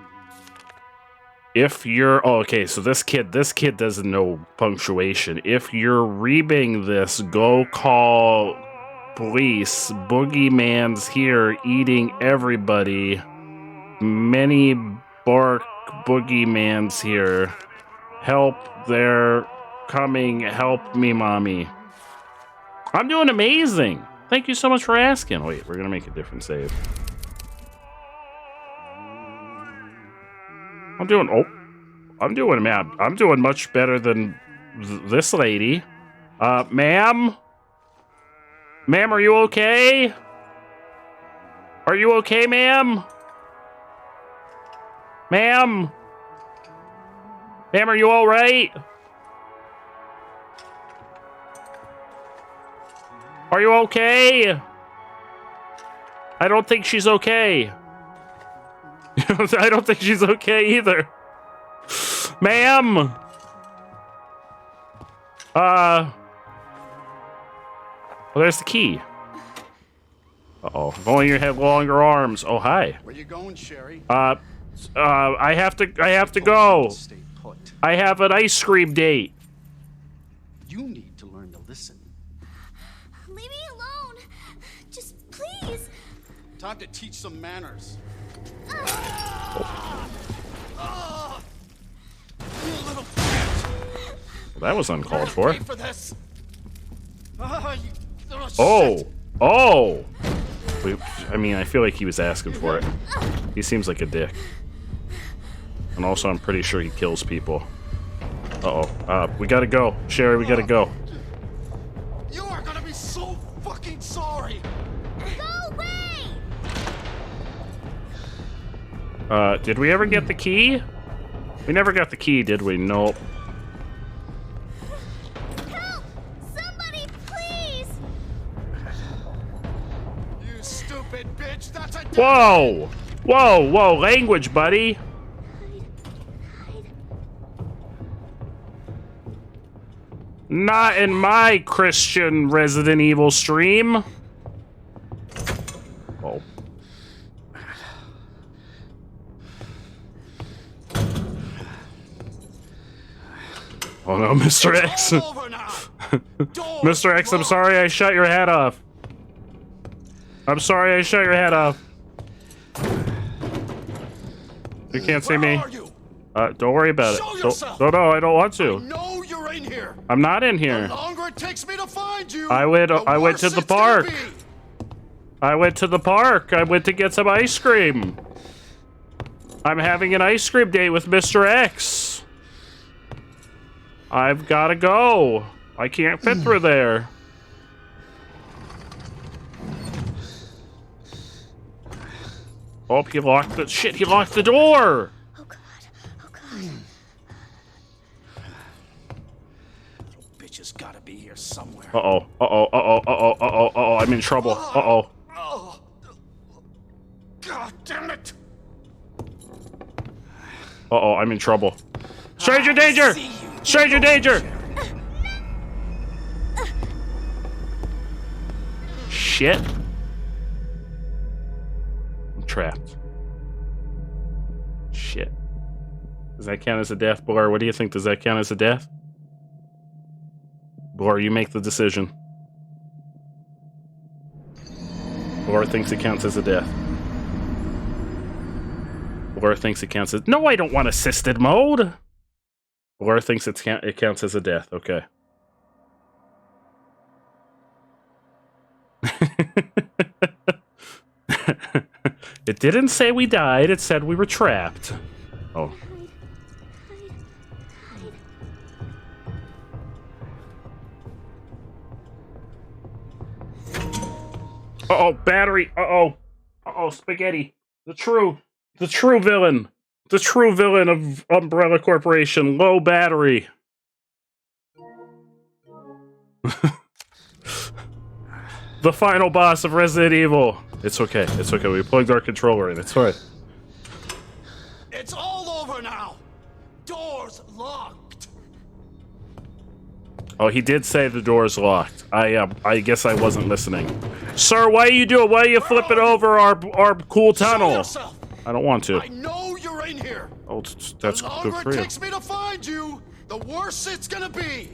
If you're... Oh, okay, so this kid doesn't know punctuation. If you're reading this, go call police. Boogeyman's here eating everybody. Many bark boogeyman's here. Help, they're coming. Help me, mommy. I'm doing amazing. Thank you so much for asking. Wait, we're gonna make a different save. I'm doing much better than this lady. Ma'am? Ma'am, are you okay? Are you okay, ma'am? Ma'am? Ma'am, are you all right? Are you okay? I don't think she's okay. I don't think she's okay either. Ma'am! Well, there's the key. Uh-oh. If only you had longer arms. Oh, hi. Where you going, Sherry? I have to go. Stay put. I have an ice cream date. You need to learn to listen. Leave me alone. Just please. Time to teach some manners. You little bitch. Well, that was uncalled for. Pay for this. You little Oh. shit. Oh. I mean, I feel like he was asking for it. He seems like a dick. And also, I'm pretty sure he kills people. Uh-oh. We gotta go. Sherry, we gotta go. You are gonna be so fucking sorry. Go away. Did we ever get the key? We never got the key, did we? Nope. Help! Somebody, please. You stupid bitch. That's a Whoa! Whoa, whoa, language, buddy. Not in my Christian Resident Evil stream. Oh. Oh no, Mr. X. Mr. X, I'm sorry I shut your head off. I'm sorry I shut your head off. You can't see me. Don't worry about it. No, I don't want to. No, you're in here. I'm not in here. The longer it takes me to find you, I went to the park. I went to the park. I went to get some ice cream. I'm having an ice cream date with Mr. X. I've gotta go. I can't fit through there. Oh, he locked the shit. He locked the door. Oh God. Oh God. Bitch has gotta be here somewhere. Uh-oh. Uh-oh. Uh-oh. Uh-oh. Uh-oh. Uh-oh. I'm in trouble. Uh-oh. Oh. God damn it. Uh-oh. I'm in trouble. Stranger danger! Stranger danger! Shit. I'm trapped. Shit. Does that count as a death, Blur? What do you think? Does that count as a death? Blur, you make the decision. Blur thinks it counts as a death. Blur thinks it counts as... No, I don't want assisted mode! Blur thinks it counts as a death. Okay. It didn't say we died. It said we were trapped. Oh. Uh-oh, battery. Uh-oh. Uh-oh, spaghetti. The true villain. The true villain of Umbrella Corporation. Low battery. The final boss of Resident Evil. It's okay. It's okay. We plugged our controller in. It's fine. It's all over now. Doors locked. Oh, he did say the door's locked. I guess I wasn't listening. Sir, why are you doing? Why are you flipping over our cool tunnel? I don't want to. I know you're in here. Oh, that's the good longer for it you. takes me to find you, the worse it's gonna be.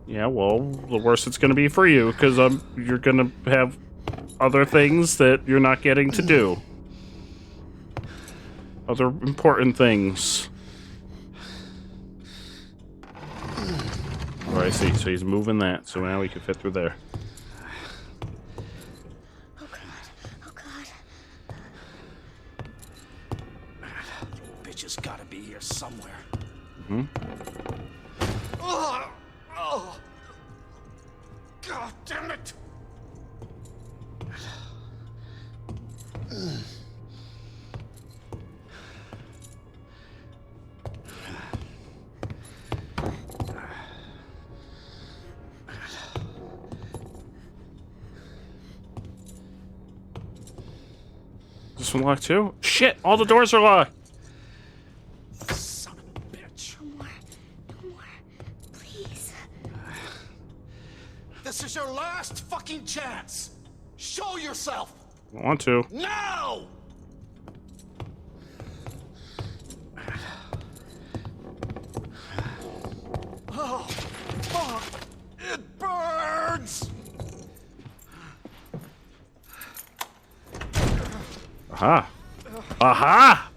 Yeah, well, the worse it's gonna be for you, because you're gonna have other things that you're not getting to do. Other important things. Oh, I see. So he's moving that, so now we can fit through there. Oh God. Oh God. Bitch has gotta be here somewhere. Mm-hmm. Oh, God damn it! This one locked too? Shit, all the doors are locked. Son of a bitch. No more. No more. Please. This is your last fucking chance. Show yourself. I want to. Now! Oh, fuck. It burns. Aha. Aha!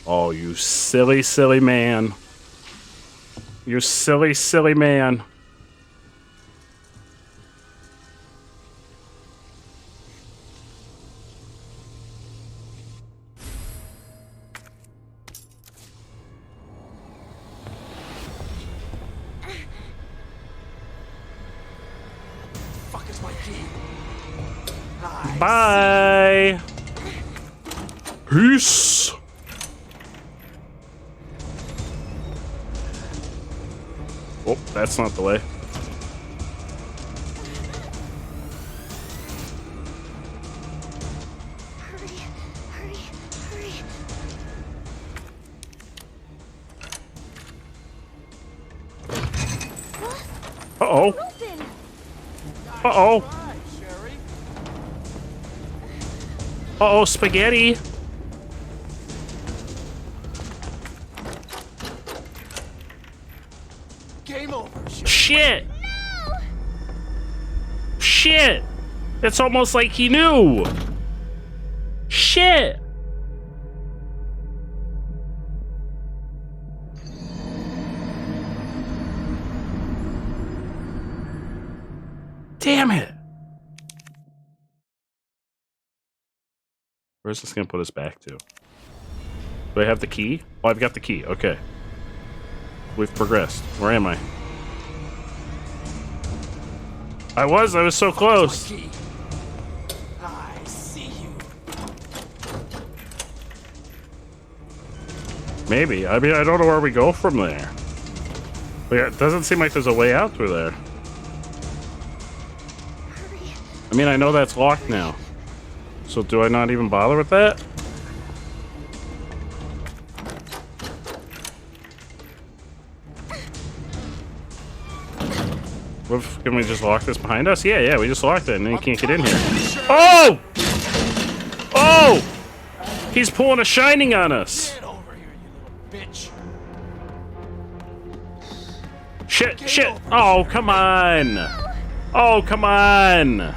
Oh, you silly, silly man. You silly, silly man. Fuck is my key? Bye. Peace. Oh, that's not the way. Uh-oh. Uh-oh. Uh-oh, spaghetti. Game over. Shit. Shit. It's almost like he knew. Shit. Damn it. Where's this gonna put us back to? Do I have the key? Oh, I've got the key. Okay. We've progressed. Where am I? I was so close. I see you. Maybe. I mean, I don't know where we go from there. But yeah, it doesn't seem like there's a way out through there. I mean, I know that's locked now. So do I not even bother with that? Can we just lock this behind us? Yeah, we just locked it and then you can't get in here. Oh! Oh! He's pulling a Shining on us. Get over here, you little bitch. Shit. Oh, come on. Oh, come on.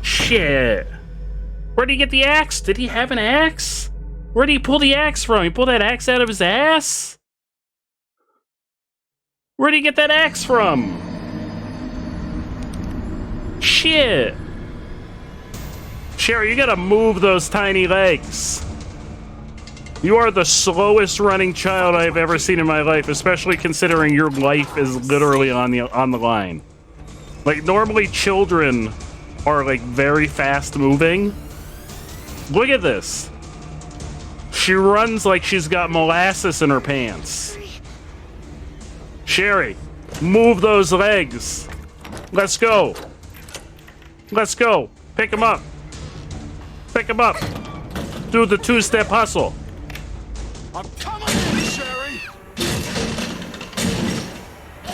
Shit. Where'd he get the axe? Did he have an axe? Where'd he pull the axe from? He pulled that axe out of his ass? Where'd he get that axe from? Shit. Sherry, you gotta move those tiny legs. You are the slowest running child I've ever seen in my life, especially considering your life is literally on the line. Like, normally children are, like, very fast moving. Look at this. She runs like she's got molasses in her pants. Sherry, move those legs. Let's go. Let's go. Pick him up. Pick him up. Do the two-step hustle. I'm coming, Sherry.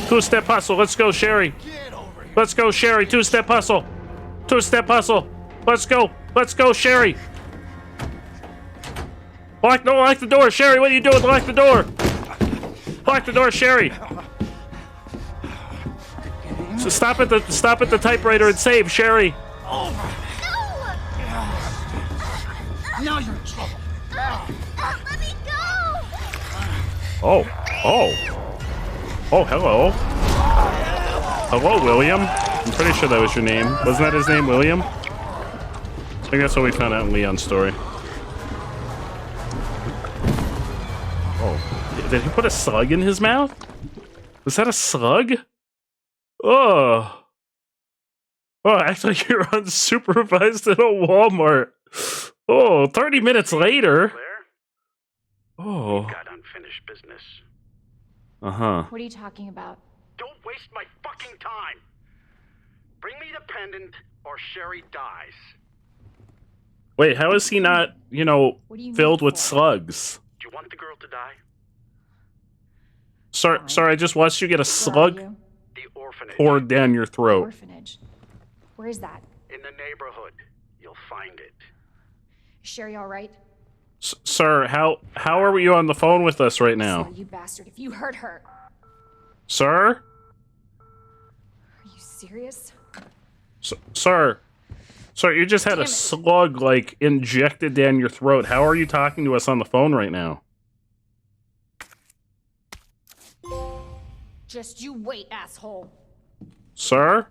Two-step hustle. Let's go, Sherry. Let's go, Sherry. Two-step hustle. Two-step hustle. Let's go. Let's go, Sherry. Lock the door, Sherry. What are you doing? Lock the door. Lock the door, Sherry. So stop at the typewriter and save, Sherry. Over. Now you're in trouble. Let me go! Oh, hello. Hello, William. I'm pretty sure that was your name. Wasn't that his name, William? I think that's what we found out in Leon's story. Oh, did he put a slug in his mouth? Was that a slug? Oh, actually, you're unsupervised at a Walmart. Oh, 30 minutes later. Oh. Got unfinished business. Uh-huh. What are you talking about? Don't waste my fucking time. Bring me the independent or Sherry dies. Wait, how is he not, you know, What do you filled need with for it? slugs? Do you want the girl to die? Sorry, I just watched you get a Where are slug you? The orphanage. poured down your throat. Orphanage. Where is that? In the neighborhood. You'll find it. Is Sherry all right? Sir, how are you on the phone with us right now? Swear, you bastard, if you hurt her. Sir? Are you serious? Sir, you just had Damn a it. slug, like, injected down your throat. How are you talking to us on the phone right now? Just you wait, asshole. Sir?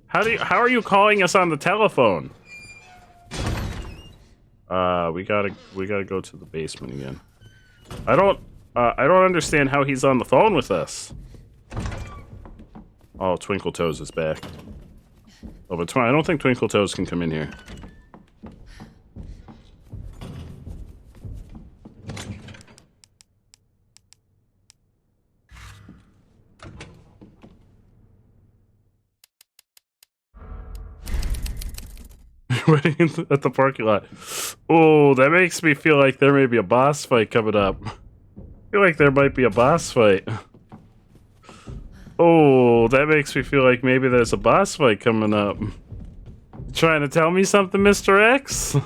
How are you calling us on the telephone? We gotta go to the basement again. I don't understand how he's on the phone with us. Oh, Twinkle Toes is back. Oh, but I don't think Twinkle Toes can come in here. Waiting at the parking lot. Oh, that makes me feel like there may be a boss fight coming up. I feel like there might be a boss fight. Oh, that makes me feel like maybe there's a boss fight coming up. Trying to tell me something, Mr. X?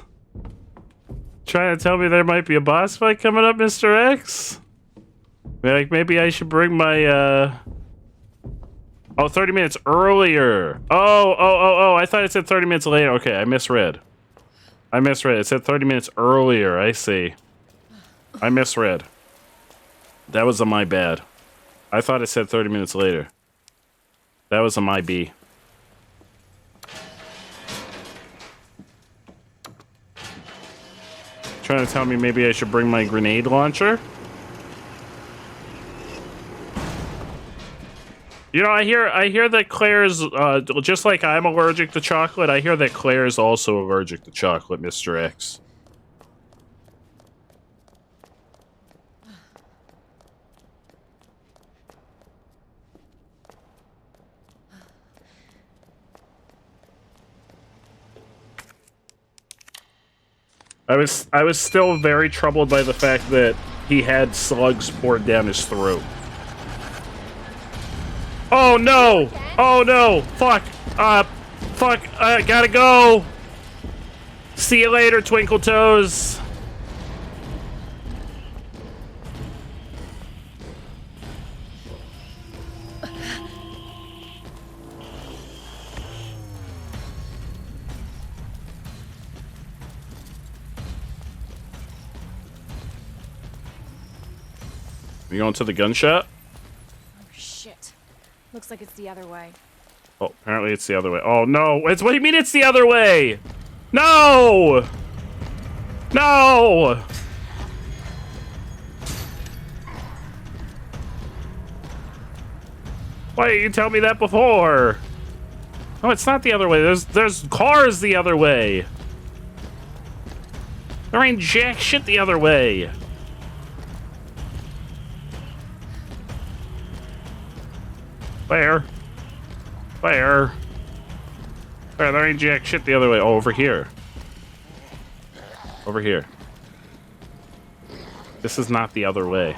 Trying to tell me there might be a boss fight coming up, Mr. X? Like, maybe I should bring my, Oh, 30 minutes earlier. Oh, I thought it said 30 minutes later. Okay, I misread. It said 30 minutes earlier. I see. I misread. That was a my bad. I thought it said 30 minutes later. That was a my B. Trying to tell me maybe I should bring my grenade launcher? You know, I hear that Claire's, just like I'm allergic to chocolate, I hear that Claire's also allergic to chocolate, Mr. X. I was still very troubled by the fact that he had slugs poured down his throat. Oh no! Oh no! Fuck! Fuck! I gotta go! See you later, Twinkle Toes! You going to the gun shop? Oh shit. Looks like it's the other way. Oh, apparently it's the other way. Oh no! What do you mean it's the other way? No! No! Why didn't you tell me that before? No, it's not the other way. There's cars the other way. There ain't jack shit the other way. Where? Where? There ain't jack shit the other way. Oh, over here. Over here. This is not the other way.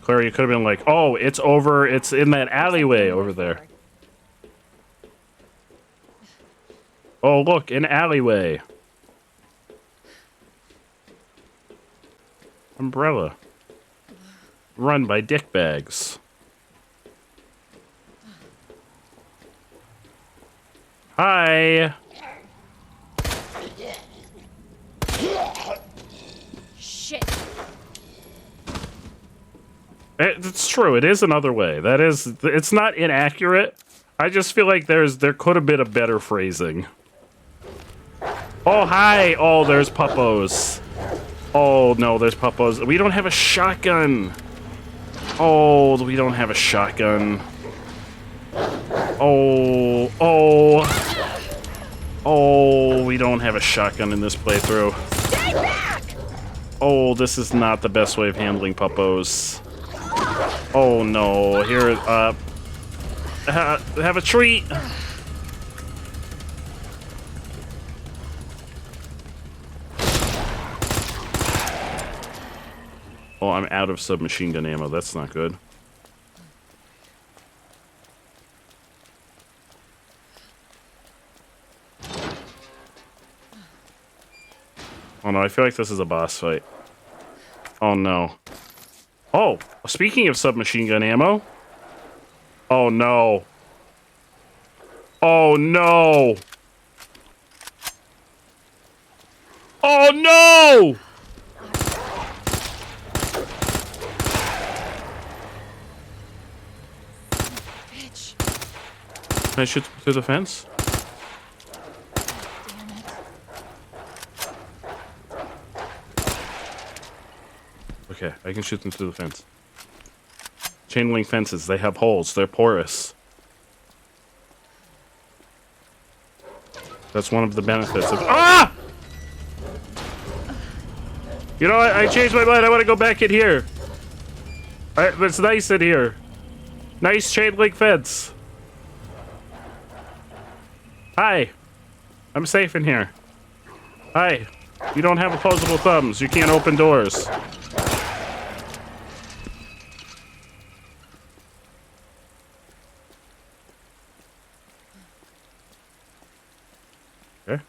Claire, you could have been like, oh, it's over, it's in that alleyway over there. Oh, look, an alleyway. Umbrella. Run by dickbags. Hi. Shit. It's true. It is another way. That is. It's not inaccurate. I just feel like there could have been a better phrasing. Oh hi. Oh, there's puppos. Oh no, there's puppos. We don't have a shotgun. Oh, we don't have a shotgun. Oh, we don't have a shotgun in this playthrough. Oh, this is not the best way of handling puppos. Oh no, here, have a treat. Oh, I'm out of submachine gun ammo. That's not good. Oh no, I feel like this is a boss fight. Oh no. Oh, speaking of submachine gun ammo. Oh no. Oh no. Oh no! Can I shoot through the fence? Okay, I can shoot them through the fence. Chain link fences, they have holes. They're porous. That's one of the benefits of— Ah! You know what? I changed my mind. I want to go back in here. It's nice in here. Nice chain link fence. Hi. I'm safe in here. Hi. You don't have opposable thumbs. You can't open doors. Okay.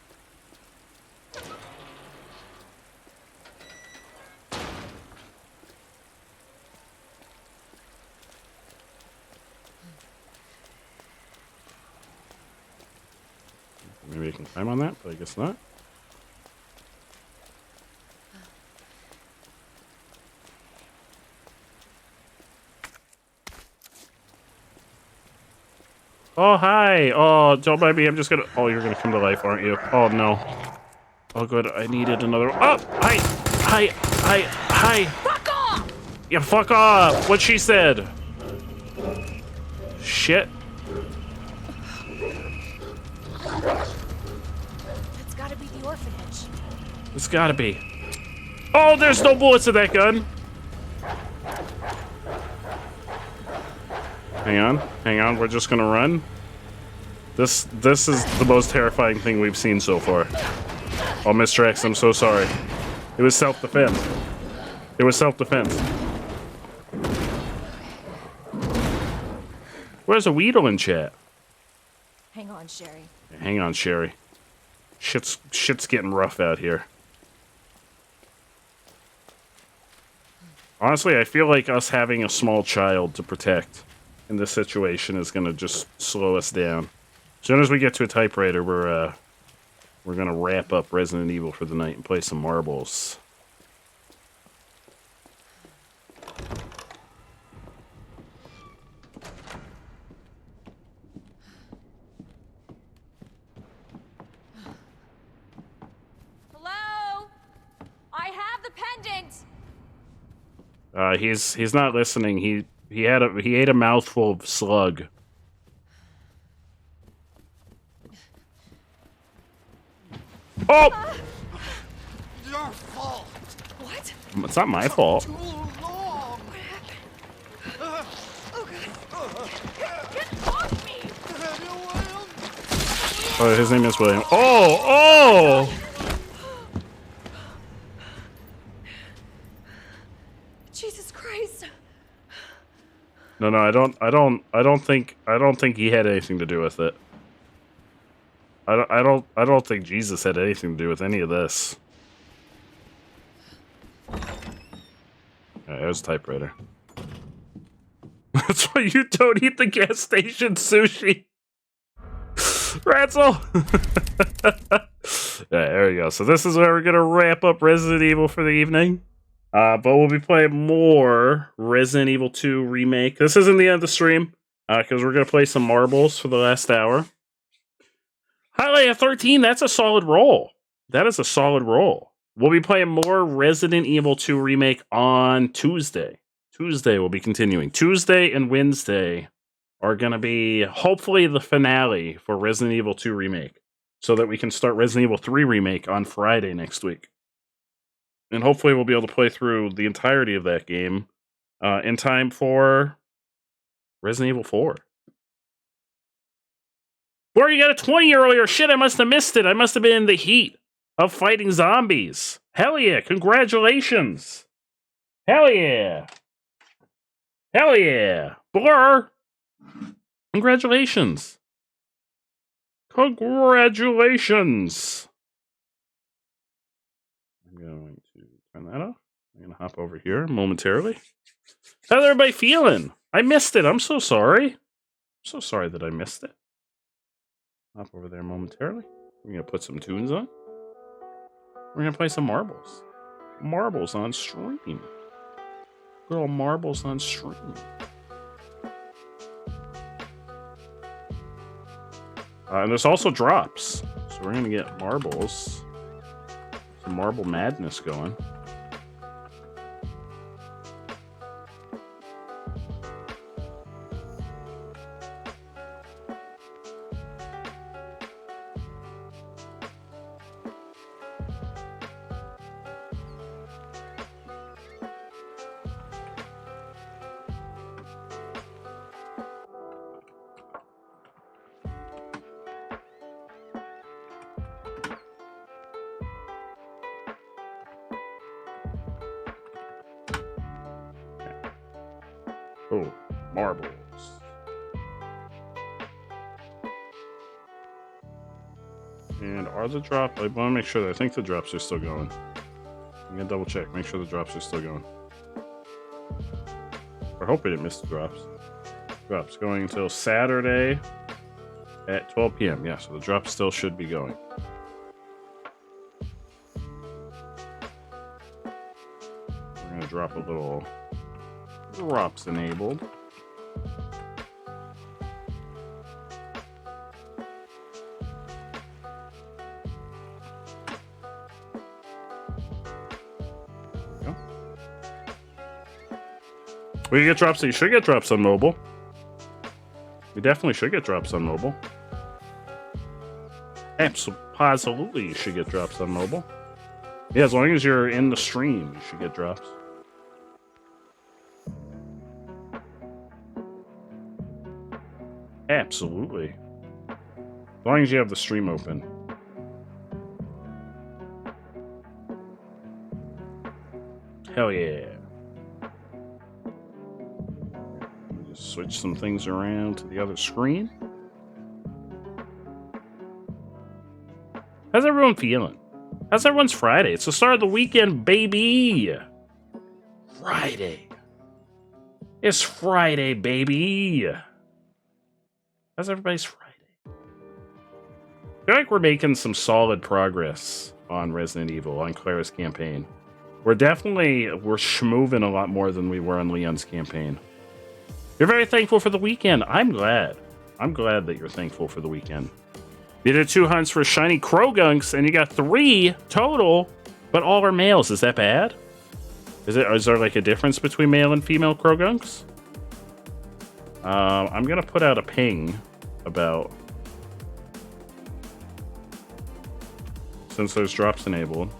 Maybe I can climb on that, but I guess not. Oh, hi. Oh, don't mind me. I'm just gonna— Oh, you're gonna come to life, aren't you? Oh, no. Oh, good. I needed another— Oh, hi. Hi. Hi. Hi. Fuck off! Yeah, fuck off. What she said. Shit. That's gotta be the orphanage. It's gotta be. Oh, there's no bullets in that gun. Hang on. Hang on. We're just gonna run. This is the most terrifying thing we've seen so far. Oh, Mr. X, I'm so sorry. It was self-defense. It was self-defense. Where's a Weedle in chat? Hang on, Sherry. Hang on, Sherry. Shit's getting rough out here. Honestly, I feel like us having a small child to protect in this situation is gonna just slow us down. As soon as we get to a typewriter, we're gonna wrap up Resident Evil for the night and play some marbles. Hello? I have the pendant! He's not listening. He ate a mouthful of slug. Oh! Your fault! What? It's not my fault. Too long! What happened? Get off me! Oh, his name is William. Oh! Oh! Jesus Christ! No, I don't think he had anything to do with it. I don't think Jesus had anything to do with any of this. Alright, there's a typewriter. That's why you don't eat the gas station sushi. Ratzel! There we go. So this is where we're gonna wrap up Resident Evil for the evening. But we'll be playing more Resident Evil 2 Remake. This isn't the end of the stream, because we're gonna play some marbles for the last hour. Highlight of 13, that's a solid roll. That is a solid roll. We'll be playing more Resident Evil 2 Remake on Tuesday. Tuesday we'll be continuing. Tuesday and Wednesday are going to be hopefully the finale for Resident Evil 2 Remake, so that we can start Resident Evil 3 Remake on Friday next week. And hopefully we'll be able to play through the entirety of that game in time for Resident Evil 4. Boy, you got a 20 earlier. Shit, I must have missed it. I must have been in the heat of fighting zombies. Hell yeah, congratulations. Hell yeah! Hell yeah! Blur! Congratulations! Congratulations! I'm going to turn that off. I'm going to hop over here momentarily. How's everybody feeling? I missed it. I'm so sorry. I'm so sorry that I missed it. Hop over there momentarily. We're going to put some tunes on. We're going to play some marbles. Marbles on stream. Little marbles on stream. And there's also drops. So we're going to get marbles. Some marble madness going. Oh, marbles. And are the drops? I want to make sure that I think the drops are still going. I'm gonna double check, make sure the drops are still going. I hope I didn't miss the drops. Drops going until Saturday at 12 p.m. Yeah, so the drops still should be going. We're gonna drop a little drops enabled. We get drops. You should get drops on mobile. We definitely should get drops on mobile. Absolutely, you should get drops on mobile. Yeah, as long as you're in the stream, you should get drops. Absolutely. As long as you have the stream open. Hell yeah. Switch some things around to the other screen. How's everyone feeling? How's everyone's Friday? It's the start of the weekend, baby! Friday. It's Friday, baby! How's everybody's Friday? I feel like we're making some solid progress on Resident Evil, on Clara's campaign. We're schmoving a lot more than we were on Leon's campaign. You're very thankful for the weekend. I'm glad. I'm glad that you're thankful for the weekend. You did 2 hunts for shiny Krogunks, and you got 3 total, but all are males. Is that bad? Is there like a difference between male and female Krogunks? I'm gonna put out a ping about, since there's drops enabled.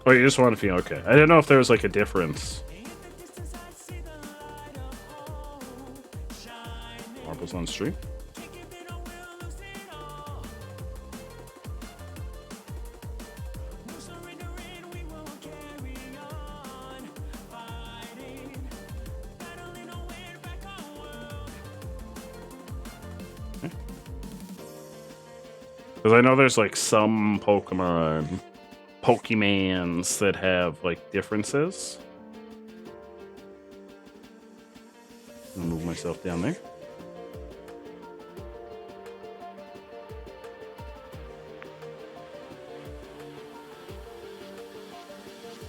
Oh, you just want to feel okay. I didn't know if there was like a difference. Marbles on stream. Because I know there's like some Pokemons that have like differences. I'm gonna move myself down there.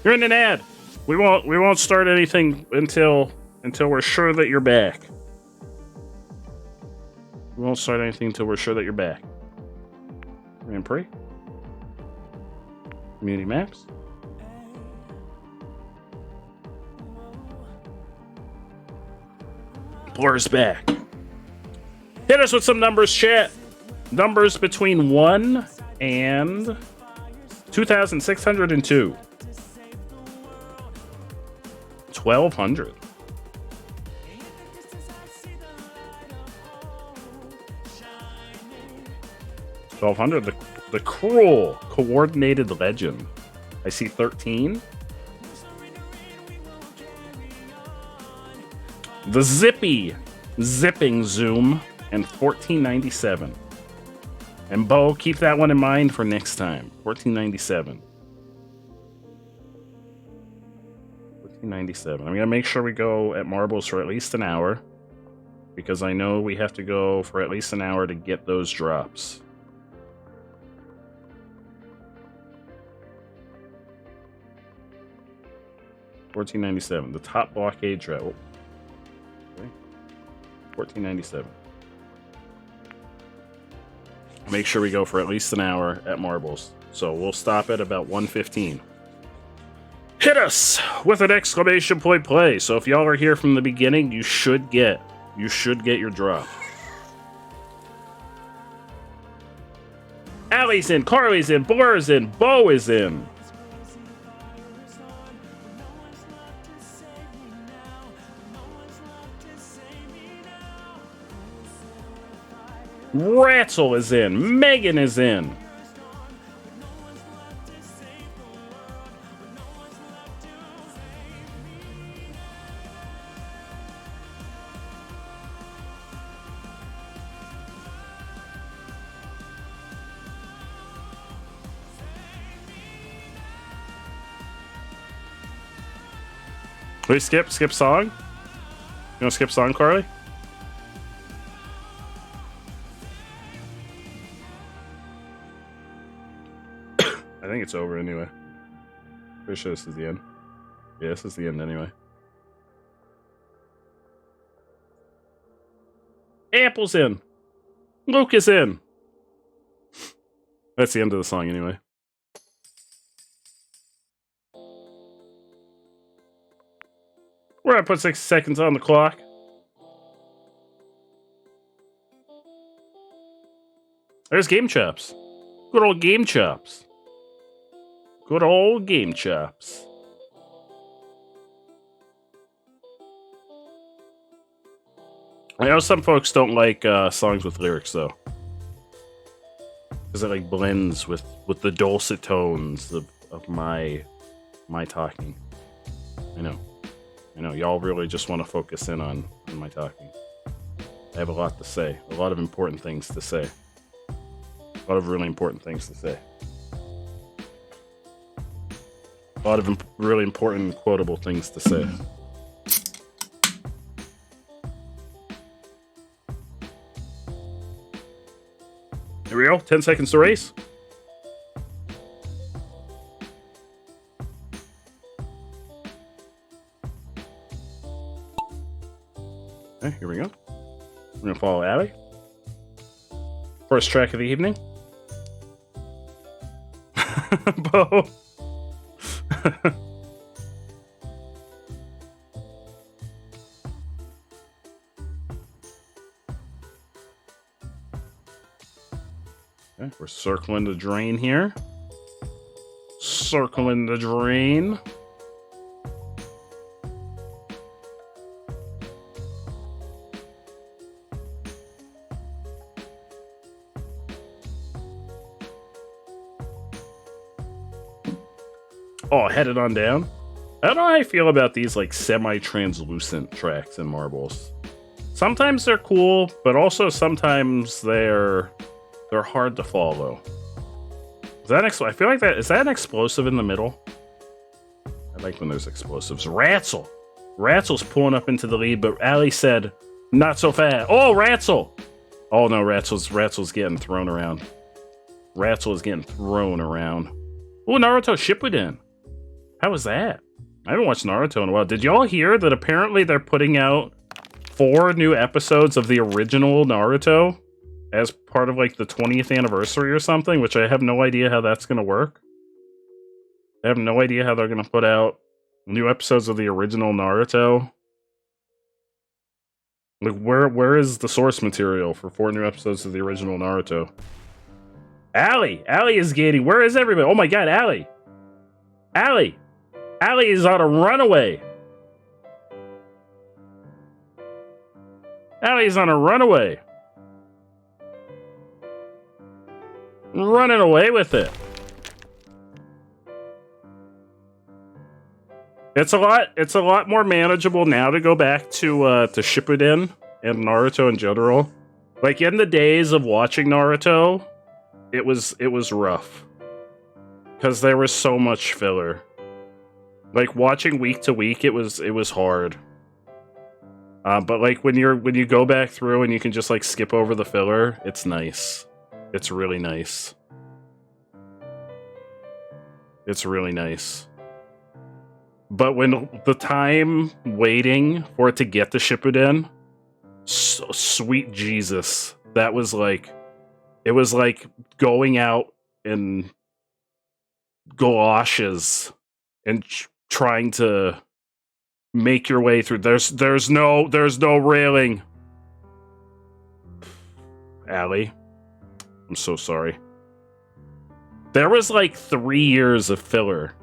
You're in an ad. We won't start anything until we're sure that you're back. We won't start anything until we're sure that you're back. Grand Prix. Community maps. Blur's back. Hit us with some numbers, chat. Numbers between 1 and 2,602. 1200. The cruel coordinated legend. I see 13. The zipping zoom, and 1497. And Bo, keep that one in mind for next time. 1497. 1497. I'm gonna make sure we go at marbles for at least an hour, because I know we have to go for at least an hour to get those drops. $14.97. The top blockade drought. Okay. $14.97. Make sure we go for at least an hour at marbles. So we'll stop at about 1:15. Hit us with an exclamation point play. So if y'all are here from the beginning, you should get your drop. Allie's in, Carly's in, Blur's in, Bo is in. Ratzel is in. Megan is in. We skip song? You want to skip song, Carly? I think it's over anyway. Pretty sure this is the end. Yeah, this is the end anyway. Apple's in. Luke is in. That's the end of the song anyway. We're gonna put 6 seconds on the clock. There's Game Chops. Good old Game Chops. Good old Game Chops. I know some folks don't like songs with lyrics though, because it like blends with the dulcet tones of my talking. I know, y'all really just want to focus in on my talking. I have a lot to say, a lot of important things to say, a lot of really important things to say. A lot of really important quotable things to say. Here we go. 10 seconds to race. Okay, here we go. We're going to follow Allie. First track of the evening. Bo. Okay, we're circling the drain here. Circling the drain. Oh, headed on down. I don't know how I feel about these like semi-translucent tracks in marbles. Sometimes they're cool, but also sometimes they're hard to follow. Is that I feel like that is that an explosive in the middle? I like when there's explosives. Ratzel's pulling up into the lead, but Allie said, "Not so fast." Oh, Ratzel! Oh no, Ratzel's getting thrown around. Ratzel is getting thrown around. Oh, Naruto Shippuden. How was that? I haven't watched Naruto in a while. Did y'all hear that apparently they're putting out 4 new episodes of the original Naruto as part of like the 20th anniversary or something, which I have no idea how that's going to work. I have no idea how they're going to put out new episodes of the original Naruto. Like, where is the source material for 4 new episodes of the original Naruto? Allie is gaining. Where is everybody? Oh my god, Allie is on a runaway. Allie's on a runaway. Running away with it. It's a lot more manageable now to go back to Shippuden and Naruto in general. Like in the days of watching Naruto, it was rough. Because there was so much filler. Like watching week to week, it was hard. But like when you go back through and you can just like skip over the filler, it's nice. It's really nice. It's really nice. But when the time waiting for it to get to Shippuden, so, sweet Jesus, that was like, it was like going out in galoshes and trying to make your way through. There's no railing. Allie, I'm so sorry. There was like 3 years of filler.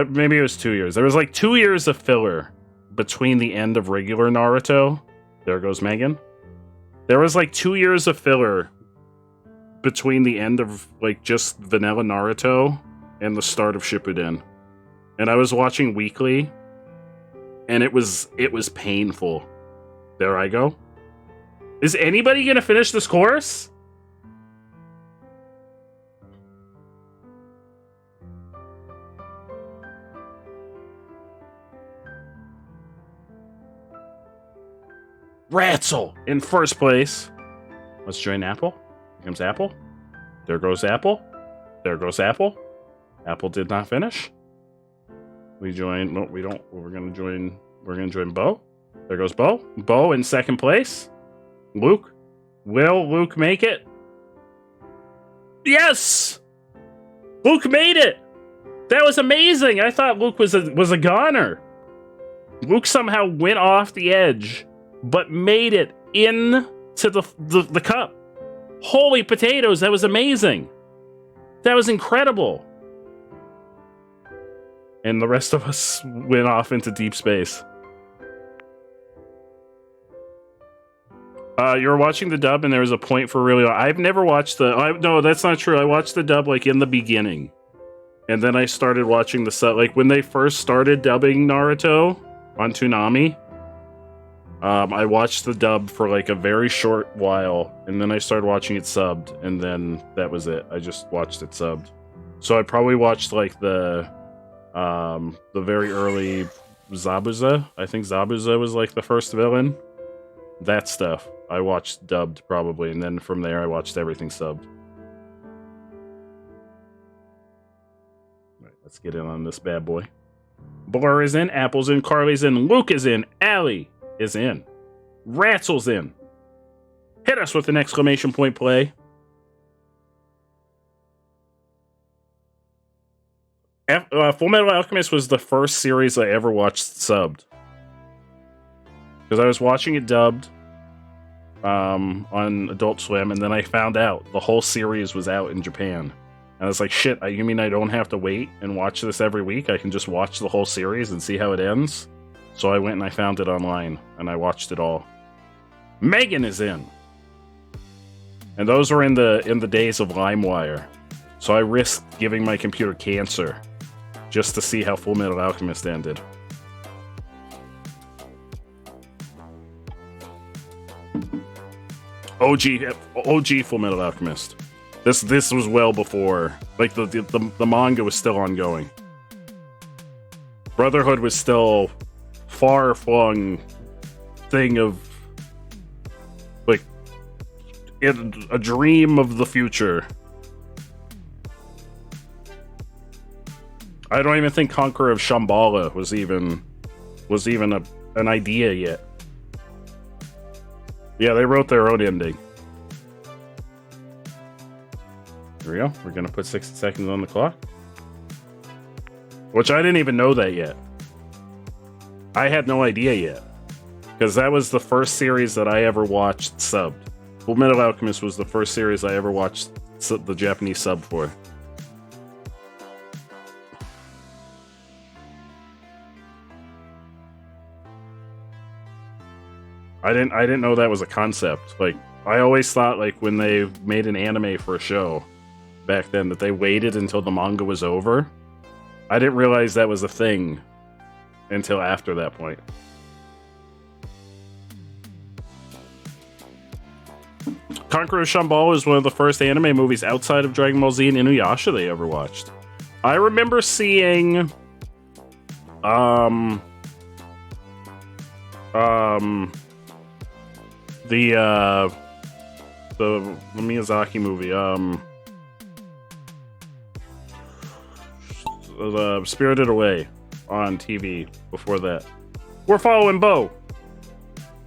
Maybe it was 2 years. There was like 2 years of filler between the end of regular Naruto. There goes Megan. There was like 2 years of filler between the end of like just vanilla Naruto and the start of Shippuden. And I was watching weekly, and it was painful. There I go. Is anybody gonna finish this course? Ratzel in first place. Let's join Apple. Here comes Apple. There goes Apple. There goes Apple. Apple did not finish. We join. No, we don't. We're gonna join Bo. There goes Bo. Bo in second place. Luke. Will Luke make it? Yes! Luke made it! That was amazing! I thought Luke was a goner. Luke somehow went off the edge, but made it into the cup. Holy potatoes, that was amazing. That was incredible. And the rest of us went off into deep space. You were watching the dub and there was a point for really... I've never watched no, that's not true. I watched the dub like in the beginning. And then I started watching the sub. Like when they first started dubbing Naruto on Toonami, I watched the dub for like a very short while, and then I started watching it subbed, and then that was it. I just watched it subbed. So I probably watched like the very early Zabuza. I think Zabuza was like the first villain. That stuff I watched dubbed probably, and then from there I watched everything subbed. All right, let's get in on this bad boy. Blur is in, Apple's in, Carly's in, Luke is in, Allie is in, Ratzel's in. Hit us with an exclamation point play. Full Metal Alchemist was the first series I ever watched subbed. Because I was watching it dubbed on Adult Swim, and then I found out the whole series was out in Japan. And I was like, shit, you mean I don't have to wait and watch this every week? I can just watch the whole series and see how it ends? So I went and I found it online, and I watched it all. Megan is in. And those were in the days of LimeWire. So I risked giving my computer cancer just to see how Full Metal Alchemist ended. OG Full Metal Alchemist. This was well before, like the manga was still ongoing. Brotherhood was still far-flung thing of like a dream of the future. I don't even think Conqueror of Shambhala was even an idea yet. Yeah, they wrote their own ending. Here we go. We're gonna put 60 seconds on the clock. Which I didn't even know that yet. I had no idea yet. Because that was the first series that I ever watched subbed. Full Metal Alchemist was the first series I ever watched the Japanese sub for. I didn't know that was a concept. Like, I always thought, like, when they made an anime for a show back then, that they waited until the manga was over. I didn't realize that was a thing until after that point. Conqueror Shambhala is one of the first anime movies outside of Dragon Ball Z and Inuyasha they ever watched. I remember seeing the Miyazaki movie, the Spirited Away on TV before that. We're Following Bo,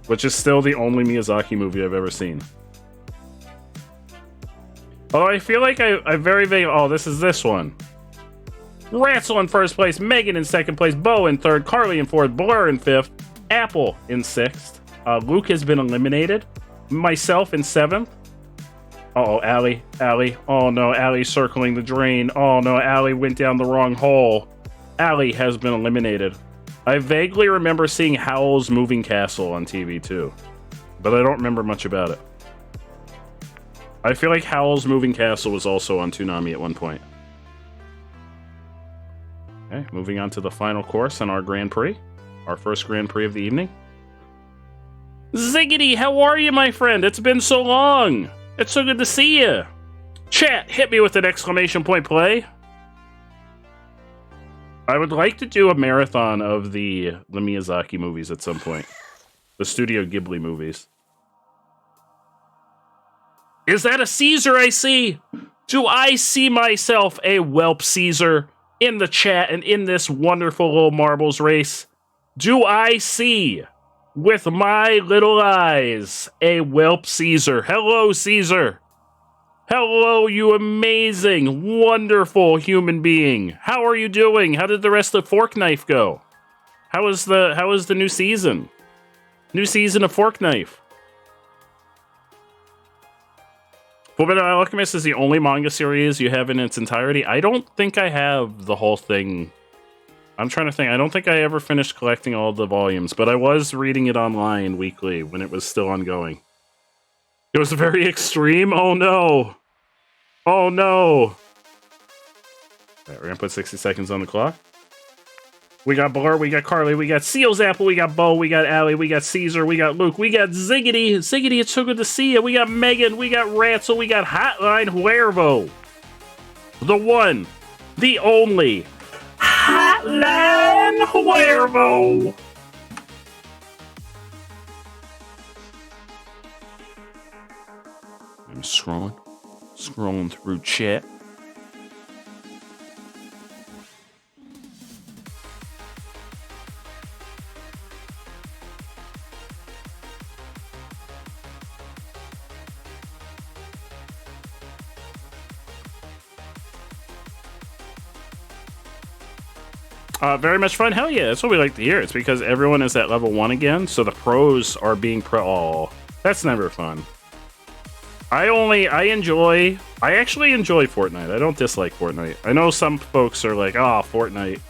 which is still the only Miyazaki movie I've ever seen. Oh, I feel like I very vague. Oh, this one. Ratzel in first place, Megan in second place, Bo in third, Carly in fourth, Blur in fifth, Apple in sixth. Luke has been eliminated. Myself in seventh. Uh-oh, Allie. Oh no, Allie circling the drain. Oh no, Allie went down the wrong hole. Allie has been eliminated. I vaguely remember seeing Howl's Moving Castle on TV too, but I don't remember much about it. I feel like Howl's Moving Castle was also on Toonami at one point. Okay, moving on to the final course in our Grand Prix. Our first Grand Prix of the evening. Ziggity, how are you, my friend? It's been so long. It's so good to see you. Chat, hit me with an exclamation point play. I would like to do a marathon of the Miyazaki movies at some point. The Studio Ghibli movies. Is that a Caesar I see? Do I see myself a whelp Caesar in the chat and in this wonderful little marbles race? Do I see, with my little eyes, a whelp Caesar? Hello, Caesar. Hello, you amazing, wonderful human being. How are you doing? How did the rest of Fork Knife go? How is the new season? New season of Fork Knife. Fullmetal Alchemist is the only manga series you have in its entirety. I don't think I have the whole thing. I'm trying to think. I don't think I ever finished collecting all the volumes, but I was reading it online weekly when it was still ongoing. It was very extreme. Oh no. Oh no. All right, we're gonna put 60 seconds on the clock. We got Blur, we got Carly, we got Seal's Apple, we got Bo, we got Allie, we got Caesar, we got Luke, we got Ziggity. Ziggity, it's so good to see you. We got Megan, we got Ratzel, we got Hotline Huervo. The one, the only, Hotline Huervo. I'm scrolling through chat. Very much fun. Hell yeah, that's what we like to hear. It's because everyone is at level 1 again, so the pros are being Oh, that's never fun. I actually enjoy Fortnite. I don't dislike Fortnite. I know some folks are like, Fortnite.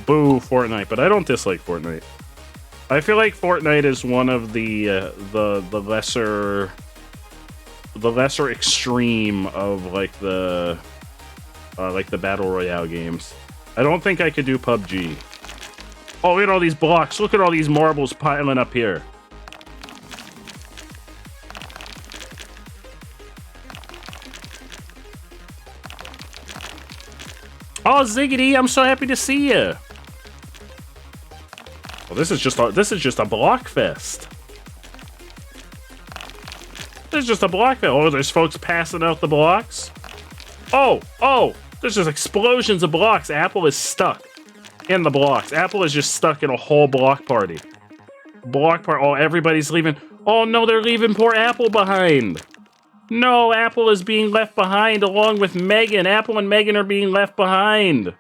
Boo, Fortnite, but I don't dislike Fortnite. I feel like Fortnite is one of the lesser extreme of like the battle royale games. I don't think I could do PUBG. Oh, look at all these blocks. Look at all these marbles piling up here. Oh, Ziggity, I'm so happy to see you. Well, this is just a block fest. This is just a block fest. Oh, there's folks passing out the blocks. Oh, there's just explosions of blocks. Apple is stuck in the blocks. Apple is just stuck in a whole block party. Oh, everybody's leaving. Oh no, they're leaving poor Apple behind. No, Apple is being left behind along with Megan. Apple and Megan are being left behind.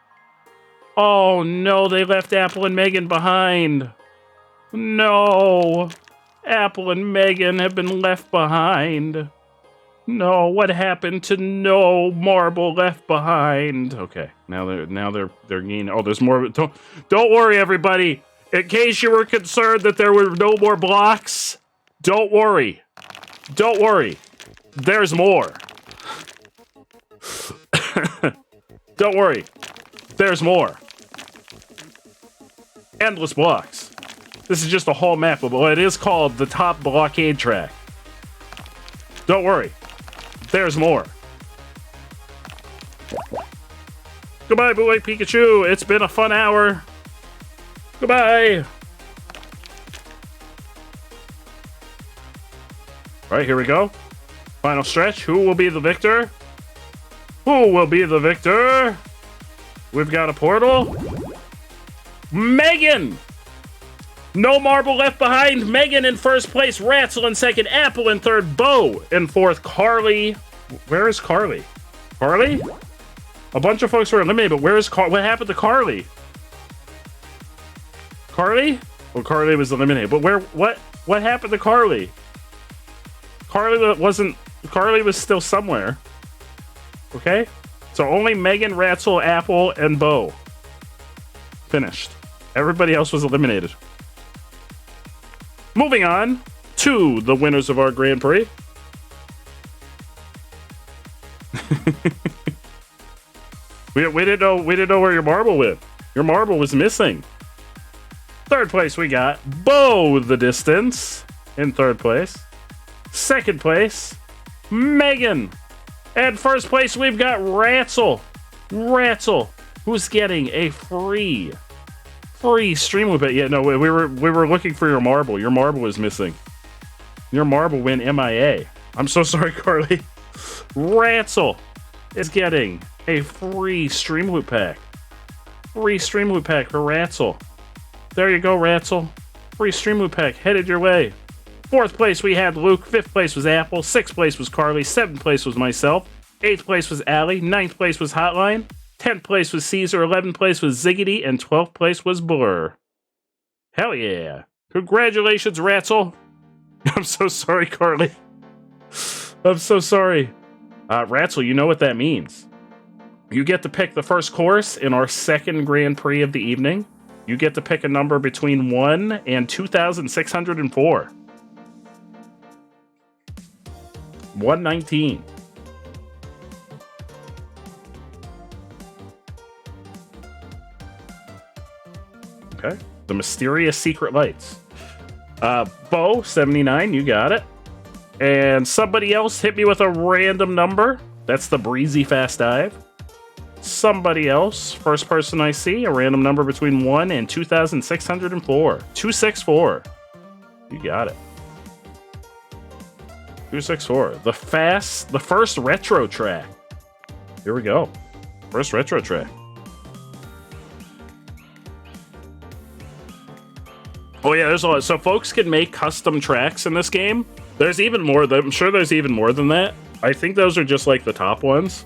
Oh no, they left Apple and Megan behind. No, Apple and Megan have been left behind. No, what happened to no marble left behind? Okay, now they're gaining. Oh, there's more. Don't worry, everybody. In case you were concerned that there were no more blocks, don't worry. Don't worry. There's more. Don't worry. There's more. Endless blocks. This is just a whole map of what it is called the top blockade track. Don't worry. There's more. Goodbye, Boy Pikachu. It's been a fun hour. Goodbye. All right, here we go. Final stretch. Who will be the victor? Who will be the victor? We've got a portal. Megan! No marble left behind. Megan in first place. Ratzel in second. Apple in third. Bo in fourth. Carly. Where is Carly? Carly? A bunch of folks were eliminated, but where is Carly? What happened to Carly? Carly? Well, Carly was eliminated, but what happened to Carly? Carly was still somewhere. Okay? So only Megan, Ratzel, Apple, and Bo finished. Everybody else was eliminated. Moving on to the winners of our Grand Prix. we didn't know where your marble went. Your marble was missing. Third place we got Bo the Distance in third place. Second place, Megan. And first place we've got Ratzel. Ratzel, who's getting a free stream with it. Yeah, no, we were looking for your marble. Your marble was missing. Your marble went MIA. I'm so sorry, Carly. Ratzel is getting a free stream loop pack. Free stream loop pack for Ratzel. There you go, Ratzel. Free stream loop pack headed your way. Fourth place we had Luke. Fifth place was Apple. Sixth place was Carly. Seventh place was myself. Eighth place was Allie. Ninth place was Hotline. 10th place was Caesar, 11th place was Ziggity, and 12th place was Blur. Hell yeah. Congratulations, Ratzel. I'm so sorry, Carly. I'm so sorry. Ratzel, you know what that means. You get to pick the first course in our second Grand Prix of the evening. You get to pick a number between 1 and 2,604. 119. Okay. The Mysterious Secret Lights. Bo, 79, you got it. And somebody else hit me with a random number. That's the Breezy Fast Dive. Somebody else, first person I see, a random number between 1 and 2,604. 264. You got it. 264. The first retro track. Here we go. First retro track. Oh yeah, there's a lot. So folks can make custom tracks in this game. There's even more. I'm sure there's even more than that. I think those are just like the top ones.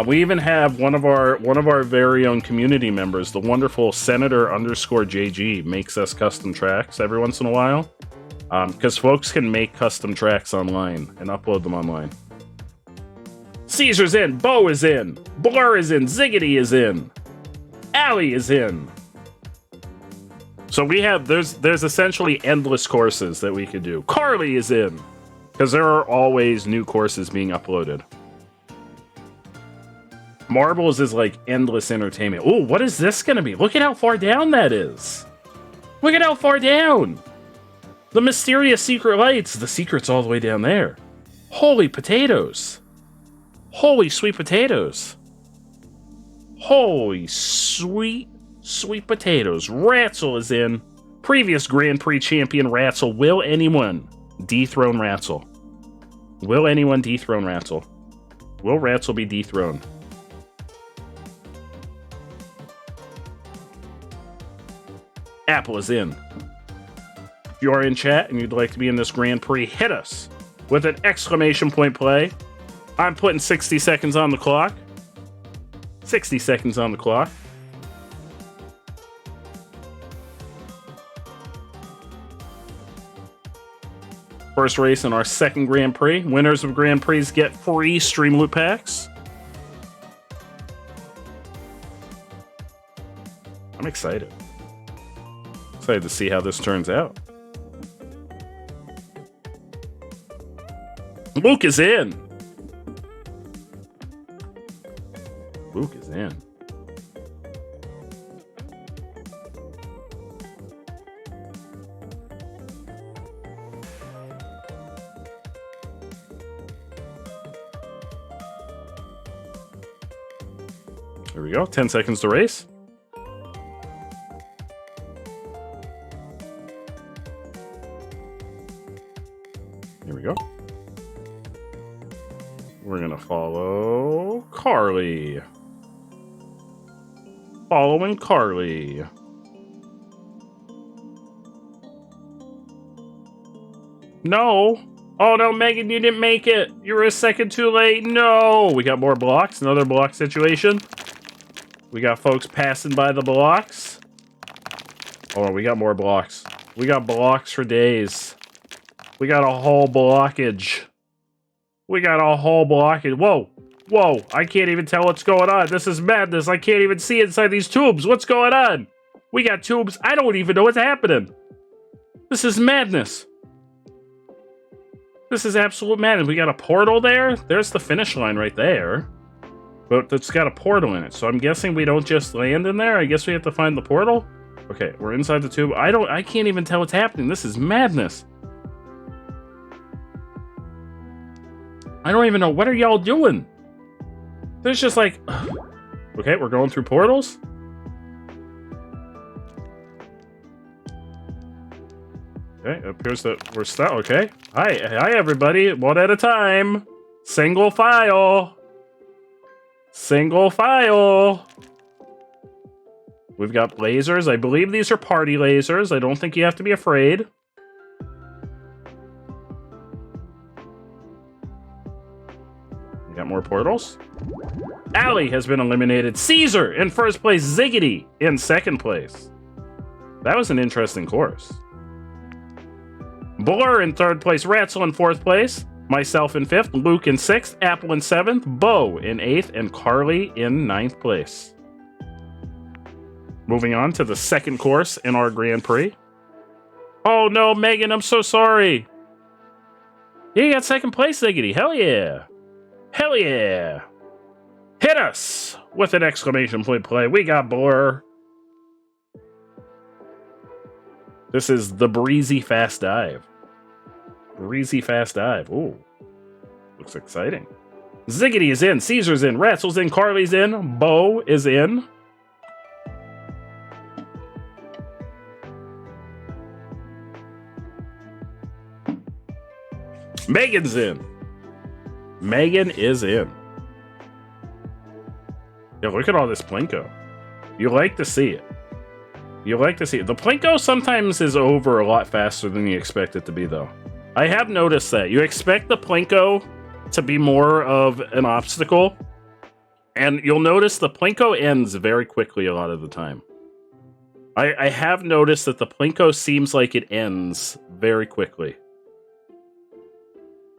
We even have one of our very own community members, the wonderful Senator_JG, makes us custom tracks every once in a while. Because folks can make custom tracks online and upload them online. Caesar's in, Bo is in, Blur is in, Ziggity is in, Allie is in. So we have there's essentially endless courses that we could do. Carly is in, because there are always new courses being uploaded. Marbles is like endless entertainment. Oh, what is this gonna be? Look at how far down that is. Look at how far down. The Mysterious Secret Lights. The secret's all the way down there. Holy potatoes. Holy sweet potatoes. Holy sweet potatoes. Ratzel is in. Previous Grand Prix champion Ratzel. Will anyone dethrone Ratzel? Will anyone dethrone Ratzel? Will Ratzel be dethroned? Apple is in. If you are in chat and you'd like to be in this Grand Prix, hit us with an exclamation point play. I'm putting 60 seconds on the clock. 60 seconds on the clock. First race in our second Grand Prix. Winners of Grand Prix get free stream loop packs. I'm excited. Excited to see how this turns out. Luke is in. Luke is in. There we go. 10 seconds to race. Here we go. We're gonna follow Carly. Following Carly. No. Oh no, Megan, you didn't make it. You were a second too late. No. We got more blocks. Another block situation. We got folks passing by the blocks. Oh, we got more blocks. We got blocks for days. We got a whole blockage. We got a whole blockage. Whoa. Whoa. I can't even tell what's going on. This is madness. I can't even see inside these tubes. What's going on? We got tubes. I don't even know what's happening. This is madness. This is absolute madness. We got a portal there. There's the finish line right there. But it's got a portal in it. So I'm guessing we don't just land in there. I guess we have to find the portal. Okay, we're inside the tube. I can't even tell what's happening. This is madness. I don't even know. What are y'all doing? There's just like... Okay, we're going through portals. Okay, it appears that we're stuck. Okay. Hi, everybody. One at a time. Single file. Single file. We've got lasers. I believe these are party lasers. I don't think you have to be afraid. We got more portals. Allie has been eliminated. Caesar in first place. Ziggity in second place. That was an interesting course. Blur in third place. Ratzel in fourth place. Myself in fifth. Luke in sixth. Apple in seventh. Bo in eighth. And Carly in ninth place. Moving on to the second course in our Grand Prix. Oh no, Megan, I'm so sorry. Yeah, you got second place, Ziggity. Hell yeah. Hell yeah. Hit us with an exclamation point play. We got Blur. This is the Breezy Fast Dive. Breezy Fast Dive. Ooh. Looks exciting. Ziggity is in. Caesar's in. Ratzel's in. Carly's in. Bo is in. Megan's in. Megan is in. Yeah, look at all this Plinko. You like to see it. You like to see it. The Plinko sometimes is over a lot faster than you expect it to be, though. I have noticed that. You expect the Plinko to be more of an obstacle, and you'll notice the Plinko ends very quickly a lot of the time. I have noticed that the Plinko seems like it ends very quickly.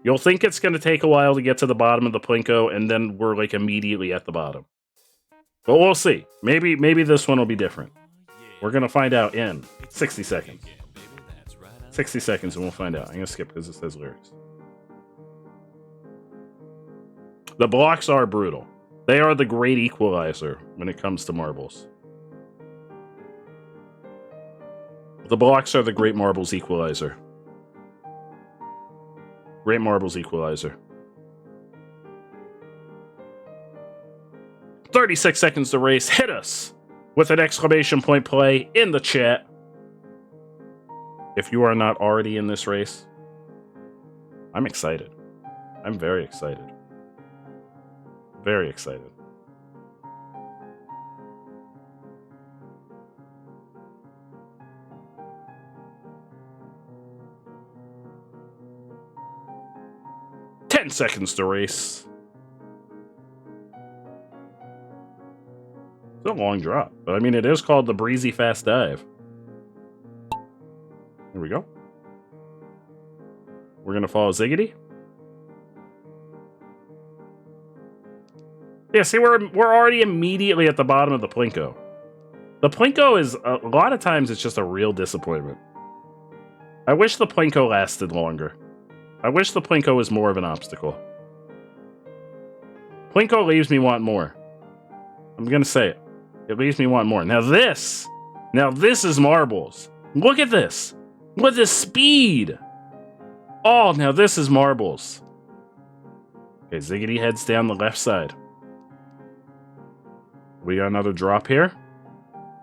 You'll think it's going to take a while to get to the bottom of the Plinko, and then we're like immediately at the bottom. But we'll see. Maybe this one will be different. We're going to find out in 60 seconds. 60 seconds and we'll find out. I'm going to skip because it says lyrics. The blocks are brutal. They are the great equalizer when it comes to marbles. The blocks are the great marbles equalizer. Great marbles equalizer. 36 seconds to race. Hit us with an exclamation point play in the chat. If you are not already in this race, I'm excited. I'm very excited. Very excited. Ten seconds to race. It's a long drop, but I mean, it is called the Breezy Fast Dive. Here we go. We're gonna follow Ziggity. Yeah, see, we're already immediately at the bottom of the Plinko. The Plinko is, a lot of times, it's just a real disappointment. I wish the Plinko lasted longer. I wish the Plinko was more of an obstacle. Plinko leaves me wanting more. I'm gonna say it. It leaves me wanting more. Now this is marbles. Look at this. Look at this speed. Oh, now this is marbles. Okay, Ziggity heads down the left side. We got another drop here.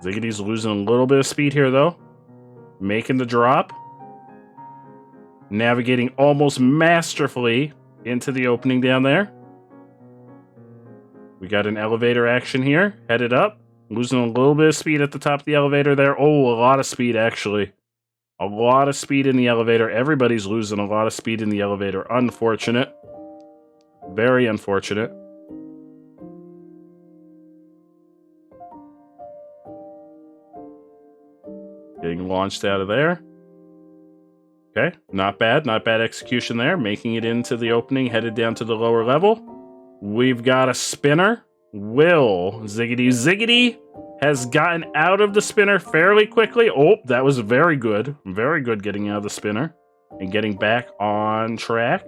Ziggity's losing a little bit of speed here, though. Making the drop. Navigating almost masterfully into the opening down there. We got an elevator action here. Headed up. Losing a little bit of speed at the top of the elevator there. Oh, a lot of speed, actually. A lot of speed in the elevator. Everybody's losing a lot of speed in the elevator. Unfortunate. Very unfortunate. Getting launched out of there. Okay, not bad. Not bad execution there. Making it into the opening, headed down to the lower level. We've got a spinner. Will Ziggity has gotten out of the spinner fairly quickly. Oh, that was very good. Very good getting out of the spinner and getting back on track.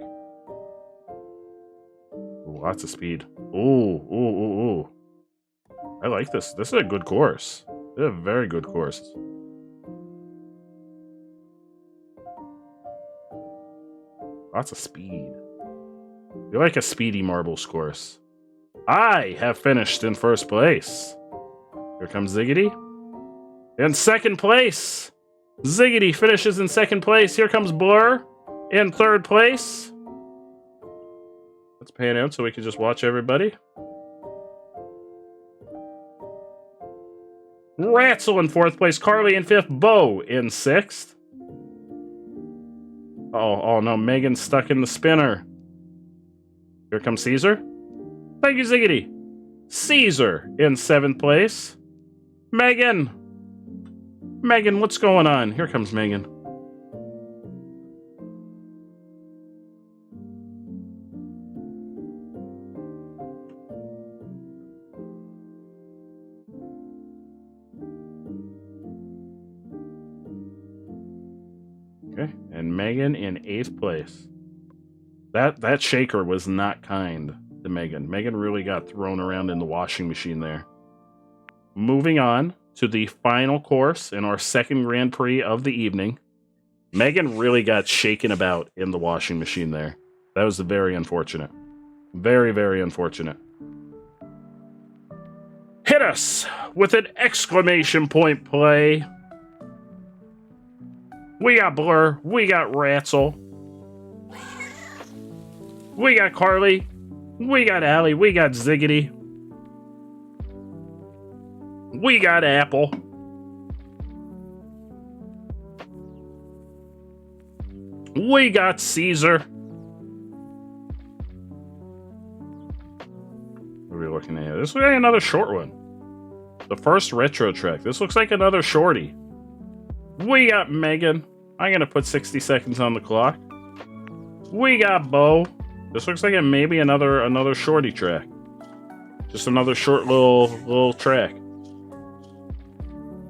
Ooh, lots of speed. Ooh. I like this. This is a good course. This is a very good course. Lots of speed. You like a speedy marbles course. I have finished in first place. Here comes Ziggity. In second place. Ziggity finishes in second place. Here comes Blur in third place. Let's pan out so we can just watch everybody. Ratzel in 4th place. Carly in 5th. Bo in 6th. Oh no, Megan's stuck in the spinner. Here comes Caesar. Thank you, Ziggity. Caesar in 7th place. Megan, what's going on? Here comes Megan. Okay, and Megan in 8th place. That shaker was not kind to Megan. Megan really got thrown around in the washing machine there. Moving on to the final course in our second Grand Prix of the evening. Megan really got shaken about in the washing machine there. That was very unfortunate. Very, very unfortunate. Hit us with an exclamation point play. We got Blur. We got Ratzel. We got Carly. We got Allie. We got Ziggity. We got Apple. We got Caesar. What are we looking at? This looks like another short one. The first retro track. This looks like another shorty. We got Megan. I'm gonna put 60 seconds on the clock. We got Bo. This looks like it may be another shorty track. Just another short little track.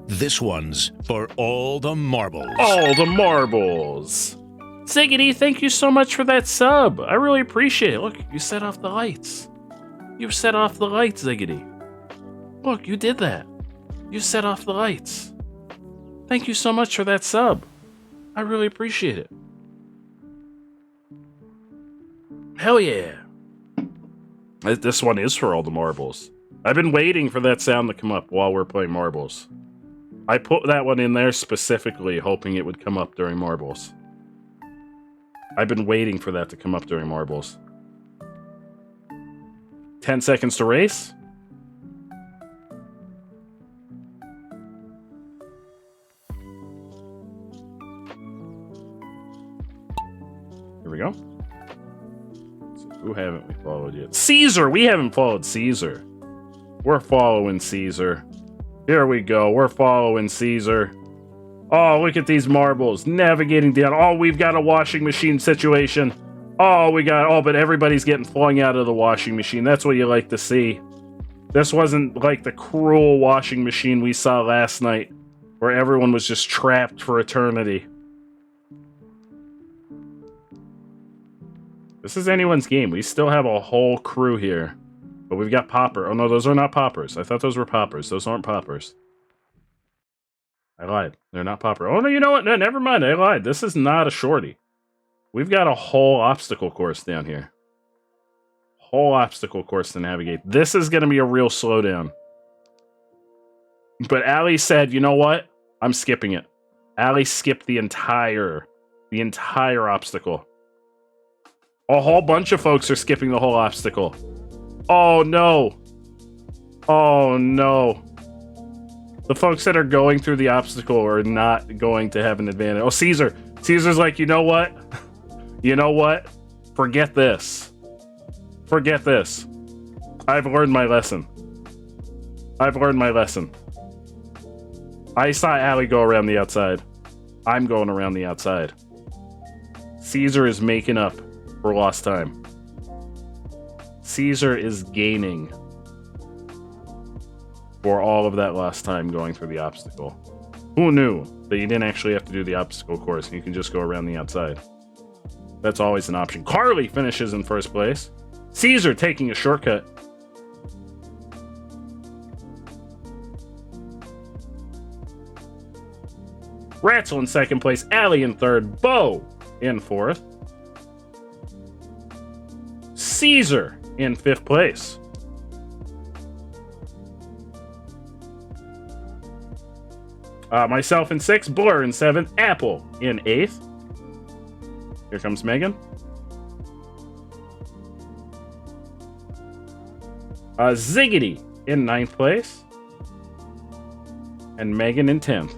This one's for all the marbles. All the marbles. Ziggity, thank you so much for that sub. I really appreciate it. Look, you set off the lights. You set off the lights, Ziggity. Look, you did that. You set off the lights. Thank you so much for that sub. I really appreciate it. Hell yeah. This one is for all the marbles. I've been waiting for that sound to come up while we're playing marbles. I put that one in there specifically hoping it would come up during marbles. I've been waiting for that to come up during marbles. 10 seconds to race. Here we go. So who haven't we followed yet? Caesar! We haven't followed Caesar. We're following Caesar. Here we go. We're following Caesar. Oh, look at these marbles. Navigating down. Oh, we've got a washing machine situation. Oh, but everybody's getting flung out of the washing machine. That's what you like to see. This wasn't like the cruel washing machine we saw last night, where everyone was just trapped for eternity. This is anyone's game. We still have a whole crew here. But we've got Popper. Oh no, those are not Poppers. I thought those were Poppers. Those aren't Poppers. I lied. They're not Popper. Oh no, you know what? No, never mind. I lied. This is not a shorty. We've got a whole obstacle course down here. Whole obstacle course to navigate. This is going to be a real slowdown. But Allie said, you know what? I'm skipping it. Allie skipped the entire obstacle. A whole bunch of folks are skipping the whole obstacle. Oh no. Oh no. The folks that are going through the obstacle are not going to have an advantage. Oh, Caesar. Caesar's like, you know what? You know what? Forget this. Forget this. I've learned my lesson. I've learned my lesson. I saw Allie go around the outside. I'm going around the outside. Caesar is making up for lost time. Caesar is gaining for all of that lost time going through the obstacle. Who knew that you didn't actually have to do the obstacle course and you can just go around the outside? That's always an option. Carly finishes in first place. Caesar taking a shortcut. Ratzel in second place. Allie in third. Bo in fourth. Caesar in fifth place. Myself in sixth. Blur in seventh. Apple in eighth. Here comes Megan. Ziggity in ninth place. And Megan in 10th.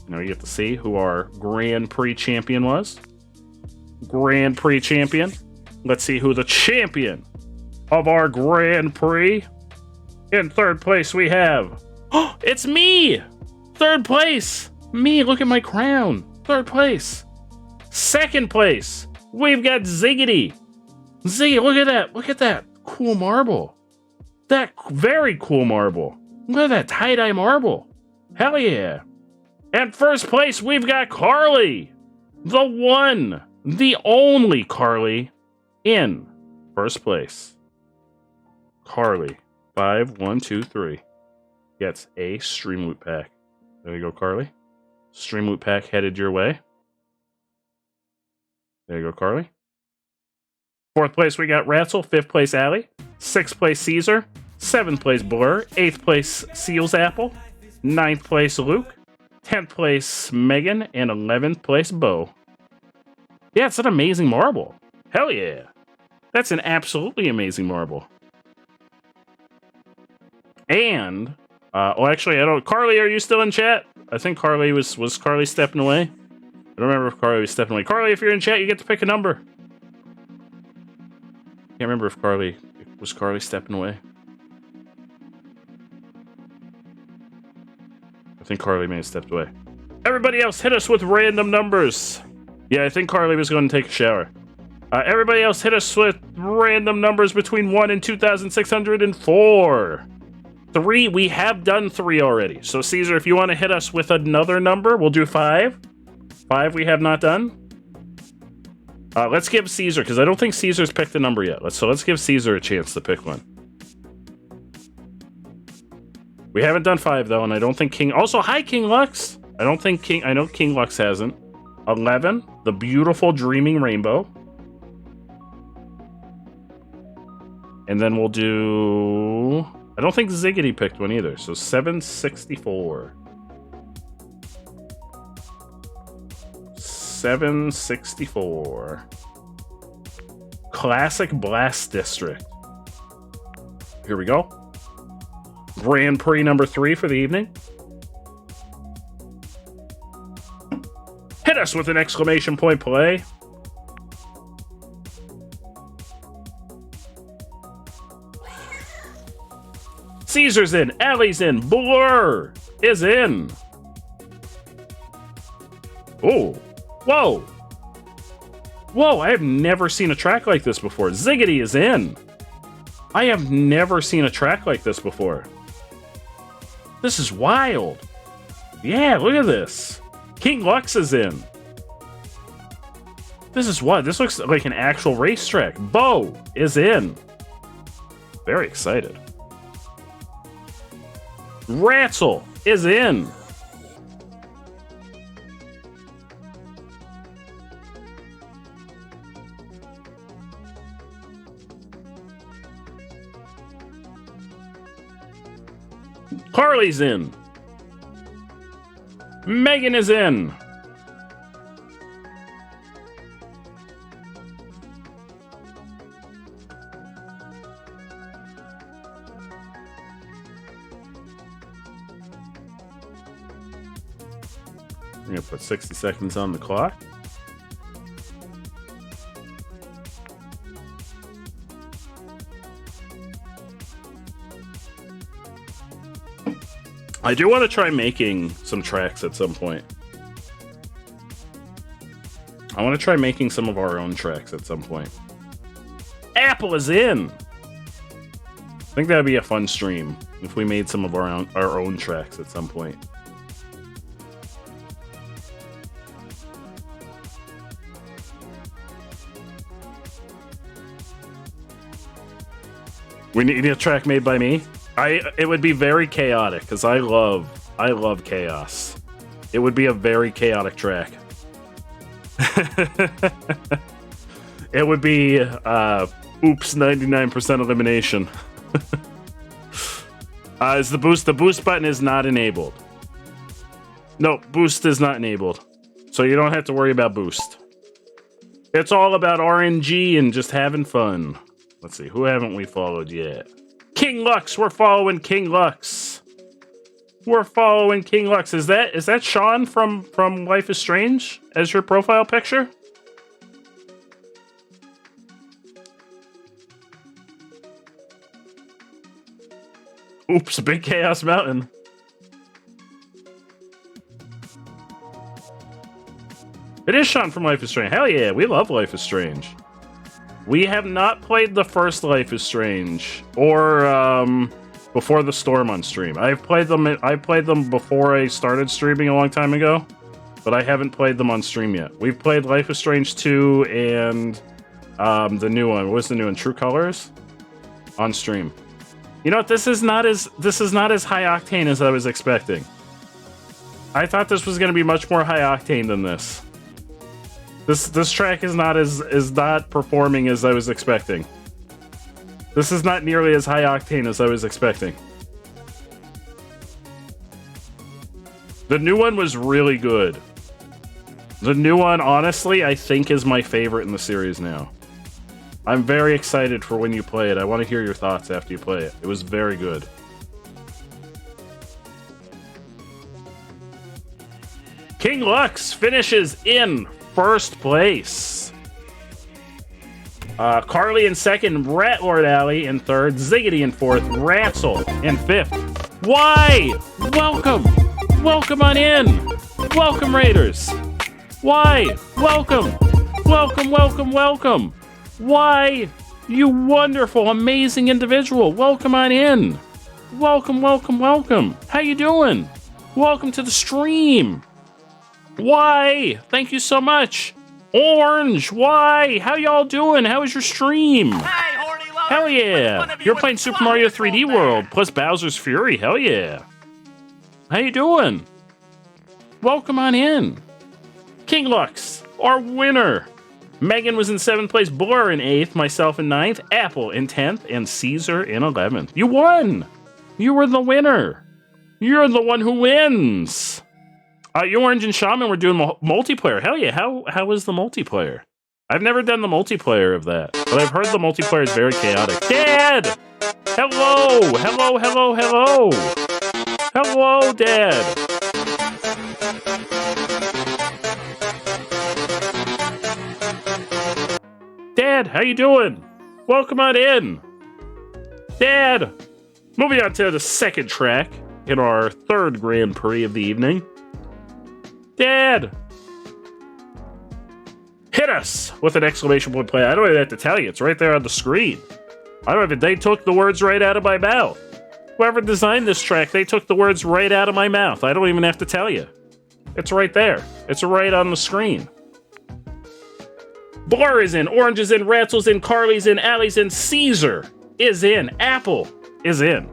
Now you get to see who our Grand Prix champion was. Grand Prix champion. Let's see who the champion of our Grand Prix. In third place we have... Oh, it's me! Third place! Me, look at my crown. Third place. Second place, we've got Ziggity. Ziggy, look at that. Look at that cool marble. That very cool marble. Look at that tie-dye marble. Hell yeah. And first place, we've got Carly. The one, the only Carly in first place. Carly, 5, 1, 2, 3. Gets a stream loot pack. There you go, Carly. Stream loot pack headed your way. There you go, Carly. Fourth place, we got Ratzel. Fifth place, Allie. Sixth place, Caesar. Seventh place, Blur. Eighth place, Seal's Apple. Ninth place, Luke. 10th place, Megan. And 11th place, Bo. Yeah, it's an amazing marble. Hell yeah. That's an absolutely amazing marble. And, well, actually, I don't... Carly, are you still in chat? I think Carly was Carly stepping away? I don't remember if Carly was stepping away. Carly, if you're in chat, you get to pick a number. Can't remember if Carly... Was Carly stepping away? I think Carly may have stepped away. Everybody else, hit us with random numbers. Yeah, I think Carly was going to take a shower. Everybody else, hit us with random numbers between 1 and 2,604. 3, we have done 3 already. So, Caesar, if you want to hit us with another number, we'll do 5. 5 we have not done. Let's give Caesar, because I don't think Caesar's picked a number yet. Let's give Caesar a chance to pick one. We haven't done 5, though, and I don't think King... Also, hi, King Lux! I know King Lux hasn't. 11, the beautiful Dreaming Rainbow. And then we'll do... I don't think Ziggity picked one either, so 764. 764. Classic Blast District. Here we go. Grand Prix number 3 for the evening. Hit us with an exclamation point play. Caesar's in, Allie's in, Blur is in. Oh, whoa. Whoa, I have never seen a track like this before. Ziggity is in. I have never seen a track like this before. This is wild. Yeah, look at this. King Lux is in. This is what? This looks like an actual racetrack. Bo is in. Very excited. Ratzel is in. Carly's in. Megan is in. I'm gonna put 60 seconds on the clock. I do want to try making some tracks at some point. I want to try making some of our own tracks at some point. Apple is in! I think that'd be a fun stream if we made some of our own tracks at some point. We need a track made by me. It would be very chaotic because I love chaos. It would be a very chaotic track. It would be oops 99% elimination. Is the boost button is not enabled. No, boost is not enabled. So you don't have to worry about boost. It's all about RNG and just having fun. Let's see, who haven't we followed yet? King Lux, we're following King Lux. We're following King Lux. Is that Sean from Life is Strange as your profile picture? Oops, Big Chaos Mountain. It is Sean from Life is Strange. Hell yeah, we love Life is Strange. We have not played the first Life is Strange or Before the Storm on stream. I played them before I started streaming a long time ago, but I haven't played them on stream yet. We've played Life is Strange 2 and the new one. What was the new one? True Colors on stream. You know what? This is not as high octane as I was expecting. I thought this was going to be much more high octane than this. This track is not performing as I was expecting. This is not nearly as high octane as I was expecting. The new one was really good. The new one, honestly, I think is my favorite in the series now. I'm very excited for when you play it. I want to hear your thoughts after you play it. It was very good. King Lux finishes in first place. Carly in second, Ratlord Alley in third, Ziggity in fourth, Ratzel in fifth. Why? Welcome! Welcome on in! Welcome, Raiders! Why? Welcome! Welcome, welcome, welcome! Why? You wonderful, amazing individual! Welcome on in! Welcome, welcome, welcome! How you doing? Welcome to the stream! Why? Thank you so much! Orange, why? How y'all doing? How was your stream? Hell yeah! You're playing Super Mario 3D World plus Bowser's Fury. Hell yeah! How you doing? Welcome on in. King Lux, our winner. Megan was in 7th place, Blur in 8th, myself in 9th, Apple in 10th, and Caesar in 11th. You won! You were the winner. You're the one who wins. You Orange and Shaman were doing multiplayer. Hell yeah, how was the multiplayer? I've never done the multiplayer of that, but I've heard the multiplayer is very chaotic. Dad! Hello! Hello, hello, hello! Hello, Dad! Dad, how you doing? Welcome on in! Dad! Moving on to the second track in our third Grand Prix of the evening. Dad! Hit Hit us with an exclamation point play. I don't even have to tell you. It's right there on the screen. I don't even. They took the words right out of my mouth. Whoever designed this track, they took the words right out of my mouth. I don't even have to tell you. It's right there. It's right on the screen. Blur is in. Orange is in. Ratzel's in. Carly's in. Allie's in. Caesar is in. Apple is in.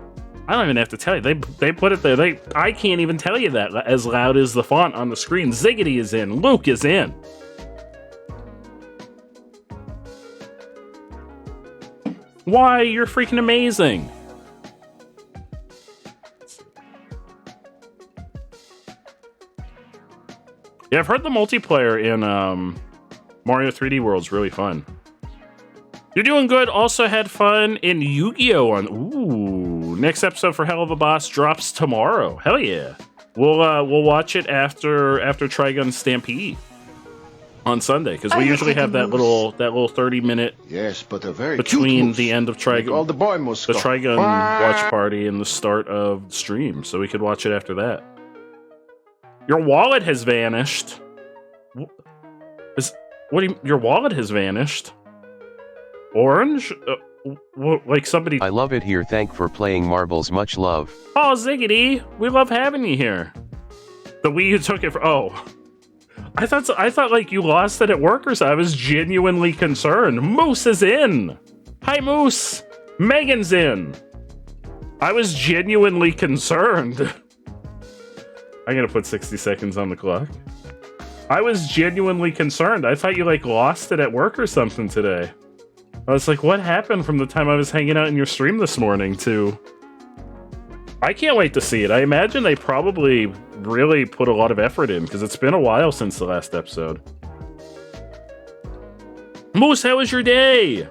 I don't even have to tell you. They put it there. I can't even tell you that as loud as the font on the screen. Ziggity is in. Luke is in. Why? You're freaking amazing. Yeah, I've heard the multiplayer in Mario 3D World's really fun. You're doing good. Also had fun in Yu-Gi-Oh! Ooh, next episode for Hell of a Boss drops tomorrow. Hell yeah. We'll watch it after Trigun Stampede on Sunday, because we usually have that little 30-minute between the end of Trigun, the Trigun watch party and the start of the stream, so we could watch it after that. Your wallet has vanished. Your wallet has vanished? Orange? Like somebody... I love it here. Thank for playing marbles. Much love. Oh, Ziggity. We love having you here. The Wii U took it for... Oh. I thought like you lost it at work or so. I was genuinely concerned. Moose is in. Hi, Moose. Megan's in. I was genuinely concerned. I'm gonna put 60 seconds on the clock. I was genuinely concerned. I thought you like lost it at work or something today. I was like, what happened from the time I was hanging out in your stream this morning to... I can't wait to see it. I imagine they probably really put a lot of effort in, because it's been a while since the last episode. Moose, how was your day?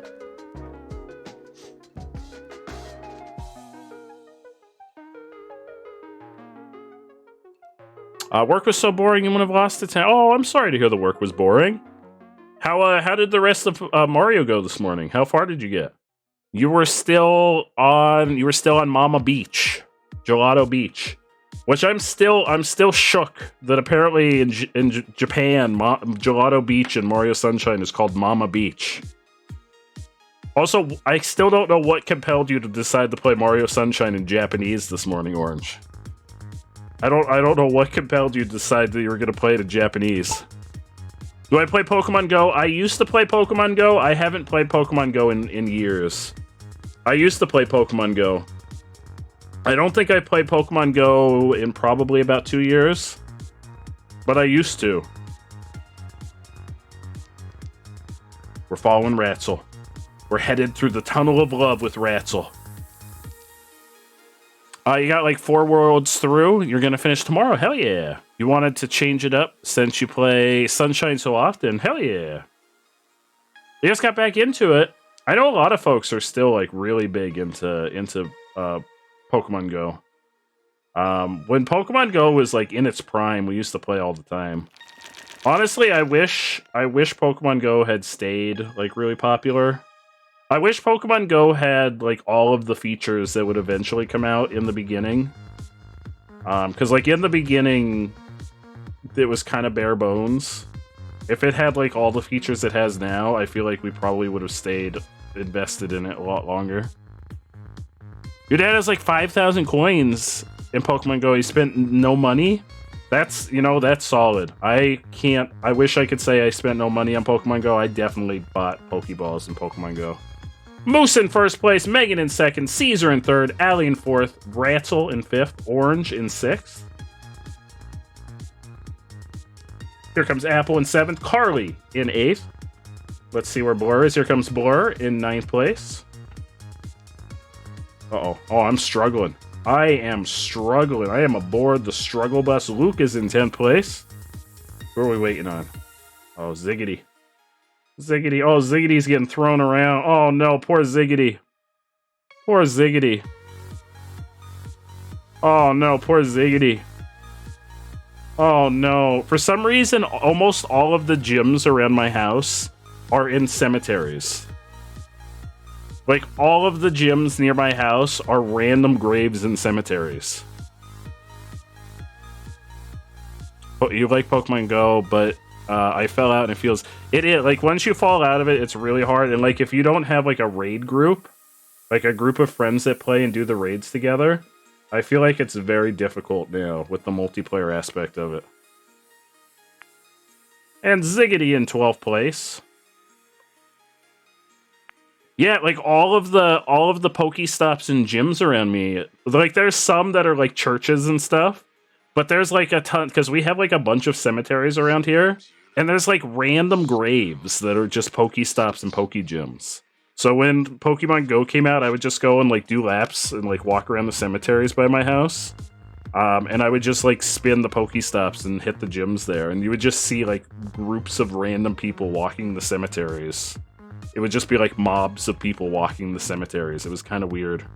Work was so boring you would have lost the time. Oh, I'm sorry to hear the work was boring. How did the rest of Mario go this morning? How far did you get? You were still on Mama Beach, Gelato Beach, which I'm still shook that apparently in Japan, Gelato Beach in Mario Sunshine is called Mama Beach. Also, I still don't know what compelled you to decide to play Mario Sunshine in Japanese this morning, Orange. I don't know what compelled you to decide that you were going to play it in Japanese. Do I play Pokemon Go? I used to play Pokemon Go. I haven't played Pokemon Go in years. I used to play Pokemon Go. I don't think I played Pokemon Go in probably about 2 years. But I used to. We're following Ratzel. We're headed through the tunnel of love with Ratzel. You got like 4 worlds through. You're going to finish tomorrow. Hell yeah. You wanted to change it up since you play Sunshine so often. Hell yeah. You just got back into it. I know a lot of folks are still like really big into Pokemon Go. When Pokemon Go was like in its prime, we used to play all the time. Honestly, I wish Pokemon Go had stayed like really popular. I wish Pokemon Go had like all of the features that would eventually come out in the beginning. Because like in the beginning, it was kind of bare bones. If it had like all the features it has now, I feel like we probably would have stayed invested in it a lot longer. Your dad has like 5,000 coins in Pokemon Go. He spent no money. That's solid. I wish I could say I spent no money on Pokemon Go. I definitely bought Pokeballs in Pokemon Go. Moose in first place, Megan in second, Caesar in third, Allie in fourth, Ratzel in fifth, Orange in sixth. Here comes Apple in seventh, Carly in eighth. Let's see where Blur is. Here comes Blur in ninth place. Uh-oh. Oh, I'm struggling. I am struggling. I am aboard the struggle bus. Luke is in 10th place. Who are we waiting on? Oh, Ziggity. Ziggity. Oh, Ziggity's getting thrown around. Oh, no. Poor Ziggity. Poor Ziggity. Oh, no. Poor Ziggity. Oh, no. For some reason, almost all of the gyms around my house are in cemeteries. Like, all of the gyms near my house are random graves in cemeteries. Oh, you like Pokemon Go, but I fell out and it feels like once you fall out of it, it's really hard. And like if you don't have like a raid group, like a group of friends that play and do the raids together, I feel like it's very difficult now with the multiplayer aspect of it. And Ziggity in 12th place. Yeah, like all of the Pokestops and gyms around me. Like there's some that are like churches and stuff, but there's like a ton because we have like a bunch of cemeteries around here, and there's like random graves that are just Pokestops and Pokegyms. So when Pokemon Go came out, I would just go and like do laps and like walk around the cemeteries by my house. And I would just like spin the Pokestops and hit the gyms there, and you would just see like groups of random people walking the cemeteries. It would just be like mobs of people walking the cemeteries. It was kind of weird.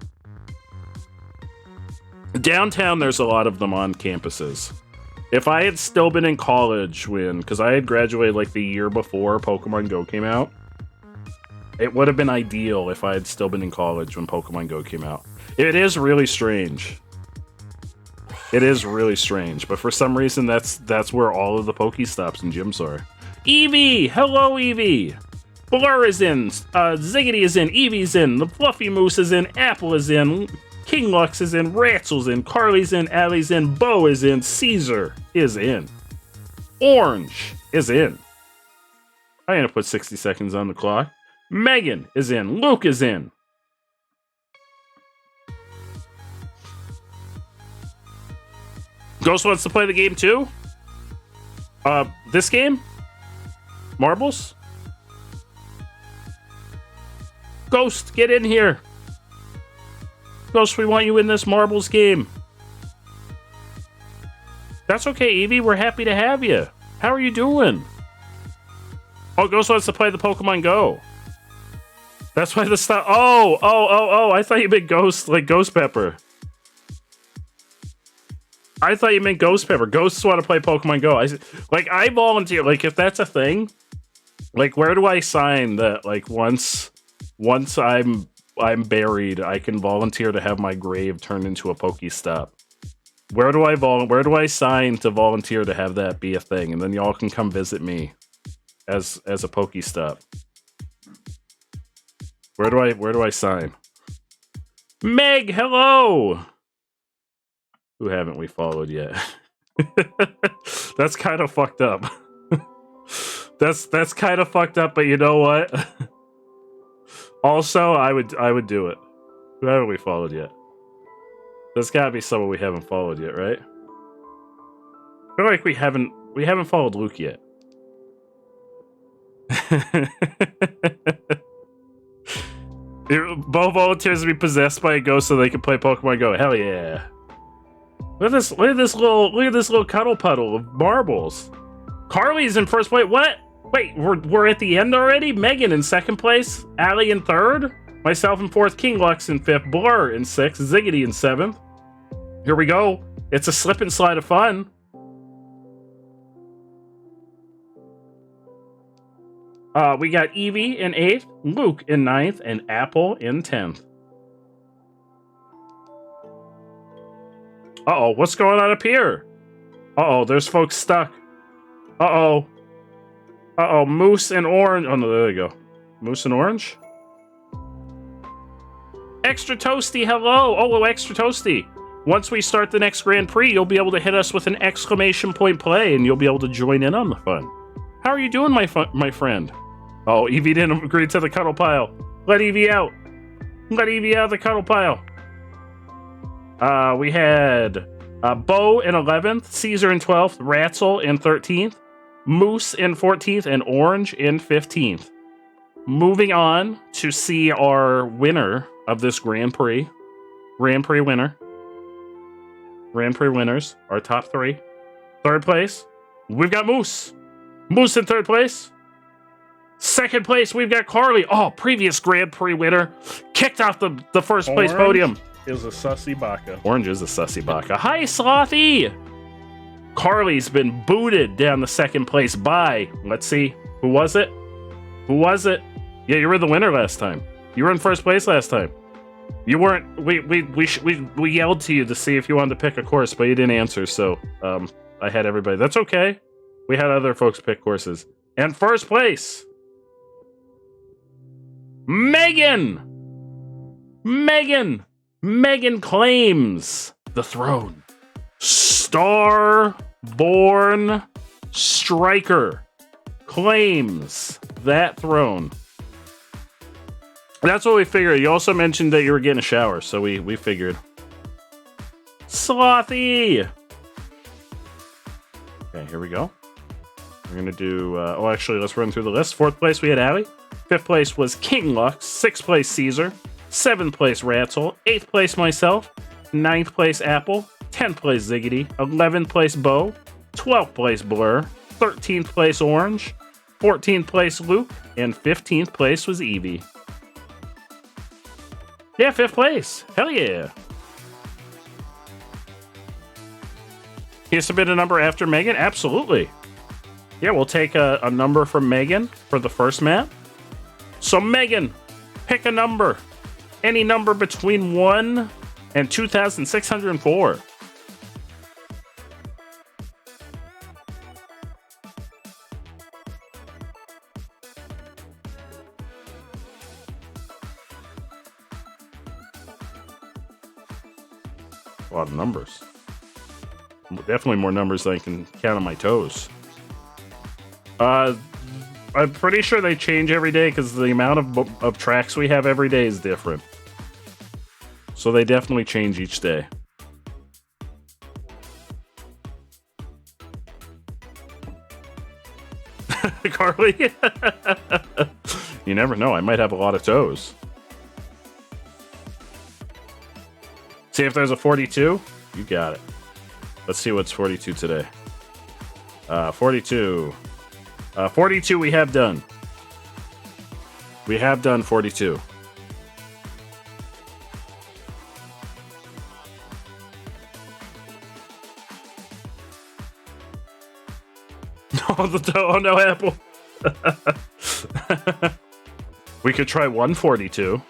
Downtown, there's a lot of them on campuses. If I had still been in college because I had graduated like the year before Pokemon Go came out, it would have been ideal if I had still been in college when Pokemon Go came out. It is really strange. It is really strange, but for some reason that's where all of the Pokestops and gyms are. Eevee! Hello, Eevee! Blur is in, Ziggity is in, Eevee's in, the Fluffy Moose is in, Apple is in, King Lux is in, Ratzel's in, Carly's in, Allie's in, Bo is in, Caesar is in. Orange is in. I'm gonna put 60 seconds on the clock. Megan is in, Luke is in. Ghost wants to play the game too? This game? Marbles? Ghost, get in here. Ghost, we want you in this marbles game. That's okay, Eevee. We're happy to have you. How are you doing? Oh, Ghost wants to play the Pokemon Go. That's why the stuff. Oh! I thought you meant Ghost, like Ghost Pepper. I thought you meant Ghost Pepper. Ghosts want to play Pokemon Go. I volunteer. Like, if that's a thing, like, where do I sign that? Like, once I'm buried, I can volunteer to have my grave turned into a Pokestop. Where do I sign to volunteer to have that be a thing? And then y'all can come visit me as a Pokestop. Where do I sign? Meg, hello. Who haven't we followed yet? That's kind of fucked up. That's kind of fucked up, but you know what? Also, I would do it. Who haven't we followed yet? There's gotta be someone we haven't followed yet, right? I feel like we haven't followed Luke yet. Both volunteers to be possessed by a ghost so they can play Pokemon Go. Hell yeah. Look at this little cuddle puddle of marbles. Carly's in first place. What? Wait, we're at the end already? Megan in second place, Allie in third, myself in fourth, King Lux in fifth, Blur in sixth, Ziggity in seventh. Here we go. It's a slip and slide of fun. We got Eevee in 8th, Luke in 9th, and Apple in 10th. Uh-oh, what's going on up here? Uh-oh, there's folks stuck. Uh-oh. Uh-oh, Moose and Orange. Oh, no, there they go. Moose and Orange? Extra Toasty, hello. Oh, Extra Toasty. Once we start the next Grand Prix, you'll be able to hit us with an exclamation point play, and you'll be able to join in on the fun. How are you doing, my friend? Oh, Eevee didn't agree to the cuddle pile. Let Eevee out. Let Eevee out of the cuddle pile. We had Bo in 11th, Caesar in 12th, Ratzel in 13th, Moose in 14th, and Orange in 15th. Moving on to see our winner of this Grand Prix. Grand Prix winner. Grand Prix winners, our top three. Third place, we've got Moose. Moose in third place. Second place, we've got Carly. Oh, previous Grand Prix winner. Kicked off the first place podium. Is a sussy baka. Orange is a sussy baka. Hi, Slothy! Carly's been booted down the second place by, let's see, who was it? Who was it? Yeah, you were the winner last time. You were in first place last time. You weren't. We yelled to you to see if you wanted to pick a course, but you didn't answer. So I had everybody. That's okay. We had other folks pick courses. And first place, Megan! Megan claims the throne. Starborn Striker claims that throne. That's what we figured. You also mentioned that you were getting a shower, so we figured. Slothy! Okay, here we go. We're gonna do, actually, let's run through the list. 4th place, we had Allie. 5th place was King Lux. 6th place, Caesar. 7th place, Ratzel. 8th place, myself. 9th place, Apple. 10th place, Ziggity. 11th place, Bo. 12th place, Blur. 13th place, Orange. 14th place, Luke. And 15th place was Evie. Yeah, 5th place. Hell yeah. Can you submit a number after Megan? Absolutely. Yeah, we'll take a number from Megan for the first map. So Megan, pick a number. Any number between 1 and 2,604. A lot of numbers. Definitely more numbers than I can count on my toes. I'm pretty sure they change every day because the amount of tracks we have every day is different. So they definitely change each day. Carly? You never know. I might have a lot of toes. See if there's a 42. You got it. Let's see what's 42 today. 42. 42 we have done. We have done 42. Oh no, Apple. We could try 142.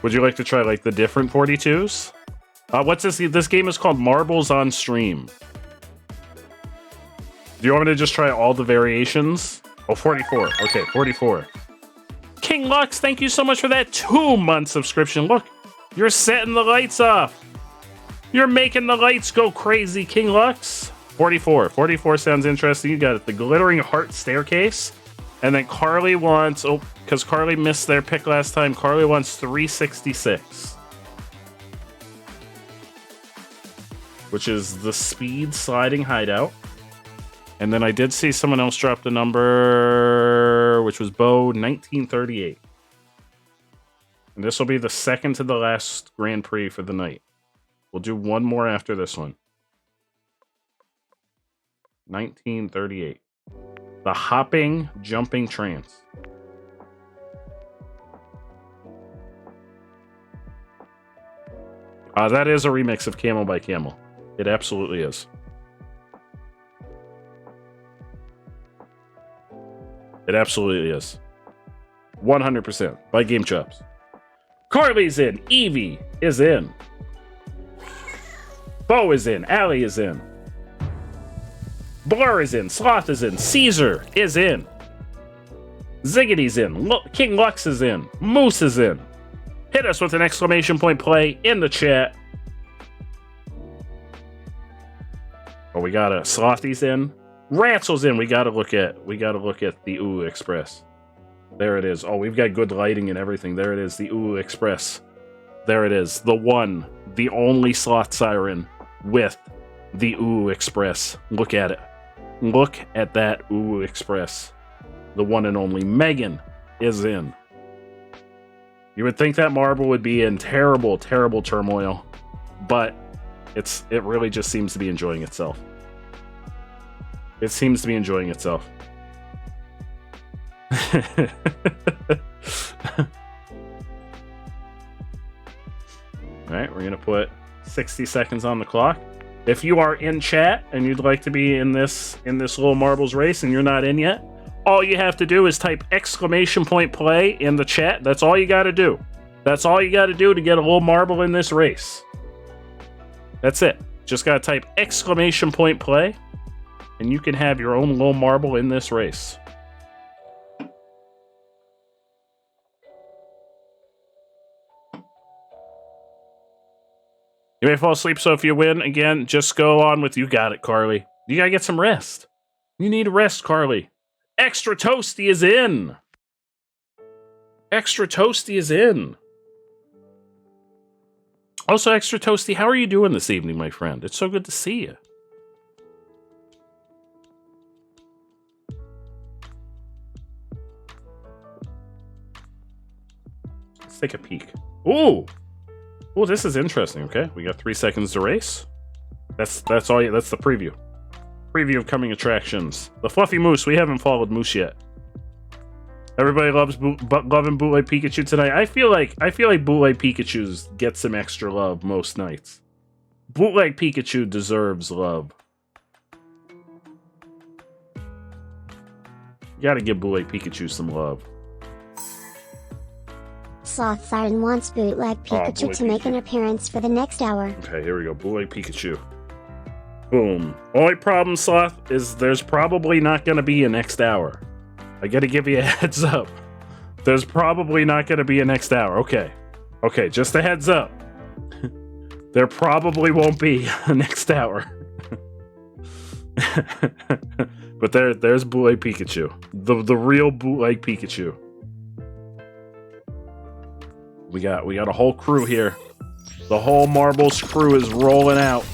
Would you like to try like the different 42s? What's this? This game is called Marbles on Stream. Do you want me to just try all the variations? Oh, 44. Okay, 44. King Lux, thank you so much for that 2-month subscription. Look, you're setting the lights off. You're making the lights go crazy, King Lux. 44. 44 sounds interesting. You got it. The Glittering Heart Staircase. And then Carly wants... Oh, because Carly missed their pick last time. Carly wants 366. Which is the Speed Sliding Hideout. And then I did see someone else drop the number, which was Bo, 1938. And this will be the second to the last Grand Prix for the night. We'll do one more after this one. 1938. The Hopping Jumping Trance. That is a remix of Camel by Camel. It absolutely is. It absolutely is. 100% by Game Chops. Carly's in. Evie is in. Bo is in. Allie is in. Blur is in. Sloth is in. Caesar is in. Ziggity's in. King Lux is in. Moose is in. Hit us with an exclamation point play in the chat. Oh, we got a Slothy's in. Ratzel's in. We gotta look at the Ooh Express. There it is. Oh, we've got good lighting and everything. There it is. The Ooh Express. There it is. The one, the only Sloth Siren with the Ooh Express. Look at it. Look at that Ooh Express. The one and only Megan is in. You would think that marble would be in terrible, terrible turmoil, but it really just seems to be enjoying itself. It seems to be enjoying itself. Alright, we're gonna put 60 seconds on the clock. If you are in chat and you'd like to be in this little marbles race and you're not in yet, all you have to do is type exclamation point play in the chat. That's all you gotta do. That's all you gotta do to get a little marble in this race. That's it. Just gotta type exclamation point play and you can have your own little marble in this race. You may fall asleep, so if you win, again, just go on with you got it, Carly. You gotta get some rest. You need rest, Carly. Extra Toasty is in! Extra Toasty is in! Also, Extra Toasty, how are you doing this evening, my friend? It's so good to see you. Let's take a peek. Ooh! Oh, this is interesting. Okay, we got 3 seconds to race. That's all. That's the preview. Preview of coming attractions. The Fluffy Moose. We haven't followed Moose yet. Everybody loves loving Bootleg Pikachu tonight. I feel like Bootleg Pikachu's get some extra love most nights. Bootleg Pikachu deserves love. You gotta give Bootleg Pikachu some love. Sloth Siren wants Bootleg Pikachu to make an appearance for the next hour. Okay, here we go. Bootleg Pikachu. Boom. Only problem, Sloth, is there's probably not going to be a next hour. I gotta give you a heads up. There's probably not going to be a next hour. Okay. Okay, just a heads up. There probably won't be a next hour. But there's Bootleg Pikachu. The real Bootleg Pikachu. We got a whole crew here. The whole Marbles crew is rolling out.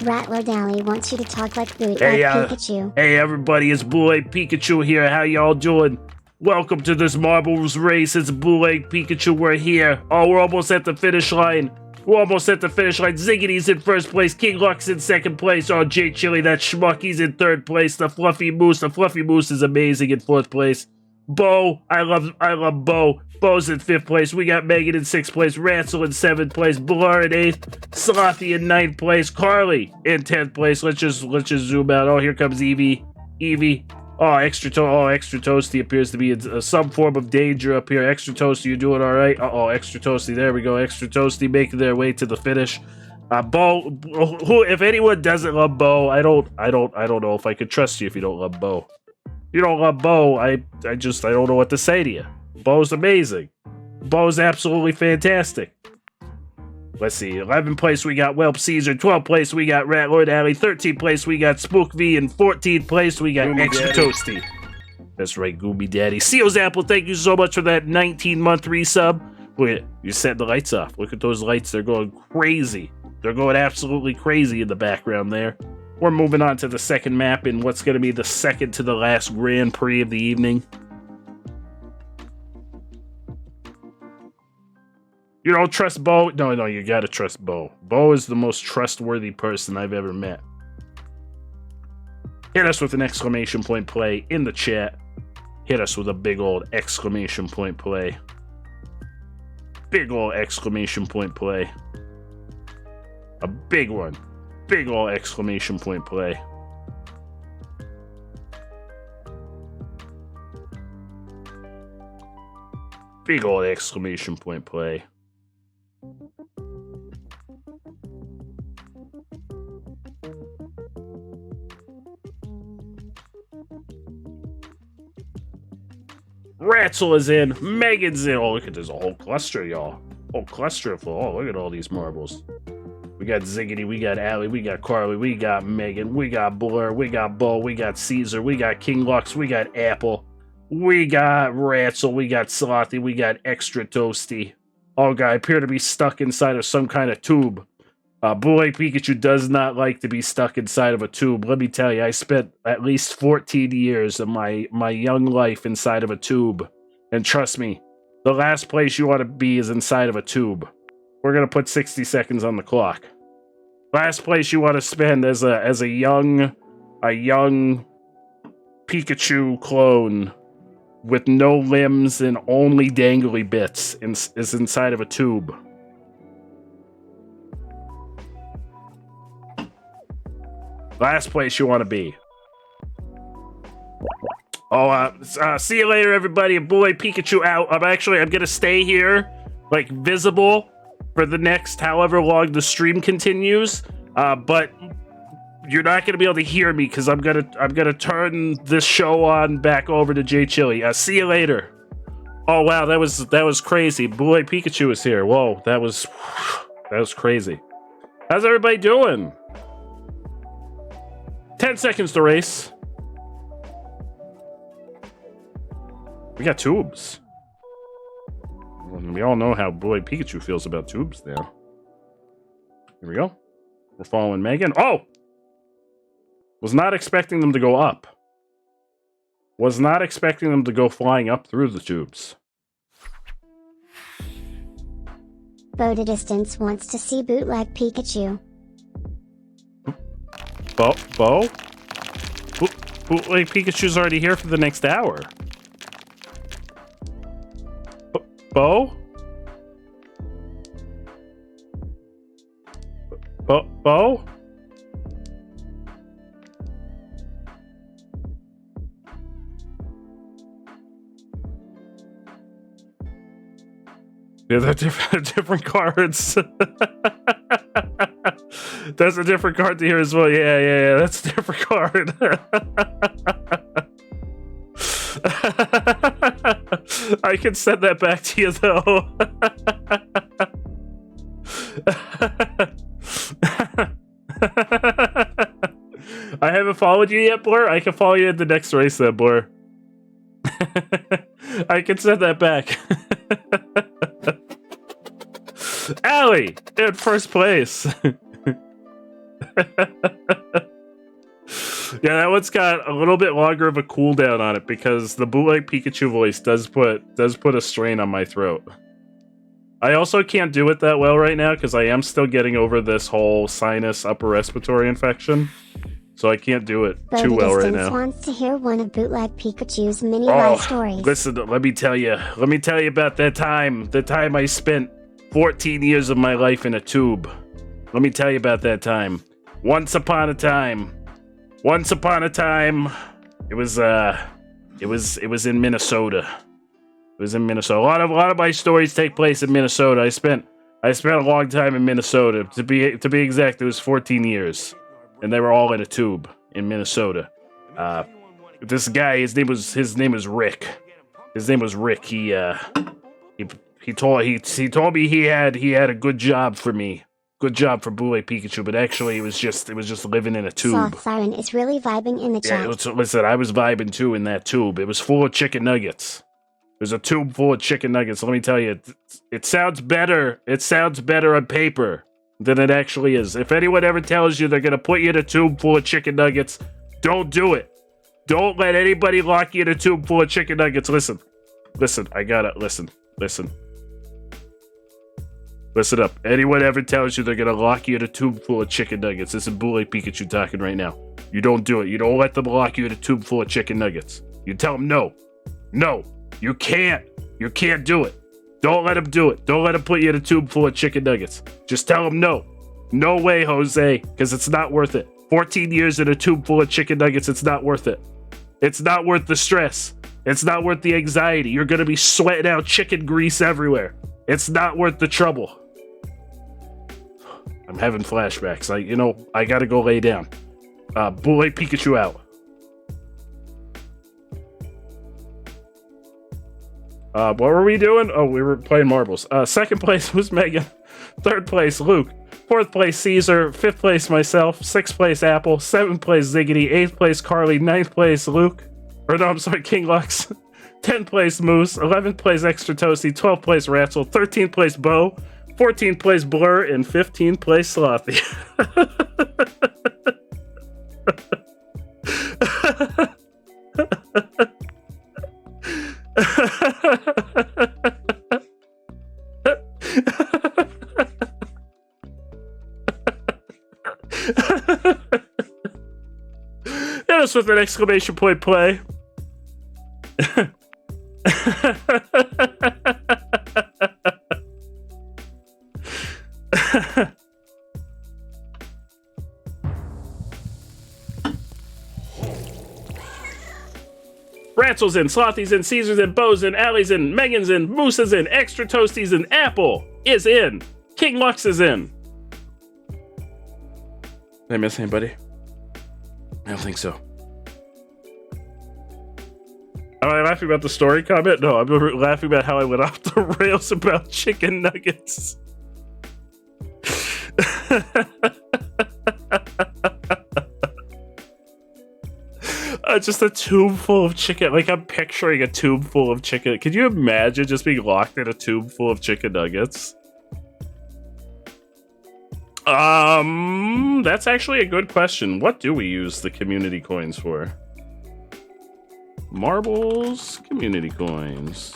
Rattler Dally wants you to talk like Bootleg Pikachu. Hey everybody, it's Bootleg Pikachu here. How y'all doing? Welcome to this Marbles race. It's Bootleg Pikachu. We're here. Oh, we're almost at the finish line. We're almost at the finish line. Ziggity's in first place. King Luck's in second place. Oh, J Chili, that schmuck, he's in third place. The Fluffy Moose is amazing in fourth place. Bo, I love Bo. Bo's in 5th place. We got Megan in 6th place. Ransel in 7th place. Blur in 8th. Slothy in 9th place. Carly in 10th place. Let's just zoom out. Oh, here comes Evie. Oh, Extra Toasty appears to be in some form of danger up here. Extra Toasty, you doing all right? Uh-oh, Extra Toasty. There we go. Extra Toasty making their way to the finish. Bo, who, if anyone doesn't love Bo, I don't know if I could trust you if you don't love Bo. You don't love Bo, I don't know what to say to you. Bo's amazing. Bo's absolutely fantastic. Let's see. 11th place, we got Whelp Caesar. 12th place, we got Rat Lord Alley. 13th place, we got Spook V. And 14th place, we got Goomy Extra Daddy. Toasty. That's right, Goomy Daddy. Seals Apple, thank you so much for that 19-month resub. Look at you're setting the lights off. Look at those lights. They're going crazy. They're going absolutely crazy in the background there. We're moving on to the second map in what's going to be the second to the last Grand Prix of the evening. You don't trust Bo? No, you gotta trust Bo. Bo is the most trustworthy person I've ever met. Hit us with an exclamation point play in the chat. Hit us with a big old exclamation point play. Big old exclamation point play. A big one. Big old exclamation point play. Big old exclamation point play. Ratzel is in. Megan's in. Oh, look at this. A whole cluster, y'all. Whole cluster full. Oh, look at all these marbles. We got Ziggity, we got Allie, we got Carly, we got Megan, we got Blur, we got Bo, we got Caesar, we got King Lux, we got Apple, we got Ratzel, we got Slothy, we got Extra Toasty. All guy appear to be stuck inside of some kind of tube. Bootleg Pikachu does not like to be stuck inside of a tube. Let me tell you, I spent at least 14 years of my young life inside of a tube. And trust me, the last place you want to be is inside of a tube. We're going to put 60 seconds on the clock. Last place you want to spend as a young Pikachu clone with no limbs and only dangly bits is inside of a tube. Last place you want to be. Oh, see you later, everybody. Boy, Pikachu out. I'm going to stay here, like, visible for the next however long the stream continues. But You're not gonna be able to hear me because I'm gonna turn this show on back over to J Chili. See you later. Oh wow, that was crazy. Boy, Pikachu is here. Whoa, that was crazy. How's everybody doing? 10 seconds to race. We got tubes. We all know how Boy Pikachu feels about tubes now. Here we go. We're following Megan. Oh! Was not expecting them to go up. Was not expecting them to go flying up through the tubes. Boda Distance wants to see bootleg Pikachu. Bo? Bootleg Pikachu's already here for the next hour. Bo? Bo? Yeah, they're different cards. That's a different card to hear as well. Yeah. That's a different card. I can send that back to you, though. I haven't followed you yet, Blur. I can follow you in the next race, then, Blur. I can send that back. Allie in first place. Yeah, that one's got a little bit longer of a cooldown on it because the bootleg Pikachu voice does put a strain on my throat. I also can't do it that well right now because I am still getting over this whole sinus upper respiratory infection. So I can't do it too well right now. Wants to hear one of bootleg Pikachu's mini life stories. Listen, let me tell you about that time. The time I spent 14 years of my life in a tube. Let me tell you about that time. Once upon a time, it was in Minnesota. It was in Minnesota. A lot of my stories take place in Minnesota. I spent a long time in Minnesota. To be exact, it was 14 years, and they were all in a tube in Minnesota. This guy, his name was Rick. His name was Rick. He told me he had a good job for me. Good job for Bootleg Pikachu, but actually it was just living in a tube. Sloth Siren is really vibing in the chat. Yeah, listen, I was vibing too in that tube. It was full of chicken nuggets. There's a tube full of chicken nuggets. Let me tell you, it sounds better. It sounds better on paper than it actually is. If anyone ever tells you they're gonna put you in a tube full of chicken nuggets, don't do it. Don't let anybody lock you in a tube full of chicken nuggets. Listen, I gotta listen. Listen up. Anyone ever tells you they're gonna lock you in a tube full of chicken nuggets, this is Bootleg Pikachu talking right now. You don't do it. You don't let them lock you in a tube full of chicken nuggets. You tell them no. No. You can't. You can't do it. Don't let them do it. Don't let them put you in a tube full of chicken nuggets. Just tell them no. No way, Jose, because it's not worth it. 14 years in a tube full of chicken nuggets, it's not worth it. It's not worth the stress. It's not worth the anxiety. You're gonna be sweating out chicken grease everywhere. It's not worth the trouble. I'm having flashbacks. I gotta go lay down. Bootleg Pikachu out. What were we doing? Oh, we were playing marbles. Second place was Megan. Third place, Luke. Fourth place, Caesar. Fifth place, myself. Sixth place, Apple. Seventh place, Ziggity. Eighth place, Carly. Ninth place, Luke. King Lux. 10th place, Moose. 11th place, Extra Toasty. 12th place, Ratzel. 13th place, Bo. 14th place, Blur. And 15th place, Slothy. Hit us with an exclamation point play. Ratzel's in, Slothy's in, Caesar's in, Bo's in, Allie's in, Megan's in, Moose is in, Extra Toasties in, Apple is in, King Lux is in. Did I miss anybody? I don't think so. Am I laughing about the story comment? No, I'm laughing about how I went off the rails about chicken nuggets. Just a tube full of chicken. Like, I'm picturing a tube full of chicken. Could you imagine just being locked in a tube full of chicken nuggets? That's actually a good question. What do we use the community coins for? Marbles, community coins.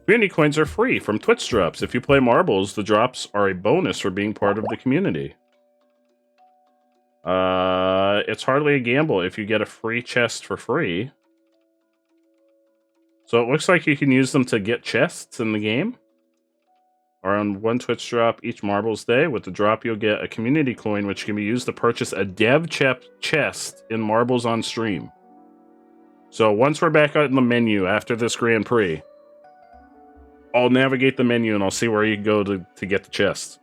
Community coins are free from Twitch drops. If you play marbles, the drops are a bonus for being part of the community. It's hardly a gamble if you get a free chest for free. So it looks like you can use them to get chests in the game. Around one Twitch drop each marbles day. With the drop, you'll get a community coin, which can be used to purchase a dev chest in marbles on stream. So once we're back out in the menu after this Grand Prix, I'll navigate the menu and I'll see where you go to get the chest.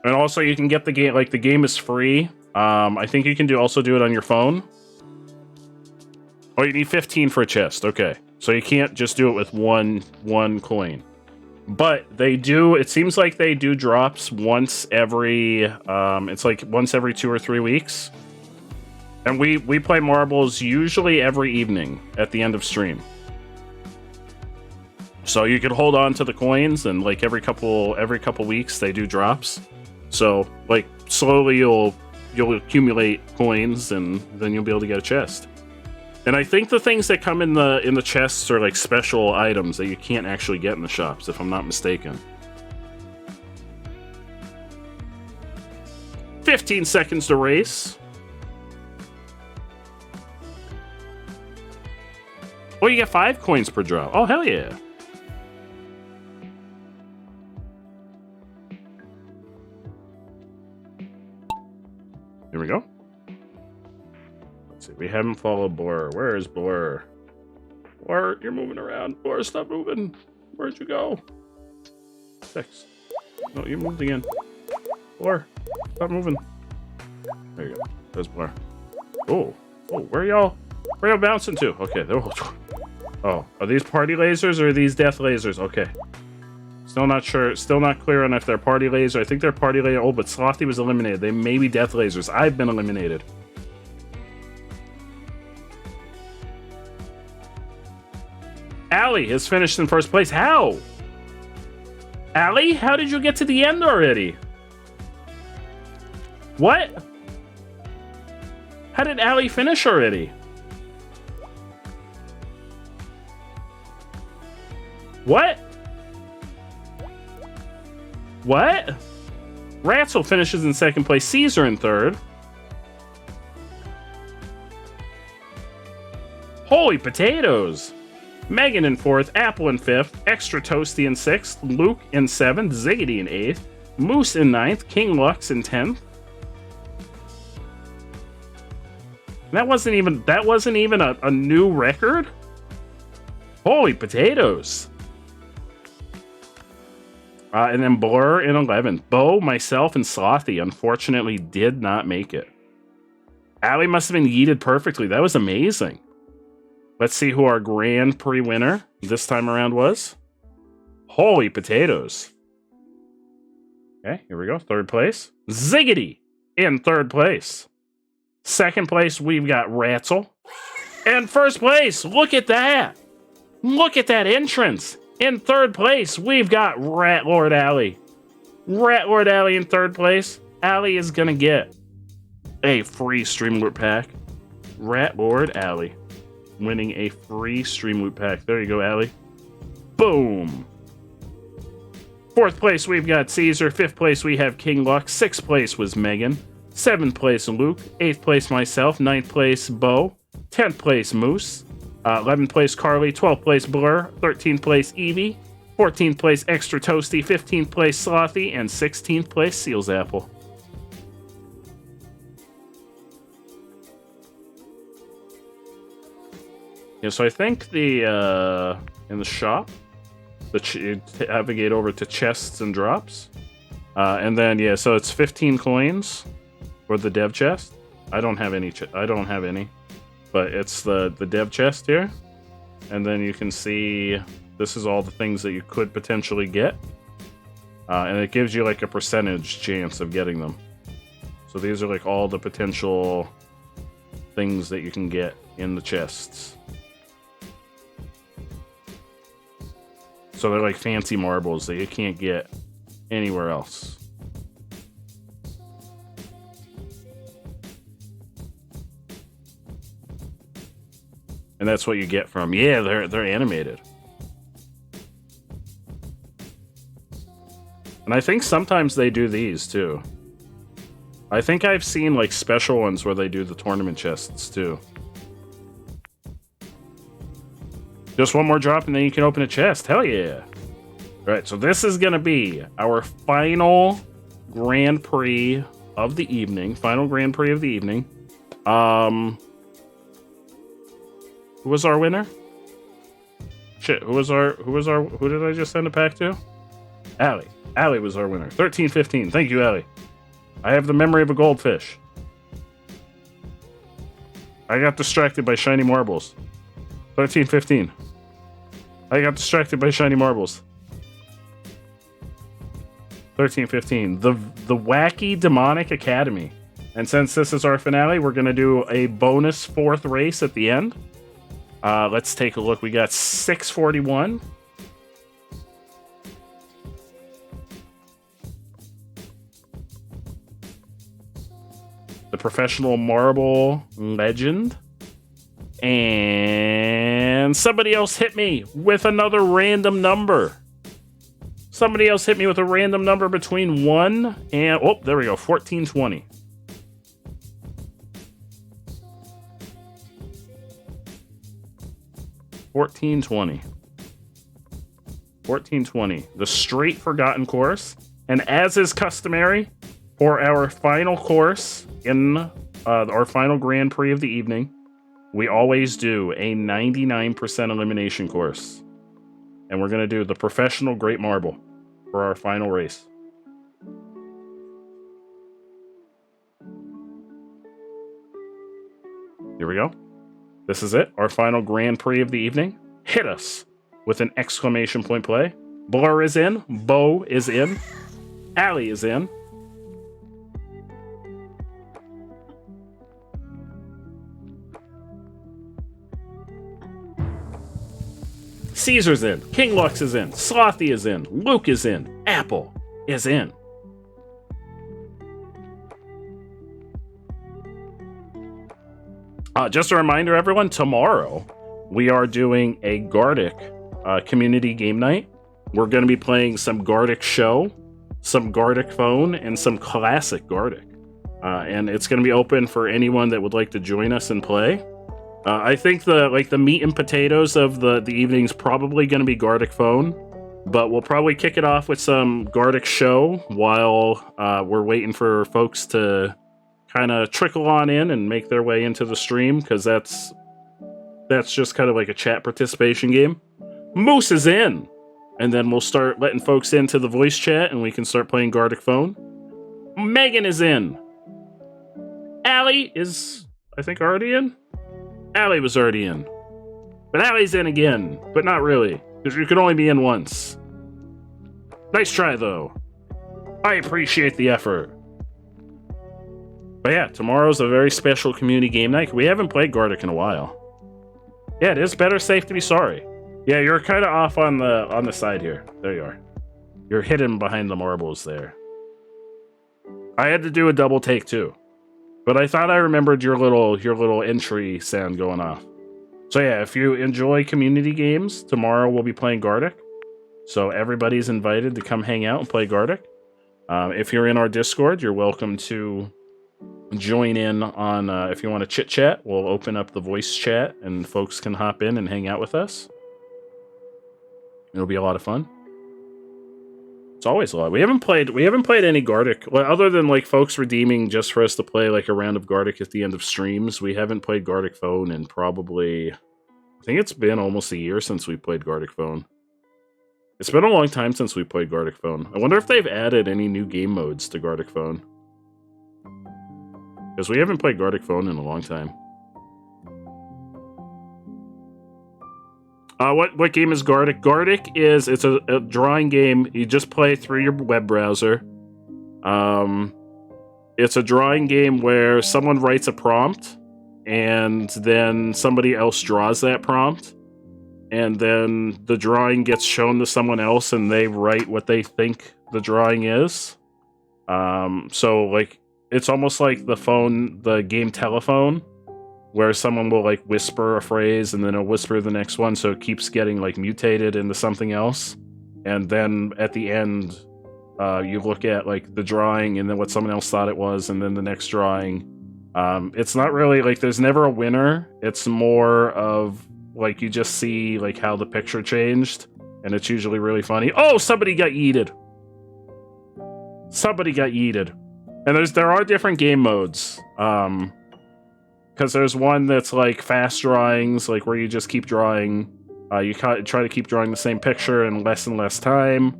And also, you can get the game, like, the game is free. I think you can also do it on your phone. Oh, you need 15 for a chest. Okay. So you can't just do it with one coin. But they do, it seems like they do drops once every, it's like once every 2 or 3 weeks. And we play marbles usually every evening at the end of stream. So you could hold on to the coins, and like every couple weeks they do drops. So like slowly you'll accumulate coins, and then you'll be able to get a chest. And I think the things that come in the chests are like special items that you can't actually get in the shops, if I'm not mistaken. 15 seconds to race. Oh, you get 5 coins per drop. Oh, hell yeah. Here we go. Let's see. We haven't followed Blur. Where is Blur? Blur, you're moving around. Blur, stop moving. Where'd you go? 6. No, you moved again. Blur, stop moving. There you go. There's Blur. Oh, where y'all bouncing to? Okay, they're all... Oh, are these party lasers or are these death lasers? Okay. Still not sure. Still not clear on if they're party laser. I think they're party laser. Oh, but Slothy was eliminated. They may be death lasers. I've been eliminated. Allie has finished in first place. How? Allie, how did you get to the end already? What? How did Allie finish already? What? What? Ratzel finishes in second place. Caesar in third. Holy potatoes. Megan in fourth. Apple in fifth. Extra Toasty in sixth. Luke in seventh. Ziggity in eighth. Moose in ninth. King Lux in 10th. That wasn't even a new record? Holy potatoes. And then Blur in 11th. Bo, myself, and Slothy unfortunately did not make it. Allie must have been yeeted perfectly. That was amazing. Let's see who our Grand Prix winner this time around was. Holy potatoes. Okay, here we go. Third place. Ziggity in third place. Second place, we've got Ratzel. And first place, look at that. Look at that entrance. In third place, we've got Rat Lord Allie. Rat Lord Allie in third place. Allie is gonna get a free Stream Loot pack. Rat Lord Allie winning a free Stream Loot pack. There you go, Allie. Boom. Fourth place, we've got Caesar. Fifth place, we have King Lux. Sixth place was Megan. Seventh place, Luke. Eighth place, myself. Ninth place, Bo. 10th place, Moose. 11th place, Carly. 12th place, Blur. 13th place, Evie. 14th place, Extra Toasty. 15th place, Slothy. And 16th place, Seal's Apple. Yeah, so I think in the shop, you navigate over to chests and drops. And then, yeah, so it's 15 coins for the dev chest. I don't have any. I don't have any. But it's the dev chest here. And then you can see this is all the things that you could potentially get. And it gives you like a percentage chance of getting them. So these are like all the potential things that you can get in the chests. So they're like fancy marbles that you can't get anywhere else. And that's what you get from. Yeah, they're animated. And I think sometimes they do these too. I think I've seen like special ones where they do the tournament chests too. Just one more drop and then you can open a chest. Hell yeah. Alright, so this is gonna be our final Grand Prix of the evening. Final Grand Prix of the evening. Who was our winner? Shit, who did I just send a pack to? Allie. Allie was our winner. 1315. Thank you, Allie. I have the memory of a goldfish. I got distracted by shiny marbles. 1315. I got distracted by shiny marbles. 1315. The Wacky Demonic Academy. And since this is our finale, we're going to do a bonus 4th race at the end. Let's take a look. We got 641. The Professional Marble Legend. And somebody else hit me with another random number. Somebody else hit me with a random number between 1 and... Oh, there we go. 1420. $14.20. The Straight Forgotten course. And as is customary, for our final course in our final Grand Prix of the evening, we always do a 99% elimination course. And we're going to do the Professional Great Marble for our final race. Here we go. This is it. Our final Grand Prix of the evening. Hit us with an exclamation point play. Blur is in. Bo is in. Allie is in. Caesar's in. King Lux is in. Slothy is in. Luke is in. Apple is in. Just a reminder, everyone, tomorrow we are doing a Gartic community game night. We're going to be playing some Gartic Show, some Gartic Phone, and some classic Gartic. And it's going to be open for anyone that would like to join us and play. I think the meat and potatoes of the evening's probably going to be Gartic Phone, but we'll probably kick it off with some Gartic Show while we're waiting for folks to kind of trickle on in and make their way into the stream, because that's just kind of like a chat participation game. Moose is in, and then we'll start letting folks into the voice chat, and we can start playing Gartic Phone. Megan is in. Allie is, I think, already in. Allie was already in. But Allie's in again, but not really, because you can only be in once. Nice try, though. I appreciate the effort. But yeah, tomorrow's a very special community game night. We haven't played Gartic in a while. Yeah, it is better safe to be sorry. Yeah, you're kind of off on the side here. There you are. You're hidden behind the marbles there. I had to do a double take too. But I thought I remembered your little entry sound going off. So yeah, if you enjoy community games, tomorrow we'll be playing Gartic. So everybody's invited to come hang out and play Gartic. If you're in our Discord, you're welcome to join in on, if you want to chit chat, we'll open up the voice chat and folks can hop in and hang out with us. It'll be a lot of fun. It's always a lot. We haven't played any Gartic, well, other than like folks redeeming just for us to play like a round of Gartic at the end of streams. We haven't played Gartic Phone in probably, I think it's been almost a year since we played Gartic Phone. It's been a long time since we played Gartic Phone. I wonder if they've added any new game modes to Gartic Phone. Because we haven't played Gartic Phone in a long time. What game is Gartic? Gartic it's a drawing game. You just play through your web browser. It's a drawing game where someone writes a prompt, and then somebody else draws that prompt. And then the drawing gets shown to someone else, and they write what they think the drawing is. So, like, it's almost like the game Telephone, where someone will, like, whisper a phrase, and then it'll whisper the next one, so it keeps getting, like, mutated into something else. And then, at the end, you look at, like, the drawing, and then what someone else thought it was, and then the next drawing. It's not really, like, there's never a winner. It's more of... like, you just see, like, how the picture changed, and it's usually really funny. Oh, somebody got yeeted! Somebody got yeeted. And there are different game modes. Because there's one that's, like, fast drawings, like, where you just keep drawing. You try to keep drawing the same picture in less and less time.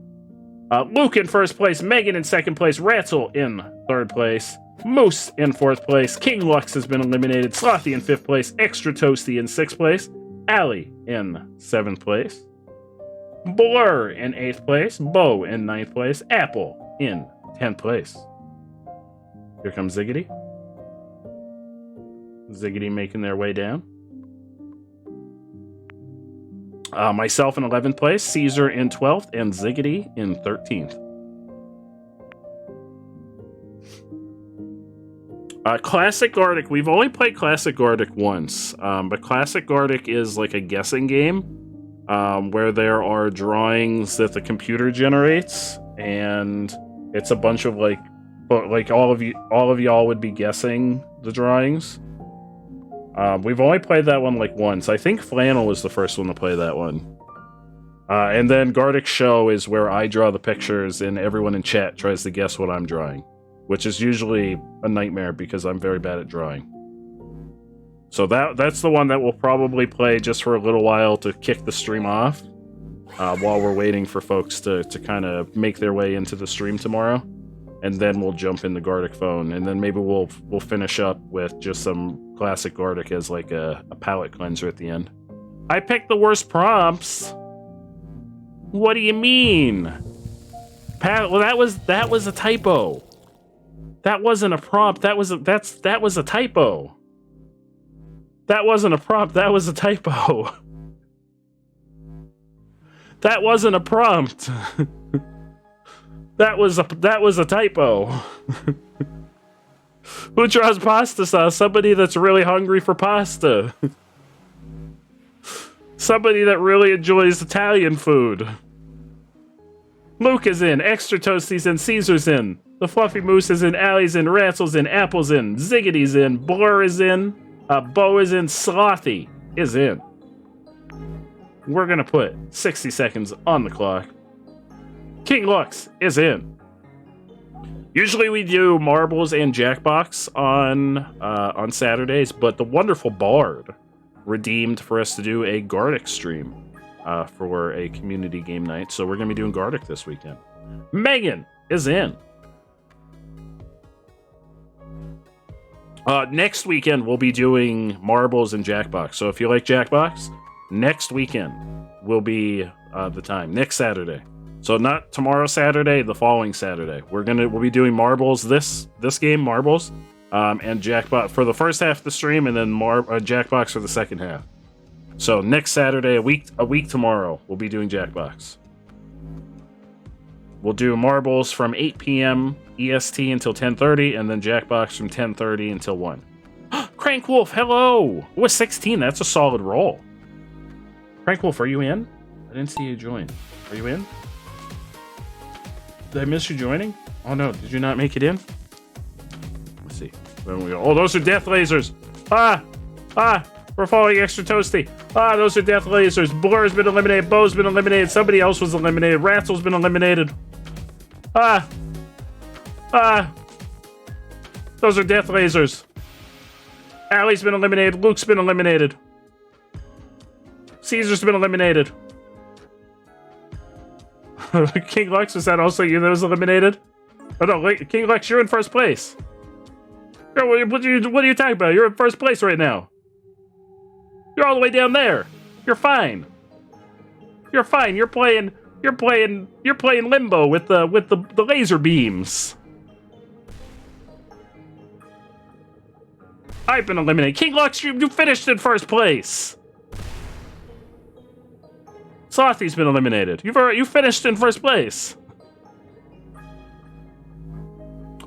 Luke in first place, Megan in second place, Ratzel in third place, Moose in fourth place, King Lux has been eliminated, Slothy in fifth place, Extra Toasty in sixth place, Allie in 7th place, Blur in 8th place, Bo in 9th place, Apple in 10th place. Here comes Ziggity. Ziggity making their way down. Myself in 11th place, Caesar in 12th, and Ziggity in 13th. Classic Gartic. We've only played Classic Gartic once, but Classic Gartic is like a guessing game where there are drawings that the computer generates, and it's a bunch of like all of y'all would be guessing the drawings. We've only played that one like once. I think Flannel was the first one to play that one. And then Gartic Show is where I draw the pictures and everyone in chat tries to guess what I'm drawing, which is usually a nightmare because I'm very bad at drawing. So that's the one that we'll probably play just for a little while to kick the stream off, while we're waiting for folks to kind of make their way into the stream tomorrow. And then we'll jump into Gartic Phone, and then maybe we'll finish up with just some classic Gartic as like a palate cleanser at the end. I picked the worst prompts. What do you mean? Well, that was a typo. That wasn't a prompt. That was a typo. That wasn't a prompt. That was a typo. That wasn't a prompt. That was a typo. Who draws pasta sauce? Somebody that's really hungry for pasta. Somebody that really enjoys Italian food. Luke is in, Extra Toasty's in, Caesar's in, the Fluffy Moose is in, Allie's in, Ratzel's in, Apple's in, Ziggity's in, Blur is in, Bo is in, Slothy is in. We're gonna put 60 seconds on the clock. King Lux is in. Usually we do marbles and Jackbox on Saturdays, but the wonderful Bard redeemed for us to do a Gartic stream for a community game night, so we're gonna be doing Gartic this weekend. Megan is in. Next weekend we'll be doing marbles and Jackbox, so if you like Jackbox, next weekend will be the time. Next Saturday. So not tomorrow Saturday, the following Saturday. We'll be doing marbles this game, marbles, and Jackbox for the first half of the stream, and then Jackbox for the second half. So next Saturday, a week tomorrow, we'll be doing Jackbox. We'll do marbles from 8 p.m. EST until 10:30, and then Jackbox from 10:30 until 1. Crank Wolf, hello! With 16, that's a solid roll. Crank Wolf, are you in? I didn't see you join. Are you in? Did I miss you joining? Oh no, did you not make it in? Let's see. Oh, those are death lasers! We're following Extra Toasty. Those are death lasers. Blur's been eliminated, Bo's been eliminated, somebody else was eliminated, Ratzel's been eliminated. Those are death lasers. Allie's been eliminated, Luke's been eliminated. Caesar's been eliminated. King Lux, was that also you that was eliminated? Oh no, King Lux, you're in first place. What are you talking about? You're in first place right now. You're all the way down there. You're fine. You're fine. You're playing limbo with the laser beams. I've been eliminated. King Lux, you finished in first place. Slothy's been eliminated. You finished in first place.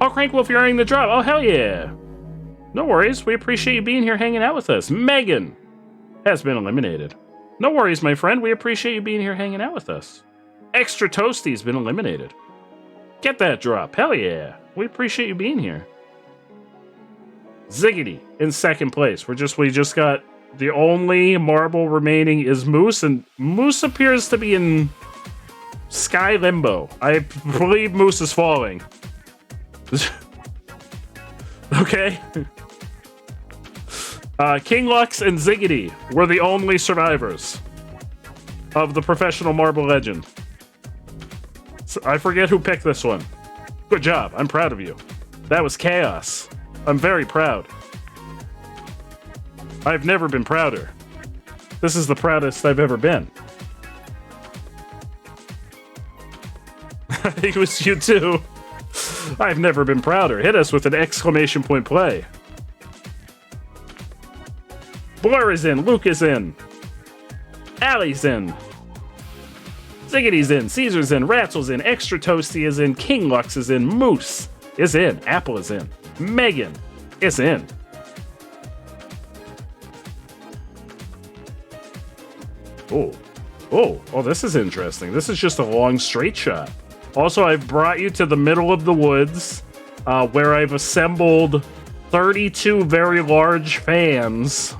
Oh, Crankwolf, you're earning the drop. Oh, hell yeah. No worries. We appreciate you being here hanging out with us. Megan has been eliminated. No worries, my friend. We appreciate you being here hanging out with us. Extra Toasty's been eliminated. Get that drop. Hell yeah. We appreciate you being here. Ziggity in second place. We just got the only marble remaining is Moose, and Moose appears to be in Sky Limbo. I believe Moose is falling. Okay. King Lux and Ziggity were the only survivors of the professional marble legend. So I forget who picked this one. Good job. I'm proud of you. That was chaos. I'm very proud. I've never been prouder. This is the proudest I've ever been. I think it was you too. I've never been prouder. Hit us with an exclamation point play. Blur is in. Luke is in. Allie's in. Ziggity's in. Caesar's in. Ratzel's in. Extra Toasty is in. King Lux is in. Moose is in. Apple is in. Megan is in. Oh, this is interesting. This is just a long straight shot. Also, I've brought you to the middle of the woods, where I've assembled 32 very large fans.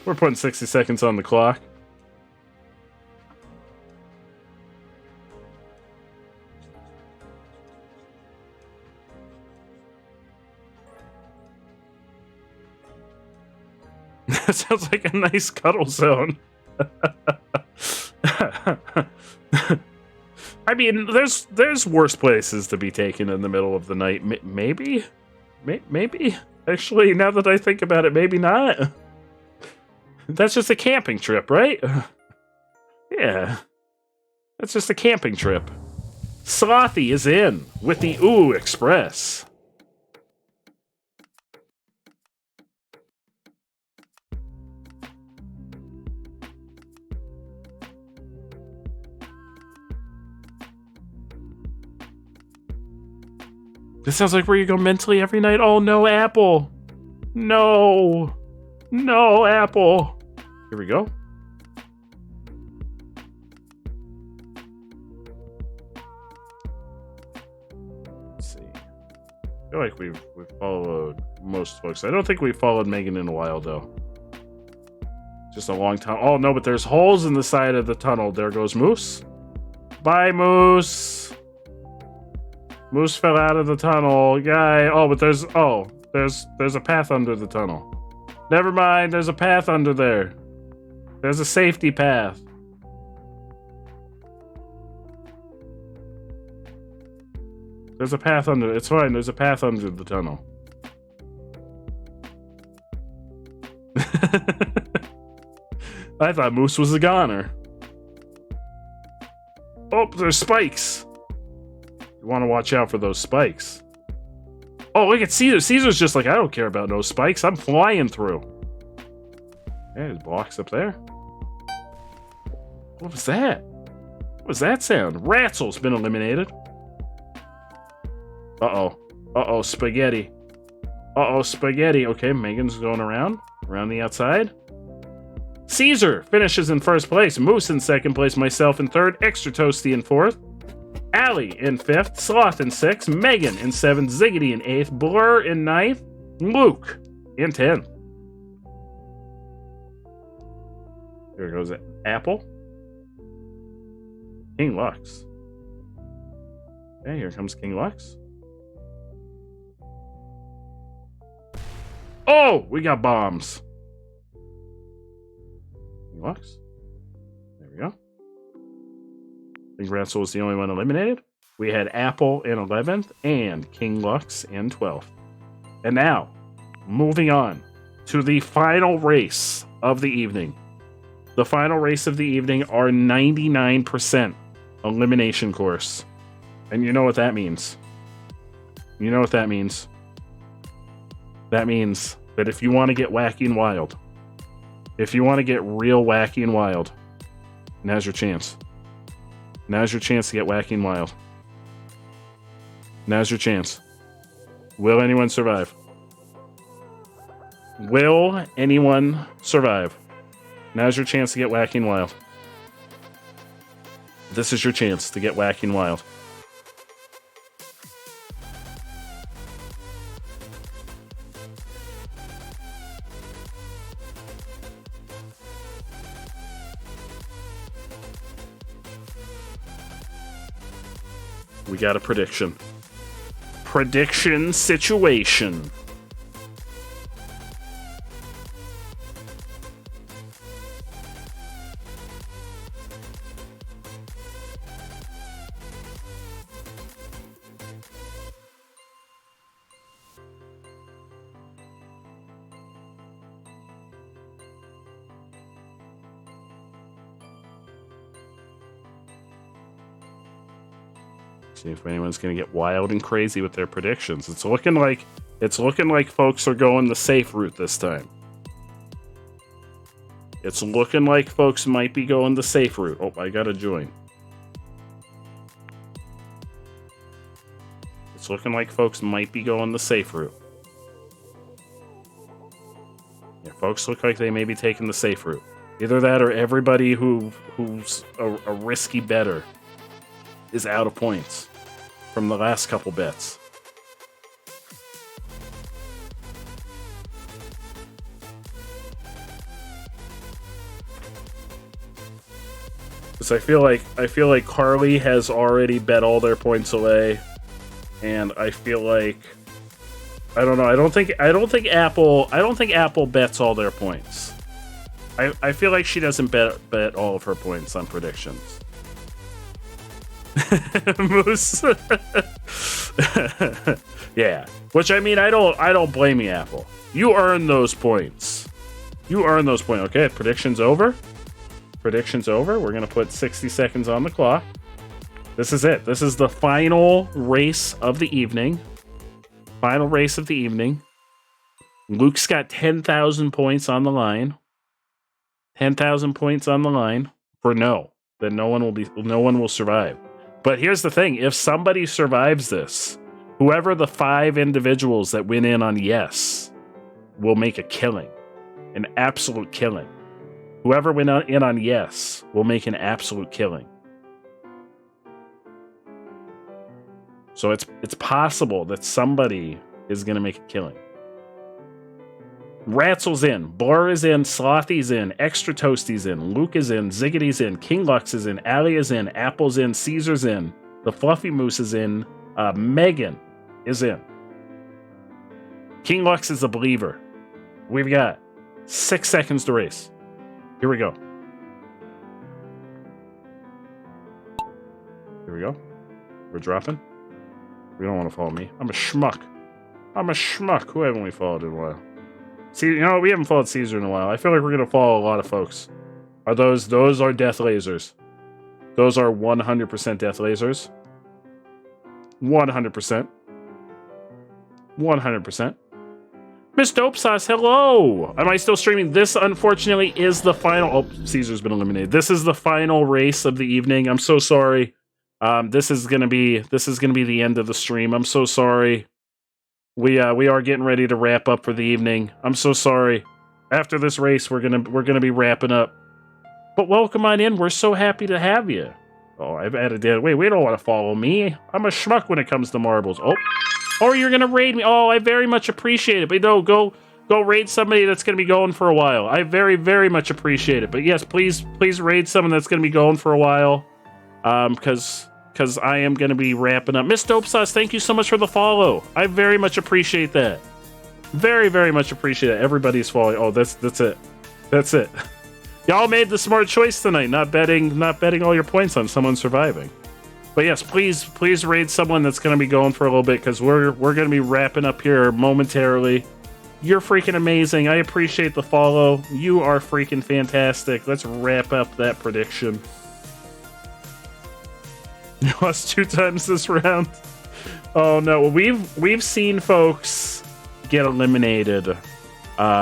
We're putting 60 seconds on the clock. That sounds like a nice cuddle zone. I mean, there's worse places to be taken in the middle of the night. Maybe? Actually, now that I think about it, maybe not. That's just a camping trip, right? Yeah. That's just a camping trip. Slothy is in with the Ooh Express. This sounds like where you go mentally every night. Oh no, Apple. No. No, Apple. Here we go. Let's see. I feel like we've followed most folks. I don't think we've followed Megan in a while, though. Just a long time. Oh no, but there's holes in the side of the tunnel. There goes Moose. Bye, Moose. Moose fell out of the tunnel. Guy. Oh, but there's a path under the tunnel. Never mind, there's a path under there. There's a safety path. There's a path under. It's fine. There's a path under the tunnel. I thought Moose was a goner. Oh, there's spikes. You want to watch out for those spikes. Oh, look at Caesar. Caesar's just like, I don't care about no spikes. I'm flying through. Yeah, there's blocks up there. What was that? What was that sound? Ratzel's been eliminated. Uh-oh. Uh-oh, spaghetti. Uh-oh, spaghetti. Okay, Megan's going around the outside. Caesar finishes in first place. Moose in second place. Myself in third. Extra Toasty in fourth. Allie in fifth. Sloth in sixth. Megan in seventh. Ziggity in eighth. Blur in ninth. Luke in 10th. Here goes Apple. King Lux. Okay, here comes King Lux. Oh, we got bombs. Lux. There we go. I think Ratzel was the only one eliminated. We had Apple in 11th and King Lux in 12th. And now, moving on to the final race of the evening. The final race of the evening, our 99% elimination course. And you know what that means. You know what that means. That means that if you want to get wacky and wild, if you want to get real wacky and wild, now's your chance. Now's your chance to get wacky and wild. Now's your chance. Will anyone survive? Will anyone survive? Now's your chance to get wacky and wild. This is your chance to get wacky and wild. We got a prediction. Prediction situation. See if anyone's going to get wild and crazy with their predictions. It's looking like folks are going the safe route this time. It's looking like folks might be going the safe route. Oh, I got to join. It's looking like folks might be going the safe route. Yeah, folks look like they may be taking the safe route. Either that or everybody who's a risky bettor is out of points from the last couple bets. Because I feel like Carly has already bet all their points away, and I feel like I don't know. I don't think Apple bets all their points. I feel like she doesn't bet all of her points on predictions. Moose. Yeah. Which I mean, I don't blame you, Apple. You earn those points. Okay, predictions over. Predictions over. We're gonna put 60 seconds on the clock. This is it. This is the final race of the evening. Final race of the evening. Luke's got 10,000 points on the line. 10,000 points on the line for no. Then no one will survive. But here's the thing, if somebody survives this, whoever the 5 individuals that win in on yes will make a killing. An absolute killing. Whoever went in on yes will make an absolute killing. So it's possible that somebody is going to make a killing. Ratzel's in, Blur is in, Slothy's in, Extra Toasty's in, Luke is in, Ziggity's in, King Lux is in, Allie is in, Apple's in, Caesar's in, the Fluffy Moose is in, Megan is in. King Lux is a believer. We've got 6 seconds to race. Here we go. Here we go. We're dropping. We don't want to follow me. I'm a schmuck. Who haven't we followed in a while? See, you know, we haven't followed Caesar in a while. I feel like we're going to follow a lot of folks. Those are death lasers. Those are 100% death lasers. 100%. 100%. Miss Dope Sauce, hello! Am I still streaming? This, unfortunately, is the final... Oh, Caesar's been eliminated. This is the final race of the evening. I'm so sorry. This is gonna be the end of the stream. I'm so sorry. We are getting ready to wrap up for the evening. I'm so sorry. After this race, we're gonna be wrapping up. But welcome on in. We're so happy to have you. Oh, I've added that. Wait, we don't want to follow me. I'm a schmuck when it comes to marbles. Oh, you're gonna raid me. Oh, I very much appreciate it. But no, go raid somebody that's gonna be going for a while. I very, very much appreciate it. But yes, please raid someone that's gonna be going for a while. Because I am going to be wrapping up. Miss Dope Sauce, thank you so much for the follow. I very much appreciate that. Very, very much appreciate it. Everybody's following. Oh, that's it. That's it. Y'all made the smart choice tonight, not betting all your points on someone surviving. But yes, please raid someone that's going to be going for a little bit, because we're going to be wrapping up here momentarily. You're freaking amazing. I appreciate the follow. You are freaking fantastic. Let's wrap up that prediction. You lost 2 times this round. Oh no, we've seen folks get eliminated.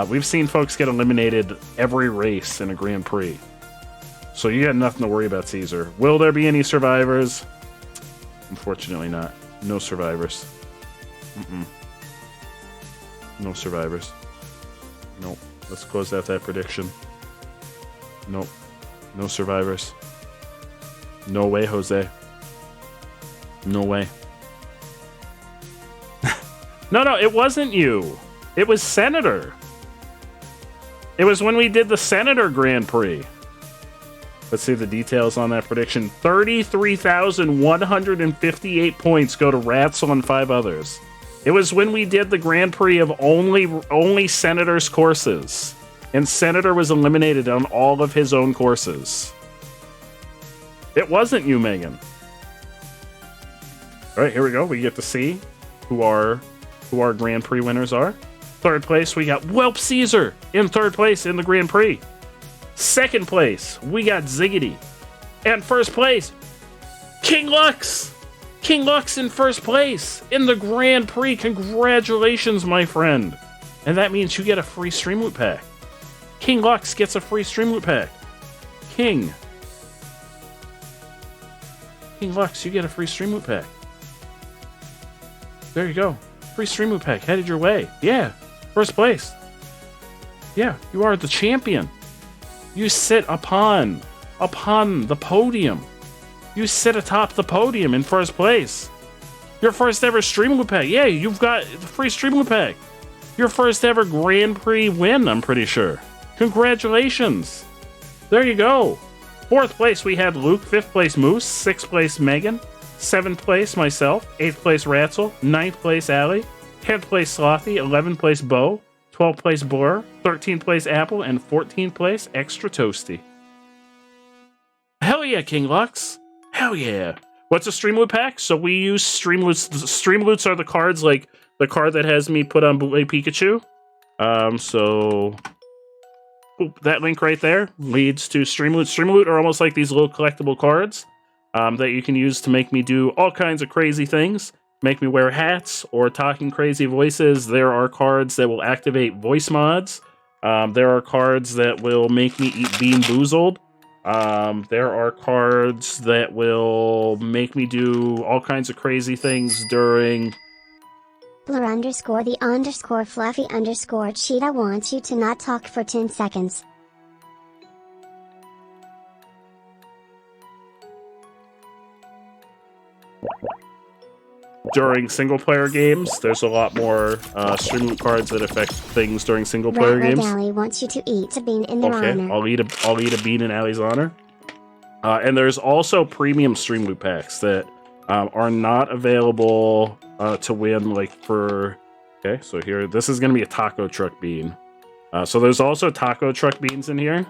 We've seen folks get eliminated every race in a Grand Prix. So you got nothing to worry about, Caesar. Will there be any survivors? Unfortunately not. No survivors. No survivors. Nope. Let's close out that prediction. Nope. No survivors. No way, Jose. No way. No, it wasn't you. It was Senator. It was when we did the Senator Grand Prix. Let's see the details on that prediction. 33,158 points go to Ratzel and 5 others. It was when we did the Grand Prix of only Senator's courses. And Senator was eliminated on all of his own courses. It wasn't you, Megan. All right, here we go. We get to see who our Grand Prix winners are. Third place, we got Welp Caesar in third place in the Grand Prix. Second place, we got Ziggity. And first place, King Lux. King Lux in first place in the Grand Prix. Congratulations, my friend. And that means you get a free Stream Loot Pack. King Lux gets a free Stream Loot Pack. King Lux, you get a free Stream Loot Pack. There you go. Free Stream Loot Pack headed your way. Yeah, first place. Yeah, you are the champion. You sit upon the podium. You sit atop the podium in first place. Your first ever Stream Loot Pack. Yeah, you've got the free Stream Loot Pack. Your first ever Grand Prix win, I'm pretty sure. Congratulations. There you go. Fourth place, we had Luke. Fifth place, Moose. Sixth place, Megan. Seventh place, myself. Eighth place, Ratzel. Ninth place, Allie. 10th place, Slothy. 11th place, Bo. 12th place, Blur. 13th place, Apple. And 14th place, Extra Toasty. Hell yeah, King Lux. Hell yeah. What's a Stream Loot Pack? So we use Stream Loots. Stream Loots are the cards, like the card that has me put on Bootleg Pikachu. So that link right there leads to Stream Loot. Stream Loot are almost like these little collectible cards that you can use to make me do all kinds of crazy things. Make me wear hats or talking crazy voices. There are cards that will activate voice mods. There are cards that will make me eat Bean Boozled. There are cards that will make me do all kinds of crazy things during... Blur underscore the underscore fluffy underscore cheetah wants you to not talk for 10 seconds. During single-player games, there's a lot more Stream Loot cards that affect things during single-player games. Allie wants you to eat a bean in their honor. I'll eat a bean in Allie's honor. And there's also premium Stream Loot packs that are not available to win, like for... Okay, so here, this is going to be a taco truck bean. So there's also taco truck beans in here.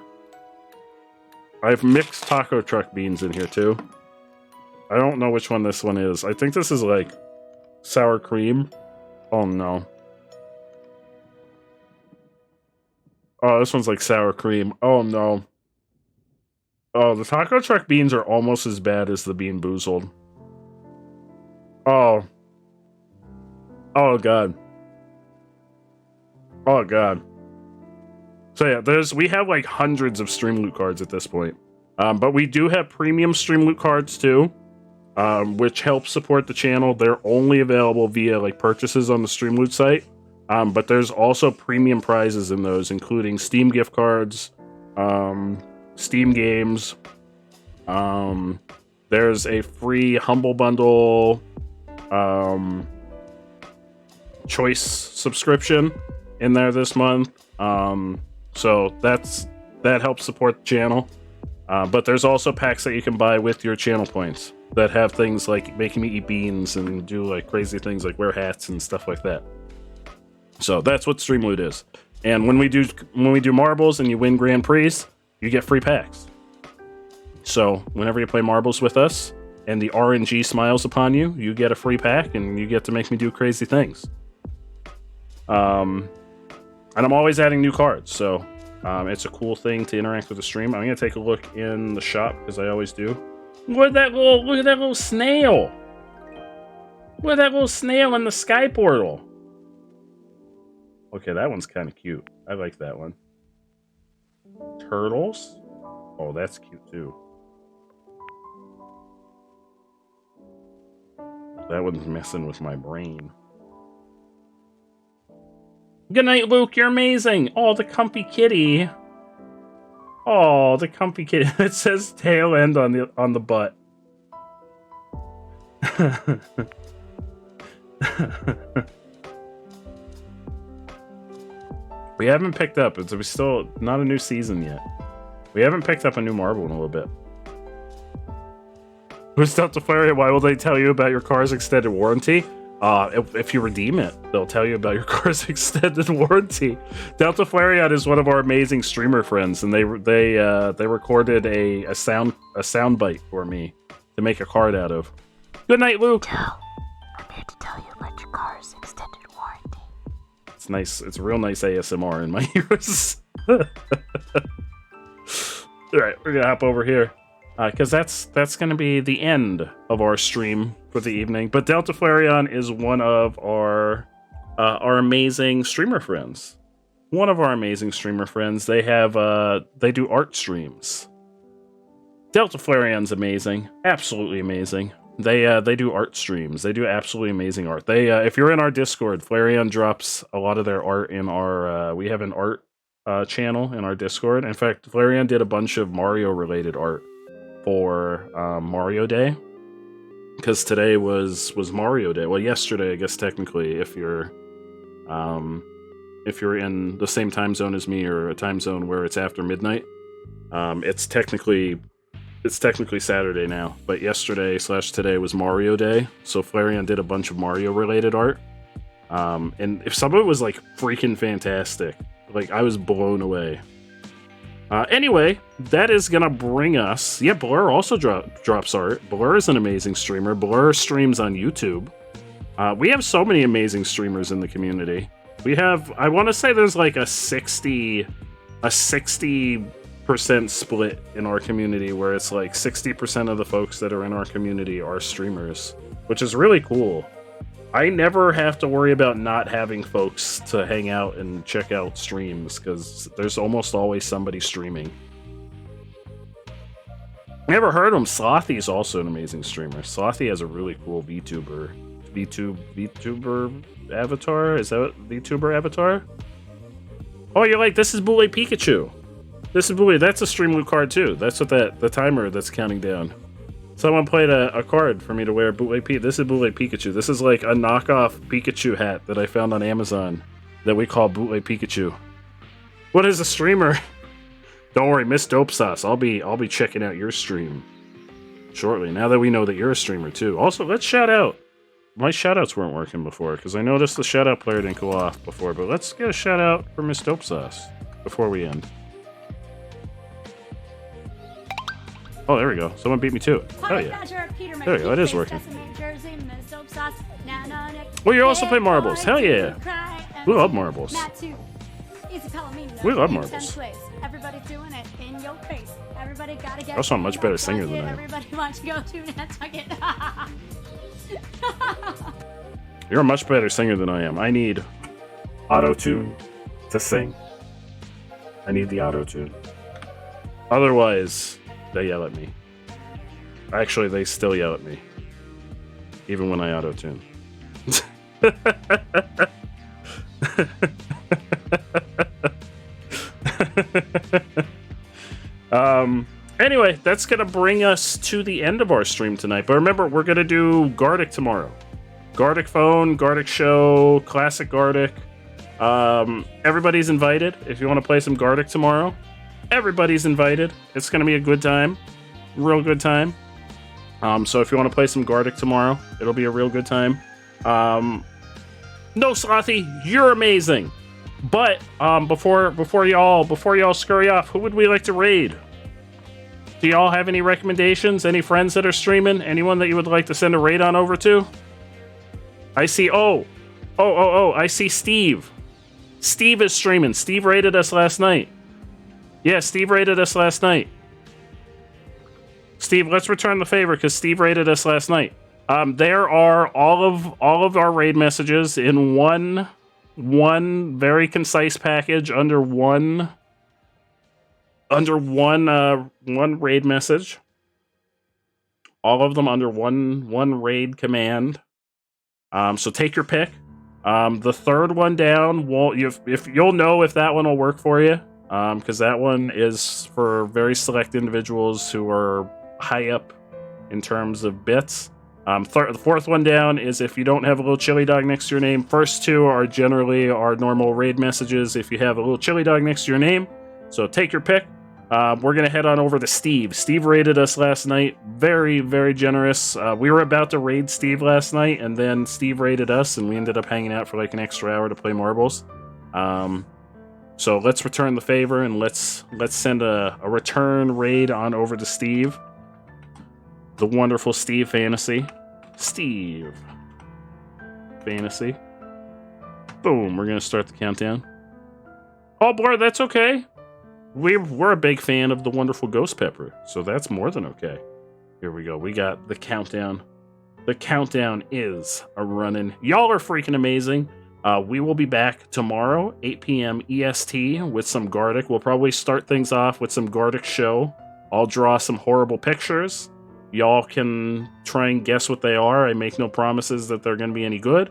I've mixed taco truck beans in here, too. I don't know which one this one is. I think this is, like, sour cream. Oh, no. Oh, this one's like sour cream. Oh, no. Oh, the taco truck beans are almost as bad as the Bean Boozled. Oh. Oh, God. Oh, God. So, yeah, we have, like, hundreds of Stream Loot cards at this point. But we do have premium Stream Loot cards, too. Which helps support the channel. They're only available via like purchases on the Stream Loot site. But there's also premium prizes in those, including Steam gift cards, Steam games. There's a free Humble Bundle choice subscription in there this month. So that helps support the channel. But there's also packs that you can buy with your channel points that have things like making me eat beans and do like crazy things like wear hats and stuff like that. So that's what Stream Loot is. And when we do marbles and you win Grand Prix, you get free packs. So whenever you play marbles with us and the RNG smiles upon you, you get a free pack and you get to make me do crazy things. And I'm always adding new cards, so it's a cool thing to interact with the stream. I'm gonna take a look in the shop because I always do. Look at that little snail. Look at that little snail in the sky portal. Okay, that one's kind of cute. I like that one. Turtles? Oh, that's cute too. That one's messing with my brain. Good night, Luke. You're amazing. Oh, the comfy kitty. Oh, the comfy kitty. It says tail end on the butt. We haven't picked up. It's still not a new season yet. We haven't picked up a new marble in a little bit. Who's Delta Flaria? Why will they tell you about your car's extended warranty? If you redeem it, they'll tell you about your car's extended warranty. Delta Flareon is one of our amazing streamer friends, and they recorded a sound bite for me to make a card out of. Good night, Luke. I'm here to tell you about your car's extended warranty. It's nice. It's real nice ASMR in my ears. All right, we're gonna hop over here. Because that's going to be the end of our stream for the evening. But Delta Flareon is one of our amazing streamer friends. One of our amazing streamer friends. They do art streams. Delta Flareon's amazing, absolutely amazing. They do art streams. They do absolutely amazing art. If you're in our Discord, Flareon drops a lot of their art in our. We have an art channel in our Discord. In fact, Flareon did a bunch of Mario related art for Mario Day, because today was Mario Day. Well, yesterday, I guess technically, if you're in the same time zone as me or a time zone where it's after midnight, it's technically Saturday now. But yesterday / today was Mario Day, so Flareon did a bunch of Mario related art, and if some of it was like freaking fantastic, like I was blown away. Anyway, that is gonna bring us. Yeah, Blur also drops art. Blur is an amazing streamer. Blur streams on YouTube. We have so many amazing streamers in the community. We have, I want to say, there's like a 60% split in our community, where it's like 60% of the folks that are in our community are streamers, which is really cool. I never have to worry about not having folks to hang out and check out streams, because there's almost always somebody streaming. Never heard of him. Slothy is also an amazing streamer. Slothy has a really cool VTuber avatar? Is that VTuber avatar? Oh, you're like, this is Boule Pikachu. This is Boule. That's a stream loot card too. That's what the timer that's counting down. Someone played a card for me to wear Boule Pikachu. This is Boule Pikachu. This is like a knockoff Pikachu hat that I found on Amazon that we call Boule Pikachu. What is a streamer? Don't worry, Miss Dope Sauce. I'll be checking out your stream shortly. Now that we know that you're a streamer too. Also, let's shout out. My shoutouts weren't working before, because I noticed the shout out player didn't go off before. But let's get a shout out for Miss Dope Sauce before we end. Oh, there we go. Someone beat me to it. Oh, yeah. There we go. It is working. Well, you also play marbles. Hell yeah. We love marbles. We love marbles. Also, I'm a much better singer than I am. You're a much better singer than I am. I need auto-tune to sing. I need the auto-tune. Otherwise, they yell at me. Actually, they still yell at me. Even when I auto-tune. Anyway, that's gonna bring us to the end of our stream tonight. But remember, we're gonna do Gardic tomorrow. Gardic phone, Gardic show, classic Gardic. Everybody's invited. If you want to play some Gardic tomorrow, everybody's invited. It's gonna be a good time, real good time. So if you want to play some Gardic tomorrow, it'll be a real good time. No, Slothy, you're amazing. But before y'all scurry off, who would we like to raid? Do y'all have any recommendations? Any friends that are streaming? Anyone that you would like to send a raid on over to? I see. Oh, I see Steve. Steve is streaming. Steve raided us last night. Yeah, Steve raided us last night. Steve, let's return the favor because Steve raided us last night. There are all of our raid messages in one very concise package under one raid message. All of them under one raid command. So take your pick. The third one down, if you'll know if that one will work for you, because that one is for very select individuals who are high up in terms of bits. The fourth one down is if you don't have a little chili dog next to your name. First two are generally our normal raid messages if you have a little chili dog next to your name. So take your pick. We're going to head on over to Steve. Steve raided us last night. Very, very generous. We were about to raid Steve last night, and then Steve raided us, and we ended up hanging out for like an extra hour to play marbles. So let's return the favor, and let's send a return raid on over to Steve. The wonderful Steve Fantasy. Steve Fantasy. Boom, we're going to start the countdown. Oh, boy, that's okay. We're a big fan of the wonderful Ghost Pepper, so that's more than okay. Here we go. We got the countdown. The countdown is a running. Y'all are freaking amazing. We will be back tomorrow, 8 p.m. EST, with some Gardic. We'll probably start things off with some Gardic show. I'll draw some horrible pictures. Y'all can try and guess what they are. I make no promises that they're going to be any good.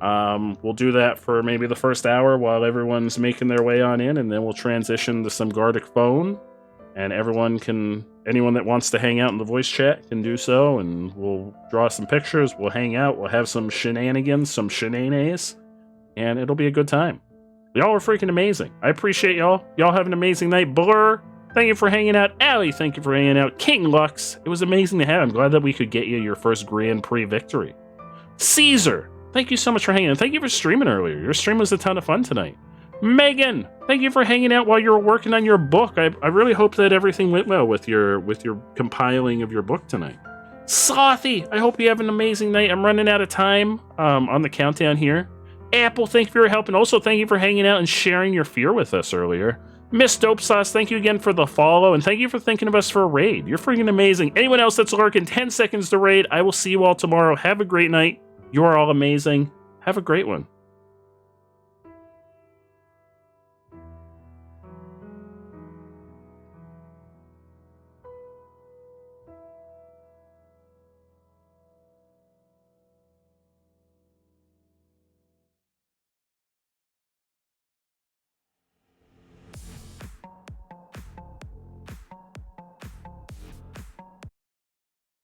We'll do that for maybe the first hour while everyone's making their way on in, and then we'll transition to some Gardic phone, and anyone that wants to hang out in the voice chat can do so, and we'll draw some pictures, we'll hang out, we'll have some shenanigans, some shenanigans, and it'll be a good time. Y'all are freaking amazing. I appreciate y'all. Y'all have an amazing night. Blur, thank you for hanging out. Allie, thank you for hanging out. King Lux, it was amazing to have. I'm glad that we could get you your first Grand Prix victory. Caesar, thank you so much for hanging out. Thank you for streaming earlier. Your stream was a ton of fun tonight. Megan, thank you for hanging out while you were working on your book. I really hope that everything went well with your compiling of your book tonight. Slothy, I hope you have an amazing night. I'm running out of time on the countdown here. Apple, thank you for your help, and also thank you for hanging out and sharing your fear with us earlier. Miss Dope Sauce, thank you again for the follow, and thank you for thinking of us for a raid. You're freaking amazing. Anyone else that's lurking, 10 seconds to raid. I will see you all tomorrow. Have a great night. You are all amazing. Have a great one.